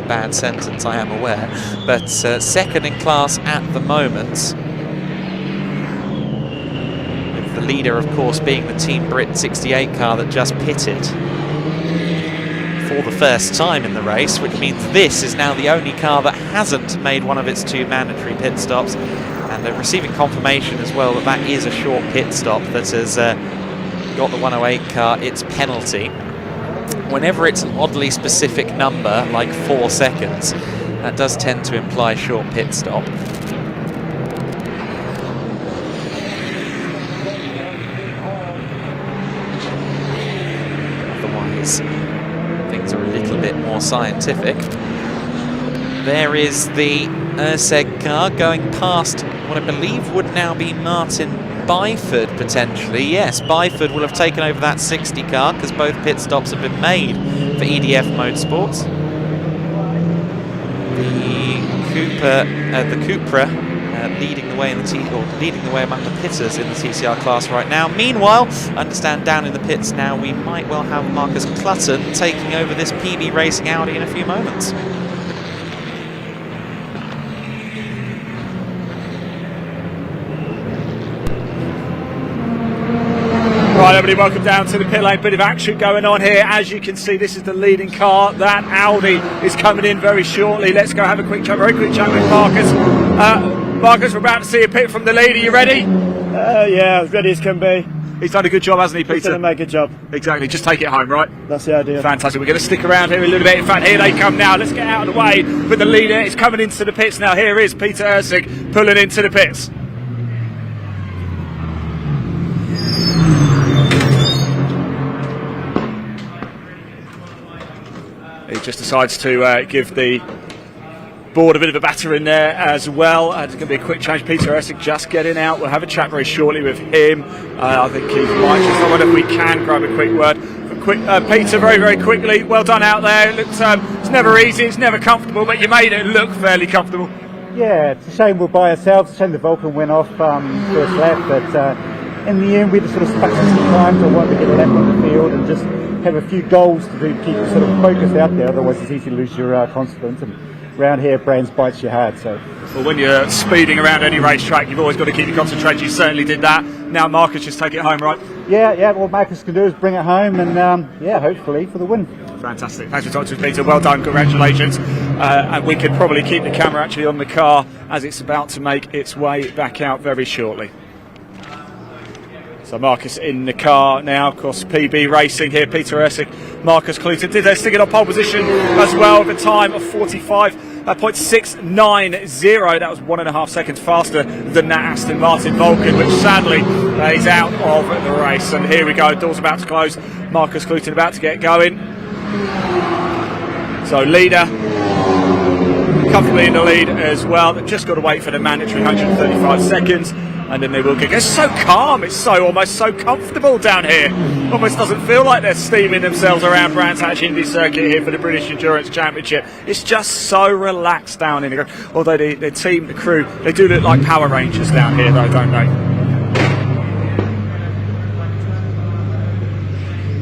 Bad sentence, I am aware, but second in class at the moment, with the leader of course being the Team Brit 68 car that just pitted for the first time in the race, which means this is now the only car that hasn't made one of its 2 mandatory pit stops, and they're receiving confirmation as well that that is a short pit stop that has got the 108 car its penalty. Whenever it's an oddly specific number, like 4 seconds, that does tend to imply short pit stop. Otherwise, things are a little bit more scientific. There is the Urseg car going past what I believe would now be Martin Byford, potentially. Yes, Byford will have taken over that 60 car because both pit stops have been made for EDF Motorsports. The Cupra leading the way in the leading the way among the pitters in the TCR class right now. Meanwhile, I understand down in the pits now we might well have Marcus Clutton taking over this PB Racing Audi in a few moments. Right, everybody, welcome down to the pit lane. Bit of action going on here. As you can see, this is the leading car. That Audi is coming in very shortly. Let's go have a quick chat, very quick chat with Marcus. Marcus, we're about to see a pit from the lead. Are you ready? Yeah, as ready as can be. He's done a good job, hasn't he, Peter? He's done a mega job. Exactly, just take it home, right? That's the idea. Fantastic. We're going to stick around here a little bit. In fact, here they come now. Let's get out of the way. But the leader is coming into the pits now. Here is Peter Ursig pulling into the pits. He just decides to give the board a bit of a batter in there as well. It's going to be a quick change. Peter Ursig just getting out. We'll have a chat very shortly with him. I think Keith might just, I wonder if we can grab a quick word. Peter, very, very quickly, well done out there. It looks, it's never easy, it's never comfortable, but you made it look fairly comfortable. Yeah, it's a shame we're by ourselves. It's a shame the Vulcan went off first lap, but in the end we just sort of stuck some times. I wanted to get a lap on the field and just have a few goals to do, keep you sort of focused out there, otherwise it's easy to lose your confidence. And around here, Brands bites you hard. So, well, when you're speeding around any racetrack, you've always got to keep your concentration. You certainly did that. Now Marcus, just take it home, right? yeah, what Marcus can do is bring it home and, yeah, hopefully for the win. Fantastic. Thanks for talking to us, Peter. Well done. Congratulations. And we could probably keep the camera actually on the car as it's about to make its way back out very shortly. So Marcus in the car now, of course, PB Racing here, Peter Ersick, Marcus Cluten. Did they stick it on pole position as well with a time of 45.690. That was 1.5 seconds faster than that Aston Martin Vulcan, which sadly is out of the race. And here we go, doors about to close. Marcus Cluten about to get going. So leader, comfortably in the lead as well. They've just got to wait for the mandatory 135 seconds. And then they will kick. It's so calm, it's almost so comfortable down here. Almost doesn't feel like they're steaming themselves around Brands Hatch Indy Circuit here for the British Endurance Championship. It's just so relaxed down in here. Although the team, the crew, they do look like Power Rangers down here though, don't they?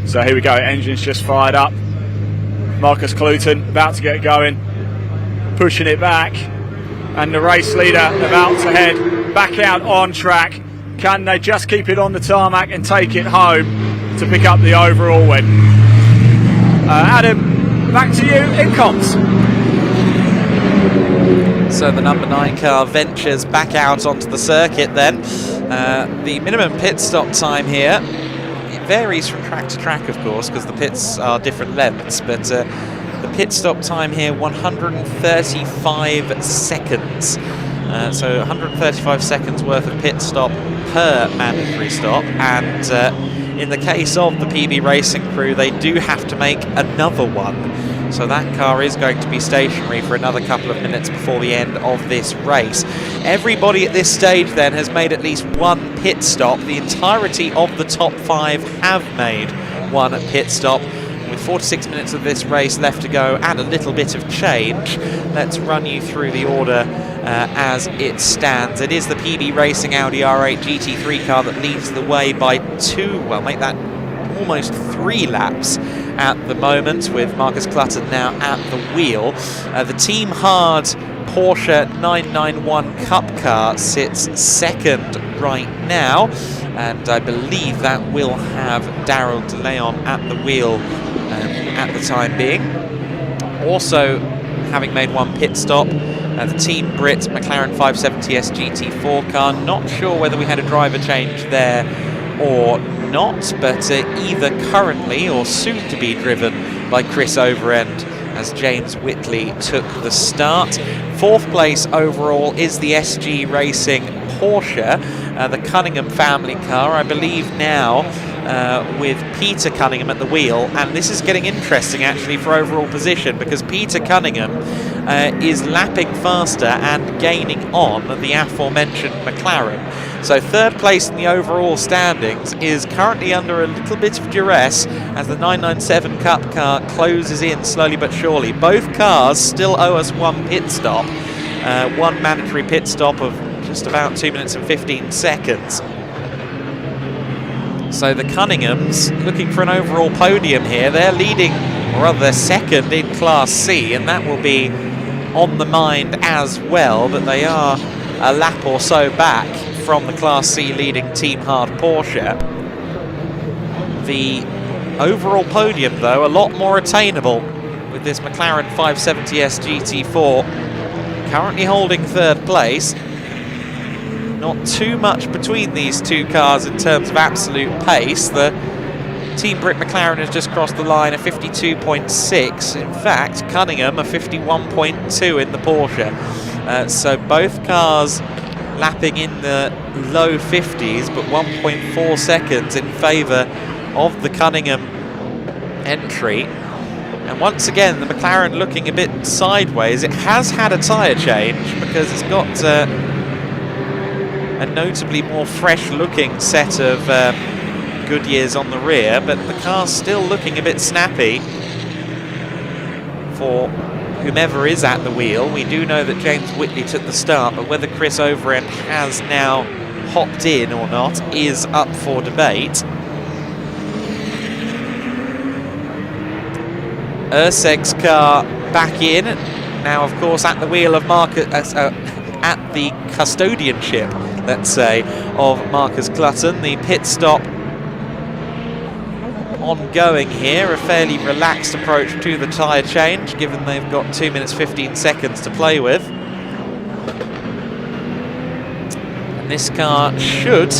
So here we go, engine's just fired up. Marcus Cluten about to get going, pushing it back. And the race leader about to head back out on track. Can they just keep it on the tarmac and take it home to pick up the overall win? Adam, back to you in comms. So the number 9 car ventures back out onto the circuit then. The minimum pit stop time here, it varies from track to track of course because the pits are different lengths, but the pit stop time here 135 seconds. So 135 seconds worth of pit stop per mandatory stop, and in the case of the PB Racing crew they do have to make another one, so that car is going to be stationary for another couple of minutes before the end of this race. Everybody at this stage then has made at least one pit stop. The entirety of the top 5 have made one pit stop. With 46 minutes of this race left to go and a little bit of change, let's run you through the order as it stands. It is the PB Racing Audi R8 GT3 car that leads the way by 2, well, make that almost 3 laps at the moment, with Marcus Cluten now at the wheel. The Team Hard Porsche 991 Cup car sits second right now, and I believe that will have Daryl De Leon at the wheel at the time being. Also, having made one pit stop, the Team Brit McLaren 570S GT4 car. Not sure whether we had a driver change there or not, but either currently or soon to be driven by Chris Overend as James Whitley took the start. 4th place overall is the SG Racing Porsche, the Cunningham family car, I believe now with Peter Cunningham at the wheel, and this is getting interesting actually for overall position because Peter Cunningham is lapping faster and gaining on the aforementioned McLaren. So 3rd place in the overall standings is currently under a little bit of duress as the 997 Cup car closes in slowly but surely. Both cars still owe us one pit stop, one mandatory pit stop of just about 2 minutes and 15 seconds. So the Cunninghams looking for an overall podium here. They're leading, or rather they're second in Class C, and that will be on the mind as well, but they are a lap or so back from the Class C leading Team Hard Porsche. The overall podium though, a lot more attainable with this McLaren 570S GT4 currently holding 3rd place. Not too much between these two cars in terms of absolute pace. The Team Brit McLaren has just crossed the line at 52.6. In fact, Cunningham a 51.2 in the Porsche. So both cars lapping in the low 50s, but 1.4 seconds in favour of the Cunningham entry. And once again, the McLaren looking a bit sideways. It has had a tyre change because it's got a notably more fresh-looking set of Goodyears on the rear, but the car's still looking a bit snappy for whomever is at the wheel. We do know that James Whitley took the start, but whether Chris Overend has now hopped in or not is up for debate. Ersek's car back in, now of course at the wheel of Marcus, at the custodianship, let's say, of Marcus Cluten. The pit stop ongoing here, a fairly relaxed approach to the tyre change, given they've got 2 minutes 15 seconds to play with. And this car should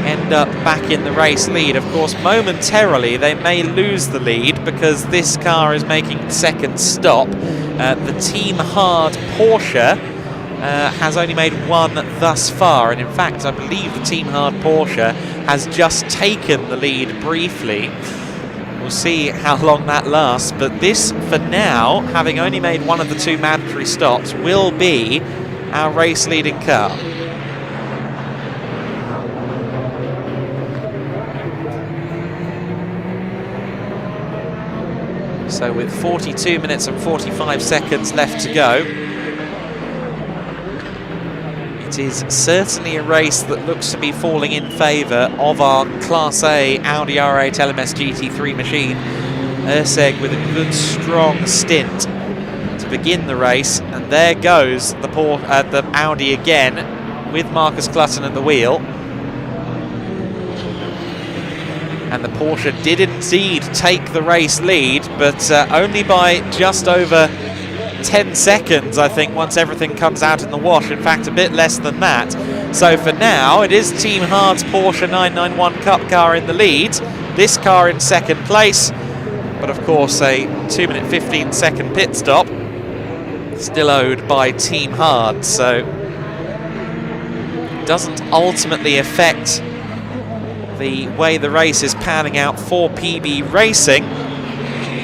end up back in the race lead. Of course, momentarily they may lose the lead because this car is making the second stop. The Team Hard Porsche has only made one thus far, and in fact I believe the Team Hard Porsche has just taken the lead briefly. We'll see how long that lasts, but this, for now, having only made one of the two mandatory stops, will be our race leading car. So with 42 minutes and 45 seconds left to go, it is certainly a race that looks to be falling in favour of our Class A Audi R8 LMS GT3 machine. Urseg with a good strong stint to begin the race, and there goes the Audi again with Marcus Clutton at the wheel. And the Porsche did indeed take the race lead, but only by just over 10 seconds, I think, once everything comes out in the wash. In fact, a bit less than that. So for now, it is Team Hard's Porsche 991 Cup car in the lead. This car in second place. But of course, a 2 minute 15 second pit stop still owed by Team Hard. So it doesn't ultimately affect the way the race is panning out for PB Racing,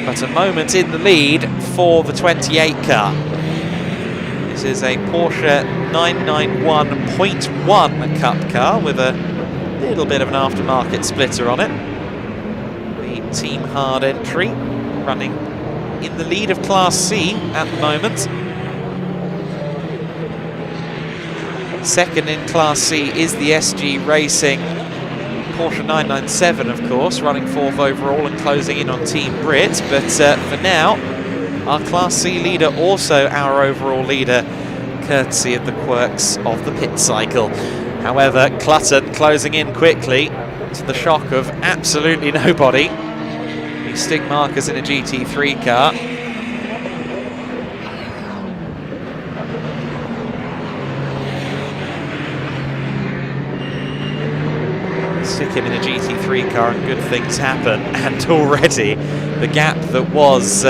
but a moment in the lead for the 28 car. This is a Porsche 991.1 Cup car with a little bit of an aftermarket splitter on it. The Team Hard entry running in the lead of Class C at the moment. Second in Class C is the SG Racing Porsche 997, of course, running fourth overall and closing in on Team Brit. But for now, our Class C leader, also our overall leader, courtesy of the quirks of the pit cycle. However, Clutton closing in quickly to the shock of absolutely nobody. He stick markers in a GT3 car. Stick him in a GT3 car and good things happen, and already the gap that was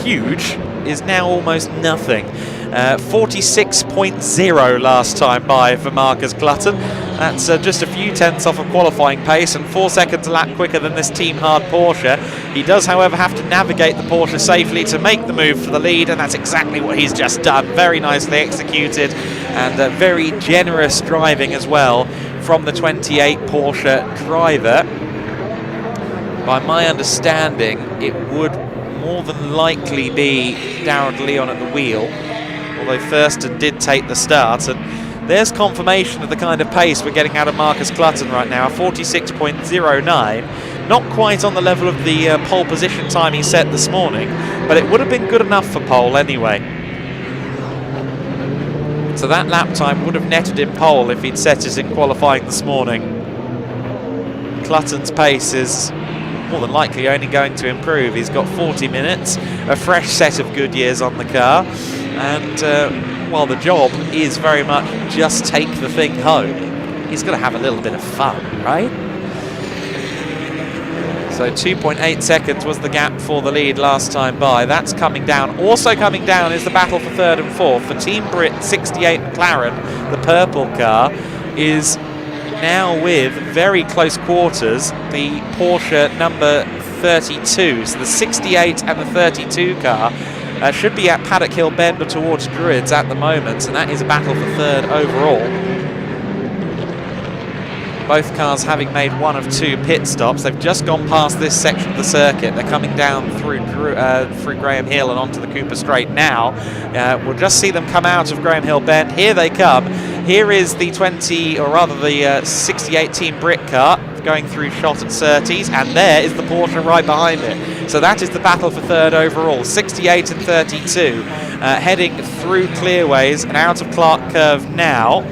huge is now almost nothing. 46.0 last time by for Marcus Clutton. That's just a few tenths off of qualifying pace and 4 seconds a lap quicker than this Team Hard Porsche. He does, however, have to navigate the Porsche safely to make the move for the lead, and that's exactly what he's just done. Very nicely executed, and very generous driving as well from the 28 Porsche driver. By my understanding, it would more than likely be Darren Leon at the wheel, although Thurston did take the start, and there's confirmation of the kind of pace we're getting out of Marcus Clutton right now. 46.09, not quite on the level of the pole position time he set this morning, but it would have been good enough for pole anyway. So that lap time would have netted him pole if he'd set it in qualifying this morning. Clutton's pace is more than likely only going to improve. He's got 40 minutes, a fresh set of good years on the car, and while the job is very much just take the thing home, he's got to have a little bit of fun, right? So 2.8 seconds was the gap for the lead last time by. That's coming down. Also coming down is the battle for third and fourth. For Team Brit 68 McLaren, the purple car, is now with very close quarters the Porsche number 32. So the 68 and the 32 car should be at Paddock Hill Bend or towards Druids at the moment, and that is a battle for third overall. Both cars having made one of two pit stops. They've just gone past this section of the circuit. They're coming down through Graham Hill and onto the Cooper Straight now. We'll just see them come out of Graham Hill Bend. Here they come. Here is the 68 Team Brit car going through shot at Surtees, and there is the Porsche right behind it. So that is the battle for third overall. 68 and 32 heading through clearways and out of Clark Curve now.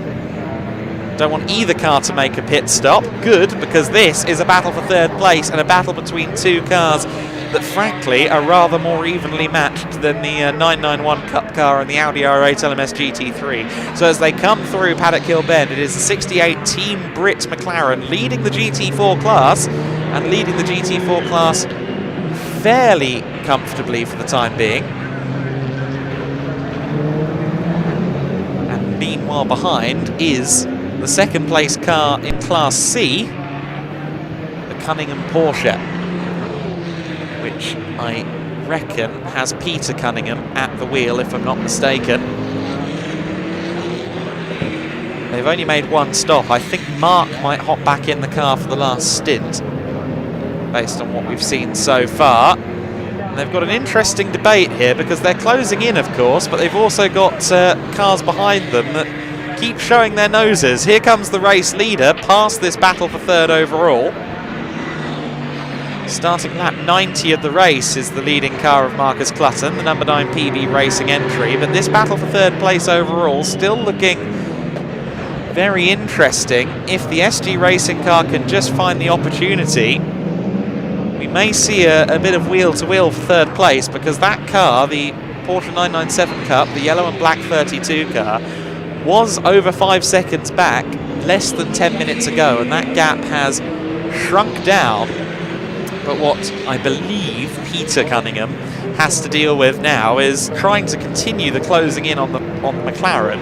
Don't want either car to make a pit stop. Good, because this is a battle for third place and a battle between two cars that frankly are rather more evenly matched than the 991 Cup car and the Audi R8 LMS GT3. So as they come through Paddock Hill Bend, it is the 68 Team Brit McLaren leading the GT4 class, and leading the GT4 class fairly comfortably for the time being. And meanwhile behind is the second place car in Class C, the Cunningham Porsche, which I reckon has Peter Cunningham at the wheel, if I'm not mistaken. They've only made one stop. I think Mark might hop back in the car for the last stint, based on what we've seen so far. And they've got an interesting debate here, because they're closing in, of course, but they've also got cars behind them that keep showing their noses. Here comes the race leader past this battle for third overall. Starting lap 90 of the race is the leading car of Marcus Clutton, the number 9 PB Racing entry, but this battle for third place overall still looking very interesting. If the SG Racing car can just find the opportunity, we may see a bit of wheel-to-wheel for third place, because that car, the Porsche 997 Cup, the yellow and black 32 car, was over 5 seconds back less than 10 minutes ago, and that gap has shrunk down. But what I believe Peter Cunningham has to deal with now is trying to continue the closing in on the McLaren,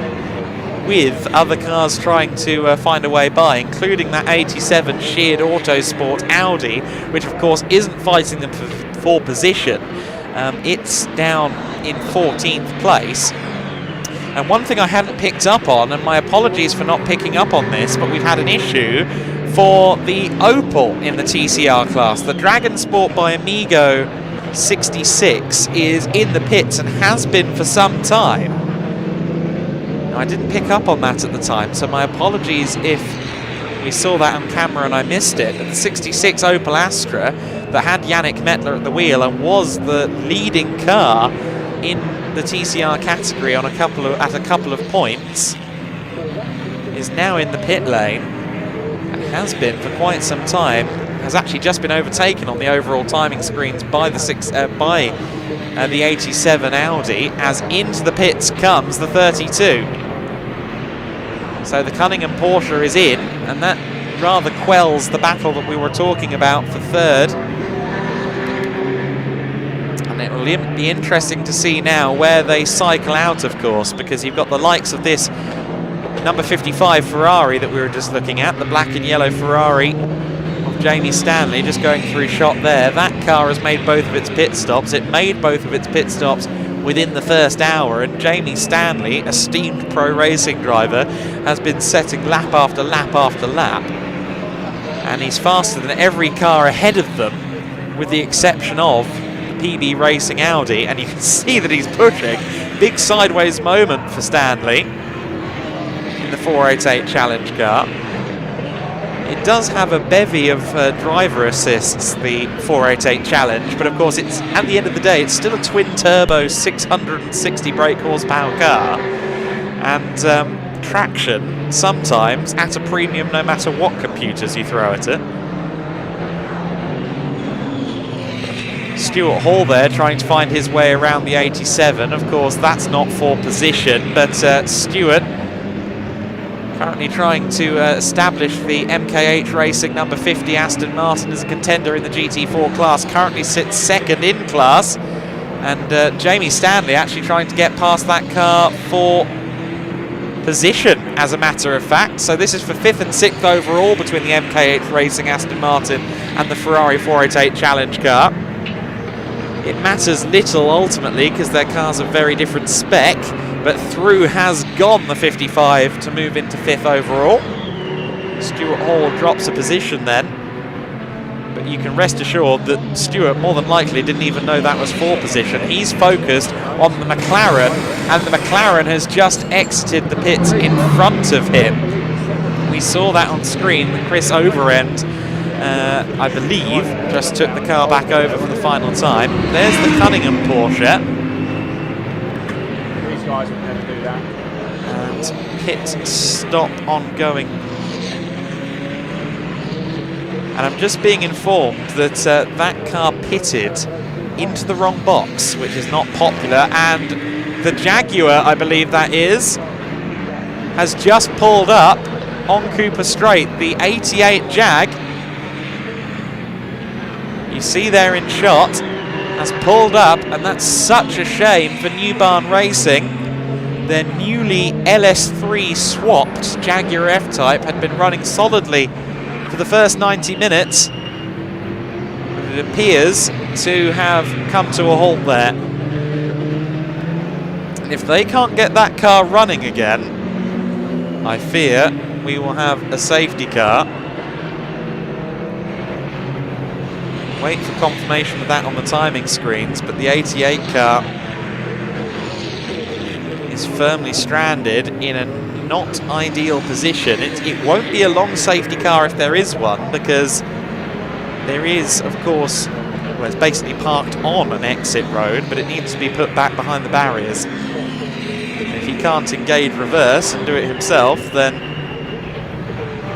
with other cars trying to find a way by, including that 87 Sheared Autosport Audi, which of course isn't fighting them for position. It's down in 14th place. And one thing I hadn't picked up on, and my apologies for not picking up on this, but we've had an issue for the Opel in the TCR class. The Dragon Sport by Amigo 66 is in the pits and has been for some time. Now, I didn't pick up on that at the time, so my apologies if we saw that on camera and I missed it. But the 66 Opel Astra that had Yannick Mettler at the wheel and was the leading car in the TCR category on at a couple of points is now in the pit lane, and has been for quite some time. Has actually just been overtaken on the overall timing screens by the 87 Audi, as into the pits comes the 32. So the Cunningham Porsche is in, and that rather quells the battle that we were talking about for third. And it will be interesting to see now where they cycle out, of course, because you've got the likes of this number 55 Ferrari that we were just looking at, the black and yellow Ferrari of Jamie Stanley, just going through shot there. That car has made both of its pit stops. It made both of its pit stops within the first hour, and Jamie Stanley, esteemed pro racing driver, has been setting lap after lap after lap, and he's faster than every car ahead of them, with the exception of PB Racing Audi, and you can see that he's pushing. Big sideways moment for Stanley in the 488 Challenge car. It does have a bevy of driver assists, the 488 Challenge, but of course it's, at the end of the day, it's still a twin-turbo 660 brake horsepower car, and traction sometimes at a premium no matter what computers you throw at it. Stuart Hall there trying to find his way around the 87. Of course, that's not for position, but Stuart currently trying to establish the MKH Racing number 50 Aston Martin as a contender in the GT4 class. Currently sits second in class, and Jamie Stanley actually trying to get past that car for position, as a matter of fact. So this is for 5th and 6th overall between the MKH Racing Aston Martin and the Ferrari 488 Challenge car. It matters little ultimately because their cars are very different spec, but through has gone the 55 to move into 5th overall. Stuart Hall drops a position then, but you can rest assured that Stuart more than likely didn't even know that was for position. He's focused on the McLaren, and the McLaren has just exited the pits in front of him. We saw that on screen. Chris Overend, I believe, just took the car back over for the final time. There's the Cunningham Porsche. These guys would never do that. And pit stop ongoing. And I'm just being informed that that car pitted into the wrong box, which is not popular, and the Jaguar, I believe that is, has just pulled up on Cooper Straight. The 88 Jag, you see there in shot, has pulled up, and that's such a shame for New Barn Racing. Their newly LS3 swapped Jaguar F-Type had been running solidly for the first 90 minutes. It appears to have come to a halt there. And if they can't get that car running again, I fear we will have a safety car. Wait for confirmation of that on the timing screens, but the 88 car is firmly stranded in a not ideal position. It won't be a long safety car if there is one, because there is, of course, well, it's basically parked on an exit road, but it needs to be put back behind the barriers. And if he can't engage reverse and do it himself, then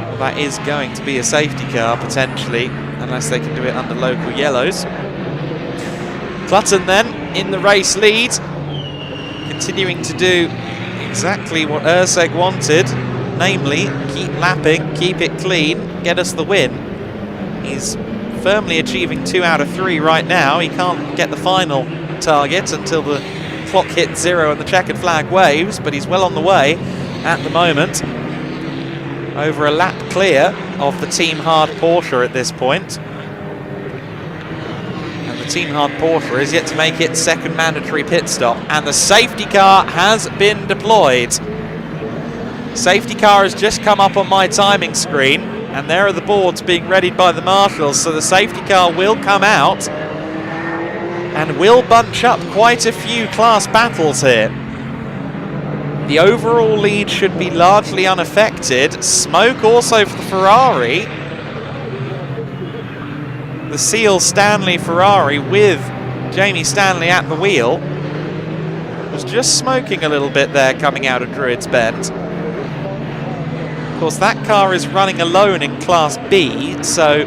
well, that is going to be a safety car, potentially, unless they can do it under local yellows. Clutton then in the race lead, continuing to do exactly what Urseg wanted, namely keep lapping, keep it clean, get us the win. He's firmly achieving 2 out of 3 right now. He can't get the final target until the clock hits 0 and the checkered flag waves, but he's well on the way at the moment. Over a lap clear of the Team Hard Porsche at this point. And the Team Hard Porsche is yet to make its second mandatory pit stop, and the safety car has been deployed. Safety car has just come up on my timing screen, and there are the boards being readied by the marshals, so the safety car will come out and will bunch up quite a few class battles here. The overall lead should be largely unaffected. Smoke also for the Ferrari. The Seal Stanley Ferrari with Jamie Stanley at the wheel was just smoking a little bit there coming out of Druids Bend. Of course, that car is running alone in Class B, so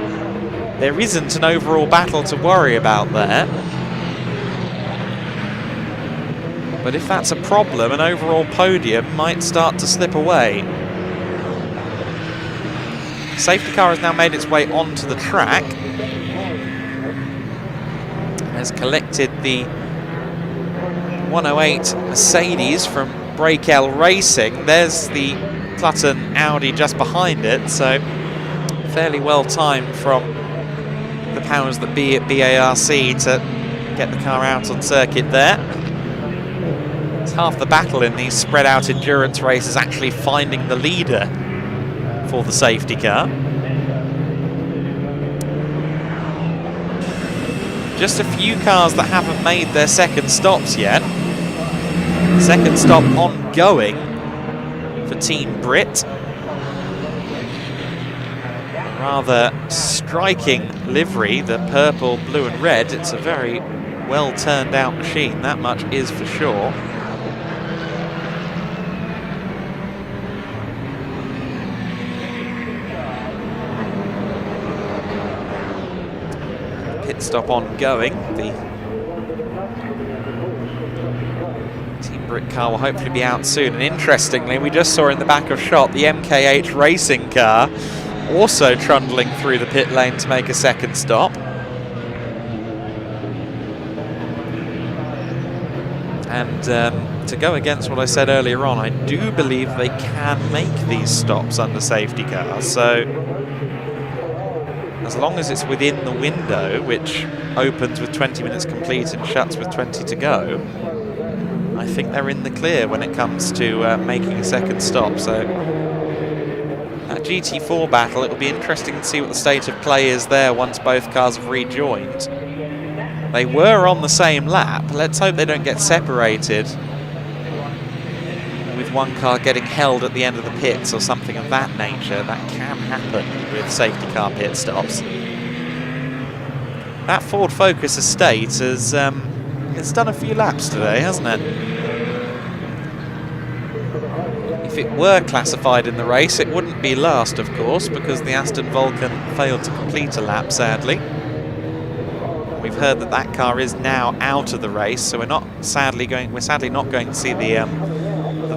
there isn't an overall battle to worry about there. But if that's a problem, an overall podium might start to slip away. Safety car has now made its way onto the track. Has collected the 108 Mercedes from Breakell Racing. There's the Clutton Audi just behind it, so fairly well timed from the powers that be at BARC to get the car out on circuit there. It's half the battle in these spread out endurance races, actually finding the leader for the safety car. Just a few cars that haven't made their second stops yet. Second stop ongoing for Team Brit. Rather striking livery, the purple, blue and red. It's a very well turned out machine, that much is for sure. Pit stop ongoing. The Team Brit car will hopefully be out soon. And interestingly, we just saw in the back of shot the MKH racing car also trundling through the pit lane to make a second stop. And to go against what I said earlier on, I do believe they can make these stops under safety cars. So as long as it's within the window, which opens with 20 minutes complete and shuts with 20 to go, I think they're in the clear when it comes to making a second stop. So that GT4 battle, it will be interesting to see what the state of play is there once both cars have rejoined. They were on the same lap. Let's hope they don't get separated with one car getting held at the end of the pits or something of that nature. That can happen with safety car pit stops. That Ford Focus Estate has it's done a few laps today, hasn't it? if it were classified in the race, it wouldn't be last, of course, because the Aston Vulcan failed to complete a lap, sadly. We've heard that that car is now out of the race, so we're sadly not going to see the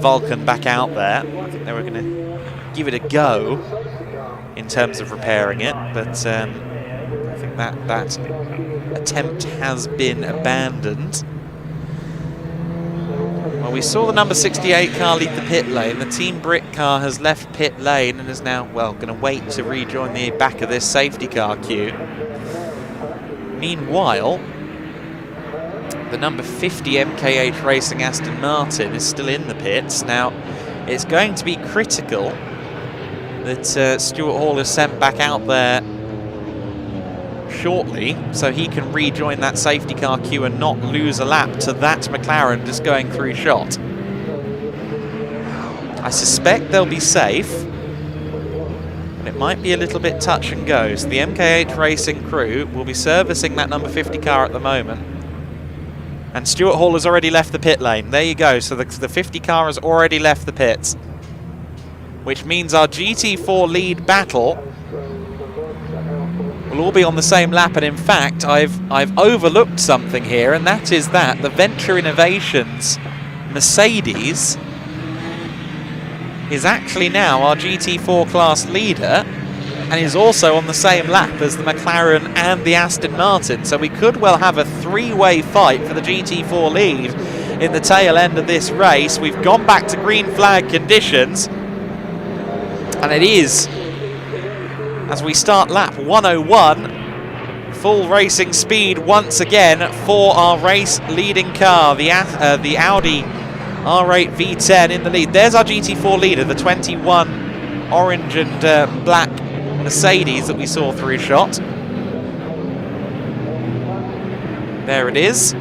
Vulcan back out there. I think they were going to give it a go in terms of repairing it, but I think that attempt has been abandoned. Well, we saw the number 68 car leave the pit lane. The Team Brit car has left pit lane and is now, well, going to wait to rejoin the back of this safety car queue. Meanwhile, the number 50 MKH Racing Aston Martin is still in the pits. Now, it's going to be critical that Stuart Hall is sent back out there shortly so he can rejoin that safety car queue and not lose a lap to that McLaren just going through shot. I suspect they'll be safe, but it might be a little bit touch and go. So the MKH Racing crew will be servicing that number 50 car at the moment. And Stuart Hall has already left the pit lane. There you go. So the 50 car has already left the pits, which means our GT4 lead battle will all be on the same lap. And in fact, I've overlooked something here, and that is that the Venture Innovations Mercedes is actually now our GT4 class leader and is also on the same lap as the McLaren and the Aston Martin. So we could well have a three-way fight for the GT4 lead in the tail end of this race. We've gone back to green flag conditions, and it is, as we start lap 101, full racing speed once again for our race leading car, the Audi R8 V10 in the lead. There's our GT4 leader, the 21 orange and black Mercedes that we saw through shot. There it is,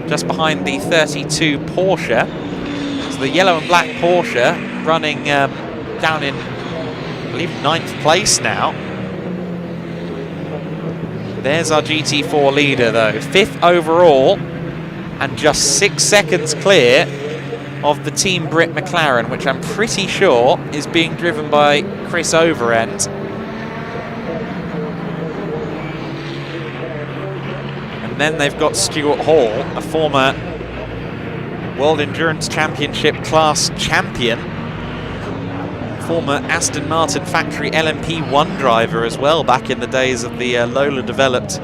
just behind the 32 Porsche. So the yellow and black Porsche running down in, I believe, 9th place now. There's our GT4 leader though, 5th overall and just 6 seconds clear of the Team Brit McLaren, which I'm pretty sure is being driven by Chris Overend. And then they've got Stuart Hall, a former World Endurance Championship class champion, former Aston Martin factory LMP1 driver as well, back in the days of the Lola developed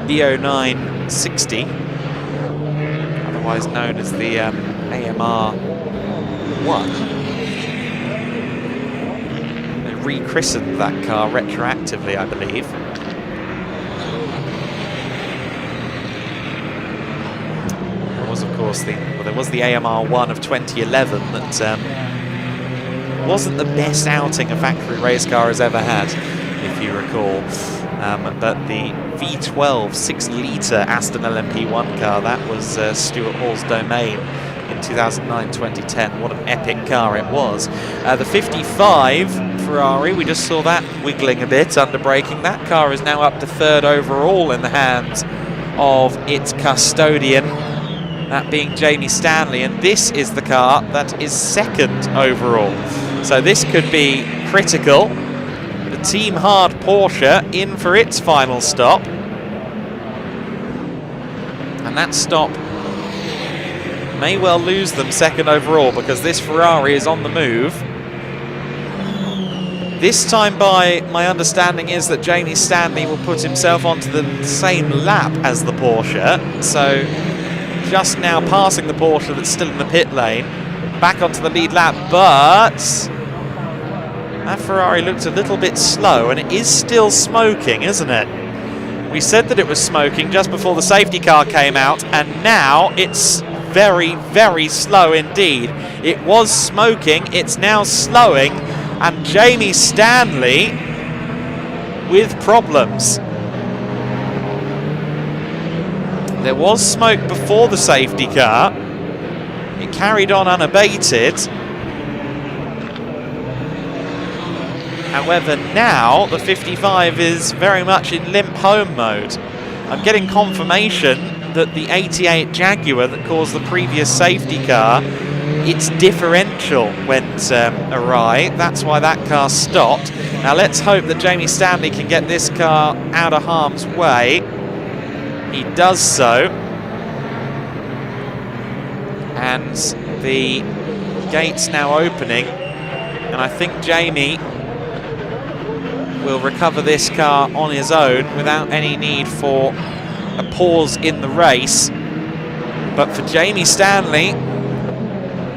B0960, otherwise known as the AMR 1. They rechristened that car retroactively, I believe. There was, of course, there was the AMR 1 of 2011 that wasn't the best outing a factory race car has ever had, if you recall. But the V12 6-litre Aston LMP1 car, that was Stuart Hall's domain in 2009-2010. What an epic car it was. The 55 Ferrari, we just saw that wiggling a bit under braking. That car is now up to 3rd overall in the hands of its custodian, that being Jamie Stanley, and this is the car that is 2nd overall. So this could be critical. The Team Hard Porsche in for its final stop, and that stop may well lose them 2nd overall, because this Ferrari is on the move. This time, by my understanding, is that Jamie Stanley will put himself onto the same lap as the Porsche, so just now passing the Porsche that's still in the pit lane, back onto the lead lap, but that Ferrari looked a little bit slow, and it is still smoking, isn't it? We said that it was smoking just before the safety car came out, and now it's very, very slow indeed. It was smoking, it's now slowing, and Jamie Stanley with problems. There was smoke before the safety car. It carried on unabated. However, now the 55 is very much in limp home mode. I'm getting confirmation that the 88 Jaguar that caused the previous safety car its differential went awry. That's why that car stopped. Now let's hope that Jamie Stanley can get this car out of harm's way. He does so. And the gate's now opening. And I think Jamie will recover this car on his own without any need for a pause in the race. But for Jamie Stanley,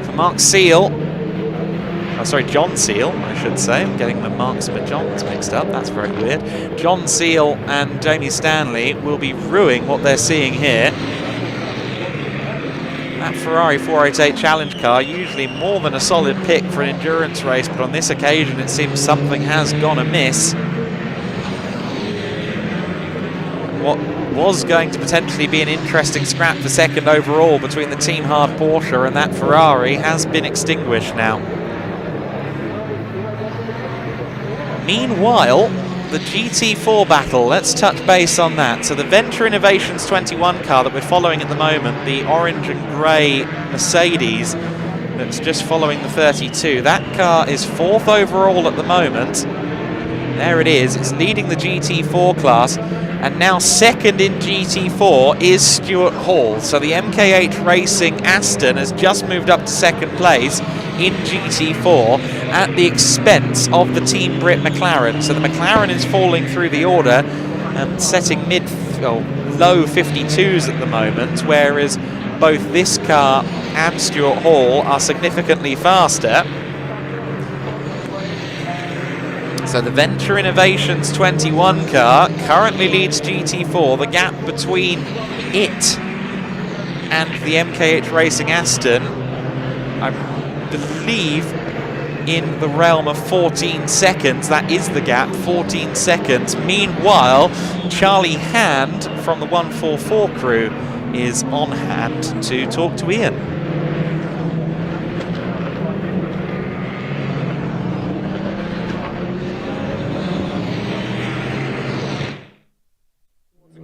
for Mark Seal, oh, sorry, John Seal, I should say. I'm getting the Marks and the Johns mixed up. That's very weird. John Seal and Jamie Stanley will be ruining what they're seeing here. That Ferrari 488 Challenge car, usually more than a solid pick for an endurance race, but on this occasion it seems something has gone amiss. What was going to potentially be an interesting scrap for second overall between the Team Hard Porsche and that Ferrari has been extinguished now. Meanwhile, the GT4 battle, let's touch base on that. So the Venture Innovations 21 car that we're following at the moment, the orange and grey Mercedes that's just following the 32, that car is 4th overall at the moment. There it is, it's leading the GT4 class. And now second in GT4 is Stuart Hall. So the MKH Racing Aston has just moved up to second place in GT4 at the expense of the Team Brit McLaren. So the McLaren is falling through the order and setting low 52s at the moment, whereas both this car and Stuart Hall are significantly faster. So the Venture Innovations 21 car currently leads GT4. The gap between it and the MKH Racing Aston, I believe, in the realm of 14 seconds. That is the gap, 14 seconds. Meanwhile, Charlie Hand from the 144 crew is on hand to talk to Ian.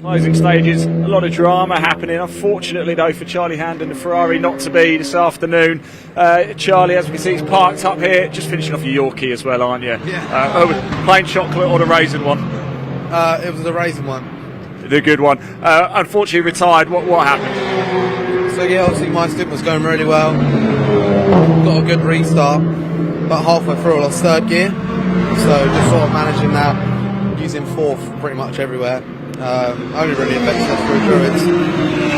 Closing stages, a lot of drama happening. Unfortunately, though, for Charlie Hand and the Ferrari not to be this afternoon. Charlie, as we can see, he's parked up here, just finishing off a Yorkie as well, aren't you? Yeah. Plain chocolate or the raisin one? It was the raisin one. The good one. Unfortunately, retired. What happened? So yeah, obviously my stint was going really well. Got a good restart, but halfway through I lost third gear. So just sort of managing that, using fourth pretty much everywhere. Only really affected us through Druids.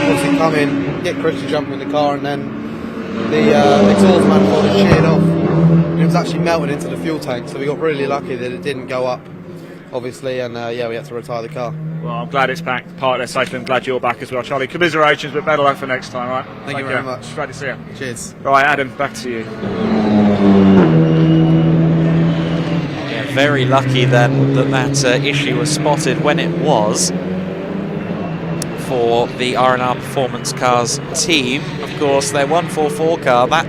Obviously come in, get Chris to jump in the car, and then the exhaust manifold had sheared off. And it was actually melted into the fuel tank, so we got really lucky that it didn't go up, obviously, and yeah, we had to retire the car. Well, I'm glad it's back, part there safely. I'm glad you're back as well, Charlie. Commiserations, but better luck for next time, right? Thank you very much. Great to see you. Cheers. Right, Adam, back to you. Very lucky then that issue was spotted when it was for the R&R Performance Cars team. Of course, their 144 car, that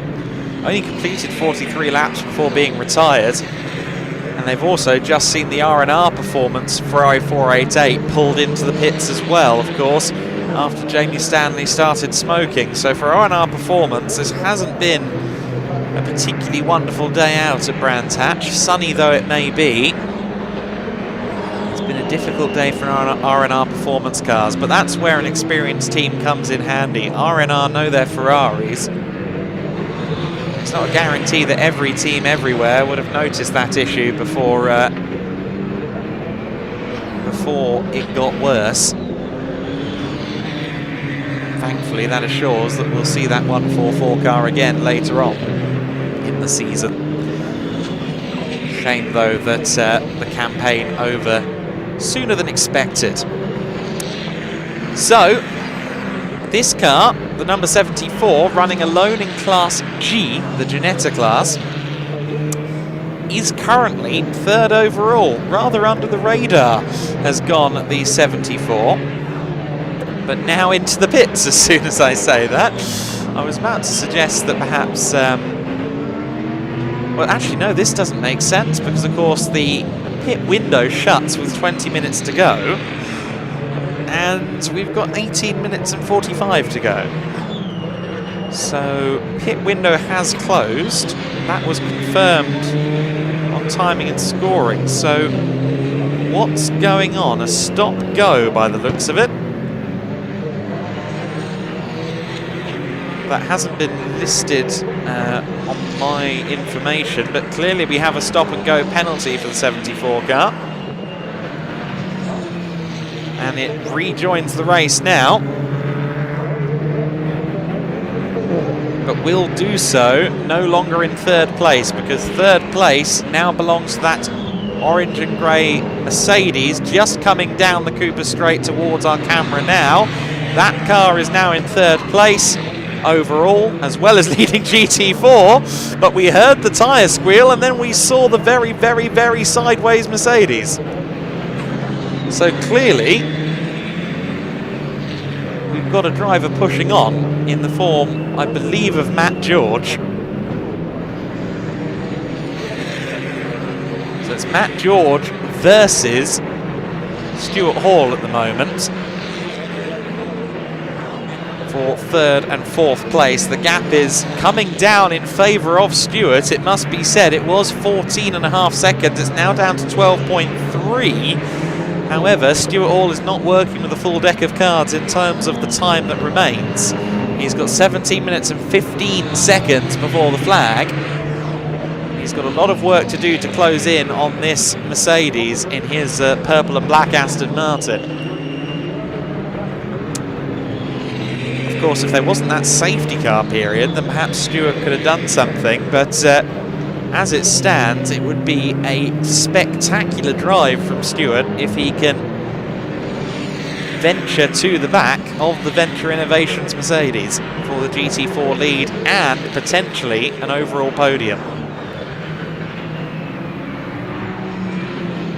only completed 43 laps before being retired. And they've also just seen the R&R Performance Ferrari 488 pulled into the pits as well, of course, after Jamie Stanley started smoking. So for R&R Performance, this hasn't been a particularly wonderful day out at Brands Hatch, sunny though it may be. It's been a difficult day for R&R Performance Cars, but that's where an experienced team comes in handy. R&R know their Ferraris. It's not a guarantee that every team everywhere would have noticed that issue before it got worse. Thankfully, that assures that we'll see that 144 car again later on in the season. Shame though that the campaign over sooner than expected. So this car, the number 74, running alone in Class G, the Ginetta class, is currently third overall. Rather under the radar has gone the 74, but now into the pits as soon as I say that. I was about to suggest that perhaps well, actually, no, this doesn't make sense because, of course, the pit window shuts with 20 minutes to go. And we've got 18 minutes and 45 to go. So pit window has closed. That was confirmed on timing and scoring. So what's going on? A stop-go by the looks of it. That hasn't been listed on my information, but clearly we have a stop-and-go penalty for the 74 car. And it rejoins the race now. But will do so no longer in third place, because third place now belongs to that orange and grey Mercedes just coming down the Cooper Straight towards our camera now. That car is now in third place overall, as well as leading GT4, but we heard the tyre squeal and then we saw the very, very, very sideways Mercedes. So clearly we've got a driver pushing on in the form, I believe, of Matt George. So it's Matt George versus Stuart Hall at the moment for third and fourth place. The gap is coming down in favour of Stuart. It must be said it was 14.5 seconds. It's now down to 12.3. However, Stuart Hall is not working with a full deck of cards in terms of the time that remains. He's got 17 minutes and 15 seconds before the flag. He's got a lot of work to do to close in on this Mercedes in his purple and black Aston Martin. Of course, if there wasn't that safety car period, then perhaps Stuart could have done something, but as it stands, it would be a spectacular drive from Stuart if he can venture to the back of the Venture Innovations Mercedes for the GT4 lead and potentially an overall podium.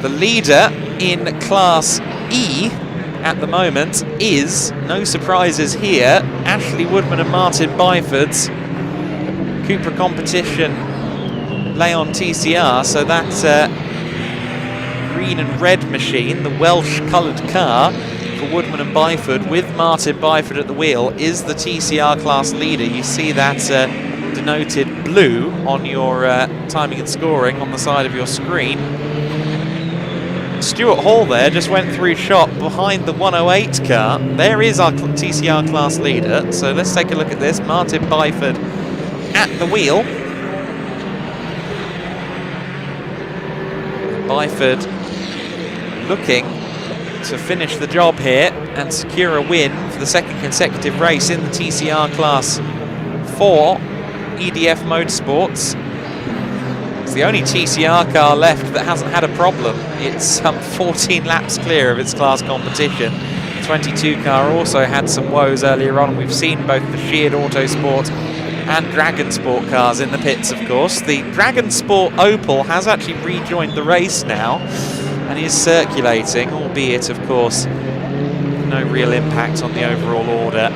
The leader in Class E at the moment is, no surprises here, Ashley Woodman and Martin Byford's Cupra Competition Leon TCR, so that's green and red machine, the Welsh coloured car for Woodman and Byford with Martin Byford at the wheel, is the TCR class leader. You see that denoted blue on your timing and scoring on the side of your screen. Stuart Hall there just went through shot behind the 108 car. There is our TCR class leader. So let's take a look at this. Martin Byford at the wheel. Byford looking to finish the job here and secure a win for the second consecutive race in the TCR class for EDF Motorsports. It's the only TCR car left that hasn't had a problem. It's some 14 laps clear of its class competition. The 22 car also had some woes earlier on. We've seen both the Sheared Autosport and Dragon Sport cars in the pits, of course. The Dragon Sport Opel has actually rejoined the race now and is circulating, albeit, of course, no real impact on the overall order.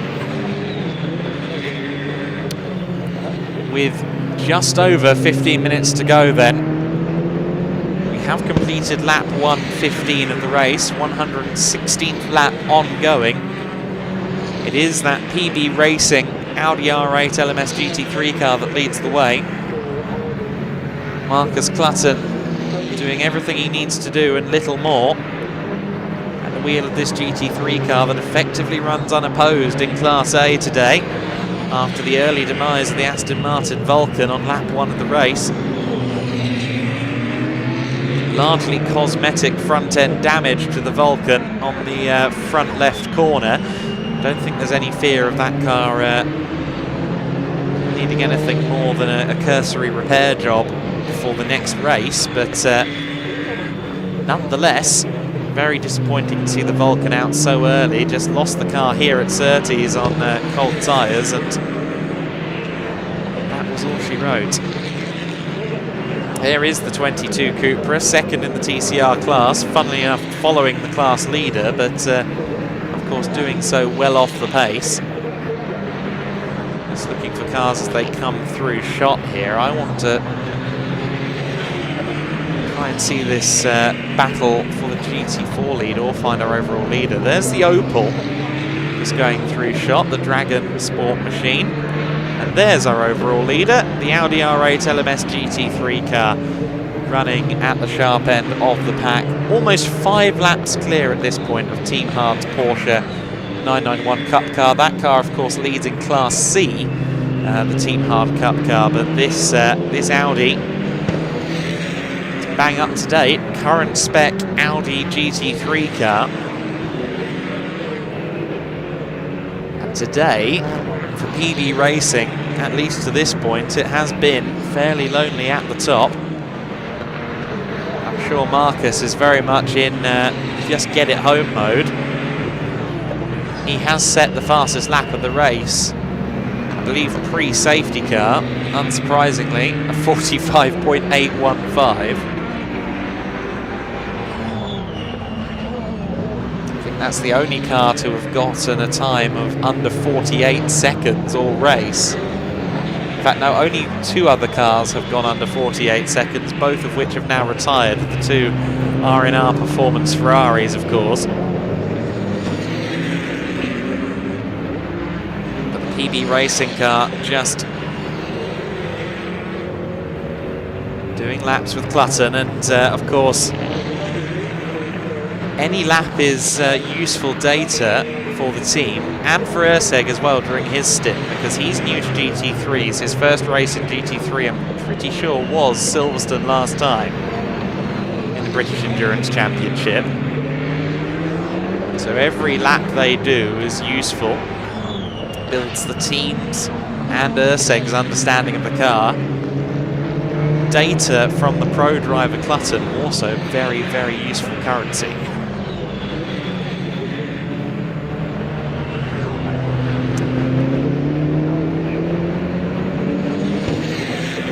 With just over 15 minutes to go then, we have completed lap 115 of the race, 116th lap ongoing. It is that PB Racing Audi R8 LMS GT3 car that leads the way. Marcus Clutton doing everything he needs to do and little more at the wheel of this GT3 car that effectively runs unopposed in Class A today after the early demise of the Aston Martin Vulcan on lap 1 of the race. Largely cosmetic front end damage to the Vulcan on the front left corner. Don't think there's any fear of that car needing anything more than a cursory repair job for the next race, but nonetheless, very disappointing to see the Vulcan out so early. Just lost the car here at Surtees on cold tyres, and that was all she wrote. Here is the 22 Cupra, second in the TCR class, funnily enough following the class leader, but of course doing so well off the pace. Just looking for cars as they come through shot here. I want to try and see this battle for the GT4 lead or find our overall leader. There's the Opel just going through shot, the Dragon Sport machine. And there's our overall leader, the Audi R8 LMS GT3 car, running at the sharp end of the pack. Almost 5 laps clear at this point of Team Hard's Porsche 991 Cup car. That car, of course, leads in Class C, the Team Hard Cup car, but this Audi, bang up to date, current spec Audi GT3 car. And today, for PB Racing, at least to this point, it has been fairly lonely at the top. I'm sure Marcus is very much in just get it home mode. He has set the fastest lap of the race, I believe pre-safety car, unsurprisingly, a 45.815. I think that's the only car to have gotten a time of under 48 seconds all race. In fact, no, only 2 other cars have gone under 48 seconds, both of which have now retired. The 2 R&R Performance Ferraris, of course. But the PB Racing car just doing laps with Clutton, and of course, any lap is useful data for the team and for Urseg as well during his stint, because he's new to GT3s. His first race in GT3, I'm pretty sure, was Silverstone last time in the British Endurance Championship. So every lap they do is useful, builds the team's and Urseg's understanding of the car. Data from the pro driver Clutton, also very, very useful currency.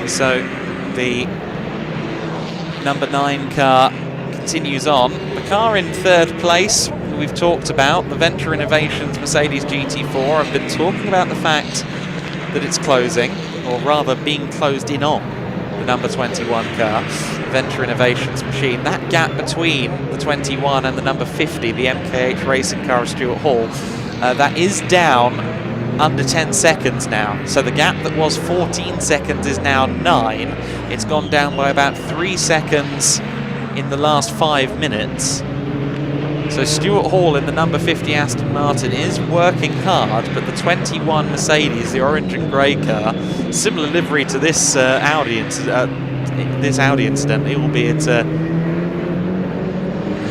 So the number 9 car continues on. The car in 3rd place, who we've talked about, the Venture Innovations Mercedes GT4. I've been talking about the fact that it's closing, or rather being closed in on, the number 21 car, Venture Innovations machine. That gap between the 21 and the number 50, the MKH racing car of Stuart Hall, that is down under 10 seconds now. So the gap that was 14 seconds is now 9. It's gone down by about 3 seconds in the last 5 minutes. So Stuart Hall in the number 50 Aston Martin is working hard, but the 21 Mercedes, the orange and grey car, similar livery to this Audi incidentally, albeit a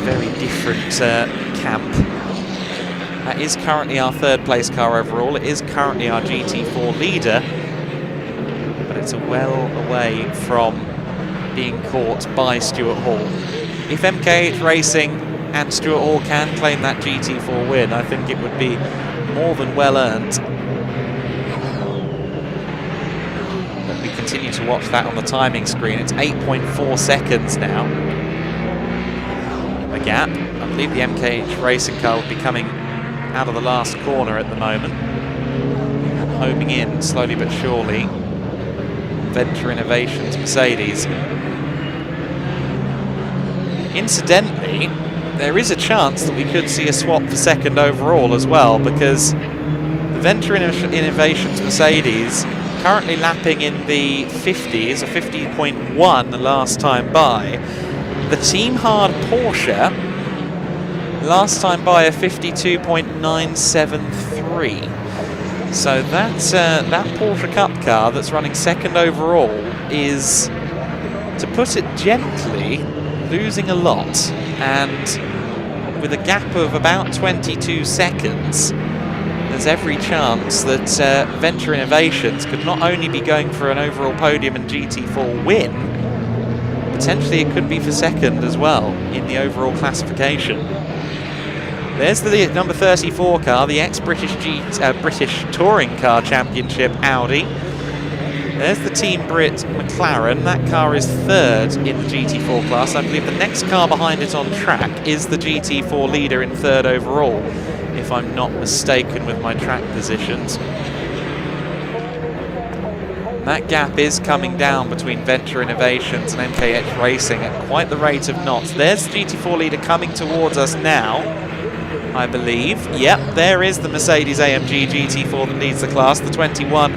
very different camp. That is currently our 3rd place car overall. It is currently our GT4 leader, but it's well away from being caught by Stuart Hall. If MKH Racing and Stuart Hall can claim that GT4 win, I think it would be more than well earned. But we continue to watch that on the timing screen. It's 8.4 seconds now. The gap. I believe the MKH Racing car will be coming out of the last corner at the moment, homing in slowly but surely. Venture Innovations Mercedes. Incidentally, there is a chance that we could see a swap for 2nd overall as well, because the Venture Innovations Mercedes currently lapping in the 50s, a 50.1 the last time by. The Team Hard Porsche last time by a 52.973. So that Porsche Cup car that's running 2nd overall is, to put it gently, losing a lot. And with a gap of about 22 seconds, there's every chance that Venture Innovations could not only be going for an overall podium and GT4 win, potentially it could be for 2nd as well in the overall classification. There's the number 34 car, the ex-British British Touring Car Championship Audi. There's the Team Brit McLaren. That car is 3rd in the GT4 class. I believe the next car behind it on track is the GT4 leader in 3rd overall, if I'm not mistaken with my track positions. That gap is coming down between Venture Innovations and MKH Racing at quite the rate of knots. There's the GT4 leader coming towards us now, I believe. Yep, there is the Mercedes AMG GT4 that leads the class. The 21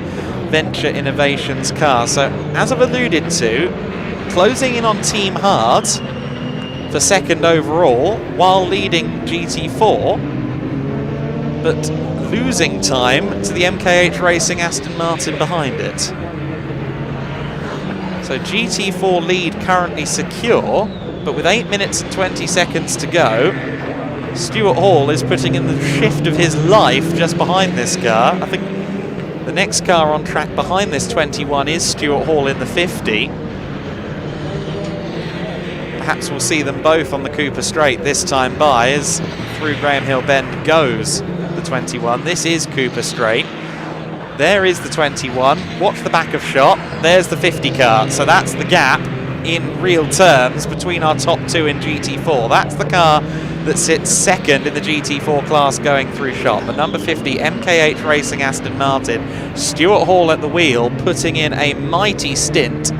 Venture Innovations car. So, as I've alluded to, closing in on Team Hard for second overall while leading GT4, but losing time to the MKH Racing Aston Martin behind it. So GT4 lead currently secure, but with 8 minutes and 20 seconds to go, Stuart Hall is putting in the shift of his life just behind this car. I think the next car on track behind this 21 is Stuart Hall in the 50. Perhaps we'll see them both on the Cooper Straight this time by, as through Graham Hill Bend goes the 21. This is Cooper Straight. There is the 21. Watch the back of shot. There's the 50 car. So that's the gap in real terms between our top two in GT4. That's the car that sits second in the GT4 class going through shot. The number 50 MKH Racing Aston Martin. Stuart Hall at the wheel, putting in a mighty stint.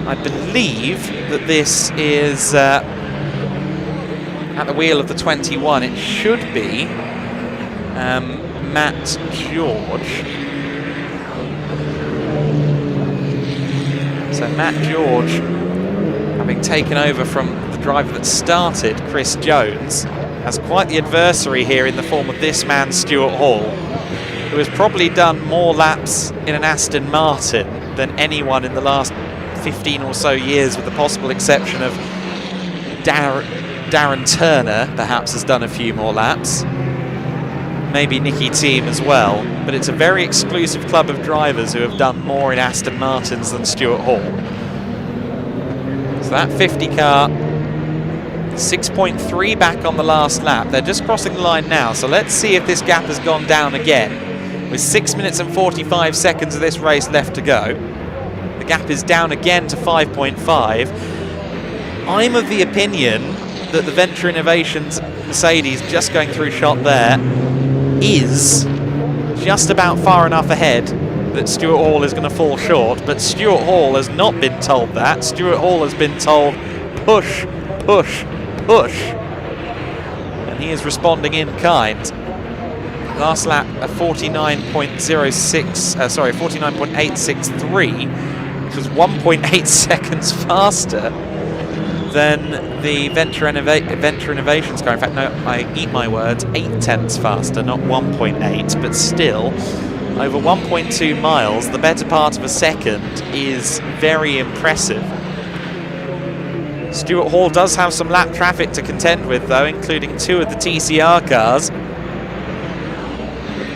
I believe that this is at the wheel of the 21. It should be Matt George. So Matt George, having taken over from the driver that started, Chris Jones, has quite the adversary here in the form of this man, Stuart Hall, who has probably done more laps in an Aston Martin than anyone in the last 15 or so years, with the possible exception of Darren Turner, perhaps has done a few more laps. Maybe Nicky Thiem as well, but it's a very exclusive club of drivers who have done more in Aston Martins than Stuart Hall. So that 50 car, 6.3 back on the last lap. They're just crossing the line now, so let's see if this gap has gone down again. With 6 minutes and 45 seconds of this race left to go, the gap is down again to 5.5. I'm of the opinion that the Venture Innovations Mercedes, just going through shot there, is just about far enough ahead that Stuart Hall is going to fall short, but Stuart Hall has not been told that. Stuart Hall has been told push, push, push, and he is responding in kind. Last lap a 49.863, which was 1.8 seconds faster than the Venture Innovations car. In fact, no, I eat my words, 8 tenths faster, not 1.8, but still, over 1.2 miles, the better part of a second is very impressive. Stuart Hall does have some lap traffic to contend with, though, including 2 of the TCR cars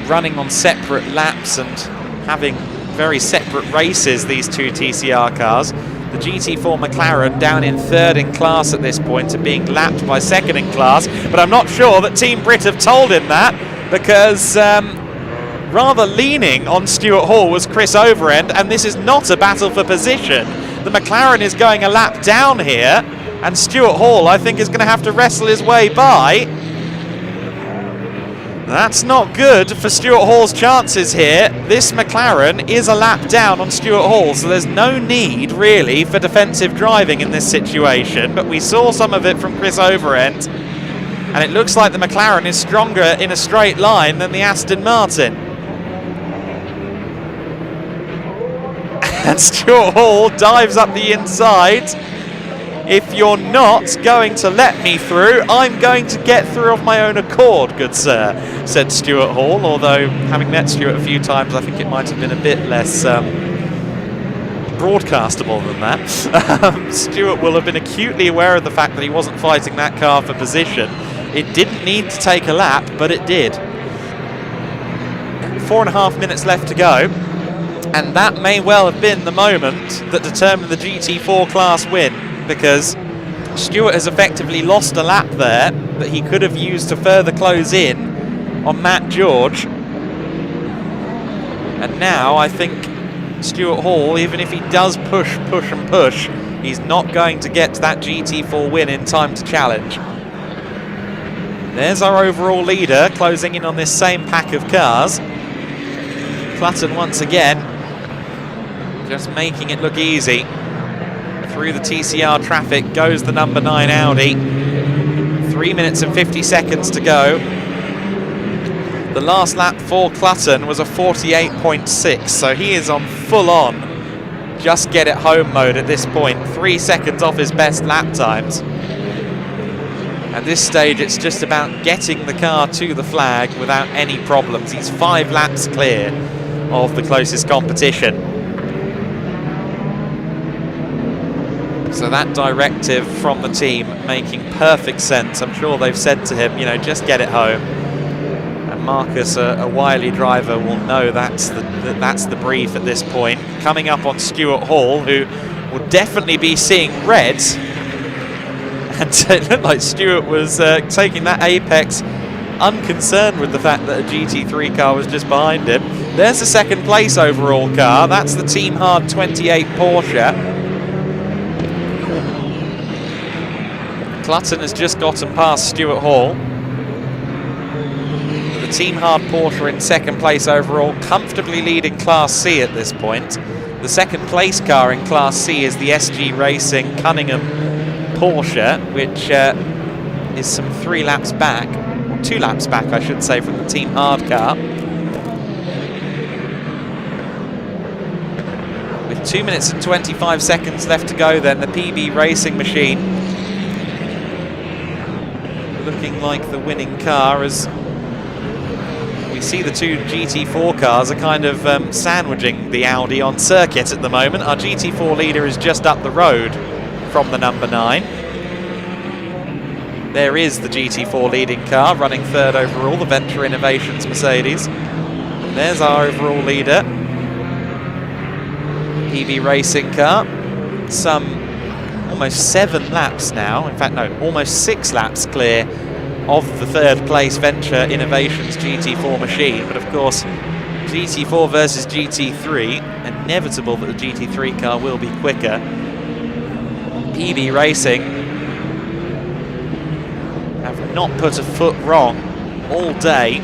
running on separate laps and having very separate races, these 2 TCR cars. The GT4 McLaren down in 3rd in class at this point and being lapped by 2nd in class, but I'm not sure that Team Brit have told him that, because rather leaning on Stuart Hall was Chris Overend, and this is not a battle for position. The McLaren is going a lap down here, and Stuart Hall, I think, is going to have to wrestle his way by. That's not good for Stuart Hall's chances here. This McLaren is a lap down on Stuart Hall, so there's no need, really, for defensive driving in this situation. But we saw some of it from Chris Overend, and it looks like the McLaren is stronger in a straight line than the Aston Martin. And Stuart Hall dives up the inside. If you're not going to let me through, I'm going to get through of my own accord, good sir, said Stuart Hall, although having met Stuart a few times, I think it might have been a bit less broadcastable than that. Stuart will have been acutely aware of the fact that he wasn't fighting that car for position. It didn't need to take a lap, but it did. 4.5 minutes left to go, and that may well have been the moment that determined the GT4 class win, because Stuart has effectively lost a lap there that he could have used to further close in on Matt George. And now I think Stuart Hall, even if he does push and push, he's not going to get to that GT4 win in time to challenge. There's our overall leader closing in on this same pack of cars. Clutton once again just making it look easy. Through the TCR traffic goes the number 9 Audi. 3 minutes and 50 seconds to go. The last lap for Clutton was a 48.6, so he is on full-on just get it home mode at this point. 3 seconds off his best lap times. At this stage, it's just about getting the car to the flag without any problems. He's 5 laps clear of the closest competition. So that directive from the team making perfect sense. I'm sure they've said to him, you know, just get it home. And Marcus, a wily driver, will know that's the brief at this point. Coming up on Stuart Hall, who will definitely be seeing red. And it looked like Stuart was taking that apex unconcerned with the fact that a GT3 car was just behind him. There's the second place overall car. That's the Team Hard 28 Porsche. Clutton has just gotten past Stuart Hall. The Team Hard Porsche in second place overall, comfortably leading Class C at this point. The second place car in Class C is the SG Racing Cunningham Porsche, which is some 3 laps back, or 2 laps back I should say, from the Team Hard car. With 2 minutes and 25 seconds left to go then, the PB Racing machine looking like the winning car, as we see the 2 GT4 cars are kind of sandwiching the Audi on circuit at the moment. Our GT4 leader is just up the road from the number 9. There is the GT4 leading car, running 3rd overall, the Venture Innovations Mercedes. There's our overall leader, PB Racing car. Some almost 7 laps now, in fact no, almost 6 laps clear of the 3rd place Venture Innovations GT4 machine. But of course, GT4 versus GT3, inevitable that the GT3 car will be quicker. PB Racing have not put a foot wrong all day,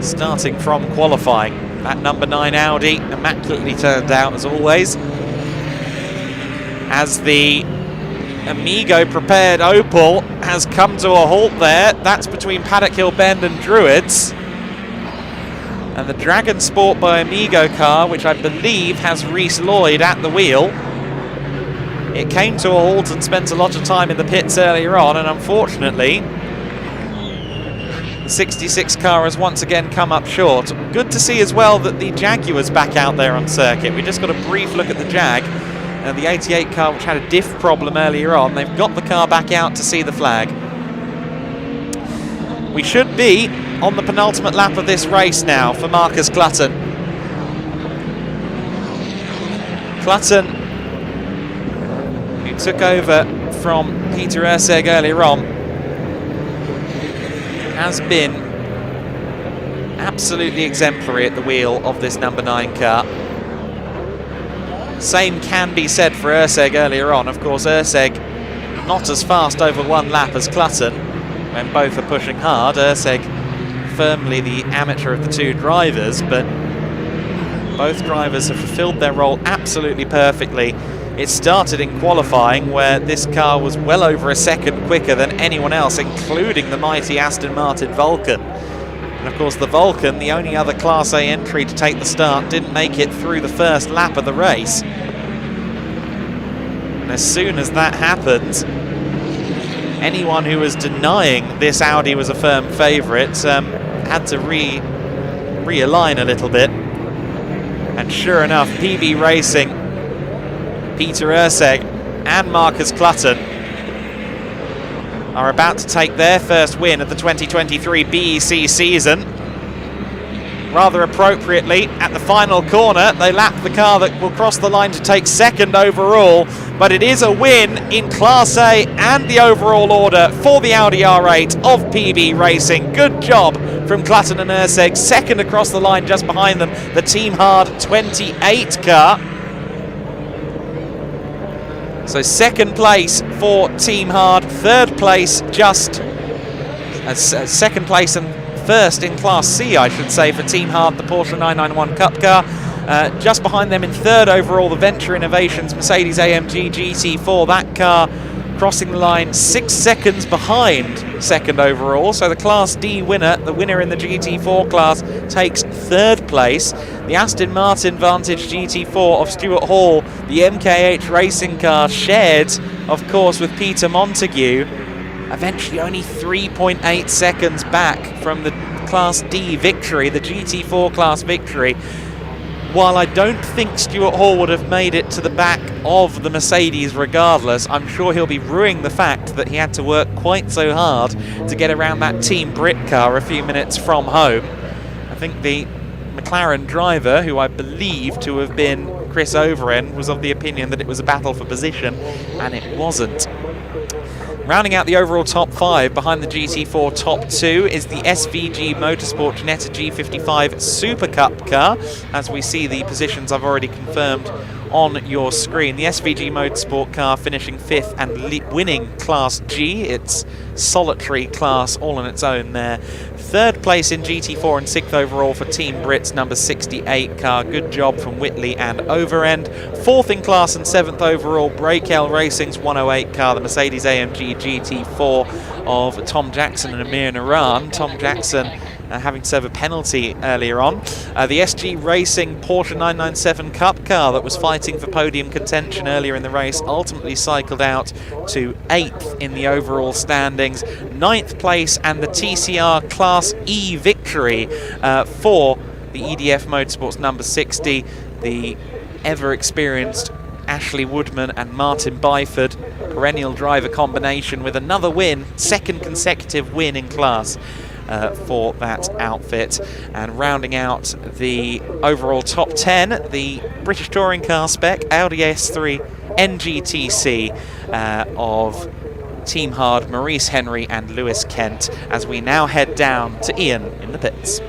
starting from qualifying. That number 9 Audi immaculately turned out as always. As the Amigo prepared Opel has come to a halt there. That's between Paddock Hill Bend and Druids. And the Dragon Sport by Amigo car, which I believe has Reese Lloyd at the wheel, it came to a halt and spent a lot of time in the pits earlier on, and unfortunately the 66 car has once again come up short. Good to see as well that the Jaguar's back out there on circuit. We just got a brief look at the Jag. The 88 car, which had a diff problem earlier on, they've got the car back out to see the flag. We should be on the penultimate lap of this race now for Marcus Clutton. Clutton, who took over from Peter Urseg earlier on, has been absolutely exemplary at the wheel of this number 9 car. Same can be said for Urseg earlier on. Of course, Urseg not as fast over 1 lap as Clutton when both are pushing hard. Urseg firmly the amateur of the 2 drivers, but both drivers have fulfilled their role absolutely perfectly. It started in qualifying where this car was well over a second quicker than anyone else, including the mighty Aston Martin Vulcan. And of course the Vulcan, the only other Class A entry to take the start, didn't make it through the first lap of the race. And as soon as that happened, anyone who was denying this Audi was a firm favourite had to realign a little bit. And sure enough, PB Racing, Peter Urseg and Marcus Clutton are about to take their first win of the 2023 BEC season. Rather appropriately, at the final corner, they lap the car that will cross the line to take 2nd overall, but it is a win in Class A and the overall order for the Audi R8 of PB Racing. Good job from Clutton and Urseg. 2nd across the line just behind them, the Team Hard 28 car. So 2nd place for Team Hard, 3rd place just, 2nd place and 1st in Class C, I should say, for Team Hard, the Porsche 991 Cup car. Just behind them in 3rd overall, the Venture Innovations Mercedes AMG GT4. That car crossing the line 6 seconds behind second overall. So the Class D winner, the winner in the GT4 class, takes third place. The Aston Martin Vantage GT4 of Stuart Hall, the MKH racing car, shared, of course, with Peter Montague. Eventually only 3.8 seconds back from the Class D victory, the GT4 class victory. While I don't think Stuart Hall would have made it to the back of the Mercedes regardless, I'm sure he'll be rueing the fact that he had to work quite so hard to get around that Team Brit car a few minutes from home. I think the McLaren driver, who I believe to have been Chris Overend, was of the opinion that it was a battle for position, and it wasn't. Rounding out the overall top 5 behind the GT4 top 2 is the SVG Motorsport Ginetta G55 Super Cup car. As we see the positions I've already confirmed on your screen. The SVG Motorsport car finishing 5th and winning Class G, its solitary class all on its own there. 3rd place in GT4 and 6th overall for Team Brits number 68 car. Good job from Whitley and Overend. 4th in class and 7th overall, Breakel Racing's 108 car, the Mercedes AMG GT4 of Tom Jackson and Amir Naran. Tom Jackson having to serve a penalty earlier on. The SG Racing Porsche 997 Cup car that was fighting for podium contention earlier in the race ultimately cycled out to 8th in the overall standings. 9th place and the TCR Class E victory for the EDF Motorsports number 60. The ever-experienced Ashley Woodman and Martin Byford, perennial driver combination, with another win, 2nd consecutive win in class for that outfit. And rounding out the overall top 10, the British Touring Car spec Audi S3 NGTC of Team Hard, Maurice Henry and Lewis Kent, as we now head down to Ian in the pits.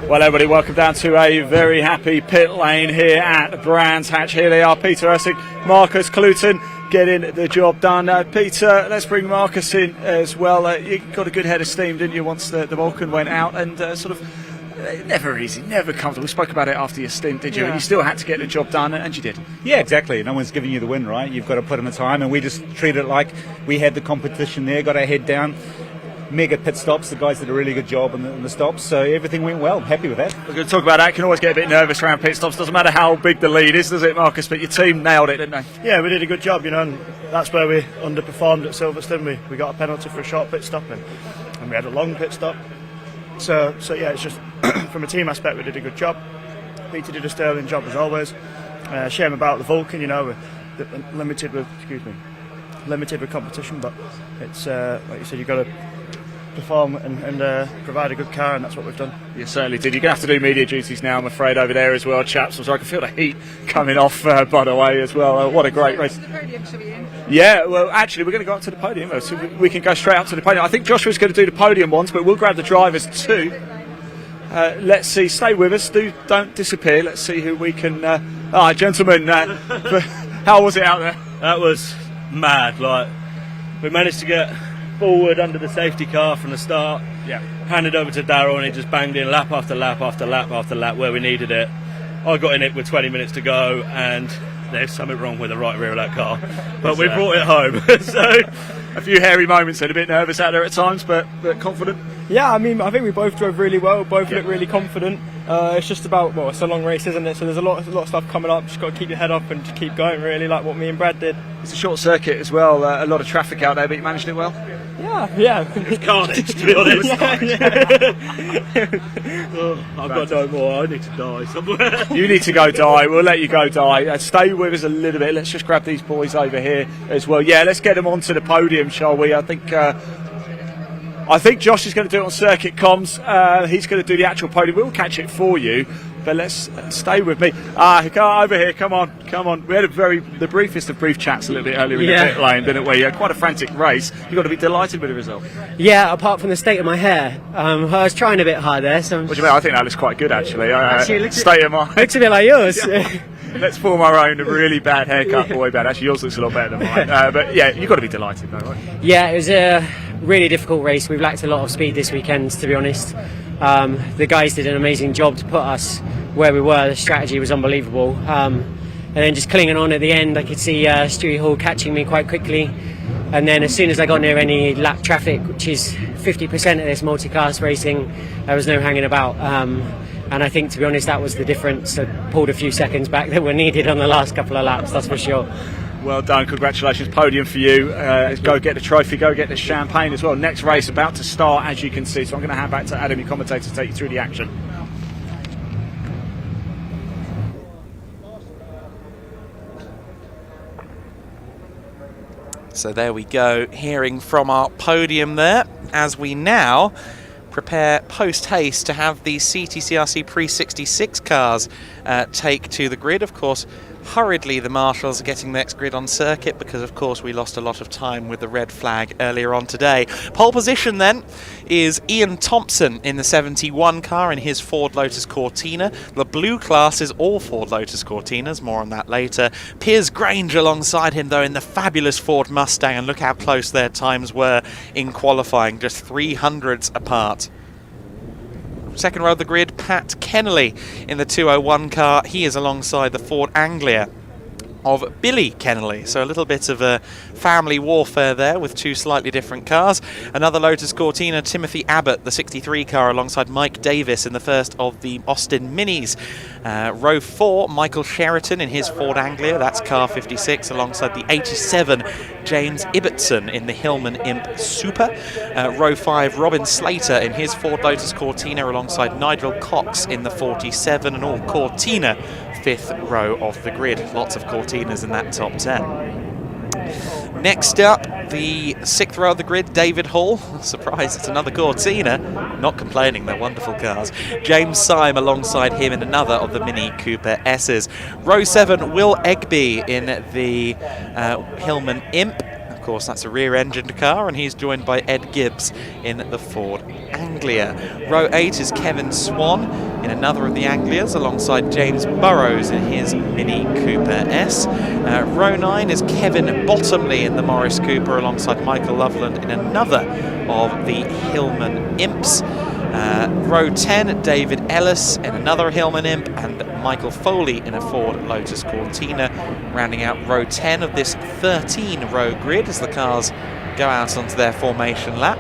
Well, everybody, welcome down to a very happy pit lane here at Brands Hatch. Here they are, Peter Essig, Marcus Cluton, getting the job done. Peter, let's bring Marcus in as well. You got a good head of steam, didn't you, once the Vulcan went out, and sort of never easy, never comfortable. We spoke about it after your stint, did you? Yeah. And you still had to get the job done, and you did. Yeah, exactly. No one's giving you the win, right? You've got to put in the time, and we just treated it like we had the competition there, got our head down. Mega pit stops, the guys did a really good job on the stops, so everything went well. I'm happy with that. We're going to talk about that. You can always get a bit nervous around pit stops. Doesn't matter how big the lead is, does it, Marcus? But your team nailed it, didn't they? Yeah, we did a good job, you know, and that's where we underperformed at Silverstone. We got a penalty for a short pit stop, and we had a long pit stop. So yeah, it's just from a team aspect, we did a good job. Peter did a sterling job as always. Shame about the Vulcan, you know, we're limited with competition, but it's like you said, you've got to perform and provide a good car, and that's what we've done. You certainly did. You're going to have to do media duties now, I'm afraid, over there as well, chaps. So I can feel the heat coming off, by the way, as well. What a great race. Yeah, well, actually, we're going to go up to the podium, though, so we can go straight up to the podium. I think Joshua's going to do the podium ones, but we'll grab the drivers too. Let's see. Stay with us. Don't disappear. Let's see who we can... gentlemen, how was it out there? That was mad. Like, we managed to get forward under the safety car from the start. Yeah. Handed over to Darryl, and he just banged in lap after lap after lap after lap where we needed it. I got in it with 20 minutes to go, and there's something wrong with the right rear of that car. But we brought it home. So a few hairy moments and a bit nervous out there at times, but confident. Yeah, I mean, I think we both drove really well. Both looked really confident. It's just about, well, it's a long race, isn't it? So there's a lot of stuff coming up. Just got to keep your head up and just keep going, really, like what me and Brad did. It's a short circuit as well. A lot of traffic out there, but you managed it well. Yeah. It's carnage, to be honest. I've got no more. I need to die somewhere. You need to go die. We'll let you go die. Stay with us a little bit. Let's just grab these boys over here as well. Yeah, let's get them onto the podium, shall we? I think Josh is going to do it on circuit comms. He's going to do the actual podium. We'll catch it for you, but let's stay with me. Over here, come on. We had the briefest of brief chats a little bit earlier in the pit lane, didn't we? Quite a frantic race. You've got to be delighted with the result. Yeah, apart from the state of my hair. I was trying a bit hard there. So what do you mean? I think that looks quite good, actually. State of mind. Looks a bit like yours. Yeah. Let's form our own really bad haircut, boy bad. Actually, yours looks a lot better than mine. But yeah, you've got to be delighted, though, right? Yeah, it was a really difficult race. We've lacked a lot of speed this weekend, to be honest. The guys did an amazing job to put us where we were. The strategy was unbelievable. And then just clinging on at the end, I could see Stewie Hall catching me quite quickly. And then as soon as I got near any lap traffic, which is 50% of this multi-class racing, there was no hanging about. And I think, to be honest, that was the difference. I pulled a few seconds back that were needed on the last couple of laps, that's for sure. Well done, congratulations, podium for you. Go get the trophy, go get the champagne as well. Next race about to start, as you can see. So I'm going to hand back to Adam, your commentator, to take you through the action. So there we go, hearing from our podium there, as we now prepare post-haste to have the CTCRC Pre-66 cars take to the grid. Of course, hurriedly the marshals are getting the next grid on circuit because, of course, we lost a lot of time with the red flag earlier on today. Pole position then is Ian Thompson in the 71 car in his Ford Lotus Cortina. The blue class is all Ford Lotus Cortinas, more on that later. Piers Grange alongside him, though, in the fabulous Ford Mustang, and look how close their times were in qualifying, just 300ths apart. Second row of the grid, Pat Kennelly in the 201 car. He is alongside the Ford Anglia of Billy Kennelly. So a little bit of a family warfare there with two slightly different cars. Another Lotus Cortina, Timothy Abbott, the 63 car, alongside Mike Davis in the first of the Austin Minis. Row 4, Michael Sheraton in his Ford Anglia, that's car 56, alongside the 87 James Ibbotson in the Hillman Imp Super. Row 5, Robin Slater in his Ford Lotus Cortina, alongside Nigel Cox in the 47, and all Cortina fifth row of the grid. Lots of Cortinas in that top 10. Next up, the sixth row of the grid, David Hall. Surprise, it's another Cortina. Not complaining, they're wonderful cars. James Syme alongside him in another of the Mini Cooper S's. Row 7, Will Egby in the Hillman Imp. Of course, that's a rear-engined car, and he's joined by Ed Gibbs in the Ford Anglia. Row 8 is Kevin Swan in another of the Anglias, alongside James Burrows in his Mini Cooper S. Row 9 is Kevin Bottomley in the Morris Cooper, alongside Michael Loveland in another of the Hillman Imps. Row 10, David Ellis in another Hillman Imp, and Michael Foley in a Ford Lotus Cortina, rounding out row 10 of this 13-row grid as the cars go out onto their formation lap.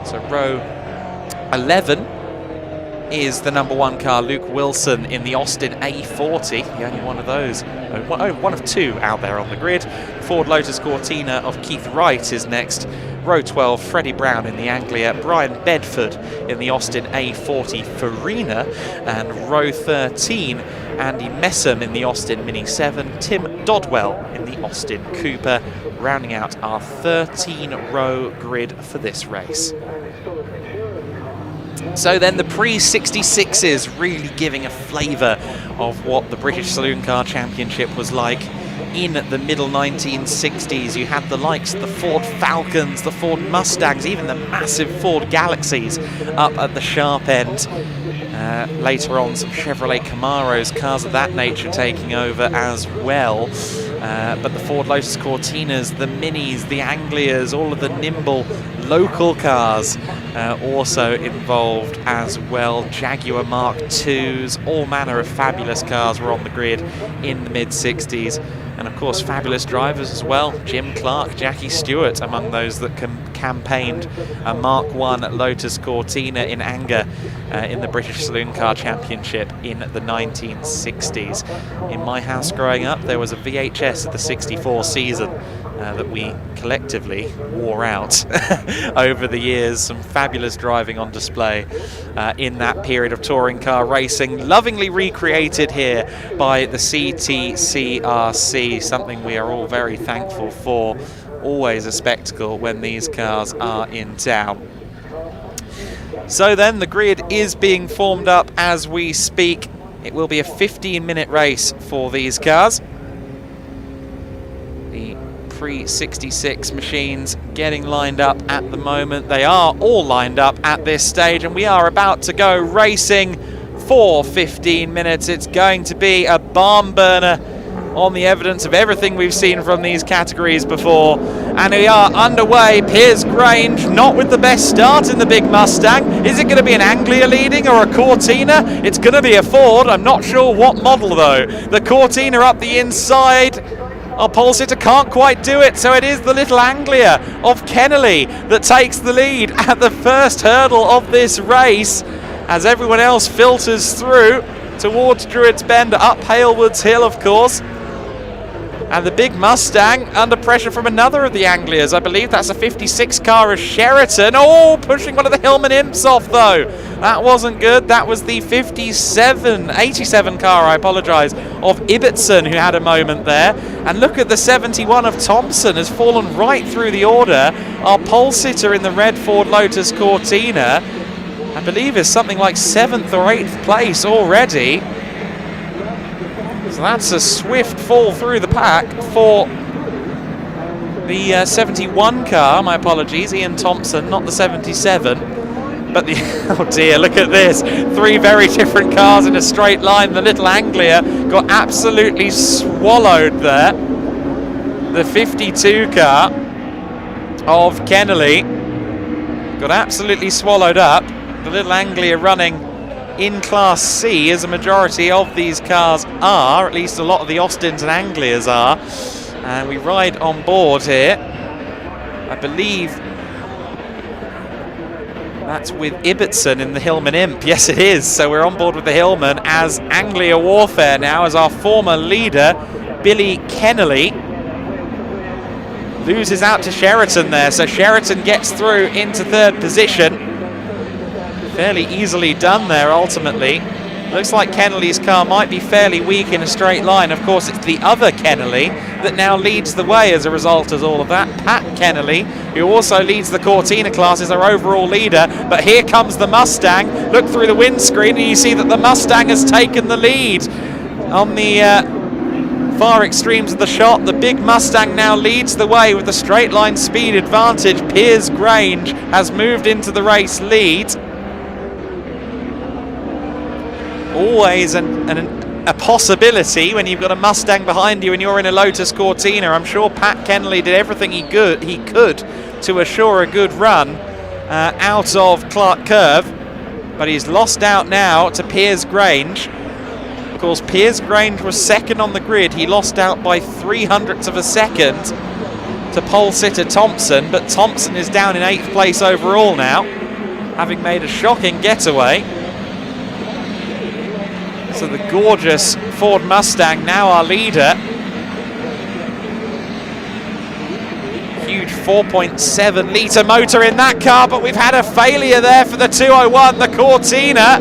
So row 11 is the number 1 car, Luke Wilson in the Austin A40, the only one of those, one of two out there on the grid. Ford Lotus Cortina of Keith Wright is next. Row 12, Freddie Brown in the Anglia, Brian Bedford in the Austin A40 Farina, and row 13, Andy Messam in the Austin Mini 7, Tim Dodwell in the Austin Cooper, rounding out our 13-row grid for this race. So then the pre-66s really giving a flavour of what the British Saloon Car Championship was like in the middle 1960s. You had the likes of the Ford Falcons, the Ford Mustangs, even the massive Ford Galaxies up at the sharp end. Later on, some Chevrolet Camaros, cars of that nature taking over as well. But the Ford Lotus Cortinas, the Minis, the Anglias, all of the nimble local cars also involved as well. Jaguar Mark IIs, all manner of fabulous cars were on the grid in the mid-60s. And of course, fabulous drivers as well. Jim Clark, Jackie Stewart, among those that campaigned a Mark I Lotus Cortina in anger in the British Saloon Car Championship in the 1960s. In my house growing up, there was a VHS of the 64 season that we collectively wore out over the years. Some fabulous driving on display in that period of touring car racing, lovingly recreated here by the CTCRC, something we are all very thankful for. Always a spectacle when these cars are in town. So then the grid is being formed up as we speak. It will be a 15-minute race for these cars. The pre-66 machines getting lined up at the moment. They are all lined up at this stage, and we are about to go racing for 15 minutes. It's going to be a barn burner on the evidence of everything we've seen from these categories before. And we are underway. Piers Grange not with the best start in the big Mustang. Is it going to be an Anglia leading or a Cortina? It's going to be a Ford. I'm not sure what model though. The Cortina up the inside. Our pole sitter can't quite do it, so it is the little Anglia of Kennelly that takes the lead at the first hurdle of this race as everyone else filters through towards Druids Bend, up Halewoods Hill, of course. And the big Mustang under pressure from another of the Anglias. I believe that's a 56 car of Sheraton. Oh, pushing one of the Hillman Imps off though. That wasn't good. That was the 87 car, I apologise, of Ibbotson who had a moment there. And look at the 71 of Thompson has fallen right through the order. Our pole sitter in the red Ford Lotus Cortina, I believe, is something like 7th or 8th place already. So that's a swift fall through the pack for the 71 car. My apologies, Ian Thompson, not the 77. But the, oh dear, look at this. 3 very different cars in a straight line. The little Anglia got absolutely swallowed there. The 52 car of Kennelly got absolutely swallowed up. The little Anglia running in Class C, as a majority of these cars are, at least a lot of the Austins and Anglias are. And we ride on board here. I believe that's with Ibbotson in the Hillman Imp. Yes, it is. So we're on board with the Hillman as Anglia Warfare now, as our former leader, Billy Kennelly, loses out to Sheraton there. So Sheraton gets through into 3rd position. Fairly easily done there, ultimately. Looks like Kennelly's car might be fairly weak in a straight line. Of course, it's the other Kennelly that now leads the way as a result of all of that. Pat Kennelly, who also leads the Cortina class, is our overall leader. But here comes the Mustang. Look through the windscreen and you see that the Mustang has taken the lead. On the far extremes of the shot, the big Mustang now leads the way with the straight line speed advantage. Piers Grange has moved into the race lead. Always a possibility when you've got a Mustang behind you and you're in a Lotus Cortina. I'm sure Pat Kennelly did everything he could to assure a good run out of Clark Curve, but he's lost out now to Piers Grange. Of course, Piers Grange was 2nd on the grid. He lost out by 0.03 of a second to pole sitter Thompson, but Thompson is down in 8th place overall now, having made a shocking getaway. So the gorgeous Ford Mustang, now our leader. Huge 4.7 litre motor in that car, but we've had a failure there for the 201, the Cortina.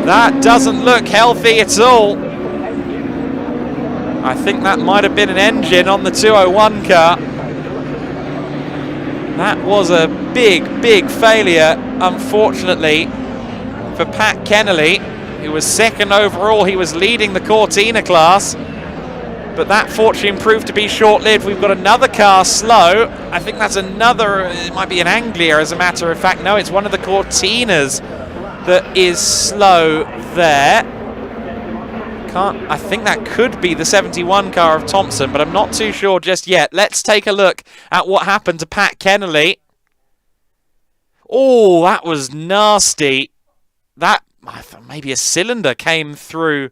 That doesn't look healthy at all. I think that might have been an engine on the 201 car. That was a big failure, unfortunately, for Pat Kennelly, who was 2nd overall. He was leading the Cortina class, but that fortune proved to be short-lived. We've got another car slow. I think that's another, it might be an Anglia as a matter of fact. No, it's one of the Cortinas that is slow there. I think that could be the 71 car of Thompson, but I'm not too sure just yet. Let's take a look at what happened to Pat Kennelly. Oh, that was nasty. That, I thought maybe a cylinder came through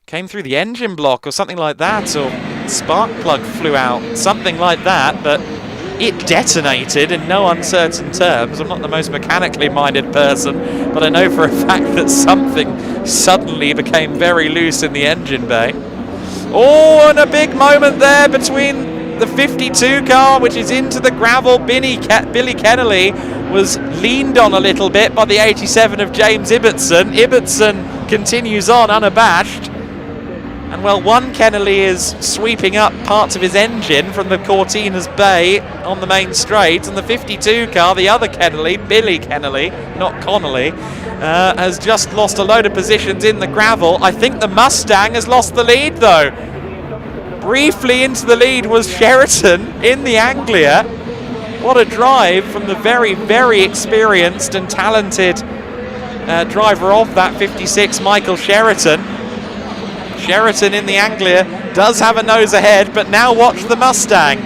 the engine block or something like that, or spark plug flew out, something like that, but it detonated in no uncertain terms. I'm not the most mechanically minded person, but I know for a fact that something suddenly became very loose in the engine bay. Oh, and a big moment there between the 52 car, which is into the gravel. Billy Kennelly was leaned on a little bit by the 87 of James Ibbotson. Ibbotson continues on unabashed. And well, one Kennelly is sweeping up parts of his engine from the Cortina's bay on the main straight, and the 52 car, the other Kennelly, Billy Kennelly, not Connolly, has just lost a load of positions in the gravel. I think the Mustang has lost the lead though. Briefly into the lead was Sheraton in the Anglia. What a drive from the very experienced and talented driver of that 56, Michael Sheraton. Sheraton in the Anglia does have a nose ahead, but now watch the Mustang.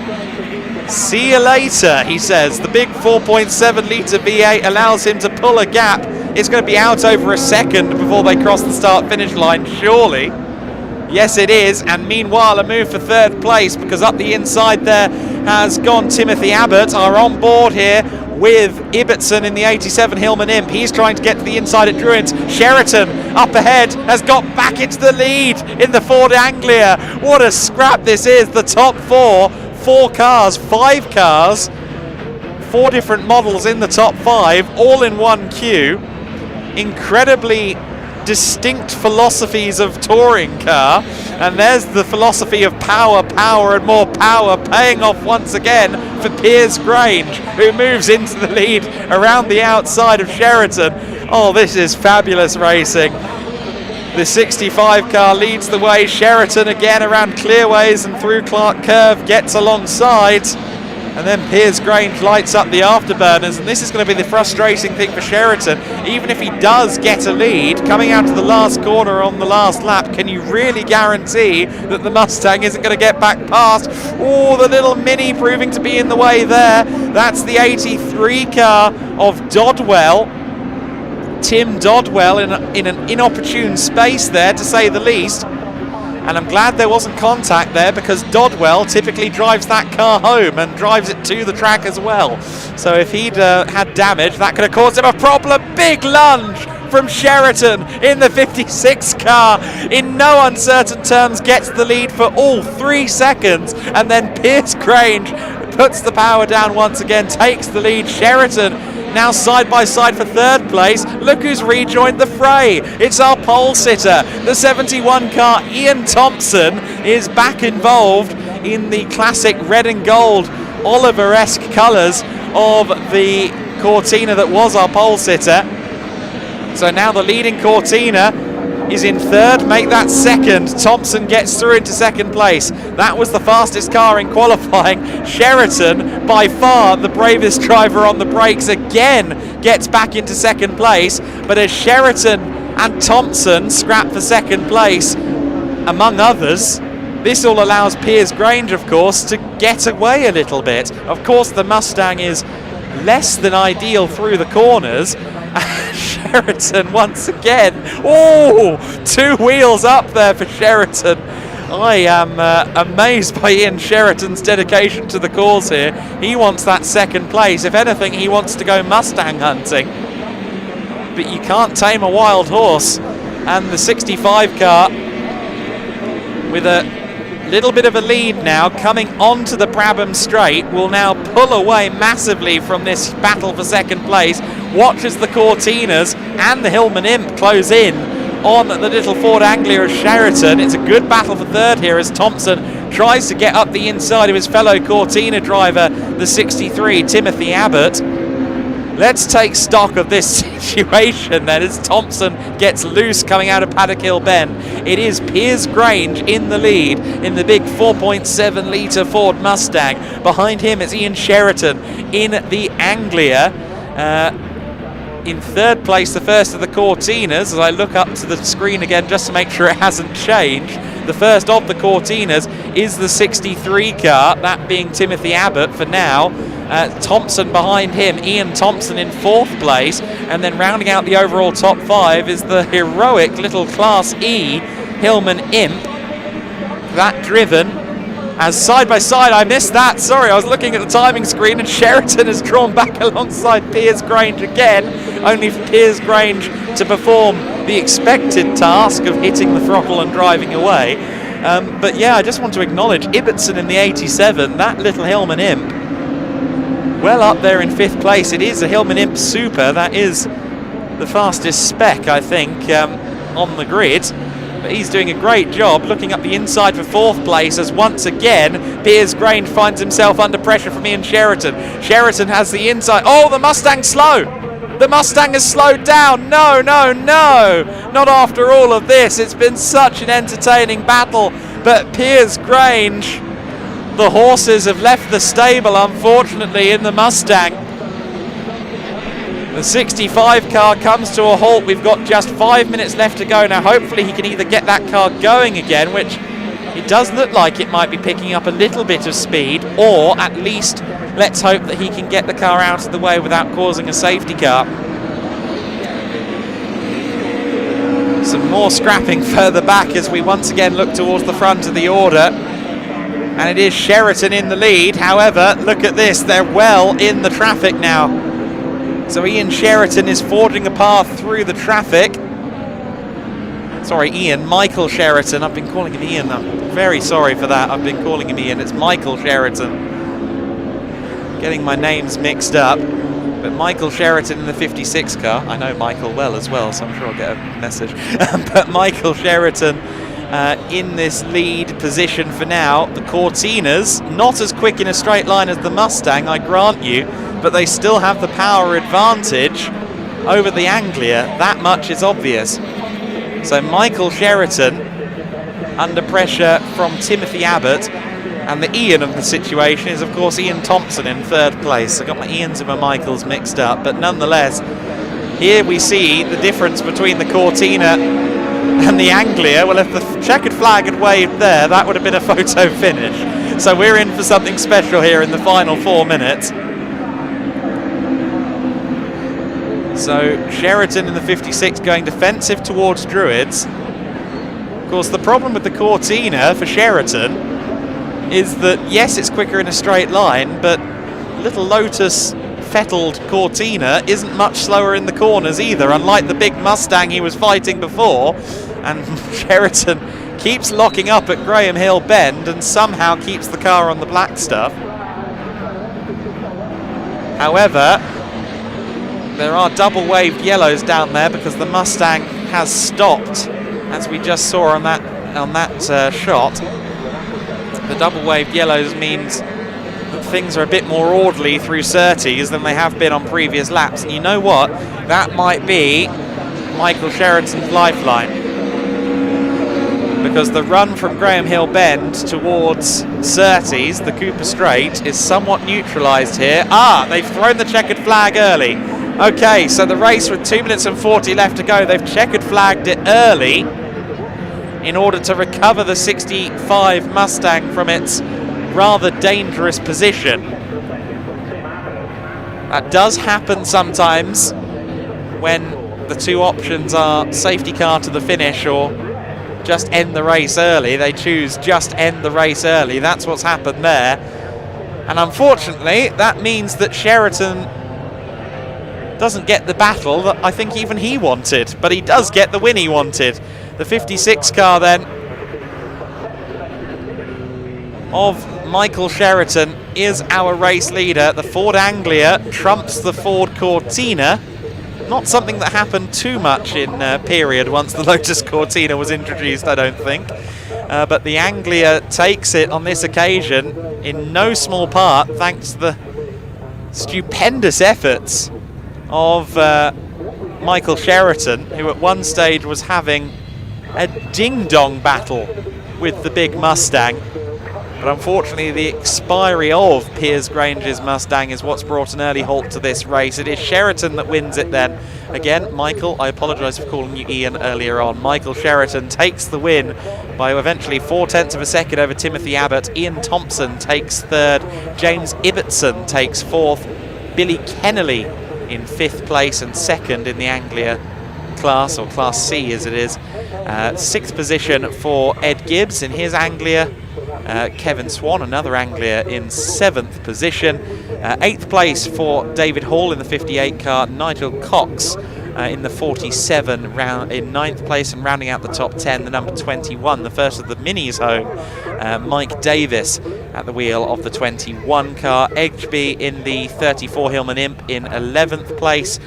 See you later, he says. The big 4.7 litre V8 allows him to pull a gap. It's going to be out over a second before they cross the start-finish line, surely. Yes, it is. And meanwhile, a move for third place, because up the inside there has gone Timothy Abbott, our on board here with Ibbotson in the 87 Hillman Imp. He's trying to get to the inside at Druids. Sheraton up ahead has got back into the lead in the Ford Anglia. What a scrap this is. The top five cars, 4 different models in the top 5, all in one queue. Incredibly distinct philosophies of touring car, and there's the philosophy of power and more power paying off once again for Piers Grange, who moves into the lead around the outside of Sheraton. Oh, this is fabulous racing. The 65 car leads the way. Sheraton again around clearways and through Clark Curve gets alongside, and then Piers Grange lights up the afterburners, and this is going to be the frustrating thing for Sheraton. Even if he does get a lead, coming out to the last corner on the last lap, can you really guarantee that the Mustang isn't going to get back past? Oh, the little Mini proving to be in the way there. That's the 83 car of Dodwell. Tim Dodwell in an inopportune space there, to say the least. And I'm glad there wasn't contact there, because Dodwell typically drives that car home and drives it to the track as well. So if he'd had damage, that could have caused him a problem. Big lunge from Sheraton in the 56 car. In no uncertain terms gets the lead for all 3 seconds. And then Piers Grange puts the power down once again, takes the lead. Sheraton now side by side for third place. Look who's rejoined the fray. It's our pole sitter. The 71 car, Ian Thompson, is back involved in the classic red and gold Oliver-esque colours of the Cortina that was our pole sitter. So now the leading Cortina is in third, make that second. Thompson gets through into second place. That was the fastest car in qualifying. Sheraton, by far the bravest driver on the brakes, again gets back into second place. But as Sheraton and Thompson scrap for second place, among others, this all allows Piers Grange, of course, to get away a little bit. Of course, the Mustang is less than ideal through the corners. Sheraton once again. Oh, 2 wheels up there for Sheraton. I am amazed by Ian Sheraton's dedication to the cause here. He wants that second place. If anything, he wants to go Mustang hunting. But you can't tame a wild horse. And the 65 car, with a little bit of a lead now, coming onto the Brabham Straight, will now pull away massively from this battle for second place. Watch as the Cortinas and the Hillman Imp close in on the little Ford Anglia of Sheraton. It's a good battle for third here as Thompson tries to get up the inside of his fellow Cortina driver, the 63, Timothy Abbott. Let's take stock of this situation then as Thompson gets loose coming out of Paddock Hill Bend. It is Piers Grange in the lead in the big 4.7 litre Ford Mustang. Behind him is Ian Sheraton in the Anglia. In third place, the first of the Cortinas, as I look up to the screen again just to make sure it hasn't changed. The first of the Cortinas is the 63 car, that being Timothy Abbott for now. Thompson behind him, Ian Thompson in fourth place, and then rounding out the overall top 5 is the heroic little Class E Hillman Imp. That driven as side by side, I missed that, sorry, I was looking at the timing screen, and Sheraton has drawn back alongside Piers Grange again, only for Piers Grange to perform the expected task of hitting the throttle and driving away. But yeah, I just want to acknowledge Ibbotson in the 87, that little Hillman Imp, well up there in 5th place. It is a Hillman Imp Super, that is the fastest spec, I think, on the grid. But he's doing a great job looking up the inside for 4th place as once again Piers Grange finds himself under pressure from Ian Sheraton. Sheraton has the inside. Oh, the Mustang's slow! The Mustang has slowed down. No, no, no! Not after all of this. It's been such an entertaining battle. But Piers Grange, the horses have left the stable, unfortunately, in the Mustang. The 65 car comes to a halt. We've got just 5 minutes left to go now. Hopefully he can either get that car going again, which it does look like it might be picking up a little bit of speed, or at least let's hope that he can get the car out of the way without causing a safety car. Some more scrapping further back as we once again look towards the front of the order. And it is Sheraton in the lead. However, look at this, they're well in the traffic now. So Ian Sheraton is forging a path through the traffic. Sorry, Michael Sheraton. I've been calling him Ian. I'm very sorry for that. I've been calling him Ian. It's Michael Sheraton. Getting my names mixed up. But Michael Sheraton in the 56 car. I know Michael well as well, so I'm sure I'll get a message. But Michael Sheraton in this lead position for now. The Cortinas, not as quick in a straight line as the Mustang, I grant you, but they still have the power advantage over the Anglia. That much is obvious. So Michael Sheraton under pressure from Timothy Abbott, and the Ian of the situation is of course Ian Thompson in third place. I got my Ians and my Michaels mixed up, but nonetheless here we see the difference between the Cortina and the Anglia. Well, if the checkered flag had waved there, that would have been a photo finish. So we're in for something special here in the final 4 minutes. So Sheraton in the 56 going defensive towards Druids. Of course, the problem with the Cortina for Sheraton is that, yes, it's quicker in a straight line, but little Lotus fettled Cortina isn't much slower in the corners either, unlike the big Mustang he was fighting before. And Sheraton keeps locking up at Graham Hill Bend and somehow keeps the car on the black stuff. However, there are double waved yellows down there because the Mustang has stopped, as we just saw on that shot. The double waved yellows means that things are a bit more orderly through Surtees than they have been on previous laps. And you know what? That might be Michael Sheraton's lifeline, because the run from Graham Hill Bend towards Surtees, the Cooper Straight, is somewhat neutralised here. They've thrown the checkered flag early. Okay, so the race with 2 minutes and 40 left to go, they've checkered flagged it early in order to recover the 65 Mustang from its rather dangerous position. That does happen sometimes when the two options are safety car to the finish or just end the race early. They choose just end the race early. That's what's happened there. And unfortunately, that means that Sheraton doesn't get the battle that I think even he wanted, but he does get the win he wanted. The 56 car then of Michael Sheraton is our race leader. The Ford Anglia trumps the Ford Cortina. Not something that happened too much in period once the Lotus Cortina was introduced, I don't think. But the Anglia takes it on this occasion in no small part thanks to the stupendous efforts of Michael Sheraton, who at one stage was having a ding-dong battle with the big Mustang. But unfortunately, the expiry of Piers Grange's Mustang is what's brought an early halt to this race. It is Sheraton that wins it then. Again, Michael, I apologise for calling you Ian earlier on. Michael Sheraton takes the win by eventually 0.4 of a second over Timothy Abbott. Ian Thompson takes third. James Ibbotson takes fourth. Billy Kennelly in fifth place and second in the Anglia class, or Class C as it is. Sixth position for Ed Gibbs in his Anglia. Kevin Swan, another Anglia, in seventh position. Eighth place for David Hall in the 58 car. Nigel Cox in the 47 in ninth place, and rounding out the top 10, the number 21, the first of the minis home, Mike Davis at the wheel of the 21 car. Edgeby in the 34 Hillman Imp in 11th place.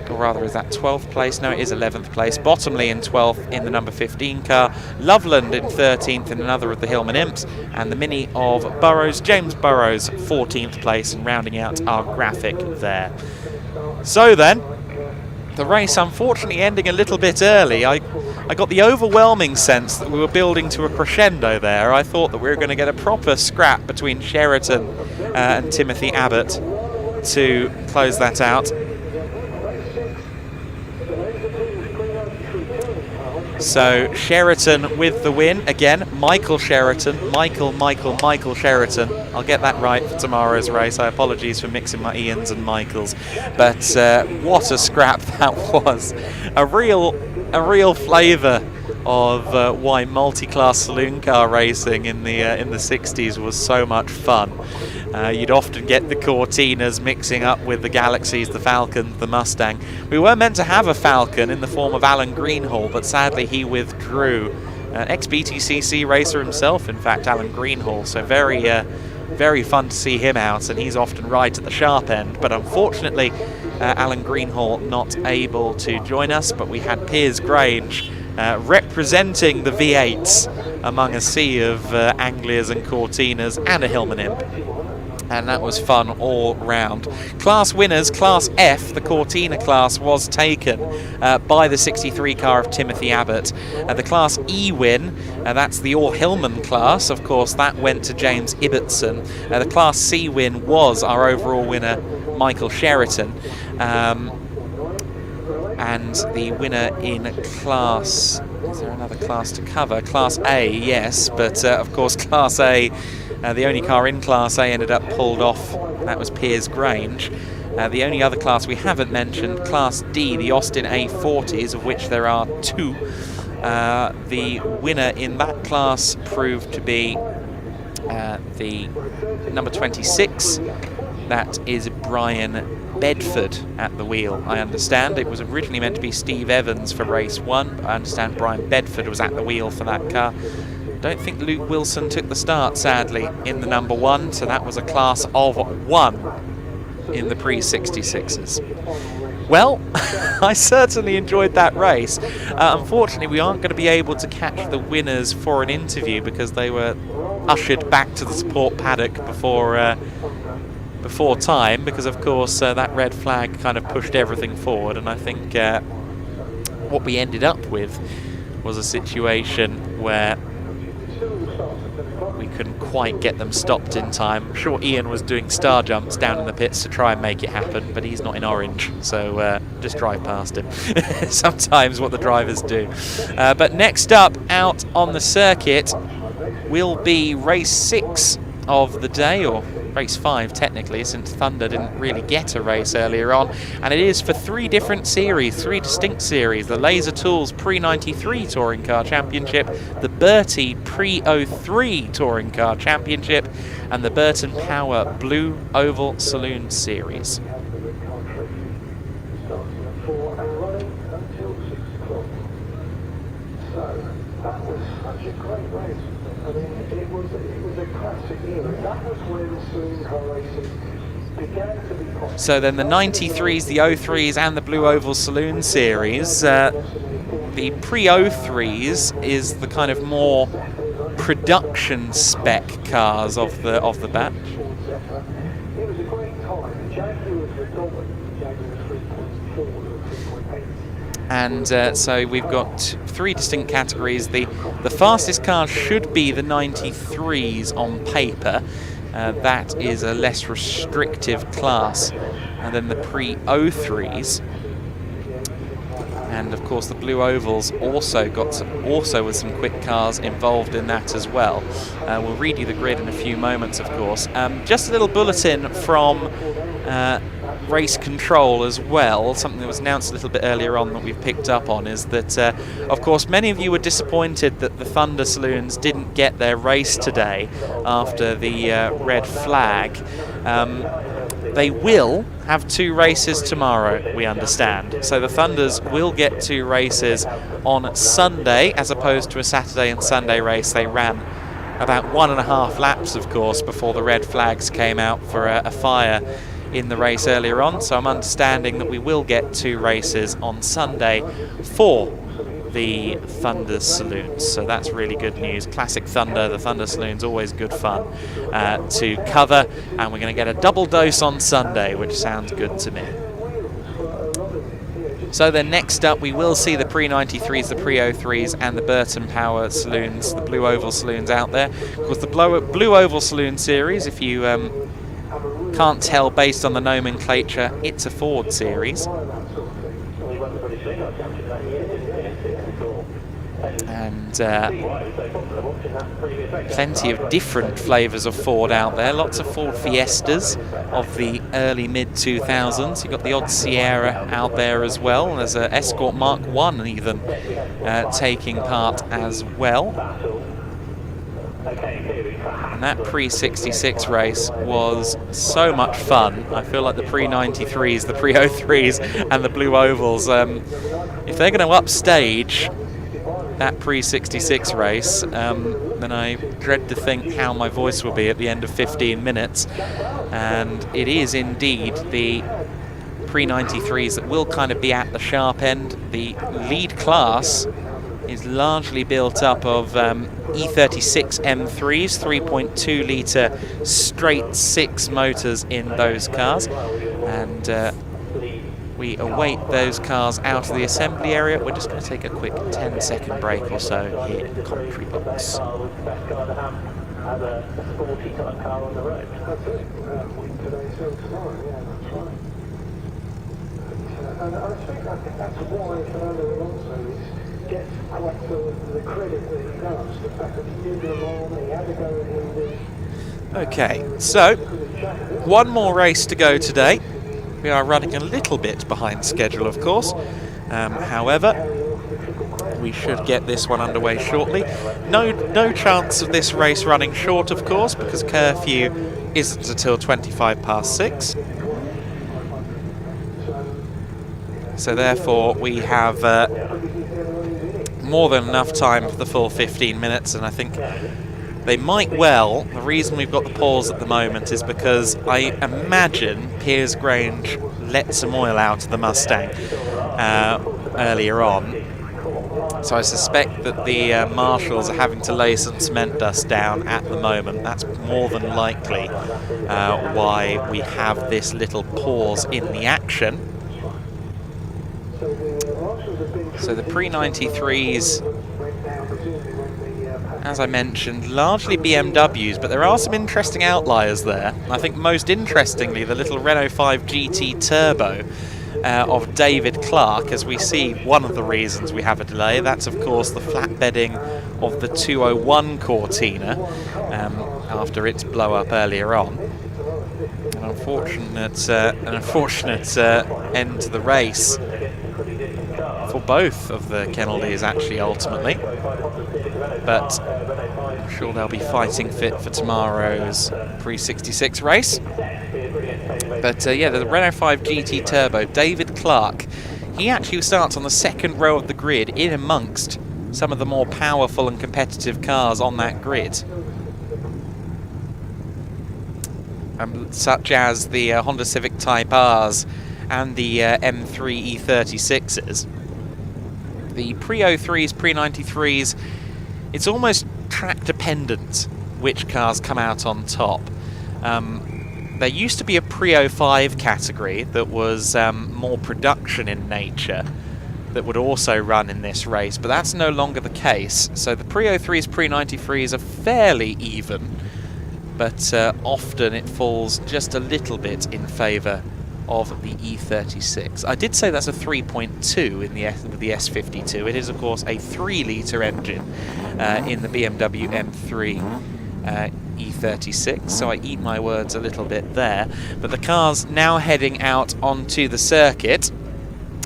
Or rather, is that 12th place? No, it is 11th place. Bottomley in 12th in the number 15 car. Loveland in 13th in another of the Hillman Imps. And the Mini of Burrows, James Burrows, 14th place, and rounding out our graphic there. So then, the race unfortunately ending a little bit early. I got the overwhelming sense that we were building to a crescendo there. I thought that we were going to get a proper scrap between Sheraton and Timothy Abbott to close that out. So Sheraton with the win. Again, Michael Sheraton. Michael Sheraton. I'll get that right for tomorrow's race. I apologies for mixing my Ians and Michaels. But what a scrap that was. A real flavour of why multi-class saloon car racing in the 60s was so much fun. You'd often get the Cortinas mixing up with the Galaxies, the Falcons, the Mustang. We were meant to have a Falcon in the form of Alan Greenhall, but sadly he withdrew. An ex-BTCC racer himself, in fact, Alan Greenhall. So very fun to see him out, and he's often right at the sharp end. But unfortunately, Alan Greenhall not able to join us, but we had Piers Grange representing the V8s among a sea of Anglias and Cortinas and a Hillman Imp. And that was fun all round. Class winners, Class F, the Cortina class, was taken by the 63 car of Timothy Abbott. The Class E win, that's the All-Hillman class, of course, that went to James Ibbotson. The Class C win was our overall winner, Michael Sheraton. And the winner in Class... Is there another class to cover? Class A, yes, but of course Class A... the only car in Class A ended up pulled off. That was Piers Grange. The only other class we haven't mentioned, Class D, the Austin A40s, of which there are 2. The winner in that class proved to be the number 26. That is Brian Bedford at the wheel, I understand. It was originally meant to be Steve Evans for race 1, but I understand Brian Bedford was at the wheel for that car. Don't think Luke Wilson took the start, sadly, in the number 1, so that was a class of 1 in the pre-66s. Well, I certainly enjoyed that race. Unfortunately, we aren't going to be able to catch the winners for an interview because they were ushered back to the support paddock before time, because of course that red flag kind of pushed everything forward, and I think what we ended up with was a situation where we couldn't quite get them stopped in time. I'm sure Ian was doing star jumps down in the pits to try and make it happen, but he's not in orange, so just drive past him. Sometimes what the drivers do. But next up out on the circuit will be race 6 of the day, or race 5 technically, since Thunder didn't really get a race earlier on, and it is for 3 different series, 3 distinct series: the Laser Tools Pre-93 Touring Car Championship, the Bertie Pre-03 Touring Car Championship, and the Burton Power Blue Oval Saloon Series. So then the 93s, the 03s and the Blue Oval Saloon Series. The pre-03s is the kind of more production spec cars of the batch. And so we've got 3 distinct categories. The fastest car should be the 93s on paper. That is a less restrictive class. And then the pre-03s. And of course the Blue Ovals also with some quick cars involved in that as well. We'll read you the grid in a few moments, of course. Just a little bulletin from race control as well. Something that was announced a little bit earlier on that we've picked up on is that, of course, many of you were disappointed that the Thunder Saloons didn't get their race today after the red flag. They will have 2 races tomorrow, we understand. So the Thunders will get 2 races on Sunday as opposed to a Saturday and Sunday race. They ran about 1.5 laps, of course, before the red flags came out for a fire in the race earlier on. So I'm understanding that we will get 2 races on Sunday for the Thunder Saloons. So that's really good news. Classic Thunder, the Thunder Saloons, always good fun to cover, and we're going to get a double dose on Sunday, which sounds good to me. So then next up we will see the pre-93s, the pre-03s and the Burton Power Saloons, the Blue Oval Saloons out there. Of course the Blue Oval Saloon Series, if you Can't tell based on the nomenclature, it's a Ford series. And plenty of different flavours of Ford out there. Lots of Ford Fiestas of the early mid-2000s. You've got the odd Sierra out there as well. There's an Escort Mark 1 even taking part as well. And that pre-66 race was so much fun. I feel like the pre-93s, the pre-03s and the Blue Ovals, if they're going to upstage that pre-66 race, then I dread to think how my voice will be at the end of 15 minutes. And it is indeed the pre-93s that will kind of be at the sharp end. The lead class is largely built up of E36 M3s, 3.2 litre straight 6 motors in those cars. And we await those cars out of the assembly area. We're just going to take a quick 10-second break or so here in the commentary box. And I think that's why Fernando Alonso gets quite the credit that he does. The fact that he did them all, he had to go in Indy. Okay, so one more race to go today. We are running a little bit behind schedule, of course. However, we should get this one underway shortly. No chance of this race running short, of course, because curfew isn't until 6:25. So therefore, we have more than enough time for the full 15 minutes, and I think they might well. The reason we've got the pause at the moment is because I imagine Piers Grange let some oil out of the Mustang earlier on. So I suspect that the marshals are having to lay some cement dust down at the moment. That's more than likely why we have this little pause in the action. So the pre-93s, as I mentioned, largely BMWs, but there are some interesting outliers there. I think most interestingly, the little Renault 5 GT Turbo of David Clark, as we see one of the reasons we have a delay. That's, of course, the flatbedding of the 201 Cortina after its blow-up earlier on. An unfortunate end to the race for both of the Kennedys, actually, ultimately. But I'm sure they'll be fighting fit for tomorrow's pre-66 race. But yeah, the Renault 5 GT Turbo, David Clark, he actually starts on the second row of the grid, in amongst some of the more powerful and competitive cars on that grid. Such as the Honda Civic Type Rs and the M3 E36s. The pre-03s, pre-93s, it's almost track dependent which cars come out on top. There used to be a pre-05 category that was more production in nature that would also run in this race, but that's no longer the case. So the pre-03s, pre-93s are fairly even, but often it falls just a little bit in favour of the E36. I did say that's a 3.2 in the with the S52. It is, of course, a 3-litre engine in the BMW M3 E36, so I eat my words a little bit there. But the car's now heading out onto the circuit,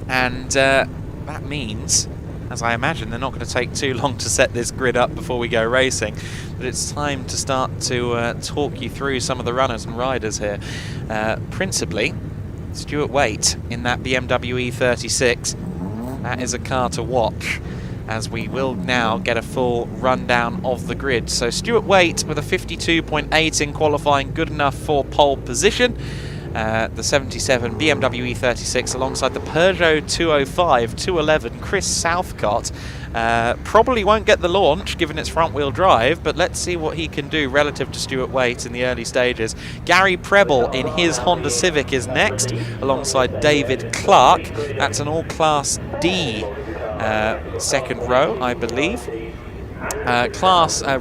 and that means, as I imagine, they're not going to take too long to set this grid up before we go racing. But it's time to start to talk you through some of the runners and riders here. Principally, Stuart Waite in that BMW E36. That is a car to watch, as we will now get a full rundown of the grid. So Stuart Waite with a 52.8 in qualifying, good enough for pole position. The 77 BMW E36 alongside the Peugeot 205, 211, Chris Southcott. Probably won't get the launch given its front-wheel drive, but let's see what he can do relative to Stuart Waite in the early stages. Gary Preble in his Honda Civic is next, alongside David Clark. That's an all-class D second row, I believe.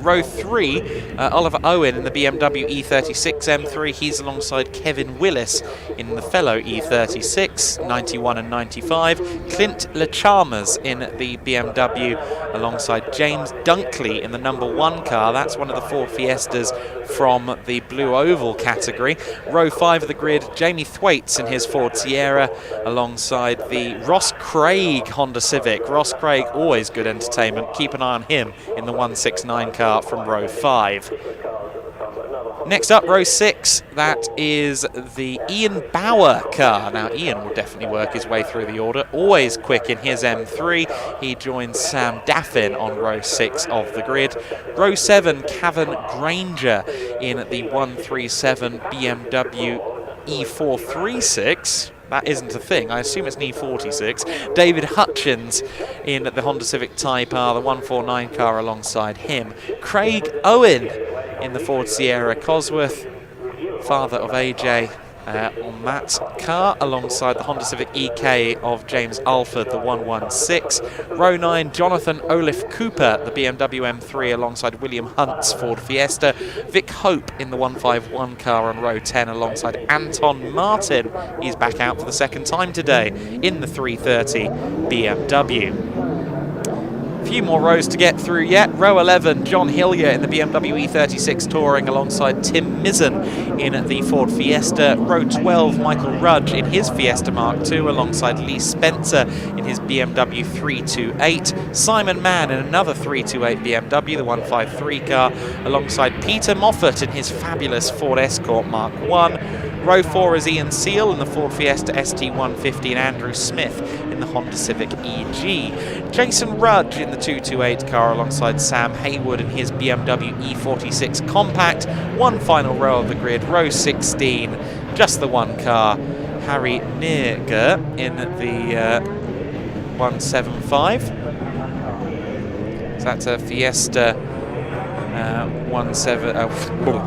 row 3, Oliver Owen in the BMW E36 M3. He's alongside Kevin Willis in the fellow E36, 91 and 95. Clint LeChalmers in the BMW alongside James Dunkley in the number 1 car. That's one of the Ford Fiestas from the Blue Oval category. Row 5 of the grid, Jamie Thwaites in his Ford Sierra alongside the Ross Craig Honda Civic. Ross Craig, always good entertainment. Keep an eye on him in the 169 car from row 5. Next up, row 6, that is the Ian Bauer car. Now, Ian will definitely work his way through the order. Always quick in his M3. He joins Sam Daffin on row 6 of the grid. Row 7, Cavan Granger in the 137 BMW E436. That isn't a thing. I assume it's an E46. David Hutchins in the Honda Civic Type R, the 149 car alongside him. Craig Owen in the Ford Sierra Cosworth, father of AJ on that car, alongside the Honda Civic EK of James Alford, the 116. Row 9, Jonathan Olaf Cooper, the BMW M3 alongside William Hunt's Ford Fiesta. Vic Hope in the 151 car on row 10 alongside Anton Martin. He's back out for the second time today in the 330 BMW. A few more rows to get through yet. Row 11, John Hillier in the BMW E36 Touring alongside Tim Mizzen in the Ford Fiesta. Row 12, Michael Rudge in his Fiesta Mark II alongside Lee Spencer in his BMW 328. Simon Mann in another 328 BMW, the 153 car, alongside Peter Moffat in his fabulous Ford Escort Mark I. Row 4 is Ian Seal in the Ford Fiesta ST150 and Andrew Smith in the Honda Civic EG. Jason Rudge in the 228 car alongside Sam Haywood in his BMW E46 Compact. One final row of the grid, row 16, just the one car, Harry Neerger in the 175. So that's a Fiesta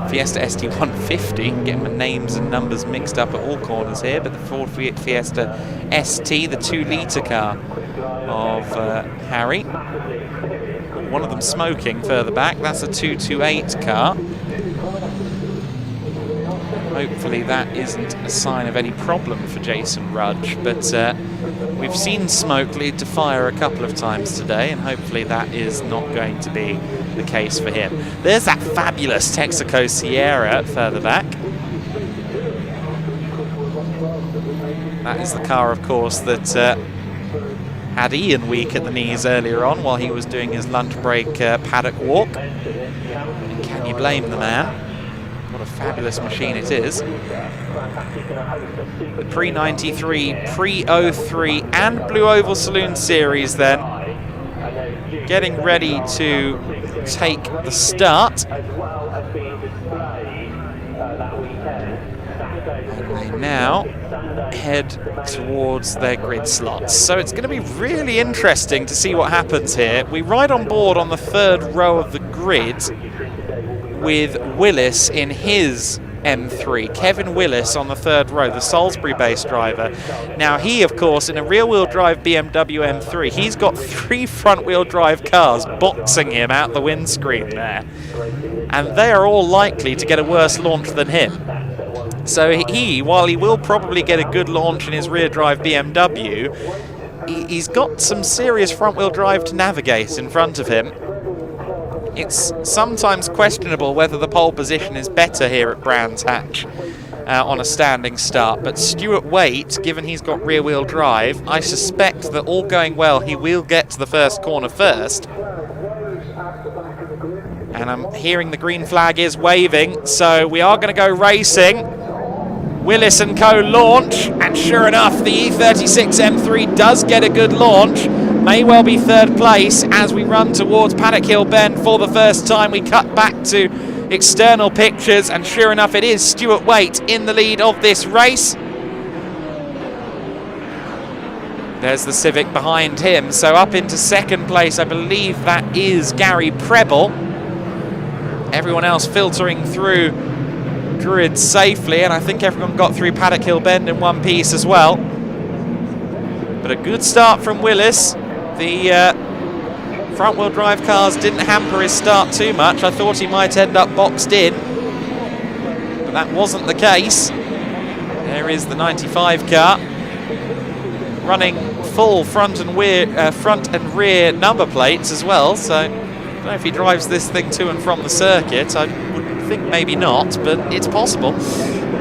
Fiesta ST150, getting my names and numbers mixed up at all corners here, but the Ford Fiesta ST, the 2-litre car of Harry. One of them smoking further back. That's a 228 car. Hopefully that isn't a sign of any problem for Jason Rudge, but we've seen smoke lead to fire a couple of times today, and hopefully that is not going to be the case for him. There's that fabulous Texaco Sierra further back. That is the car, of course, that had Ian weak at the knees earlier on while he was doing his lunch break paddock walk. And can you blame the man? What a fabulous machine it is. The pre-93, pre-03 and Blue Oval Saloon Series then getting ready to take the start. And they now head towards their grid slots. So it's going to be really interesting to see what happens here. We ride on board on the third row of the grid with Willis in his M3. Kevin Willis on the third row, the Salisbury-based driver. Now he, of course, in a rear-wheel drive BMW M3, he's got 3 front-wheel drive cars boxing him out the windscreen there. And they are all likely to get a worse launch than him. So he, while he will probably get a good launch in his rear-drive BMW, he's got some serious front-wheel drive to navigate in front of him. It's sometimes questionable whether the pole position is better here at Brands Hatch on a standing start, but Stuart Waite, given he's got rear-wheel drive, I suspect that all going well, he will get to the first corner first. And I'm hearing the green flag is waving, so we are going to go racing. Willis & Co. launch, and sure enough, the E36 M3 does get a good launch. May well be third place as we run towards Paddock Hill Bend for the first time. We cut back to external pictures, and sure enough, it is Stuart Waite in the lead of this race. There's the Civic behind him, so up into second place, I believe that is Gary Preble. Everyone else filtering through Druid safely, and I think everyone got through Paddock Hill Bend in one piece as well. But a good start from Willis, the front-wheel drive cars didn't hamper his start too much. I thought he might end up boxed in, but that wasn't the case. There is the 95 car, running full front and rear number plates as well, so I don't know if he drives this thing to and from the circuit. I would think maybe not, but it's possible.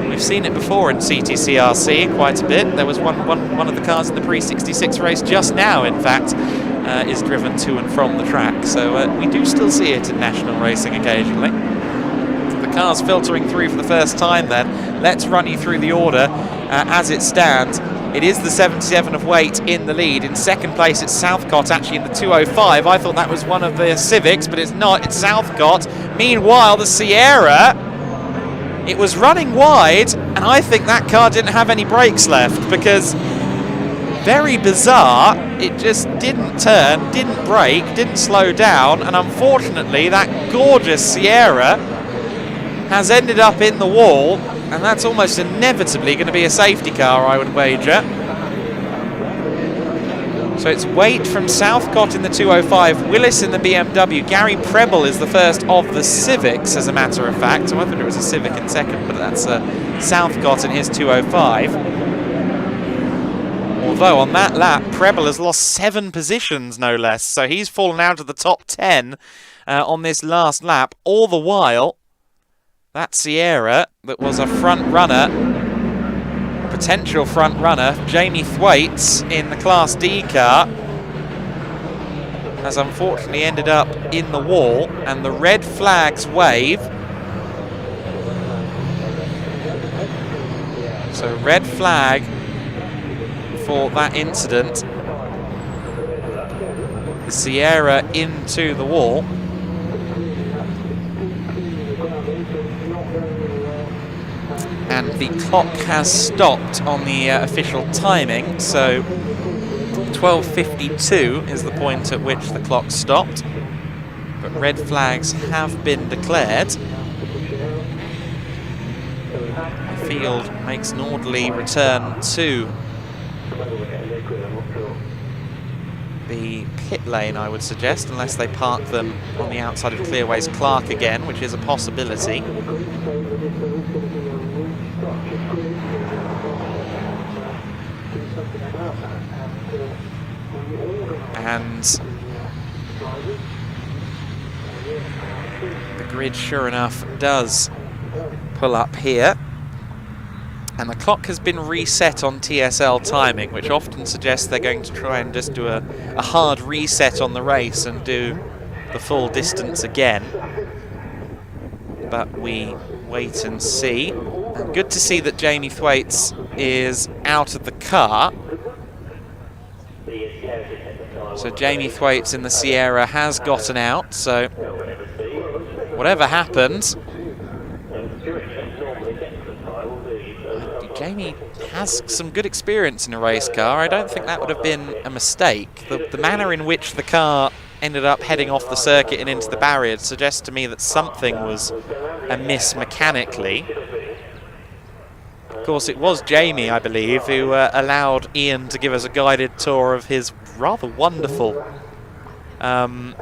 We've seen it before in CTCRC quite a bit. There was one of the cars in the pre-66 race just now, in fact, is driven to and from the track. So we do still see it in national racing occasionally. The car's filtering through for the first time then. Let's run you through the order as it stands. It is the 77 of weight in the lead. In second place, it's Southcott, actually in the 205. I thought that was one of the Civics, but it's not. It's Southcott. Meanwhile, the Sierra, it was running wide, and I think that car didn't have any brakes left because, very bizarre, it just didn't turn, didn't brake, didn't slow down, and unfortunately, that gorgeous Sierra has ended up in the wall. And that's almost inevitably going to be a safety car, I would wager. So it's Waite from Southcott in the 205, Willis in the BMW. Gary Preble is the first of the Civics, as a matter of fact. So I thought it was a Civic in second, but that's Southcott in his 205. Although on that lap, Preble has lost 7 positions, no less. So he's fallen out of the top 10 on this last lap. All the while, that Sierra, that was a front runner, potential front runner, Jamie Thwaites in the Class D car, has unfortunately ended up in the wall, and the red flags wave. So red flag for that incident. The Sierra into the wall. And the clock has stopped on the official timing, so 12:52 is the point at which the clock stopped. But red flags have been declared. The field makes an orderly return to the pit lane, I would suggest, unless they park them on the outside of Clearways Clark again, which is a possibility. And the grid, sure enough, does pull up here. And the clock has been reset on TSL timing, which often suggests they're going to try and just do a hard reset on the race and do the full distance again. But we wait and see. And good to see that Jamie Thwaites is out of the car. So Jamie Thwaites in the Sierra has gotten out, so whatever happens, Jamie has some good experience in a race car. I don't think that would have been a mistake. The manner in which the car ended up heading off the circuit and into the barrier suggests to me that something was amiss mechanically. Of course, it was Jamie, I believe, who allowed Ian to give us a guided tour of his rather wonderful RV,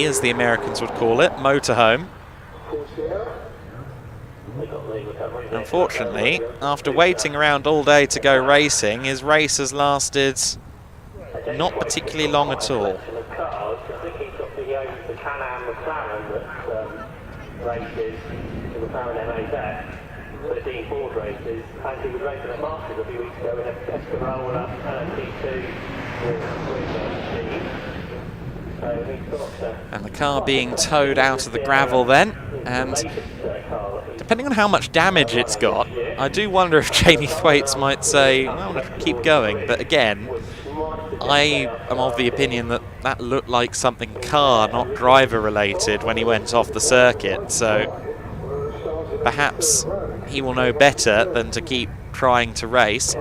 as the Americans would call it, motorhome. Unfortunately, after waiting around all day to go racing, his race has lasted not particularly long at all. And the car being towed out of the gravel then, and depending on how much damage it's got, I do wonder if Jamie Thwaites might say, well, I want to keep going. But again, I am of the opinion that that looked like something car, not driver related when he went off the circuit. So perhaps he will know better than to keep trying to race.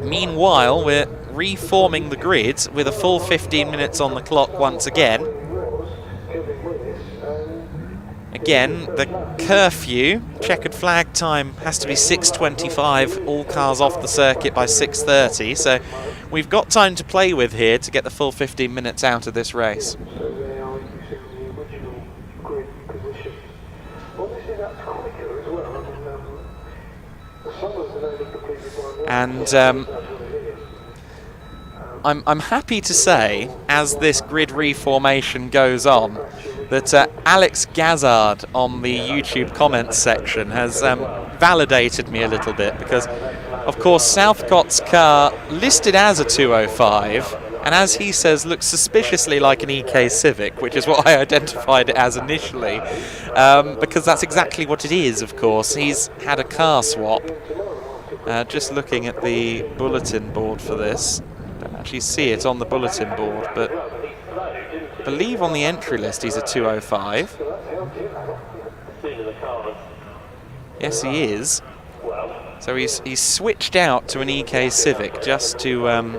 Meanwhile, we're reforming the grid with a full 15 minutes on the clock once again. Again, the curfew, checkered flag time, has to be 6:25. All cars off the circuit by 6:30. So we've got time to play with here to get the full 15 minutes out of this race. And I'm happy to say, as this grid reformation goes on, that Alex Gazzard on the YouTube comments section has validated me a little bit, because, of course, Southcott's car listed as a 205, and as he says, looks suspiciously like an EK Civic, which is what I identified it as initially, because that's exactly what it is, of course. He's had a car swap. Just looking at the bulletin board for this. Don't actually see it on the bulletin board, but I believe on the entry list he's a 205. Yes, he is. So he's switched out to an EK Civic just to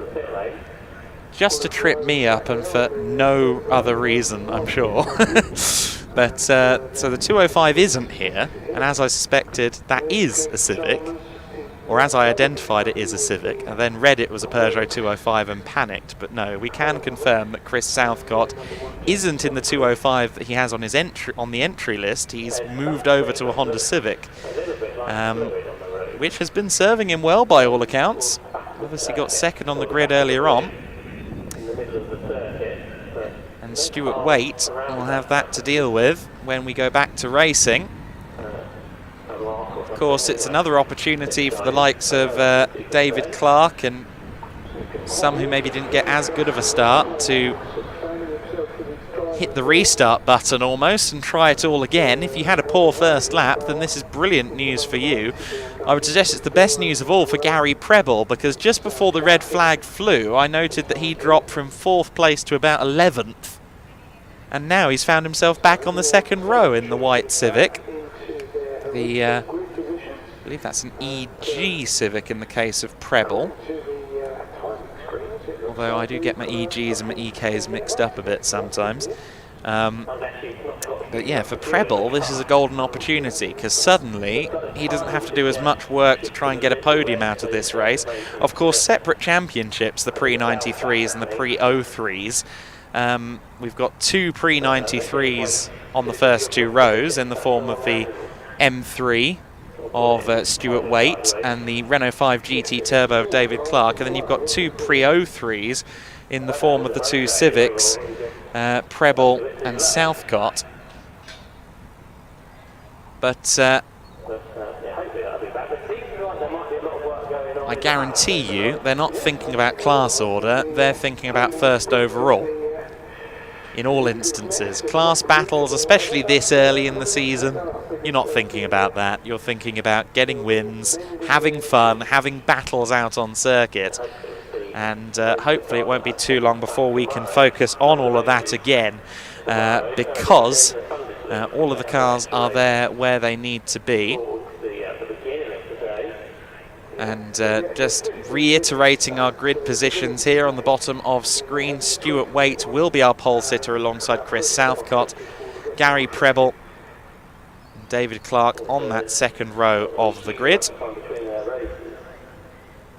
trip me up, and for no other reason, I'm sure. But so the 205 isn't here, and as I suspected, that is a Civic. Or as I identified, it is a Civic, and then read it was a Peugeot 205 and panicked. But no, we can confirm that Chris Southcott isn't in the 205 that he has on his on the entry list. He's moved over to a Honda Civic, which has been serving him well by all accounts. Obviously got second on the grid earlier on. And Stuart Waite will have that to deal with when we go back to racing. Of course, it's another opportunity for the likes of David Clark and some who maybe didn't get as good of a start to hit the restart button almost and try it all again. If you had a poor first lap, then this is brilliant news for you. I would suggest it's the best news of all for Gary Preble, because just before the red flag flew, I noted that he dropped from 4th place to about 11th. And now he's found himself back on the second row in the white Civic. I believe that's an EG Civic in the case of Preble. Although I do get my EGs and my EKs mixed up a bit sometimes. But yeah, for Preble, this is a golden opportunity, because suddenly he doesn't have to do as much work to try and get a podium out of this race. Of course, separate championships, the pre-93s and the pre-03s. We've got 2 pre-93s on the first 2 rows in the form of the M3 of Stuart Waite and the Renault 5 GT Turbo of David Clark, and then you've got 2 pre-03s in the form of the 2 Civics, Preble and Southcott. But I guarantee you they're not thinking about class order, they're thinking about first overall. In all instances, class battles, especially this early in the season, you're not thinking about that. You're thinking about getting wins, having fun, having battles out on circuit. And hopefully it won't be too long before we can focus on all of that again, because all of the cars are there where they need to be. And just reiterating our grid positions here on the bottom of screen, Stuart Waite will be our pole sitter alongside Chris Southcott, Gary Preble and David Clark on that second row of the grid.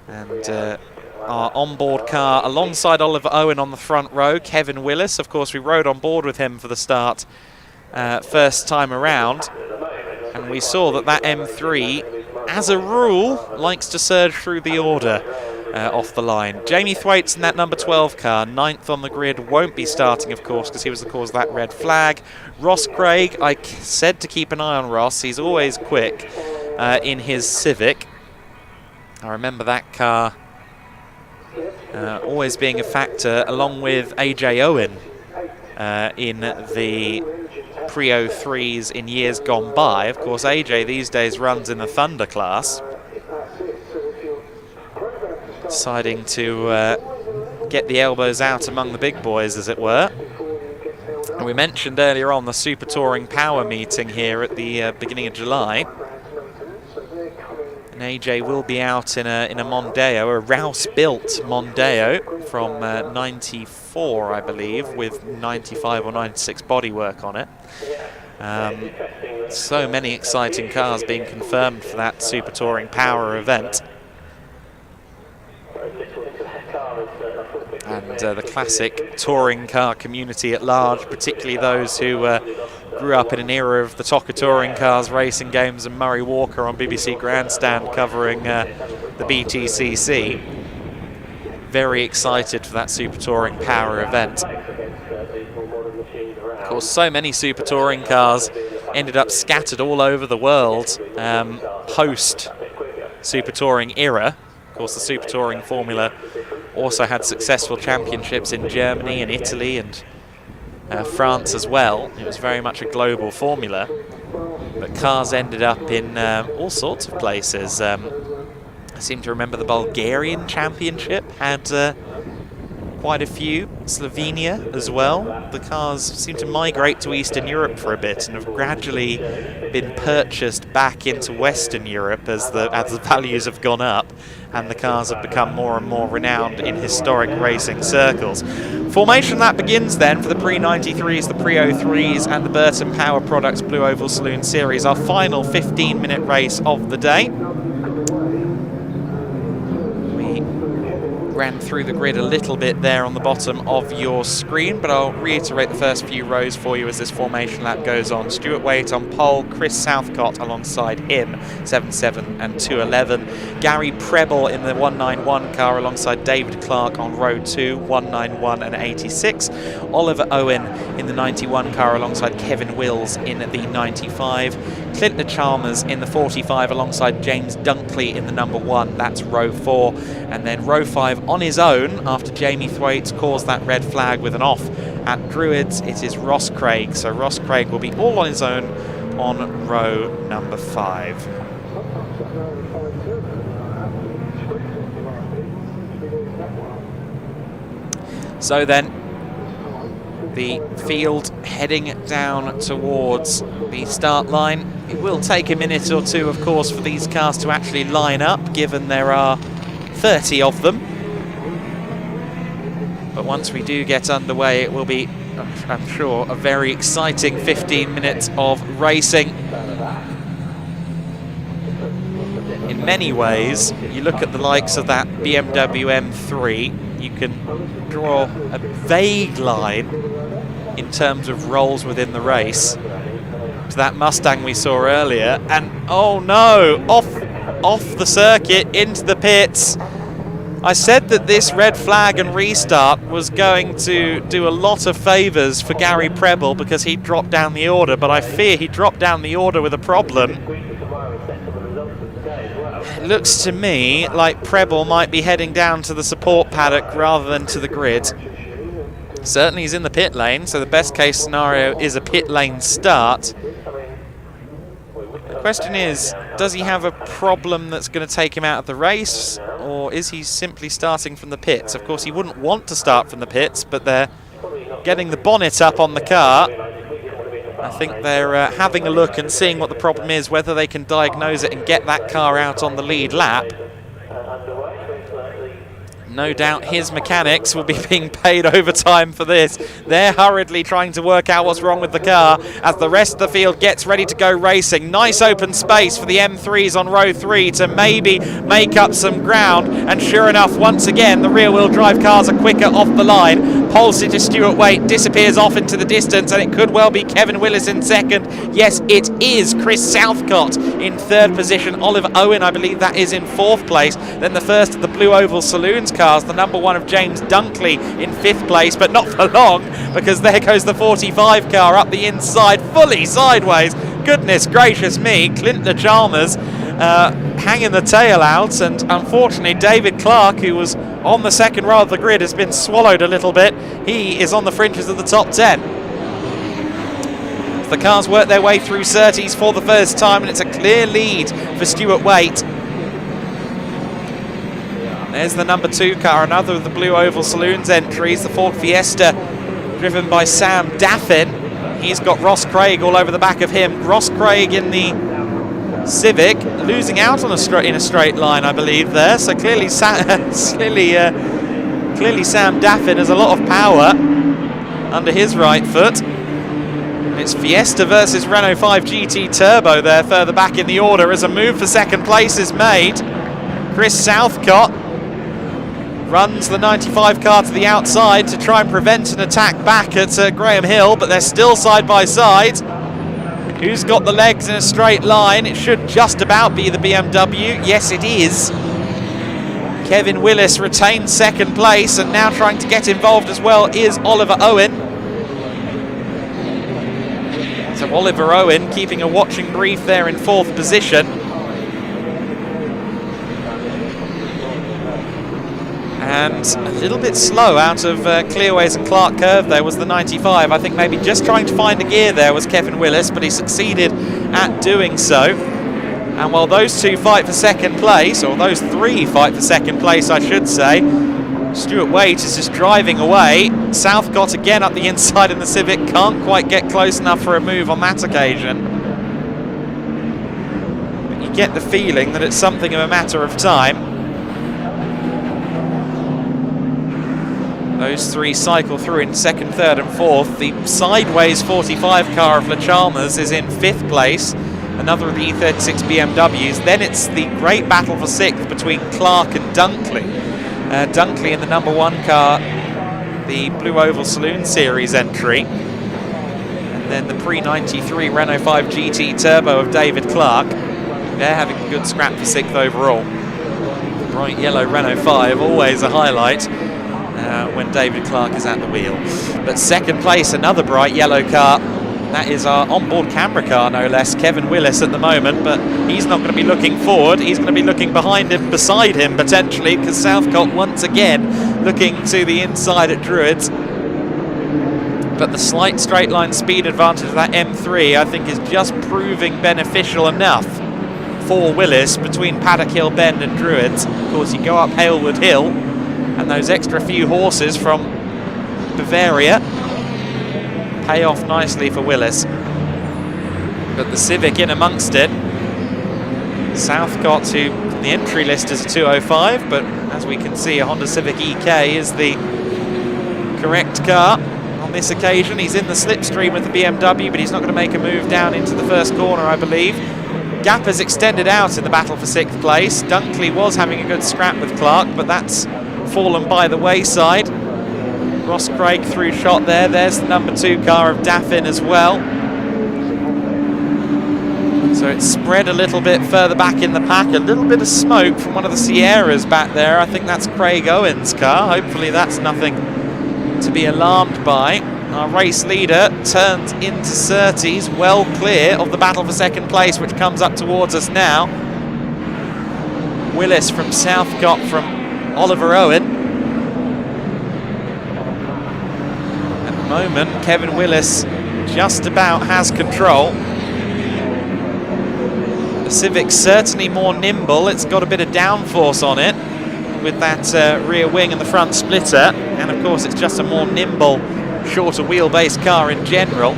And our onboard car alongside Oliver Owen on the front row, Kevin Willis. Of course, we rode on board with him for the start first time around, and we saw that M3, as a rule, likes to surge through the order off the line. Jamie Thwaites in that number 12 car, 9th on the grid, won't be starting, of course, because he was the cause of that red flag. Ross Craig, I said to keep an eye on Ross. He's always quick in his Civic. I remember that car always being a factor, along with AJ Owen in the pre-03s in years gone by. Of course, AJ these days runs in the Thunder class, deciding to get the elbows out among the big boys, as it were. And we mentioned earlier on the Super Touring Power meeting here at the beginning of July. And AJ will be out in a Mondeo, a Rouse-built Mondeo from 94, I believe, with 95 or 96 bodywork on it. So many exciting cars being confirmed for that Super Touring Power event. And the classic touring car community at large, particularly those who grew up in an era of the TOCA touring cars, racing games, and Murray Walker on BBC Grandstand covering the BTCC. Very excited for that Super Touring Power event. Of course, so many Super Touring cars ended up scattered all over the world post Super Touring era. Of course, the Super Touring Formula also had successful championships in Germany and Italy and France as well. It was very much a global formula, but cars ended up in all sorts of places. I seem to remember the Bulgarian Championship had quite a few. Slovenia as well. The cars seem to migrate to Eastern Europe for a bit and have gradually been purchased back into Western Europe as the values have gone up, and the cars have become more and more renowned in historic racing circles. Formation that begins then for the pre-93s, the pre-03s and the Burton Power Products Blue Oval Saloon Series, our final 15-minute race of the day. Ran through the grid a little bit there on the bottom of your screen, but I'll reiterate the first few rows for you as this formation lap goes on. Stuart Waite on pole, Chris Southcott alongside him, 7.7 and 2.11. Gary Preble in the 191 car alongside David Clark on row 2, 191 and 86. Oliver Owen in the 91 car alongside Kevin Wills in the 95. Clint Chalmers in the 45 alongside James Dunkley in the number 1, that's row 4. And then row 5 on his own after Jamie Thwaites caused that red flag with an off at Druids, it is Ross Craig. So Ross Craig will be all on his own on row number 5. So then the field heading down towards the start line. It will take a minute or two, of course, for these cars to actually line up, given there are 30 of them. But once we do get underway, it will be, I'm sure, a very exciting 15 minutes of racing. In many ways, you look at the likes of that BMW M3, you can draw a vague line in terms of roles within the race to that Mustang we saw earlier, and oh no, off the circuit into the pits. I said that this red flag and restart was going to do a lot of favours for Gary Preble because he dropped down the order, but I fear he dropped down the order with a problem. It looks to me like Preble might be heading down to the support paddock rather than to the grid. Certainly he's in the pit lane, so the best case scenario is a pit lane start. The question is, does he have a problem that's going to take him out of the race, or is he simply starting from the pits? Of course, he wouldn't want to start from the pits, but they're getting the bonnet up on the car. I think they're having a look and seeing what the problem is, whether they can diagnose it and get that car out on the lead lap. No doubt his mechanics will be being paid overtime for this. They're hurriedly trying to work out what's wrong with the car as the rest of the field gets ready to go racing. Nice open space for the M3s on row 3 to maybe make up some ground. And sure enough, once again, the rear-wheel drive cars are quicker off the line. Pole sitter Stuart Waite disappears off into the distance, and it could well be Kevin Willis in second. Yes, it is Chris Southcott in third position. Oliver Owen, I believe that is in fourth place. Then the first of the Blue Oval Saloons cars, the number 1 of James Dunkley in fifth place, but not for long, because there goes the 45 car up the inside, fully sideways. Goodness gracious me, Clint Chalmers hanging the tail out, and unfortunately David Clark, who was on the second row of the grid, has been swallowed a little bit. He is on the fringes of the top 10. The cars work their way through Surtees for the first time, and it's a clear lead for Stuart Waite. There's the number 2 car, another of the Blue Oval Saloons entries, the Ford Fiesta, driven by Sam Daffin. He's got Ross Craig all over the back of him. Ross Craig in the Civic, losing out on in a straight line, I believe, there. So clearly, clearly Sam Daffin has a lot of power under his right foot. It's Fiesta versus Renault 5 GT Turbo there further back in the order as a move for second place is made. Chris Southcott runs the 95 car to the outside to try and prevent an attack back at Graham Hill, but they're still side by side. Who's got the legs in a straight line? It should just about be the BMW. Yes, it is. Kevin Willis retains second place, and now trying to get involved as well is Oliver Owen. So Oliver Owen keeping a watching brief there in fourth position. And a little bit slow out of Clearways and Clark Curve there was the 95. I think maybe just trying to find a gear there was Kevin Willis, but he succeeded at doing so. And while those two fight for second place, or those three fight for second place I should say, Stuart Waite is just driving away. Southcott again up the inside in the Civic, can't quite get close enough for a move on that occasion. But you get the feeling that it's something of a matter of time. Those three cycle through in second, third and fourth. The sideways 45 car of Le Chalmers is in fifth place, another of the E36 BMWs. Then it's the great battle for sixth between Clark and Dunkley. Dunkley in the number one car, the Blue Oval Saloon Series entry. And then the pre-93 Renault 5 GT Turbo of David Clark. They're having a good scrap for sixth overall. The bright yellow Renault 5, always a highlight when David Clark is at the wheel. But second place, another bright yellow car. That is our onboard camera car, no less, Kevin Willis at the moment, but he's not going to be looking forward. He's going to be looking behind him, beside him, potentially, because Southcott once again looking to the inside at Druids. But the slight straight line speed advantage of that M3, I think, is just proving beneficial enough for Willis between Paddock Hill Bend and Druids. Of course, you go up Halewood Hill, and those extra few horses from Bavaria pay off nicely for Willis. But the Civic in amongst it. Southcott, who the entry list is a 205, but as we can see, a Honda Civic EK is the correct car on this occasion. He's in the slipstream with the BMW, but he's not going to make a move down into the first corner, I believe. Gap has extended out in the battle for sixth place. Dunkley was having a good scrap with Clark, but that's fallen by the wayside. Ross Craig through shot there. There's the number two car of Daffin as well. So it's spread a little bit further back in the pack. A little bit of smoke from one of the Sierras back there. I think that's Craig Owen's car. Hopefully that's nothing to be alarmed by. Our race leader turns into Surtees, well clear of the battle for second place, which comes up towards us now. Willis from Southcott from Oliver Owen. Moment, Kevin Willis just about has control. The Civic's certainly more nimble. It's got a bit of downforce on it with that rear wing and the front splitter, and of course it's just a more nimble, shorter wheelbase car in general.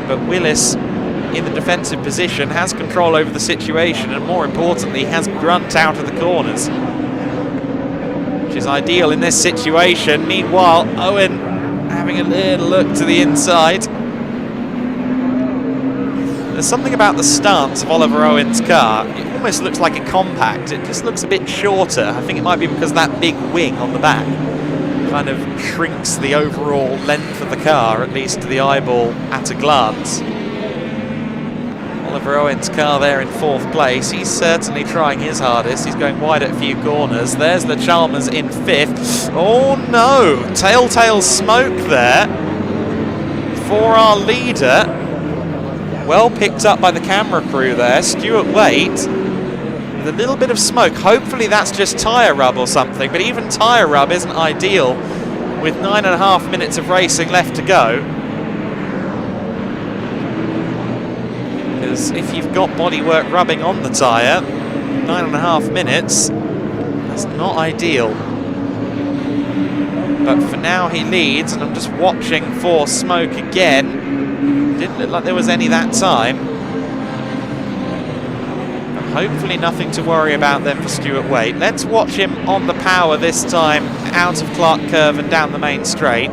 But Willis in the defensive position has control over the situation, and more importantly has grunt out of the corners, which is ideal in this situation. Meanwhile, Owen having a little look to the inside. There's something about the stance of Oliver Owen's car. It almost looks like a compact. It just looks a bit shorter. I think it might be because that big wing on the back kind of shrinks the overall length of the car, at least to the eyeball at a glance. Oliver Owen's car there in fourth place. He's certainly trying his hardest. He's going wide at a few corners. There's the Chalmers in fifth. Oh no, telltale smoke there for our leader. Well picked up by the camera crew there. Stuart Waite with a little bit of smoke. Hopefully that's just tyre rub or something, but even tyre rub isn't ideal with 9.5 minutes of racing left to go. Because if you've got bodywork rubbing on the tyre, 9.5 minutes, that's not ideal. But for now he leads, and I'm just watching for smoke again. Didn't look like there was any that time. But hopefully nothing to worry about then for Stuart Waite. Let's watch him on the power this time, out of Clark Curve and down the main straight.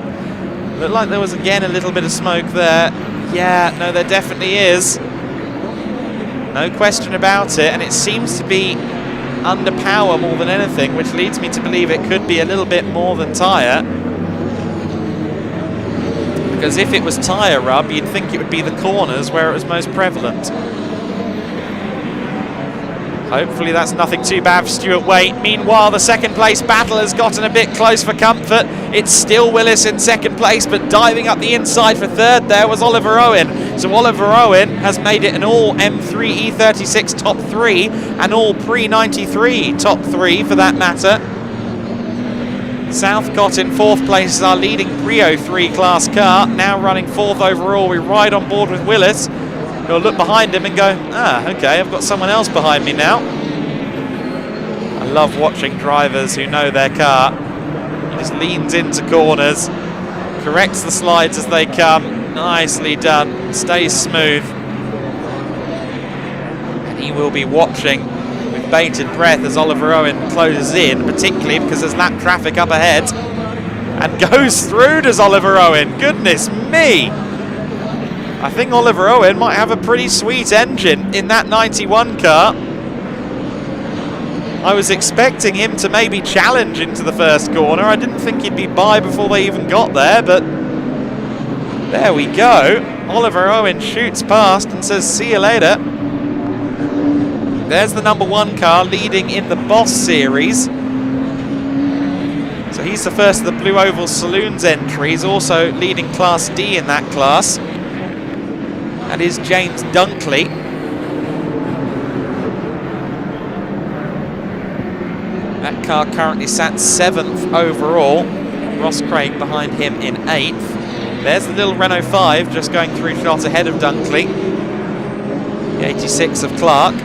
Looked like there was again a little bit of smoke there. Yeah, no, there definitely is. No question about it, and it seems to be under power more than anything, which leads me to believe it could be a little bit more than tyre. Because if it was tyre rub, you'd think it would be the corners where it was most prevalent. Hopefully that's nothing too bad for Stuart Waite. Meanwhile, the second place battle has gotten a bit close for comfort. It's still Willis in second place, but diving up the inside for third there was Oliver Owen. So Oliver Owen has made it an all M3 E36 top 3 and all pre-93 top 3 for that matter. Southcott in fourth place is our leading Brio 3 class car, now running fourth overall. We ride on board with Willis. We'll look behind him and go, okay, I've got someone else behind me now. I love watching drivers who know their car. He just leans into corners, corrects the slides as they come. Nicely done, stays smooth. And he will be watching with bated breath as Oliver Owen closes in, particularly because there's lap traffic up ahead. And goes through, does Oliver Owen. Goodness me! I think Oliver Owen might have a pretty sweet engine in that 91 car. I was expecting him to maybe challenge into the first corner. I didn't think he'd be by before they even got there, but there we go. Oliver Owen shoots past and says, see you later. There's the number 1 car leading in the Boss series. So he's the first of the Blue Oval Saloons entries, also leading Class D in that class. That is James Dunkley. That car currently sat 7th overall. Ross Craig behind him in 8th. There's the little Renault 5 just going 3 shots ahead of Dunkley. The 86 of Clark.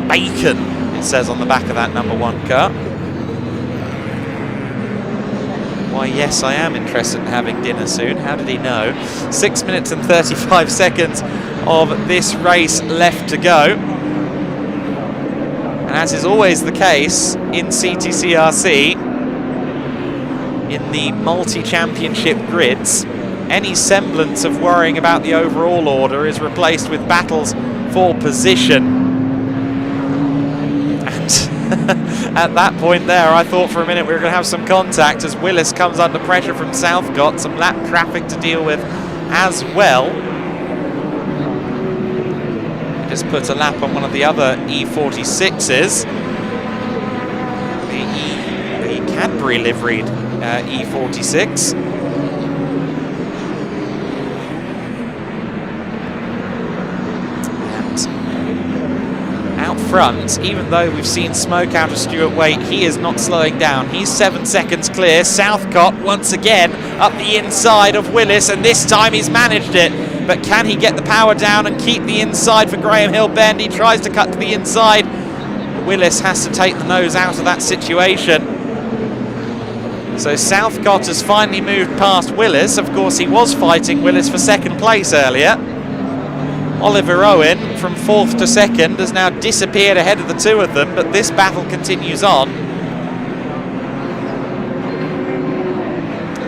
Bacon, it says on the back of that number 1 car. Why, yes, I am interested in having dinner soon. How did he know? 6 minutes and 35 seconds of this race left to go. And as is always the case in CTCRC, in the multi-championship grids, any semblance of worrying about the overall order is replaced with battles for position. At that point there, I thought for a minute we were going to have some contact as Willis comes under pressure from Southcott. Some lap traffic to deal with as well. Just put a lap on one of the other E46s. The Cadbury liveried E46. Front, even though we've seen smoke out of Stuart Waite, he is not slowing down. He's 7 seconds clear. Southcott once again up the inside of Willis, and this time he's managed it. But can he get the power down and keep the inside for Graham Hill Bend? He tries to cut to the inside. Willis has to take the nose out of that situation. So Southcott has finally moved past Willis. Of course, he was fighting Willis for second place earlier. Oliver Owen from 4th to 2nd has now disappeared ahead of the 2 of them, but this battle continues on.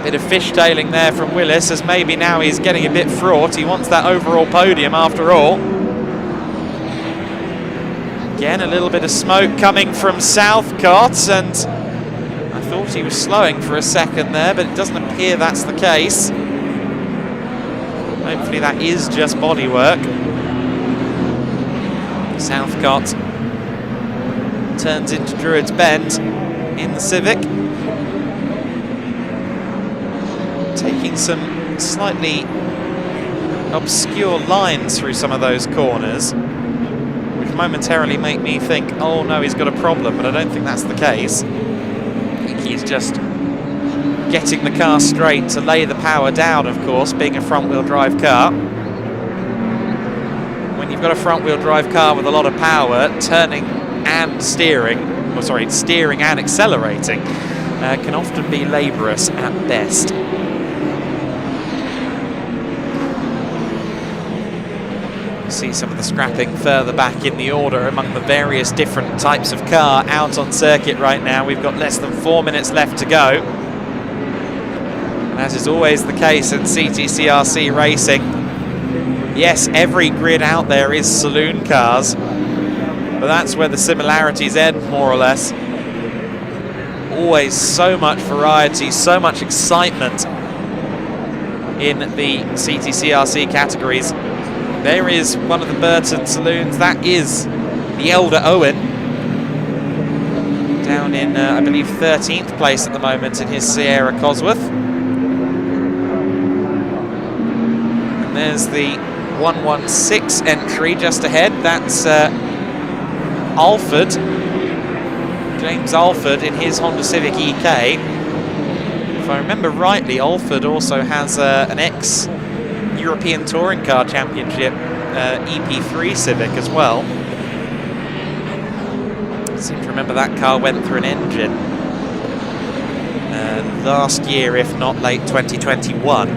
Bit of fishtailing there from Willis, as maybe now he's getting a bit fraught. He wants that overall podium after all. Again, a little bit of smoke coming from Southcott, and I thought he was slowing for a second there, but it doesn't appear that's the case. Hopefully that is just bodywork. Southcott turns into Druids Bend in the Civic. Taking some slightly obscure lines through some of those corners, which momentarily make me think, oh no, he's got a problem, but I don't think that's the case. I think he's just getting the car straight to lay the power down, of course, being a front-wheel drive car. When you've got a front-wheel drive car with a lot of power, turning and steering, or sorry, steering and accelerating, can often be laborious at best. See some of the scrapping further back in the order among the various different types of car out on circuit right now. We've got less than 4 minutes left to go. And as is always the case in CTCRC racing, yes, every grid out there is saloon cars, but that's where the similarities end, more or less. Always so much variety, so much excitement in the CTCRC categories. There is one of the Burton saloons, that is the Elder Owen, down in, I believe, 13th place at the moment in his Sierra Cosworth. And there's the 116 entry just ahead, that's Alford, James Alford in his Honda Civic EK. If I remember rightly, Alford also has an ex-European Touring Car Championship EP3 Civic as well. I seem to remember that car went through an engine last year, if not late 2021.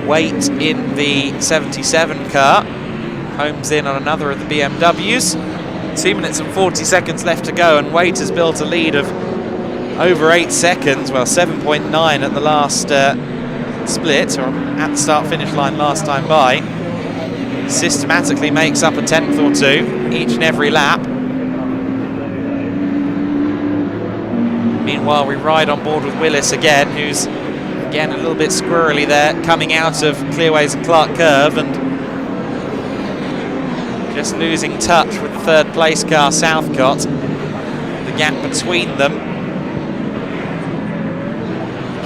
Waite in the 77 car, homes in on another of the BMWs. 2 minutes and 40 seconds left to go, and Waite has built a lead of over 8 seconds, well 7.9 at the last split, or at the start-finish line last time by. Systematically makes up a tenth or two each and every lap. Meanwhile, we ride on board with Willis again, who's again a little bit squirrely there, coming out of Clearways and Clark Curve and just losing touch with the third place car, Southcott. The gap between them,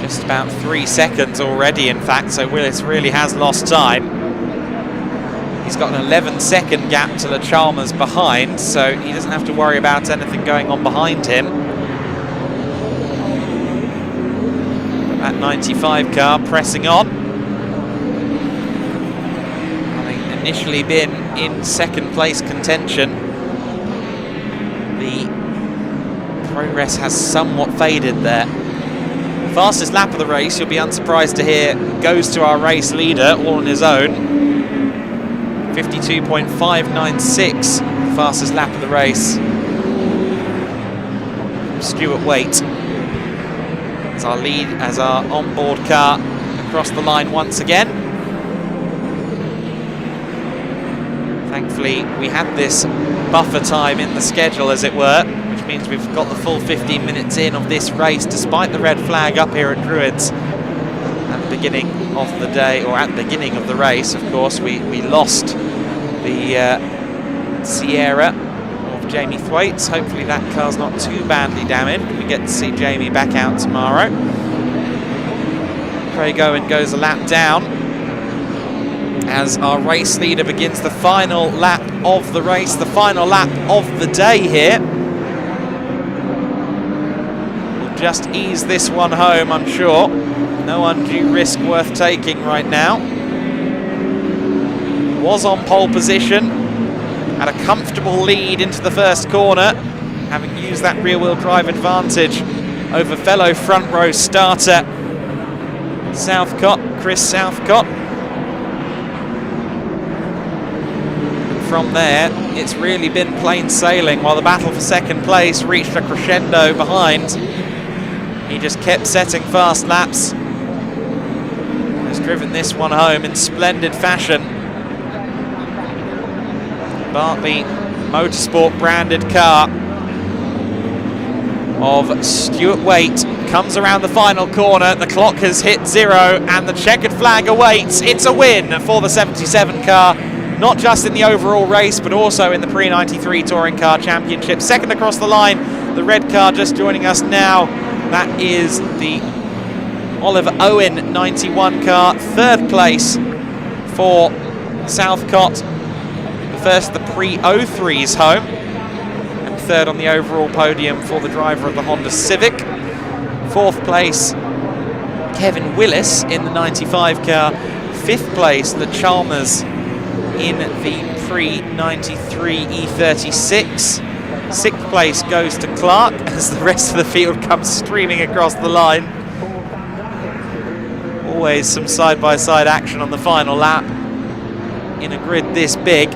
just about 3 seconds already, in fact, so Willis really has lost time. He's got an 11-second gap to Le Chalmers behind, so he doesn't have to worry about anything going on behind him. That 95 car pressing on. Having initially been in second place contention, the progress has somewhat faded there. Fastest lap of the race, you'll be unsurprised to hear, goes to our race leader all on his own. 52.596, fastest lap of the race. Stuart Waite as our lead, as our onboard car across the line once again. Thankfully, we had this buffer time in the schedule, as it were, which means we've got the full 15 minutes in of this race, despite the red flag up here at Druids at the beginning of the day, or at the beginning of the race. Of course, we lost the Sierra of Jamie Thwaites. Hopefully that car's not too badly damaged. We get to see Jamie back out tomorrow. Craig Owen goes a lap down as our race leader begins the final lap of the race, the final lap of the day here. We'll just ease this one home, I'm sure. No undue risk worth taking right now. Was on pole position, had a comfortable lead into the first corner, having used that rear-wheel drive advantage over fellow front row starter Southcott, Chris Southcott. And from there, it's really been plain sailing, while the battle for second place reached a crescendo behind. He just kept setting fast laps. Has driven this one home in splendid fashion. Bartley Motorsport branded car of Stuart Waite comes around the final corner. The clock has hit 0 and the checkered flag awaits. It's a win for the 77 car, not just in the overall race but also in the Pre-93 Touring Car Championship. Second across the line, the red car just joining us now. That is the Oliver Owen 91 car. Third place for Southcott. First the Pre-03s home, and third on the overall podium for the driver of the Honda Civic. Fourth place, Kevin Willis in the 95 car. Fifth place, Le Chalmers in the Pre-93 E36. Sixth place goes to Clark as the rest of the field comes streaming across the line. Always some side-by-side action on the final lap in a grid this big.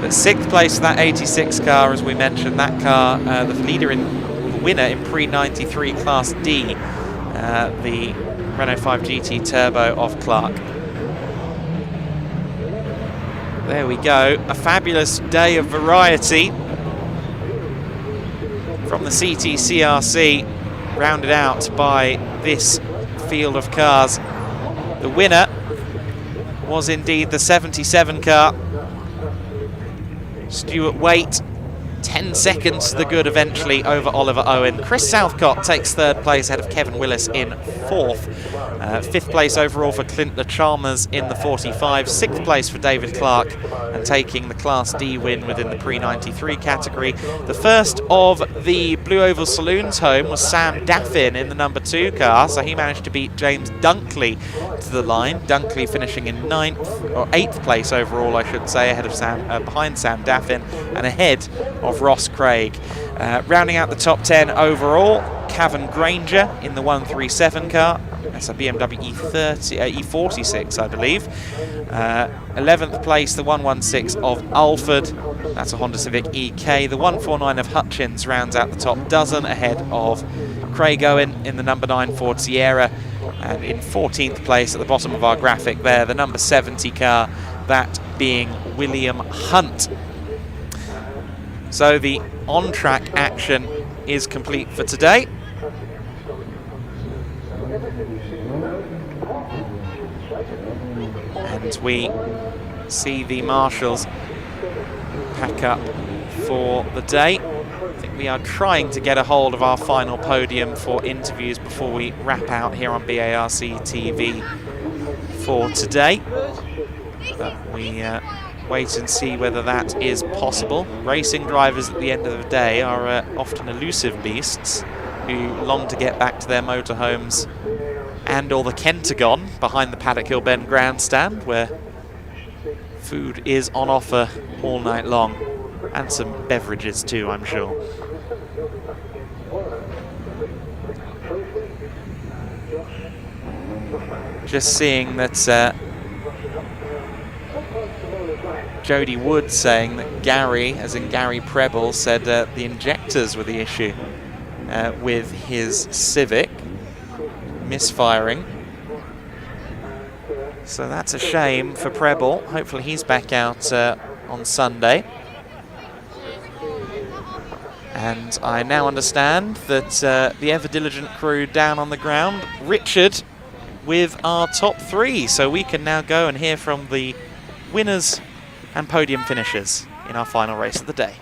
But sixth place for that 86 car, as we mentioned, that car, the leader in winner in Pre-93 Class D, the Renault 5 GT Turbo of Clark. There we go, a fabulous day of variety from the CTCRC, rounded out by this field of cars. The winner was indeed the 77 car. Stuart Waite, 10 seconds to the good eventually over Oliver Owen. Chris Southcott takes third place ahead of Kevin Willis in fourth. Fifth place overall for Clint LeChalmers in the 45. Sixth place for David Clark, and taking the Class D win within the Pre-93 category. The first of the Blue Oval Saloons home was Sam Daffin in the number 2 car, so he managed to beat James Dunkley to the line. Dunkley finishing in 8th place overall, I should say, ahead of behind Sam Daffin and ahead of Ross Craig. Rounding out the top 10 overall, Cavan Granger in the 137 car. That's a BMW E46, I believe. 11th place, the 116 of Alford. That's a Honda Civic EK. The 149 of Hutchins rounds out the top dozen, ahead of Craig Owen in the number 9 Ford Sierra. And in 14th place at the bottom of our graphic there, the number 70 car, that being William Hunt. So the on-track action is complete for today. And we see the marshals pack up for the day. I think we are trying to get a hold of our final podium for interviews before we wrap out here on BARC TV for today. But we wait and see whether that is possible. Racing drivers at the end of the day are often elusive beasts who long to get back to their motorhomes and or the Kentagon behind the Paddock Hill Bend grandstand, where food is on offer all night long, and some beverages too, I'm sure. Just seeing that Jody Wood saying that Gary, as in Gary Preble, said the injectors were the issue with his Civic, misfiring. So that's a shame for Preble. Hopefully he's back out on Sunday. And I now understand that the ever-diligent crew down on the ground, Richard with our top 3. So we can now go and hear from the winners and podium finishers in our final race of the day.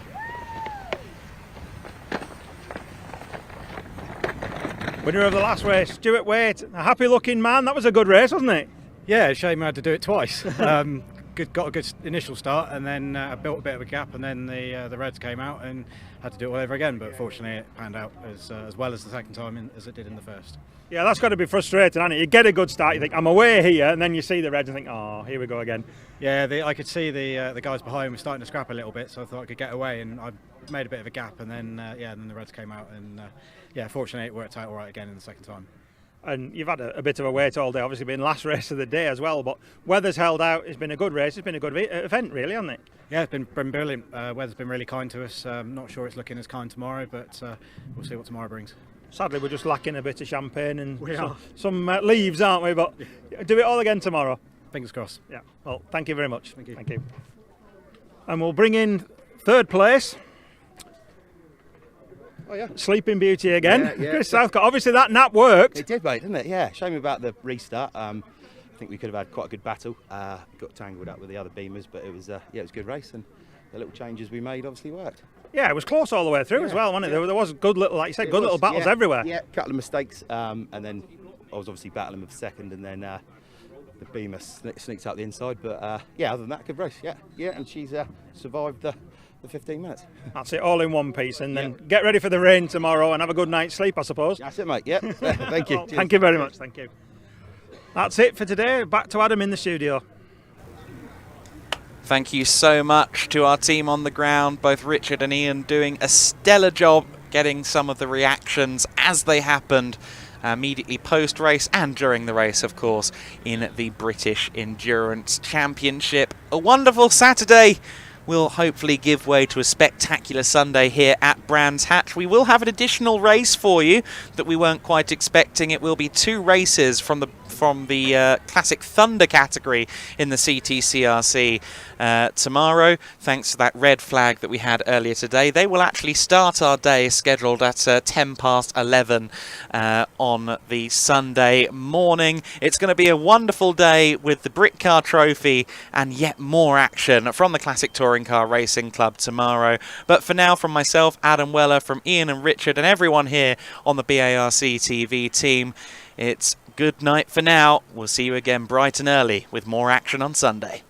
Winner of the last race, Stuart Waite. A happy-looking man. That was a good race, wasn't it? Yeah, shame I had to do it twice. Got a good initial start, and then I built a bit of a gap, and then the Reds came out and had to do it all over again. But fortunately, it panned out as well as the second time as it did in the first. Yeah, that's got to be frustrating, hasn't it? You get a good start, you think, I'm away here, and then you see the Reds and think, oh, here we go again. Yeah, I could see the guys behind were starting to scrap a little bit, so I thought I could get away, and I made a bit of a gap, and then then the Reds came out, and fortunately it worked out all right again in the second time. And you've had a bit of a wait all day, obviously being last race of the day as well, but weather's held out. It's been a good race, it's been a good event really, hasn't it? Yeah, it's been brilliant. Weather's been really kind to us. Not sure it's looking as kind tomorrow, but we'll see what tomorrow brings. Sadly, we're just lacking a bit of champagne and some leaves, aren't we? But do it all again tomorrow. Fingers crossed. Yeah, well, thank you very much. Thank you. Thank you. And we'll bring in third place. Oh yeah, Sleeping Beauty again. Yeah. Chris Southcott. Obviously that nap worked. It did, mate, didn't it? Yeah. Shame about the restart. I think we could have had quite a good battle. Got tangled up with the other Beamers, but it was it was a good race, and the little changes we made obviously worked. Yeah, it was close all the way through as well, wasn't it? There was good little, like you said, good little battles everywhere. Yeah, a couple of mistakes, and then I was obviously battling with second, and then the Beamer sneaks out the inside. But other than that, good race. Yeah, and she's survived the 15 minutes. That's it, all in one piece, and then get ready for the rain tomorrow and have a good night's sleep, I suppose. That's it, mate. Yeah. Thank you. Well, thank you very much. Thank you. That's it for today. Back to Adam in the studio. Thank you so much to our team on the ground, both Richard and Ian doing a stellar job getting some of the reactions as they happened immediately post-race and during the race, of course, in the British Endurance Championship. A wonderful Saturday will hopefully give way to a spectacular Sunday here at Brands Hatch. We will have an additional race for you that we weren't quite expecting. It will be 2 races from the Classic Thunder category in the CTCRC tomorrow, thanks to that red flag that we had earlier today. They will actually start our day scheduled at 11:10 on the Sunday morning. It's going to be a wonderful day with the Brit Car Trophy and yet more action from the Classic Touring Car Racing Club tomorrow. But for now, from myself, Adam Weller, from Ian and Richard and everyone here on the BARC TV team, it's good night for now. We'll see you again bright and early with more action on Sunday.